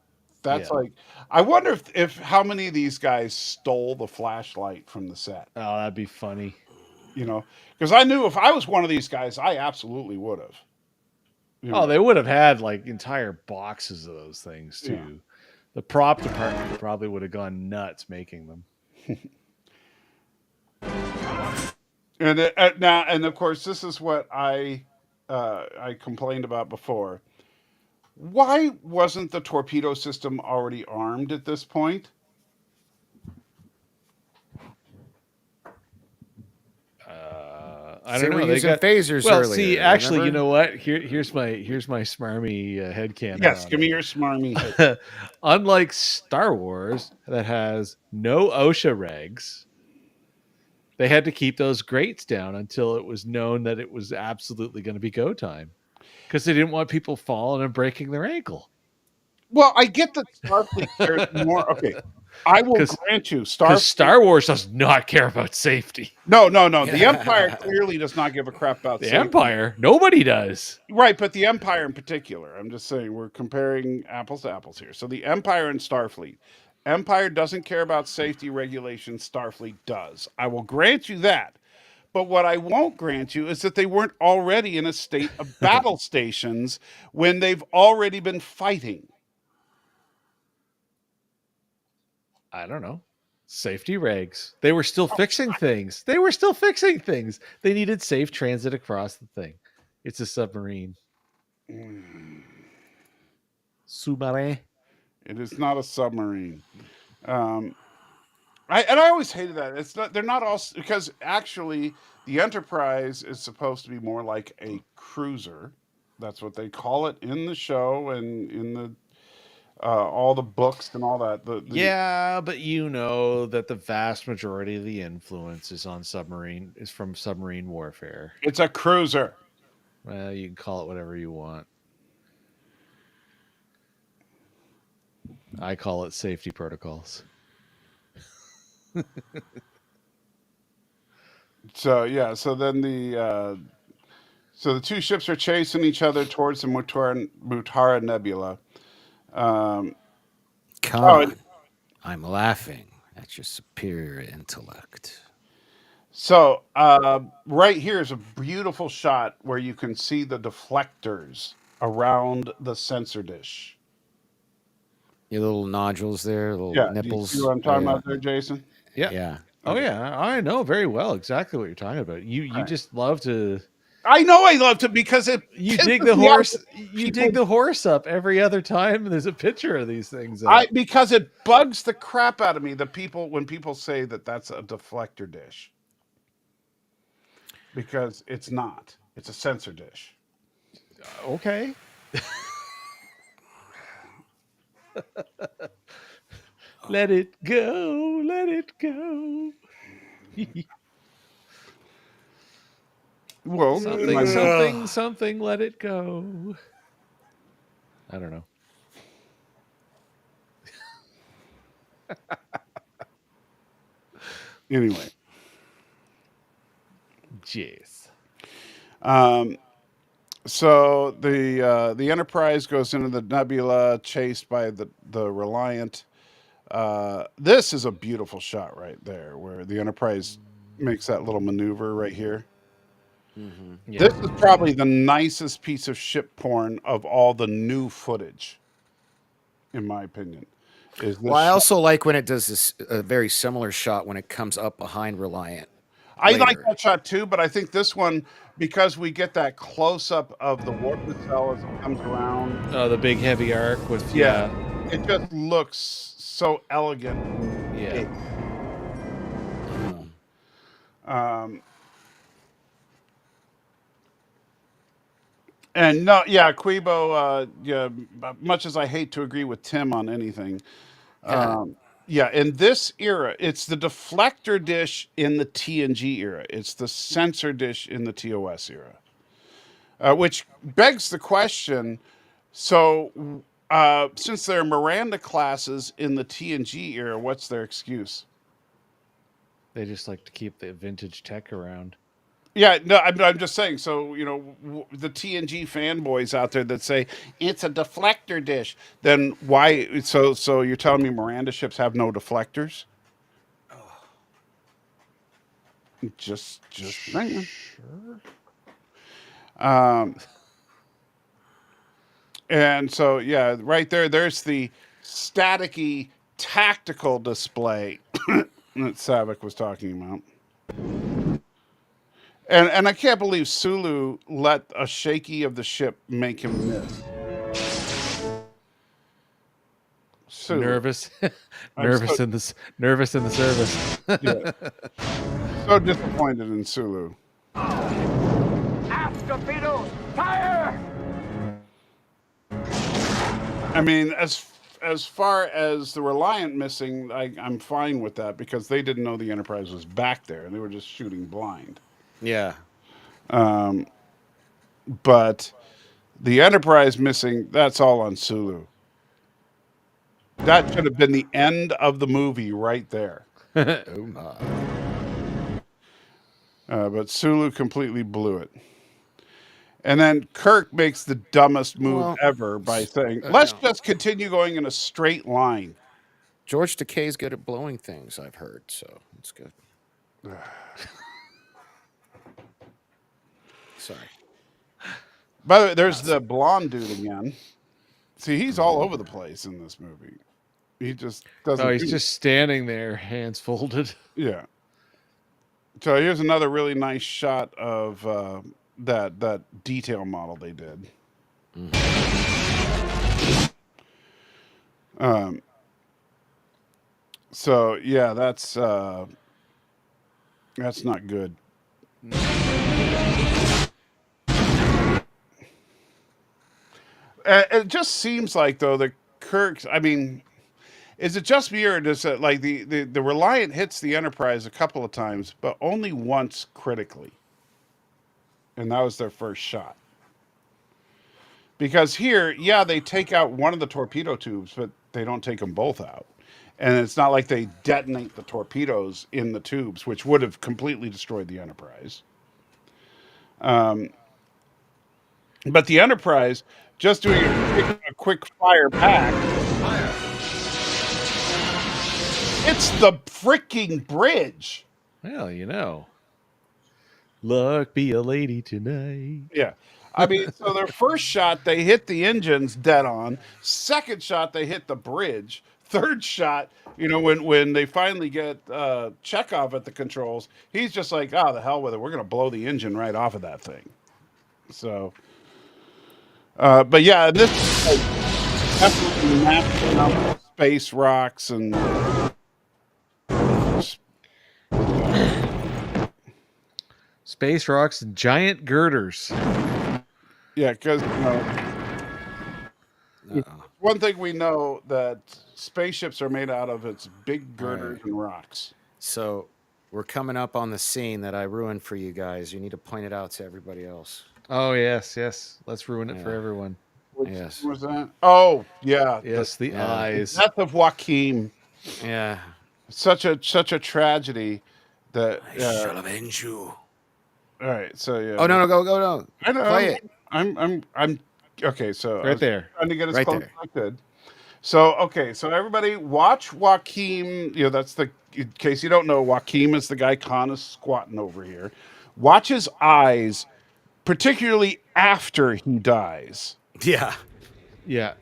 [SPEAKER 1] That's
[SPEAKER 3] Yeah.
[SPEAKER 1] like, I wonder if how many of these guys stole the flashlight from the set.
[SPEAKER 3] Oh, that'd be funny.
[SPEAKER 1] Because I knew if I was one of these guys, I absolutely would have.
[SPEAKER 3] Oh, they would have had like entire boxes of those things too.
[SPEAKER 1] Yeah.
[SPEAKER 3] The prop department probably would have gone nuts making them.
[SPEAKER 1] And now, and of course, this is what I complained about before. Why wasn't the torpedo system already armed at this point?
[SPEAKER 3] I
[SPEAKER 2] They
[SPEAKER 3] don't know.
[SPEAKER 2] were
[SPEAKER 3] They
[SPEAKER 2] using
[SPEAKER 3] got
[SPEAKER 2] phasers
[SPEAKER 3] well.
[SPEAKER 2] earlier,
[SPEAKER 3] See, actually, you
[SPEAKER 2] remember?
[SPEAKER 3] know what? Here's my smarmy headcanon.
[SPEAKER 1] Yes,
[SPEAKER 3] on
[SPEAKER 1] give
[SPEAKER 3] it.
[SPEAKER 1] me your smarmy head.
[SPEAKER 3] Unlike Star Wars, that has no OSHA regs, they had to keep those grates down until it was known that it was absolutely going to be go time, because they didn't want people falling and breaking their ankle.
[SPEAKER 1] Well, I get that Starfleet cares more. Okay, I will grant you,
[SPEAKER 3] Because Star Wars does not care about safety.
[SPEAKER 1] No. The Empire clearly does not give a crap about
[SPEAKER 3] The
[SPEAKER 1] safety.
[SPEAKER 3] Empire, nobody does.
[SPEAKER 1] Right, but the Empire in particular. I'm just saying we're comparing apples to apples here. So the Empire and Starfleet. Empire doesn't care about safety regulations. Starfleet does. I will grant you that. But what I won't grant you is that they weren't already in a state of battle stations when they've already been fighting.
[SPEAKER 3] I don't know. Safety regs. They were still fixing things. They needed safe transit across the thing. It's a submarine. Submarine.
[SPEAKER 1] It is not a submarine. I always hated that. It's not. They're not all, because actually the Enterprise is supposed to be more like a cruiser. That's what they call it in the show and in the all the books and all that.
[SPEAKER 3] Yeah, but you know that the vast majority of the influence is from submarine warfare.
[SPEAKER 1] It's a cruiser.
[SPEAKER 3] Well, you can call it whatever you want. I call it safety protocols.
[SPEAKER 1] So yeah, so then the two ships are chasing each other towards the Mutara Nebula.
[SPEAKER 2] Come on. I'm laughing at your superior intellect.
[SPEAKER 1] So right here is a beautiful shot where you can see the deflectors around the sensor dish.
[SPEAKER 2] Your little nodules there, little
[SPEAKER 1] Yeah,
[SPEAKER 2] nipples.
[SPEAKER 1] do you see what I'm talking about there, Jason?
[SPEAKER 3] Yeah.
[SPEAKER 2] Yeah.
[SPEAKER 3] Oh yeah, I know very well exactly what you're talking about. You
[SPEAKER 1] Right.
[SPEAKER 3] just love to
[SPEAKER 1] I know I loved it because it
[SPEAKER 3] You
[SPEAKER 1] pisses
[SPEAKER 3] dig the
[SPEAKER 1] me off
[SPEAKER 3] horse.
[SPEAKER 1] that
[SPEAKER 3] You
[SPEAKER 1] people-
[SPEAKER 3] dig the horse up every other time. There's a picture of these things. Up.
[SPEAKER 1] because it bugs the crap out of me that when people say that that's a deflector dish, because it's not. It's a sensor dish.
[SPEAKER 3] Okay. Let it go. Let it go.
[SPEAKER 1] Well,
[SPEAKER 3] something. Let it go. I don't know.
[SPEAKER 1] Anyway,
[SPEAKER 3] Jeez.
[SPEAKER 1] so the Enterprise goes into the nebula, chased by the Reliant. This is a beautiful shot right there, where the Enterprise makes that little maneuver right here.
[SPEAKER 2] Mm-hmm.
[SPEAKER 3] Yeah.
[SPEAKER 1] This is probably the nicest piece of ship porn of all the new footage, in my opinion. Is this
[SPEAKER 2] Well, I
[SPEAKER 1] shot.
[SPEAKER 2] also like when it does this a very similar shot when it comes up behind Reliant.
[SPEAKER 1] I like
[SPEAKER 2] later.
[SPEAKER 1] that shot too, but I think this one, because we get that close up of the warp nacelle as it comes around,
[SPEAKER 3] The big heavy arc with
[SPEAKER 1] Yeah. it just looks so elegant.
[SPEAKER 3] yeah.
[SPEAKER 1] big. And no, yeah, Quebo. Yeah, much as I hate to agree with Tim on anything, yeah, in this era, it's the deflector dish in the TNG era. It's the sensor dish in the TOS era, which begs the question. So, since there are Miranda classes in the TNG era, what's their excuse?
[SPEAKER 3] They just like to keep the vintage tech around.
[SPEAKER 1] Yeah, no, I'm just saying. So, the TNG fanboys out there that say it's a deflector dish, then why? So you're telling me Miranda ships have no deflectors? Just saying. And so, yeah, right there's the staticky tactical display that Savick was talking about. And I can't believe Sulu let a shaky of the ship make him miss. Sulu.
[SPEAKER 3] Nervous,
[SPEAKER 1] I'm
[SPEAKER 3] nervous
[SPEAKER 1] so-
[SPEAKER 3] in this, nervous in the service.
[SPEAKER 1] Yeah. So disappointed in Sulu.
[SPEAKER 5] Aft torpedoes, fire!
[SPEAKER 1] I mean, as far as the Reliant missing, I'm fine with that because they didn't know the Enterprise was back there and they were just shooting blind.
[SPEAKER 2] Yeah.
[SPEAKER 1] But the Enterprise missing, that's all on Sulu. That should have been the end of the movie right there.
[SPEAKER 2] Oh my.
[SPEAKER 1] But Sulu completely blew it. And then Kirk makes the dumbest move
[SPEAKER 2] Well,
[SPEAKER 1] ever by saying, let's
[SPEAKER 2] no.
[SPEAKER 1] just continue going in a straight line.
[SPEAKER 2] George Takei's good at blowing things, I've heard, so it's good. Sorry.
[SPEAKER 1] By the way, there's the blonde dude again. See, he's all over the place in this movie. He just doesn't.
[SPEAKER 3] Oh, he's just standing there, hands folded.
[SPEAKER 1] Yeah. So here's another really nice shot of that detail model they did. So yeah, that's not good. It just seems like though that Kirk's. I mean, is it just me or does it like the Reliant hits the Enterprise a couple of times, but only once critically, and that was their first shot. Because here, yeah, they take out one of the torpedo tubes, but they don't take them both out. And it's not like they detonate the torpedoes in the tubes, which would have completely destroyed the Enterprise. But the Enterprise, just doing a quick fire back, it's the freaking bridge.
[SPEAKER 3] Well, luck be a lady tonight.
[SPEAKER 1] Yeah. I mean, so their first shot, they hit the engines dead on. Second shot, they hit the bridge. Third shot, when they finally get Chekhov at the controls, he's just like, the hell with it. We're going to blow the engine right off of that thing. So, but yeah, this is like definitely mapping out space rocks and
[SPEAKER 3] Space rocks and giant girders.
[SPEAKER 1] yeah, because
[SPEAKER 2] Uh-oh.
[SPEAKER 1] one thing we know that spaceships are made out of its big
[SPEAKER 2] All
[SPEAKER 1] girders
[SPEAKER 2] right.
[SPEAKER 1] and rocks.
[SPEAKER 2] So we're coming up on the scene that I ruined for you guys. You need to point it out to everybody else.
[SPEAKER 3] Oh yes, yes. Let's ruin it for
[SPEAKER 2] Yeah.
[SPEAKER 3] everyone.
[SPEAKER 1] Which
[SPEAKER 2] Yes.
[SPEAKER 1] was that? Oh, yeah,
[SPEAKER 3] Yes, the
[SPEAKER 2] Yeah.
[SPEAKER 1] the
[SPEAKER 3] eyes.
[SPEAKER 1] death of Joaquin.
[SPEAKER 2] Yeah.
[SPEAKER 1] Such a tragedy that.
[SPEAKER 2] I shall avenge you.
[SPEAKER 1] All right, so yeah.
[SPEAKER 2] Oh no, go no.
[SPEAKER 1] I know.
[SPEAKER 2] Play it.
[SPEAKER 1] I'm okay. So I
[SPEAKER 3] Right
[SPEAKER 1] was
[SPEAKER 3] there.
[SPEAKER 1] trying to get as
[SPEAKER 2] Right
[SPEAKER 1] close
[SPEAKER 2] there.
[SPEAKER 1] as I could. So okay, so everybody watch Joaquin. You know that's the in case you don't know, Joaquin is the guy Khan is squatting over here. Watch his eyes, particularly after he dies.
[SPEAKER 2] Yeah.
[SPEAKER 3] Yeah.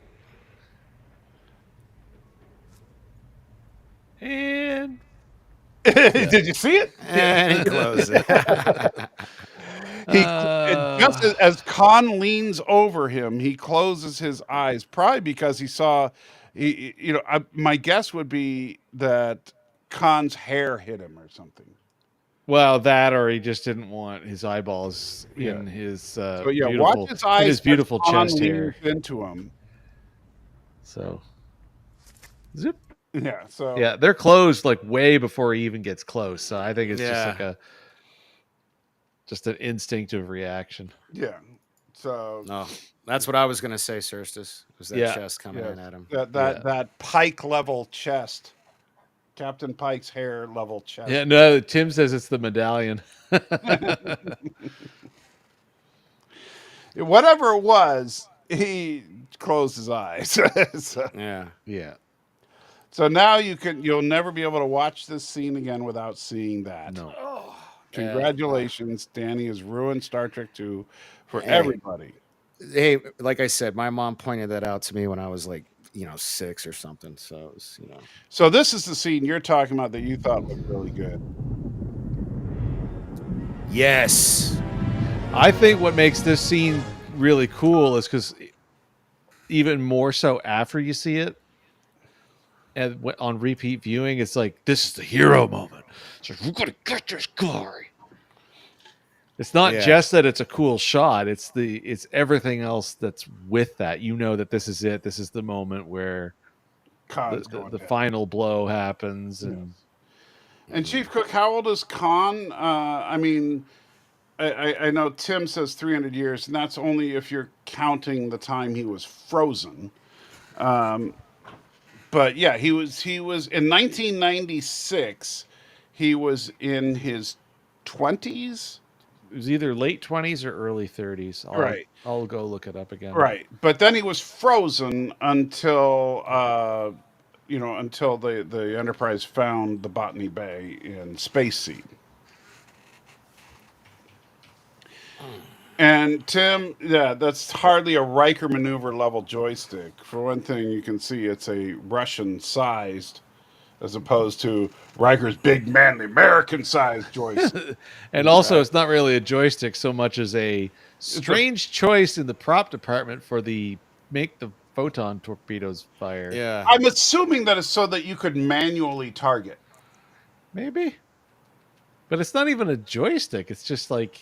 [SPEAKER 3] And
[SPEAKER 1] Did you see it?
[SPEAKER 2] And he closed it.
[SPEAKER 1] He and just as Khan leans over him, he closes his eyes, probably because he saw. You know, my guess would be that Khan's hair hit him or something.
[SPEAKER 3] well, that or he just didn't want his eyeballs
[SPEAKER 1] Yeah.
[SPEAKER 3] in his
[SPEAKER 1] So yeah, watch
[SPEAKER 3] beautiful
[SPEAKER 1] his eyes.
[SPEAKER 3] his beautiful
[SPEAKER 1] as Khan
[SPEAKER 3] chest hair.
[SPEAKER 1] leans into him.
[SPEAKER 3] So zip.
[SPEAKER 1] Yeah. So
[SPEAKER 3] Yeah, they're closed like way before he even gets close. So I think it's just
[SPEAKER 2] Yeah.
[SPEAKER 3] like just an instinctive reaction.
[SPEAKER 1] yeah. So
[SPEAKER 2] No, that's what I was gonna say, Cerstus. Was that
[SPEAKER 3] Yeah.
[SPEAKER 2] chest coming
[SPEAKER 1] yes,
[SPEAKER 2] in at him?
[SPEAKER 1] that Pike level chest, Captain Pike's hair level chest.
[SPEAKER 3] Yeah, no, Tim says it's the medallion.
[SPEAKER 1] Whatever it was, he closed his eyes. so,
[SPEAKER 2] Yeah.
[SPEAKER 3] Yeah.
[SPEAKER 1] so now you'll never be able to watch this scene again without seeing that.
[SPEAKER 3] No.
[SPEAKER 1] Congratulations, Danny has ruined Star Trek 2 for
[SPEAKER 2] Hey.
[SPEAKER 1] everybody.
[SPEAKER 2] Hey, like I said, my mom pointed that out to me when I was like, 6 or something. So it was,
[SPEAKER 1] So this is the scene you're talking about that you thought looked really good.
[SPEAKER 2] Yes.
[SPEAKER 3] I think what makes this scene really cool is because even more so after you see it, and on repeat viewing, it's like this is the hero moment. It's like we're gonna get this guy. It's not
[SPEAKER 2] Yeah.
[SPEAKER 3] just that it's a cool shot; it's everything else that's with that. You know that this is it. This is the moment where
[SPEAKER 1] Khan's
[SPEAKER 3] the
[SPEAKER 1] going down.
[SPEAKER 3] final blow happens, and
[SPEAKER 1] And Chief Cook, how old is Khan? I mean, I know Tim says 300 years, and that's only if you're counting the time he was frozen. But yeah, he was in 1996. He was in his 20s.
[SPEAKER 3] it was either late 20s or early 30s.
[SPEAKER 1] Right.
[SPEAKER 3] I'll go look it up again.
[SPEAKER 1] Right, but then he was frozen until until the Enterprise found the Botany Bay in Space Seed. And Tim, yeah, that's hardly a Riker maneuver level joystick. For one thing, you can see it's a Russian sized, as opposed to Riker's big manly American sized joystick.
[SPEAKER 3] And also, it's not really a joystick so much as a strange choice in the prop department for make the photon torpedoes fire.
[SPEAKER 2] Yeah.
[SPEAKER 1] I'm assuming that it's so that you could manually target.
[SPEAKER 3] Maybe. But it's not even a joystick. It's just like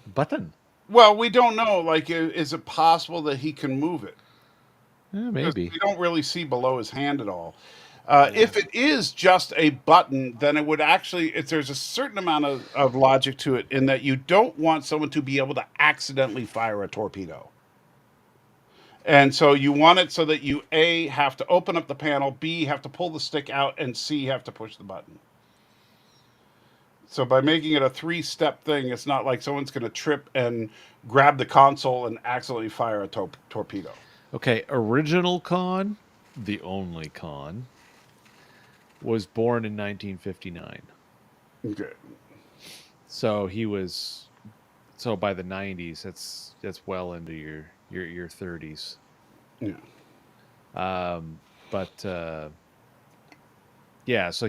[SPEAKER 3] a button.
[SPEAKER 1] Well, we don't know. Like, is it possible that he can move it?
[SPEAKER 3] Maybe.
[SPEAKER 1] We don't really see below his hand at all. If it is just a button, then it would actually, there's a certain amount of logic to it in that you don't want someone to be able to accidentally fire a torpedo. And so you want it so that you, A, have to open up the panel, B, have to pull the stick out, and C, have to push the button. So by making it a 3-step thing, it's not like someone's going to trip and grab the console and accidentally fire a torpedo.
[SPEAKER 3] Okay, original Khan, the only Khan, was born in 1959.
[SPEAKER 1] Okay.
[SPEAKER 3] So he was, so by the 90s, that's well into your 30s.
[SPEAKER 1] Yeah.
[SPEAKER 3] Yeah, so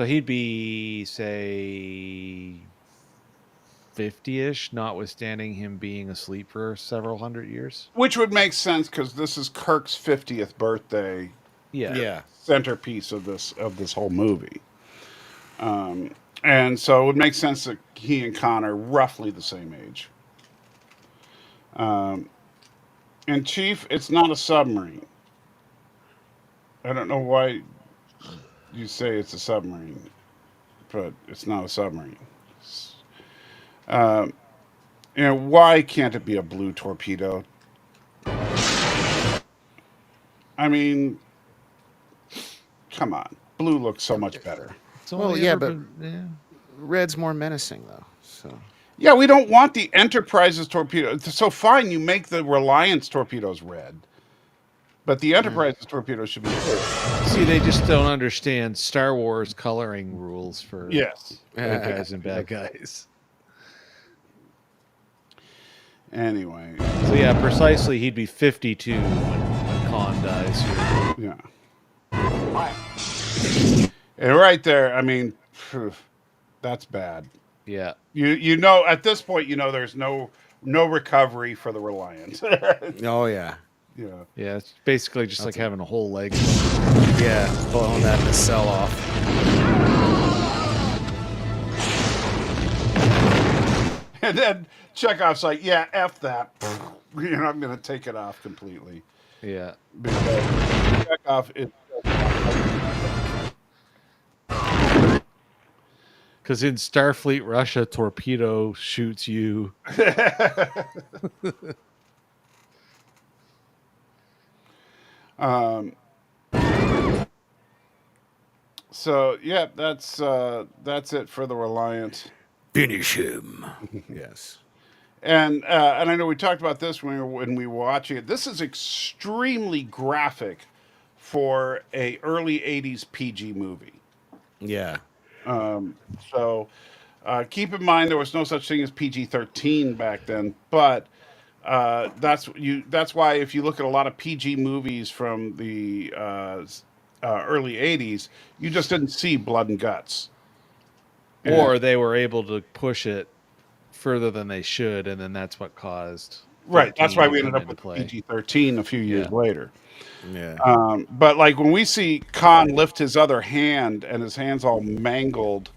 [SPEAKER 3] he'd be say 50-ish, notwithstanding him being asleep for several hundred years.
[SPEAKER 1] Which would make sense because this is Kirk's 50th birthday
[SPEAKER 3] Yeah.
[SPEAKER 1] centerpiece of this whole movie. And so it would make sense that he and Khan are roughly the same age. And Chief, it's not a submarine. I don't know why you say it's a submarine, but it's not a submarine. And why can't it be a blue torpedo? I mean, come on. Blue looks so much better.
[SPEAKER 3] It's
[SPEAKER 2] Well,
[SPEAKER 3] only
[SPEAKER 2] yeah,
[SPEAKER 3] ever
[SPEAKER 2] but-
[SPEAKER 3] been-
[SPEAKER 2] Red's more menacing though. So
[SPEAKER 1] Yeah, we don't want the Enterprise's torpedo. So fine, you make the Reliance torpedoes red. But the Enterprise's torpedoes should be blue.
[SPEAKER 3] See, they just don't understand Star Wars coloring rules for
[SPEAKER 1] Yes.
[SPEAKER 3] good guys and bad guys.
[SPEAKER 1] Anyway,
[SPEAKER 3] So yeah, precisely, he'd be 52 when Khan dies here.
[SPEAKER 1] yeah. And right there, I mean, phew, that's bad.
[SPEAKER 3] Yeah.
[SPEAKER 1] You know, at this point, you know, there's no recovery for the Reliance.
[SPEAKER 2] oh yeah,
[SPEAKER 1] yeah.
[SPEAKER 3] Yeah, it's basically just like having a whole leg.
[SPEAKER 2] yeah, blowing that nacelle off.
[SPEAKER 1] And then Chekhov's like, yeah, F that. You know, I'm going to take it off completely.
[SPEAKER 3] Yeah.
[SPEAKER 1] Because Chekhov is...
[SPEAKER 3] Because in Starfleet Russia, torpedo shoots you.
[SPEAKER 1] So, yeah, that's it for the Reliance.
[SPEAKER 2] Finish him. Yes.
[SPEAKER 1] And I know we talked about this when we were watching it. This is extremely graphic for a early 80s PG movie.
[SPEAKER 2] Yeah.
[SPEAKER 1] So keep in mind there was no such thing as PG-13 back then, but that's why if you look at a lot of PG movies from the early 80s, you just didn't see blood and guts.
[SPEAKER 3] Or they were able to push it further than they should, and then that's what caused.
[SPEAKER 1] Right. That's
[SPEAKER 3] 13
[SPEAKER 1] why
[SPEAKER 3] to
[SPEAKER 1] we
[SPEAKER 3] come
[SPEAKER 1] ended up
[SPEAKER 3] into
[SPEAKER 1] with
[SPEAKER 3] play.
[SPEAKER 1] PG-13 a few years
[SPEAKER 3] Yeah.
[SPEAKER 1] later.
[SPEAKER 2] Yeah.
[SPEAKER 1] But like when we see Khan lift his other hand and his hand's all mangled,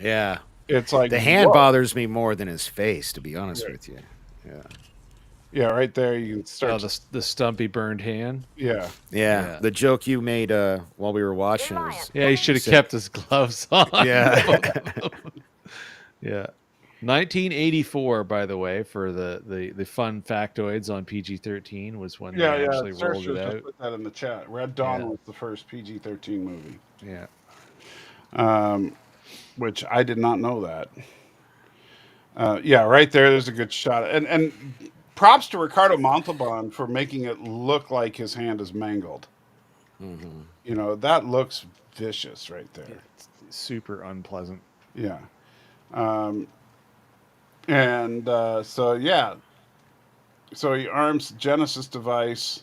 [SPEAKER 2] Yeah.
[SPEAKER 1] it's like
[SPEAKER 2] The hand
[SPEAKER 1] whoa.
[SPEAKER 2] bothers me more than his face, to be honest with you. Yeah.
[SPEAKER 1] Yeah, right there you can start.
[SPEAKER 3] Oh, the stumpy burned hand.
[SPEAKER 1] Yeah.
[SPEAKER 2] Yeah. The joke you made while we were watching was
[SPEAKER 3] Yeah, he should have kept his gloves on.
[SPEAKER 2] yeah.
[SPEAKER 3] Yeah. 1984, by the way, for the fun factoids on PG-13 was when they actually rolled it
[SPEAKER 1] just
[SPEAKER 3] out.
[SPEAKER 1] put that in the chat. Red Dawn
[SPEAKER 3] Yeah.
[SPEAKER 1] was the first PG-13 movie,
[SPEAKER 3] Yeah.
[SPEAKER 1] which I did not know that. Yeah, right there's a good shot, and props to Ricardo Montalban for making it look like his hand is mangled.
[SPEAKER 2] Mm-hmm.
[SPEAKER 1] You know, that looks vicious right there.
[SPEAKER 3] It's super unpleasant.
[SPEAKER 1] Yeah. So yeah. So he arms Genesis device,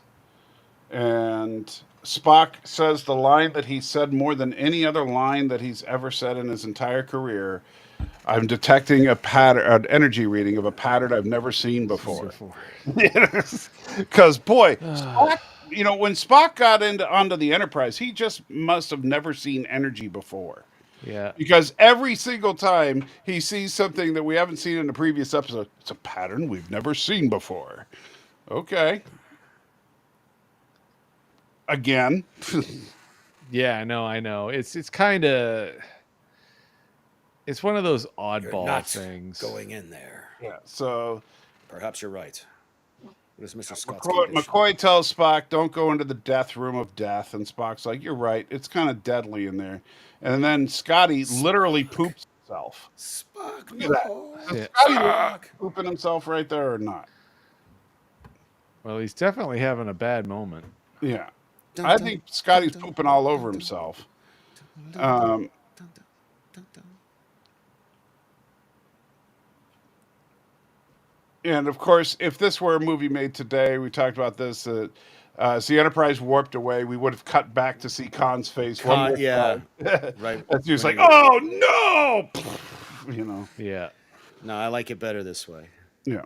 [SPEAKER 1] and Spock says the line that he said more than any other line that he's ever said in his entire career. I'm detecting a pattern, an energy reading of a pattern I've never seen before. Because boy, Spock, you know, when Spock got onto the Enterprise, he just must have never seen energy before.
[SPEAKER 3] Yeah.
[SPEAKER 1] Because every single time he sees something that we haven't seen in the previous episode, it's a pattern we've never seen before. Okay. Again.
[SPEAKER 3] Yeah, I know. It's kind of... It's one of those oddball things.
[SPEAKER 2] going in there.
[SPEAKER 1] Yeah. So
[SPEAKER 2] Perhaps you're right. What is Mr. Scott's
[SPEAKER 1] McCoy tells Spock, don't go into the death room of death. And Spock's like, you're right. It's kind of deadly in there. And then Scotty literally poops himself.
[SPEAKER 2] Spock,
[SPEAKER 1] Look at that.
[SPEAKER 2] no.
[SPEAKER 1] Is
[SPEAKER 3] Yeah.
[SPEAKER 1] Scotty pooping himself right there or not?
[SPEAKER 3] Well, he's definitely having a bad moment.
[SPEAKER 1] Yeah. I think Scotty's pooping all over himself. And of course, if this were a movie made today, we talked about this. As the Enterprise warped away, we would have cut back to see Khan's face. one more
[SPEAKER 2] yeah.
[SPEAKER 1] time.
[SPEAKER 2] Right.
[SPEAKER 1] As he was like,
[SPEAKER 2] When he-
[SPEAKER 1] "Oh no!" You know.
[SPEAKER 3] Yeah.
[SPEAKER 2] No, I like it better this way.
[SPEAKER 1] Yeah.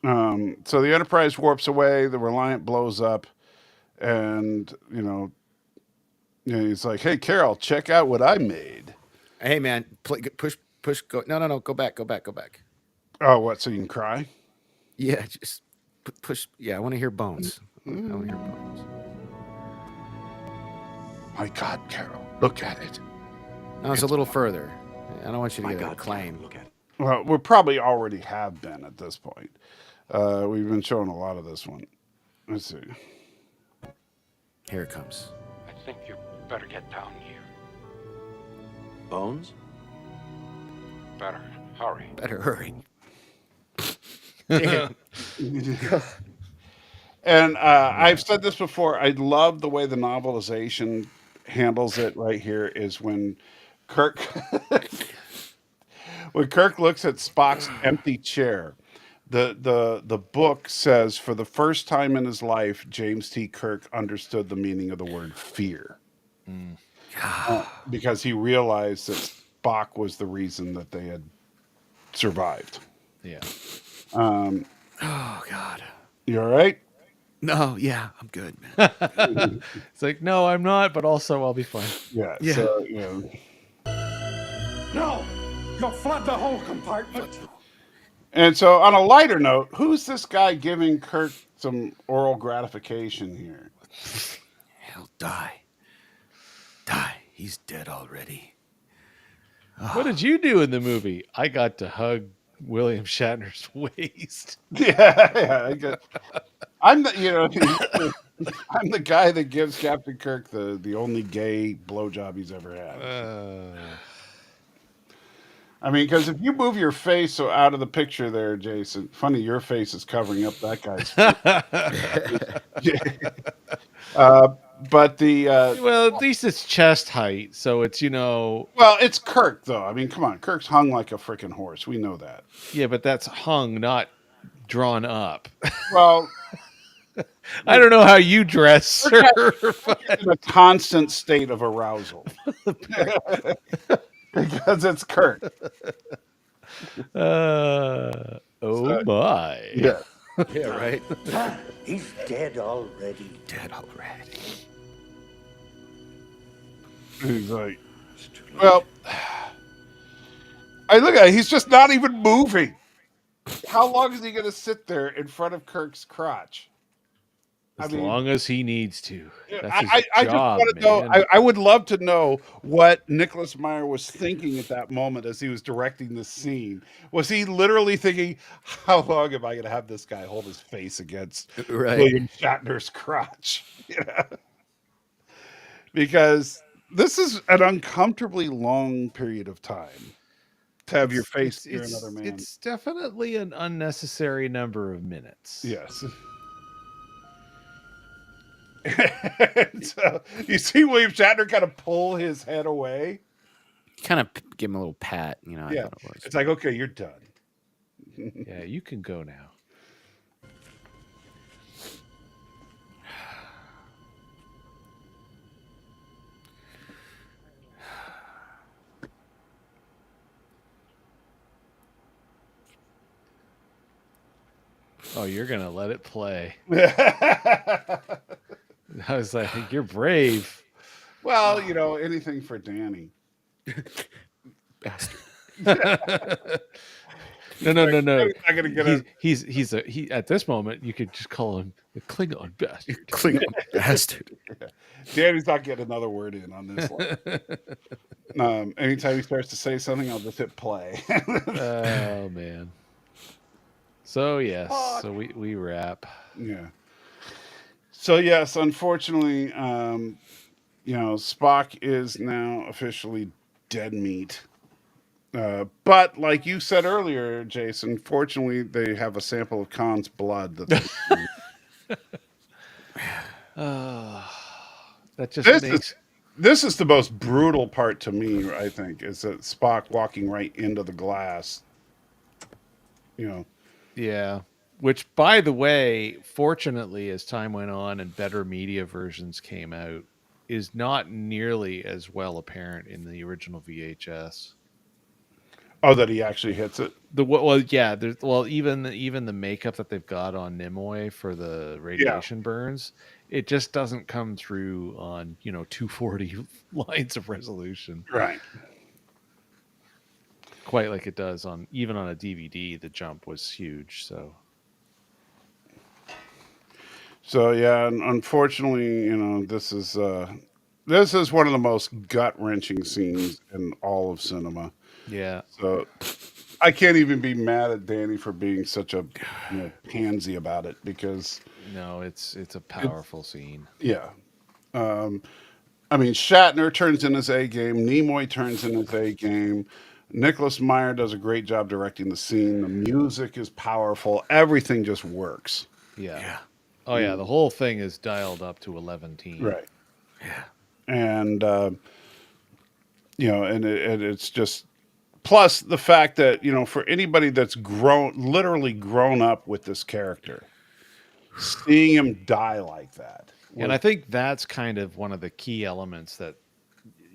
[SPEAKER 1] So the Enterprise warps away. The Reliant blows up, and he's like, "Hey, Carol, check out what I made."
[SPEAKER 2] Hey, man, push, go. No, go back.
[SPEAKER 1] Oh, what? So you can cry?
[SPEAKER 2] Yeah, just push. Yeah, I want to hear bones. I want to hear bones.
[SPEAKER 1] My God, Carol, look at it.
[SPEAKER 2] No, it's a little further. I don't want you to
[SPEAKER 4] My
[SPEAKER 2] get a
[SPEAKER 4] God,
[SPEAKER 2] claim.
[SPEAKER 4] look at it.
[SPEAKER 1] Well, we probably already have been at this point. We've been showing a lot of this one. Let's see.
[SPEAKER 2] Here it comes.
[SPEAKER 5] I think you better get down here.
[SPEAKER 4] Bones?
[SPEAKER 5] Better hurry.
[SPEAKER 2] Better hurry.
[SPEAKER 1] And I've said this before. I love the way the novelization handles it. Right here is when Kirk, when Kirk looks at Spock's empty chair. The book says for the first time in his life, James T. Kirk understood the meaning of the word fear, because he realized that Spock was the reason that they had survived.
[SPEAKER 3] Yeah.
[SPEAKER 2] Oh God.
[SPEAKER 1] You all right?
[SPEAKER 2] No, yeah, I'm good, man.
[SPEAKER 3] It's like, no, I'm not, but also I'll be fine.
[SPEAKER 1] Yeah.
[SPEAKER 2] Yeah.
[SPEAKER 1] So,
[SPEAKER 5] No! You'll flood the whole compartment.
[SPEAKER 1] And so, on a lighter note, who's this guy giving Kirk some oral gratification here?
[SPEAKER 2] He'll die. Die. He's dead already.
[SPEAKER 3] What did you do in the movie? I got to hug William Shatner's waist.
[SPEAKER 1] Yeah, I guess. I'm the I'm the guy that gives Captain Kirk the only gay blowjob he's ever had. I mean, because if you move your face so out of the picture there, Jason, funny, your face is covering up that guy's face. But the
[SPEAKER 3] Well, at least it's chest height, so it's
[SPEAKER 1] well, it's Kirk though. I mean, come on, Kirk's hung like a freaking horse. We know that.
[SPEAKER 3] yeah, but that's hung, not drawn up.
[SPEAKER 1] Well,
[SPEAKER 3] I don't know how you dress, sir.
[SPEAKER 1] in a constant state of arousal because it's Kirk.
[SPEAKER 3] Oh my!
[SPEAKER 1] Yeah.
[SPEAKER 2] Yeah, right.
[SPEAKER 5] He's dead already.
[SPEAKER 2] Dead already.
[SPEAKER 1] He's like, well, I look at it, he's just not even moving. How long is he going to sit there in front of Kirk's crotch?
[SPEAKER 3] As long as he needs to. That's his
[SPEAKER 1] I
[SPEAKER 3] job,
[SPEAKER 1] just want to know.
[SPEAKER 3] man.
[SPEAKER 1] I would love to know what Nicholas Meyer was thinking at that moment as he was directing this scene. Was he literally thinking, "How long am I going to have this guy hold his face against William Shatner's crotch?" You know? Because this is an uncomfortably long period of time to have your face near another man.
[SPEAKER 3] It's definitely an unnecessary number of minutes.
[SPEAKER 1] Yes. So you see William Shatner kind of pull his head away.
[SPEAKER 2] Kind of give him a little pat, you know. I
[SPEAKER 1] Yeah,
[SPEAKER 2] thought it was.
[SPEAKER 1] it's like, okay, you're done.
[SPEAKER 3] Yeah, you can go now. Oh, you're gonna let it play. I was like, you're brave.
[SPEAKER 1] Well, anything for Danny.
[SPEAKER 2] Bastard.
[SPEAKER 3] No.
[SPEAKER 1] He's not gonna get
[SPEAKER 3] He at this moment you could just call him the Klingon bastard.
[SPEAKER 2] Klingon bastard.
[SPEAKER 1] Danny's not getting another word in on this one. Anytime he starts to say something, I'll just hit play.
[SPEAKER 3] Oh man. So yes, so we wrap.
[SPEAKER 1] Yeah. So yes, unfortunately, Spock is now officially dead meat. But like you said earlier, Jason, fortunately they have a sample of Khan's blood.
[SPEAKER 3] That just makes
[SPEAKER 1] This is the most brutal part to me, I think, is that Spock walking right into the glass.
[SPEAKER 3] yeah. Which, by the way, fortunately, as time went on and better media versions came out, is not nearly as well apparent in the original VHS.
[SPEAKER 1] Oh, that he actually hits it.
[SPEAKER 3] Yeah, there's even the makeup that they've got on Nimoy for the radiation burns, it just doesn't come through on 240 lines of resolution
[SPEAKER 1] Right.
[SPEAKER 3] quite like it does on even on a DVD. The jump was huge.
[SPEAKER 1] So yeah, unfortunately, this is one of the most gut wrenching scenes in all of cinema.
[SPEAKER 3] Yeah,
[SPEAKER 1] So I can't even be mad at Danny for being such a pansy about it, because
[SPEAKER 3] no, it's a
[SPEAKER 1] it's
[SPEAKER 3] powerful scene.
[SPEAKER 1] yeah. I mean, Shatner turns in his A game. Nimoy turns in his A game. Nicholas Meyer does a great job directing the scene. The music is powerful. Everything just works.
[SPEAKER 3] Yeah. Oh yeah, the whole thing is dialed up to 11 teen.
[SPEAKER 1] Right. And it's just, plus the fact that for anybody that's literally grown up with this character, seeing him die like that.
[SPEAKER 3] And I think that's kind of one of the key elements that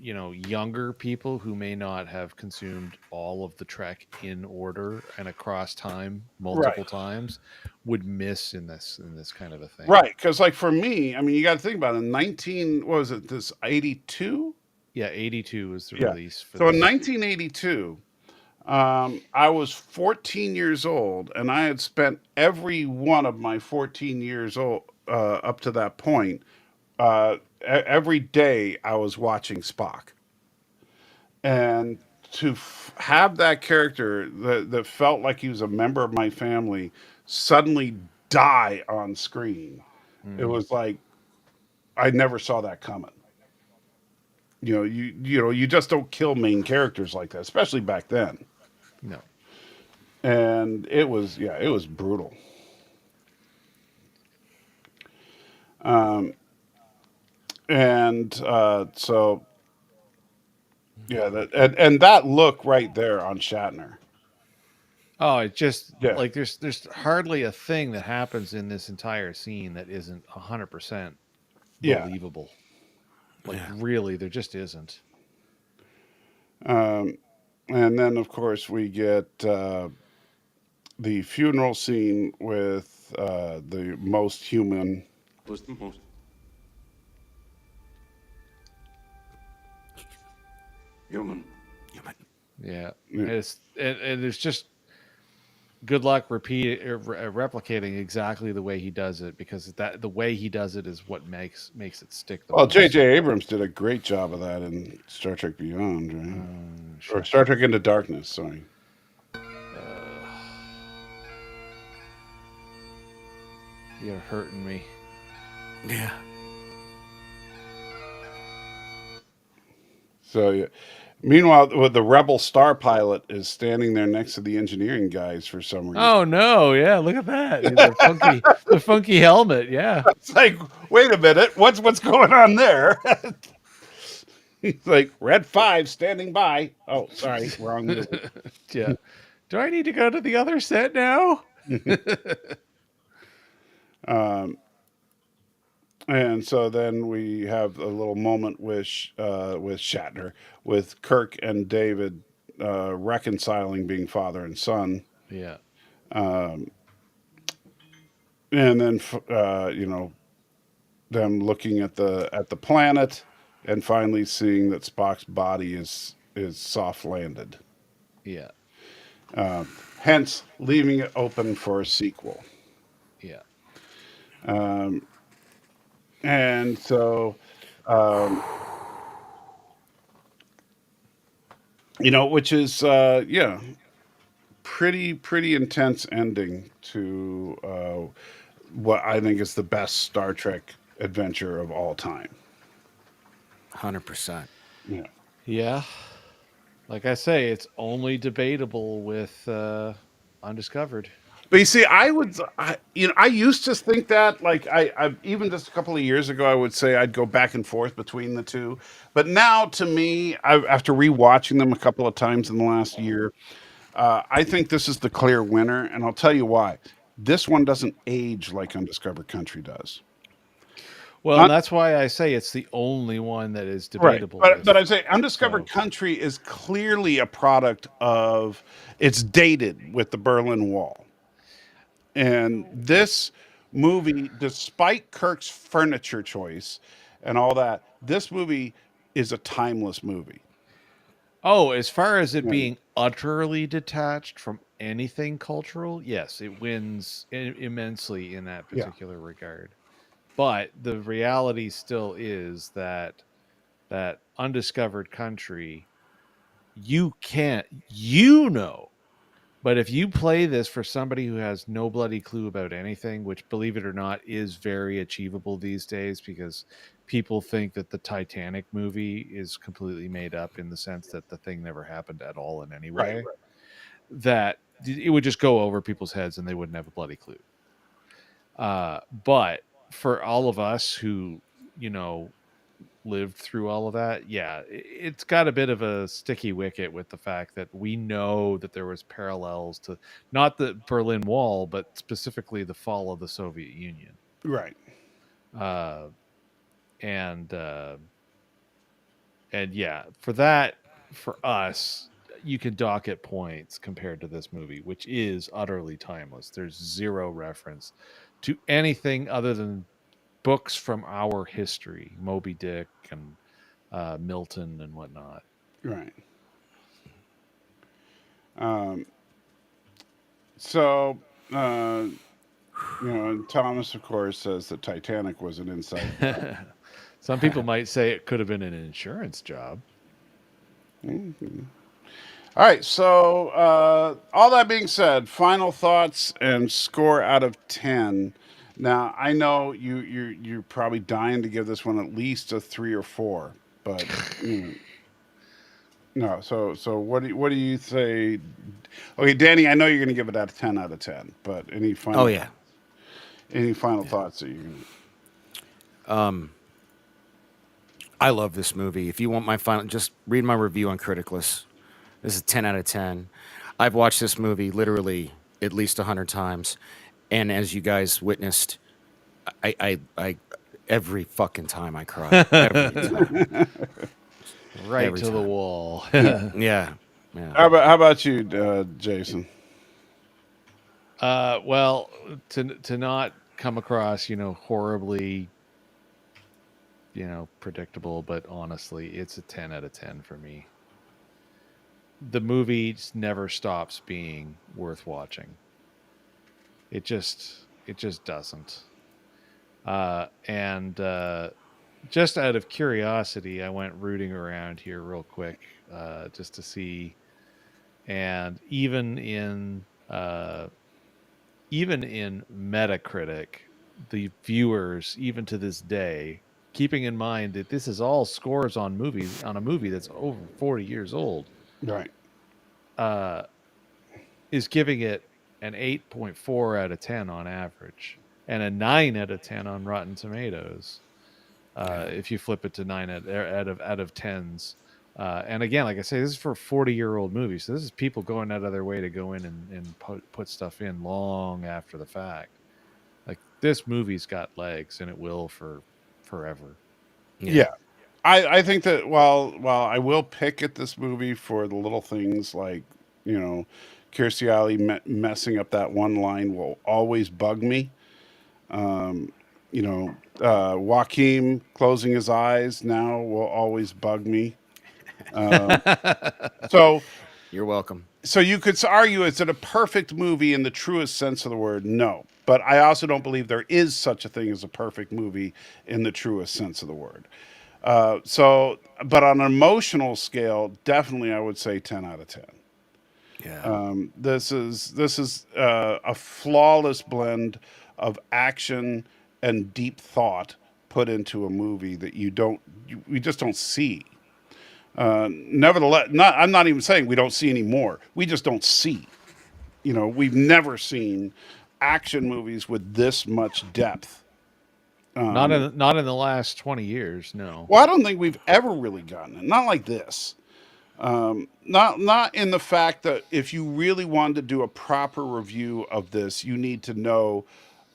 [SPEAKER 3] younger people who may not have consumed all of the Trek in order and across time multiple times would miss in this kind of a thing.
[SPEAKER 1] Right, because like for me, I mean, you got to think about it. What was it? This 82?
[SPEAKER 3] Yeah, 82 was the release for
[SPEAKER 1] So
[SPEAKER 3] this.
[SPEAKER 1] in 1982, I was 14 years old, and I had spent every one of my 14 years old up to that point. Every day I was watching Spock, and to have that character that felt like he was a member of my family suddenly die on screen, it was like I never saw that coming. You just don't kill main characters like that, especially back then.
[SPEAKER 3] No.
[SPEAKER 1] And it was brutal. So yeah, and that look right there on Shatner.
[SPEAKER 3] Oh, it just
[SPEAKER 1] Yeah.
[SPEAKER 3] like there's hardly a thing that happens in this entire scene that isn't 100% believable. Like really, there just isn't.
[SPEAKER 1] And then of course we get the funeral scene with the most human.
[SPEAKER 4] Was the most. Human.
[SPEAKER 3] Yeah,
[SPEAKER 1] Yeah.
[SPEAKER 3] and it's just good luck replicating exactly the way he does it, because the way he does it is what makes it stick the
[SPEAKER 1] Well,
[SPEAKER 3] most.
[SPEAKER 1] J.J. Abrams did a great job of that in Star Trek Beyond, right? Or Star Trek Into Darkness. Sorry.
[SPEAKER 3] You're hurting me.
[SPEAKER 2] Yeah.
[SPEAKER 1] So yeah. Meanwhile, the Rebel star pilot is standing there next to the engineering guys for some reason.
[SPEAKER 3] Oh no! Yeah, look at that. The funky helmet. Yeah.
[SPEAKER 1] It's like, wait a minute, what's going on there? He's like, Red 5 standing by. Oh, sorry, wrong movie.
[SPEAKER 3] Yeah. Do I need to go to the other set now?
[SPEAKER 1] And so then we have a little moment with Shatner, with Kirk and David reconciling being father and son.
[SPEAKER 3] Yeah.
[SPEAKER 1] And then them looking at the planet and finally seeing that Spock's body is soft landed.
[SPEAKER 3] Yeah.
[SPEAKER 1] Hence leaving it open for a sequel.
[SPEAKER 3] Yeah.
[SPEAKER 1] And so which is pretty intense ending to what I think is the best Star Trek adventure of all time.
[SPEAKER 2] 100%.
[SPEAKER 1] Yeah.
[SPEAKER 3] Yeah. Like I say, it's only debatable with Undiscovered.
[SPEAKER 1] But you see, I used to think that, like, I even just a couple of years ago, I would say I'd go back and forth between the two. But now, to me, after rewatching them a couple of times in the last year, I think this is the clear winner, and I'll tell you why. This one doesn't age like Undiscovered Country does.
[SPEAKER 3] Well, and that's why I say it's the only one that is
[SPEAKER 1] Right,
[SPEAKER 3] debatable.
[SPEAKER 1] but I'd say Undiscovered
[SPEAKER 3] So-
[SPEAKER 1] Country is clearly a product of, it's dated with the Berlin Wall. And this movie, despite Kirk's furniture choice and all that, this movie is a timeless movie.
[SPEAKER 3] Oh, as far as it
[SPEAKER 1] Yeah.
[SPEAKER 3] being utterly detached from anything cultural, yes, it wins immensely in that
[SPEAKER 1] Yeah.
[SPEAKER 3] particular regard. But the reality still is that undiscovered country, you can't, but if you play this for somebody who has no bloody clue about anything, which, believe it or not, is very achievable these days, because people think that the Titanic movie is completely made up in the sense that the thing never happened at all in any
[SPEAKER 1] Right.
[SPEAKER 3] way, that it would just go over people's heads and they wouldn't have a bloody clue. But for all of us who, lived through all of that, yeah, it's got a bit of a sticky wicket with the fact that we know that there was parallels to not the Berlin Wall, but specifically the fall of the Soviet Union.
[SPEAKER 1] Right.
[SPEAKER 3] Uh, and yeah, for that, for us, you can dock it points compared to this movie, which is utterly timeless. There's zero reference to anything other than books from our history, Moby Dick and Milton and whatnot.
[SPEAKER 1] Right. So, and Thomas, of course, says that Titanic was an inside job.
[SPEAKER 3] Some people might say it could have been an insurance job.
[SPEAKER 1] All right. So, all that being said, final thoughts and score out of 10. Now, I know you're probably dying to give this one at least a 3 or 4, but no. So what do you say? Okay, Danny, I know you're going to give it a 10 out of 10, but any final?
[SPEAKER 2] Oh yeah.
[SPEAKER 1] Any final thoughts that you're going to?
[SPEAKER 2] I love this movie. If you want my final, just read my review on Criticless. This is 10 out of 10. I've watched this movie literally at least 100 times, and as you guys witnessed, I every fucking time I cry. Every time.
[SPEAKER 3] Right
[SPEAKER 2] Every
[SPEAKER 3] to the
[SPEAKER 2] time.
[SPEAKER 3] wall.
[SPEAKER 2] Yeah.
[SPEAKER 1] How about you, Jason?
[SPEAKER 3] Well, to not come across, horribly, predictable, but honestly, it's a 10 out of 10 for me. The movie just never stops being worth watching. It just doesn't. And just out of curiosity, I went rooting around here real quick, just to see. And even in Metacritic, the viewers, even to this day, keeping in mind that this is all scores on a movie that's over 40 years old,
[SPEAKER 1] Right.
[SPEAKER 3] is giving it an 8.4 out of 10 on average and a 9 out of 10 on Rotten Tomatoes. If you flip it to 9 out of 10s. And again, like I say, this is for a 40-year-old movie. So this is people going out of their way to go in and put stuff in long after the fact. Like, this movie's got legs, and it will for forever.
[SPEAKER 1] Yeah. I think that while I will pick at this movie for the little things like, Kirstie Alley messing up that one line will always bug me. Joaquin closing his eyes now will always bug me. So
[SPEAKER 2] You're welcome.
[SPEAKER 1] So you could argue, is it a perfect movie in the truest sense of the word? No. But I also don't believe there is such a thing as a perfect movie in the truest sense of the word. But on an emotional scale, definitely I would say 10 out of 10.
[SPEAKER 2] Yeah.
[SPEAKER 1] This is a flawless blend of action and deep thought put into a movie that we just don't see. Nevertheless, I'm not even saying we don't see any more. We just don't see. We've never seen action movies with this much depth.
[SPEAKER 3] Not in the last 20 years, no.
[SPEAKER 1] Well, I don't think we've ever really gotten it. Not like this. Not in the fact that if you really wanted to do a proper review of this, you need to know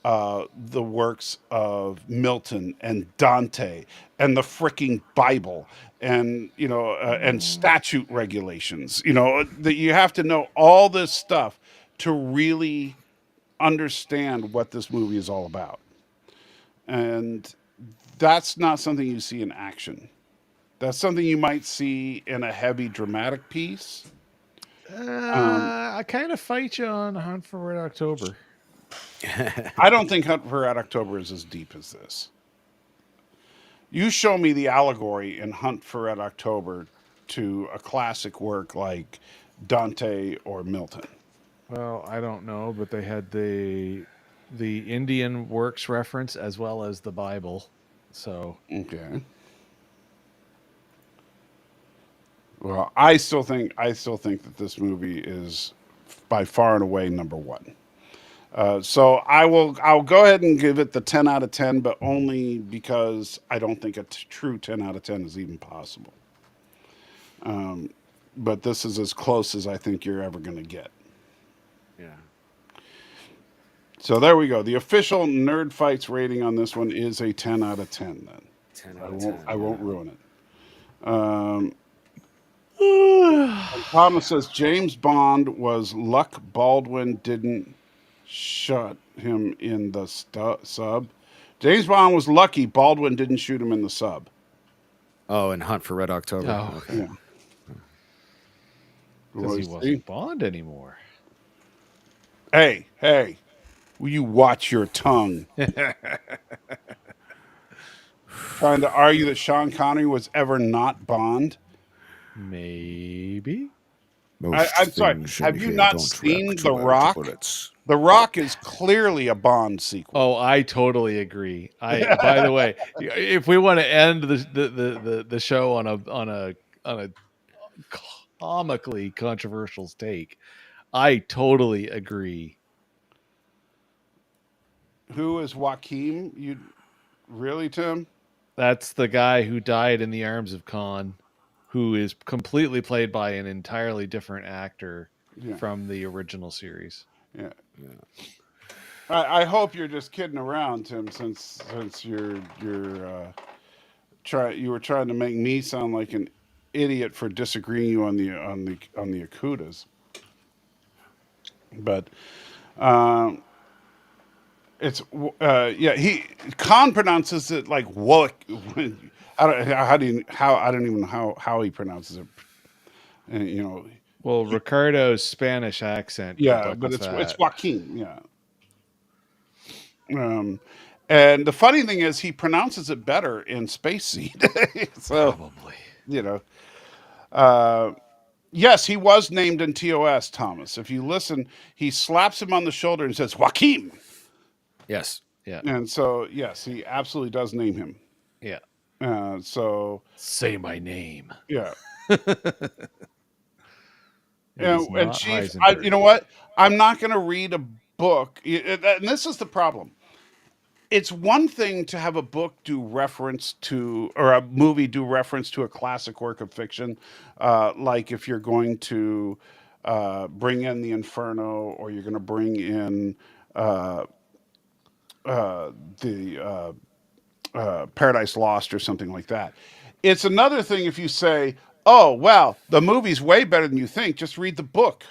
[SPEAKER 1] the works of Milton and Dante and the freaking Bible and and statute regulations. That you have to know all this stuff to really understand what this movie is all about, and that's not something you see in action. That's something you might see in a heavy dramatic piece.
[SPEAKER 3] I kind of fight you on Hunt for Red October.
[SPEAKER 1] I don't think Hunt for Red October is as deep as this. You show me the allegory in Hunt for Red October to a classic work like Dante or Milton.
[SPEAKER 3] Well, I don't know, but they had the Indian works reference as well as the Bible. So
[SPEAKER 1] Okay. Well, I still think that this movie is by far and away number one. So I'll go ahead and give it the 10 out of 10, but only because I don't think a true 10 out of 10 is even possible. But this is as close as I think you're ever going to get.
[SPEAKER 2] Yeah.
[SPEAKER 1] So there we go. The official Nerd Fights rating on this one is a 10 out of 10 then.
[SPEAKER 2] 10 out of 10.
[SPEAKER 1] I won't ruin it. Thomas says James Bond was luck Baldwin didn't shot him in the sub. James Bond was lucky Baldwin didn't shoot him in the sub.
[SPEAKER 2] Oh, and Hunt for Red October.
[SPEAKER 3] Oh.
[SPEAKER 2] Okay.
[SPEAKER 1] Yeah.
[SPEAKER 3] because he wasn't Bond anymore.
[SPEAKER 1] Hey, will you watch your tongue? Trying to argue that Sean Connery was ever not Bond?
[SPEAKER 3] Maybe.
[SPEAKER 1] I'm sorry. Have you not seen The Rock? The Rock is clearly a Bond sequel.
[SPEAKER 3] Oh, I totally agree. By the way, if we want to end the show on a comically controversial take, I totally agree.
[SPEAKER 1] Who is Joaquin? You really, Tim?
[SPEAKER 3] That's the guy who died in the arms of Khan, who is completely played by an entirely different actor from the original series.
[SPEAKER 1] Yeah. I hope you're just kidding around, Tim, since you were trying to make me sound like an idiot for disagreeing you on the Akutas. But it's Khan pronounces it like Wallach. I don't even know how he pronounces it. And,
[SPEAKER 3] well, Ricardo's Spanish accent.
[SPEAKER 1] Yeah, but it's Joaquin. Yeah. And the funny thing is, he pronounces it better in Space Seed. So,
[SPEAKER 3] probably,
[SPEAKER 1] yes, he was named in TOS, Thomas. If you listen, he slaps him on the shoulder and says, Joaquin.
[SPEAKER 2] Yes.
[SPEAKER 3] Yeah.
[SPEAKER 1] And so, yes, he absolutely does name him.
[SPEAKER 3] Yeah.
[SPEAKER 1] So
[SPEAKER 3] say my name.
[SPEAKER 1] Yeah.
[SPEAKER 3] And
[SPEAKER 1] Chief, you know what? I'm not going to read a book. And this is the problem. It's one thing to have a book do reference to, or a movie do reference to a classic work of fiction, like if you're going to bring in the Inferno, or you're going to bring in the Paradise Lost or something like that. It's another thing if you say, oh, well, the movie's way better than you think, just read the book.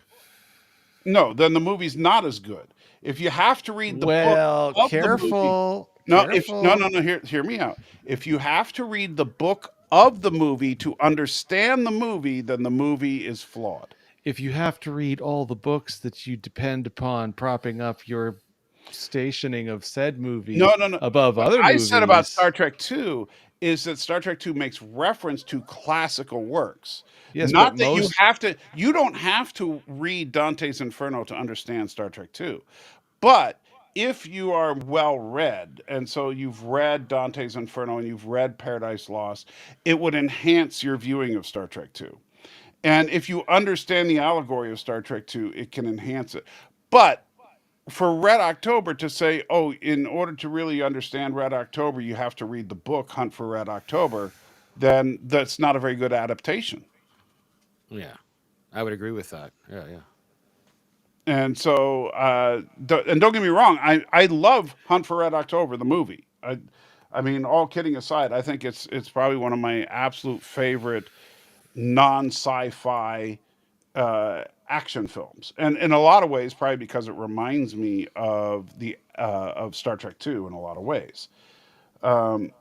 [SPEAKER 1] No, then the movie's not as good. If you have to read the book of
[SPEAKER 3] careful.
[SPEAKER 1] The movie, hear me out. If you have to read the book of the movie to understand the movie, then the movie is flawed.
[SPEAKER 3] If you have to read all the books that you depend upon propping up your stationing of said movie above other movies.
[SPEAKER 1] I said about Star Trek II is that Star Trek II makes reference to classical works.
[SPEAKER 3] Yes,
[SPEAKER 1] not that you don't have to read Dante's Inferno to understand Star Trek II. But if you are well read, and so you've read Dante's Inferno and you've read Paradise Lost, it would enhance your viewing of Star Trek II. And if you understand the allegory of Star Trek II, it can enhance it. But for Red October to say, oh, in order to really understand Red October, you have to read the book Hunt for Red October, then that's not a very good adaptation.
[SPEAKER 2] Yeah, I would agree with that. Yeah.
[SPEAKER 1] And so, and don't get me wrong, I love Hunt for Red October, the movie. I mean, all kidding aside, I think it's probably one of my absolute favorite non-sci-fi action films, and in a lot of ways, probably because it reminds me of the of Star Trek Two in a lot of ways. Um,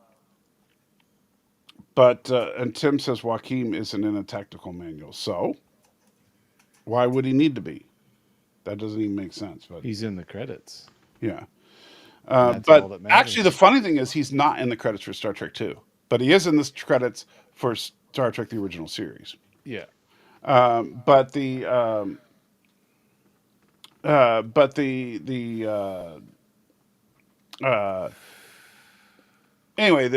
[SPEAKER 1] but and Tim says Joaquin isn't in a technical manual, so why would he need to be? That doesn't even make sense. But
[SPEAKER 3] He's in the credits.
[SPEAKER 1] yeah.
[SPEAKER 3] That's all
[SPEAKER 1] But
[SPEAKER 3] that
[SPEAKER 1] actually, the
[SPEAKER 3] matters.
[SPEAKER 1] funny thing is, he's not in the credits for Star Trek Two, but he is in the credits for Star Trek: The Original Series.
[SPEAKER 3] Yeah.
[SPEAKER 1] But uh, anyway,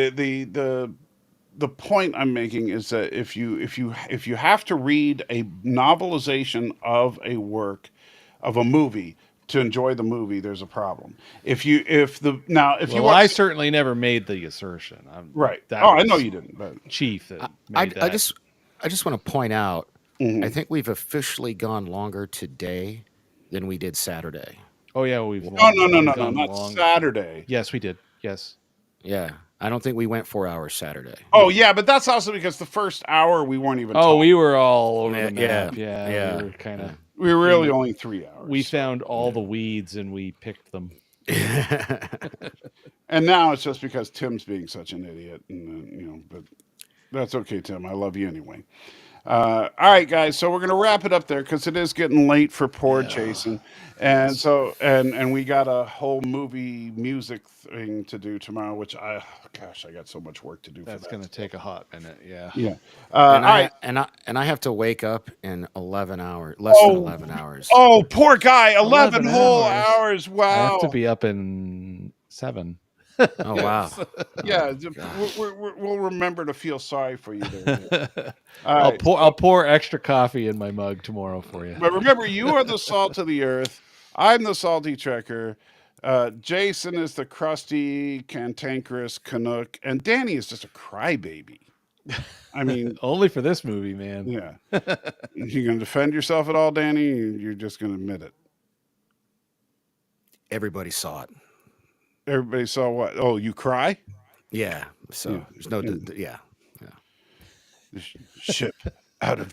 [SPEAKER 1] the point I'm making is that if you have to read a novelization of a work of a movie to enjoy the movie, there's a problem. If you
[SPEAKER 3] Well,
[SPEAKER 1] watch
[SPEAKER 3] I certainly never made the assertion.
[SPEAKER 1] right,
[SPEAKER 3] That
[SPEAKER 1] oh, I know
[SPEAKER 3] was
[SPEAKER 1] you didn't, but
[SPEAKER 3] Chief that
[SPEAKER 2] I,
[SPEAKER 3] made that.
[SPEAKER 2] I just want to point out, I
[SPEAKER 1] mhm.
[SPEAKER 2] think we've officially gone longer today than we did Saturday.
[SPEAKER 3] Oh yeah, we've
[SPEAKER 1] No,
[SPEAKER 3] gone
[SPEAKER 1] not
[SPEAKER 3] long.
[SPEAKER 1] Saturday.
[SPEAKER 3] Yes, we did. Yes.
[SPEAKER 2] Yeah, I don't think we went 4 hours Saturday.
[SPEAKER 1] Oh yeah, but that's also because the first hour we weren't even.
[SPEAKER 3] Oh,
[SPEAKER 1] talking.
[SPEAKER 3] we were all over
[SPEAKER 2] Yeah,
[SPEAKER 3] the map.
[SPEAKER 2] yeah,
[SPEAKER 3] Yeah,
[SPEAKER 2] yeah,
[SPEAKER 3] we were kind of.
[SPEAKER 1] We were really only 3 hours.
[SPEAKER 3] We found all the weeds and we picked them.
[SPEAKER 1] and now it's just because Tim's being such an idiot, and but that's okay, Tim. I love you anyway. All right, guys. So we're gonna wrap it up there because it is getting late for poor Jason, and
[SPEAKER 3] Yes.
[SPEAKER 1] so and we got a whole movie music thing to do tomorrow, which I got so much work to do.
[SPEAKER 3] That's
[SPEAKER 1] for that.
[SPEAKER 3] going to take a hot minute. Yeah.
[SPEAKER 1] Yeah.
[SPEAKER 2] and
[SPEAKER 1] All right.
[SPEAKER 2] I have to wake up in 11 hours, less than 11 hours.
[SPEAKER 1] Oh, poor guy. 11
[SPEAKER 3] 11
[SPEAKER 1] whole
[SPEAKER 3] hours.
[SPEAKER 1] hours. Wow.
[SPEAKER 3] I have to be up in 7.
[SPEAKER 2] Oh wow.
[SPEAKER 1] Yeah,
[SPEAKER 2] Oh,
[SPEAKER 1] we'll remember to feel sorry for you there.
[SPEAKER 3] I'll
[SPEAKER 1] right.
[SPEAKER 3] pour extra coffee in my mug tomorrow for you.
[SPEAKER 1] But remember, you are the salt of the earth. I'm the salty trekker. Jason is the crusty, cantankerous Canuck, and Danny is just a crybaby. I mean,
[SPEAKER 3] Only for this movie, man.
[SPEAKER 1] yeah. You gonna defend yourself at all, Danny? You're just gonna admit it.
[SPEAKER 2] everybody saw it.
[SPEAKER 1] Everybody saw what? Oh, you cry?
[SPEAKER 2] Yeah. So
[SPEAKER 1] Yeah.
[SPEAKER 2] there's no.
[SPEAKER 1] Yeah.
[SPEAKER 2] Yeah.
[SPEAKER 1] Ship out of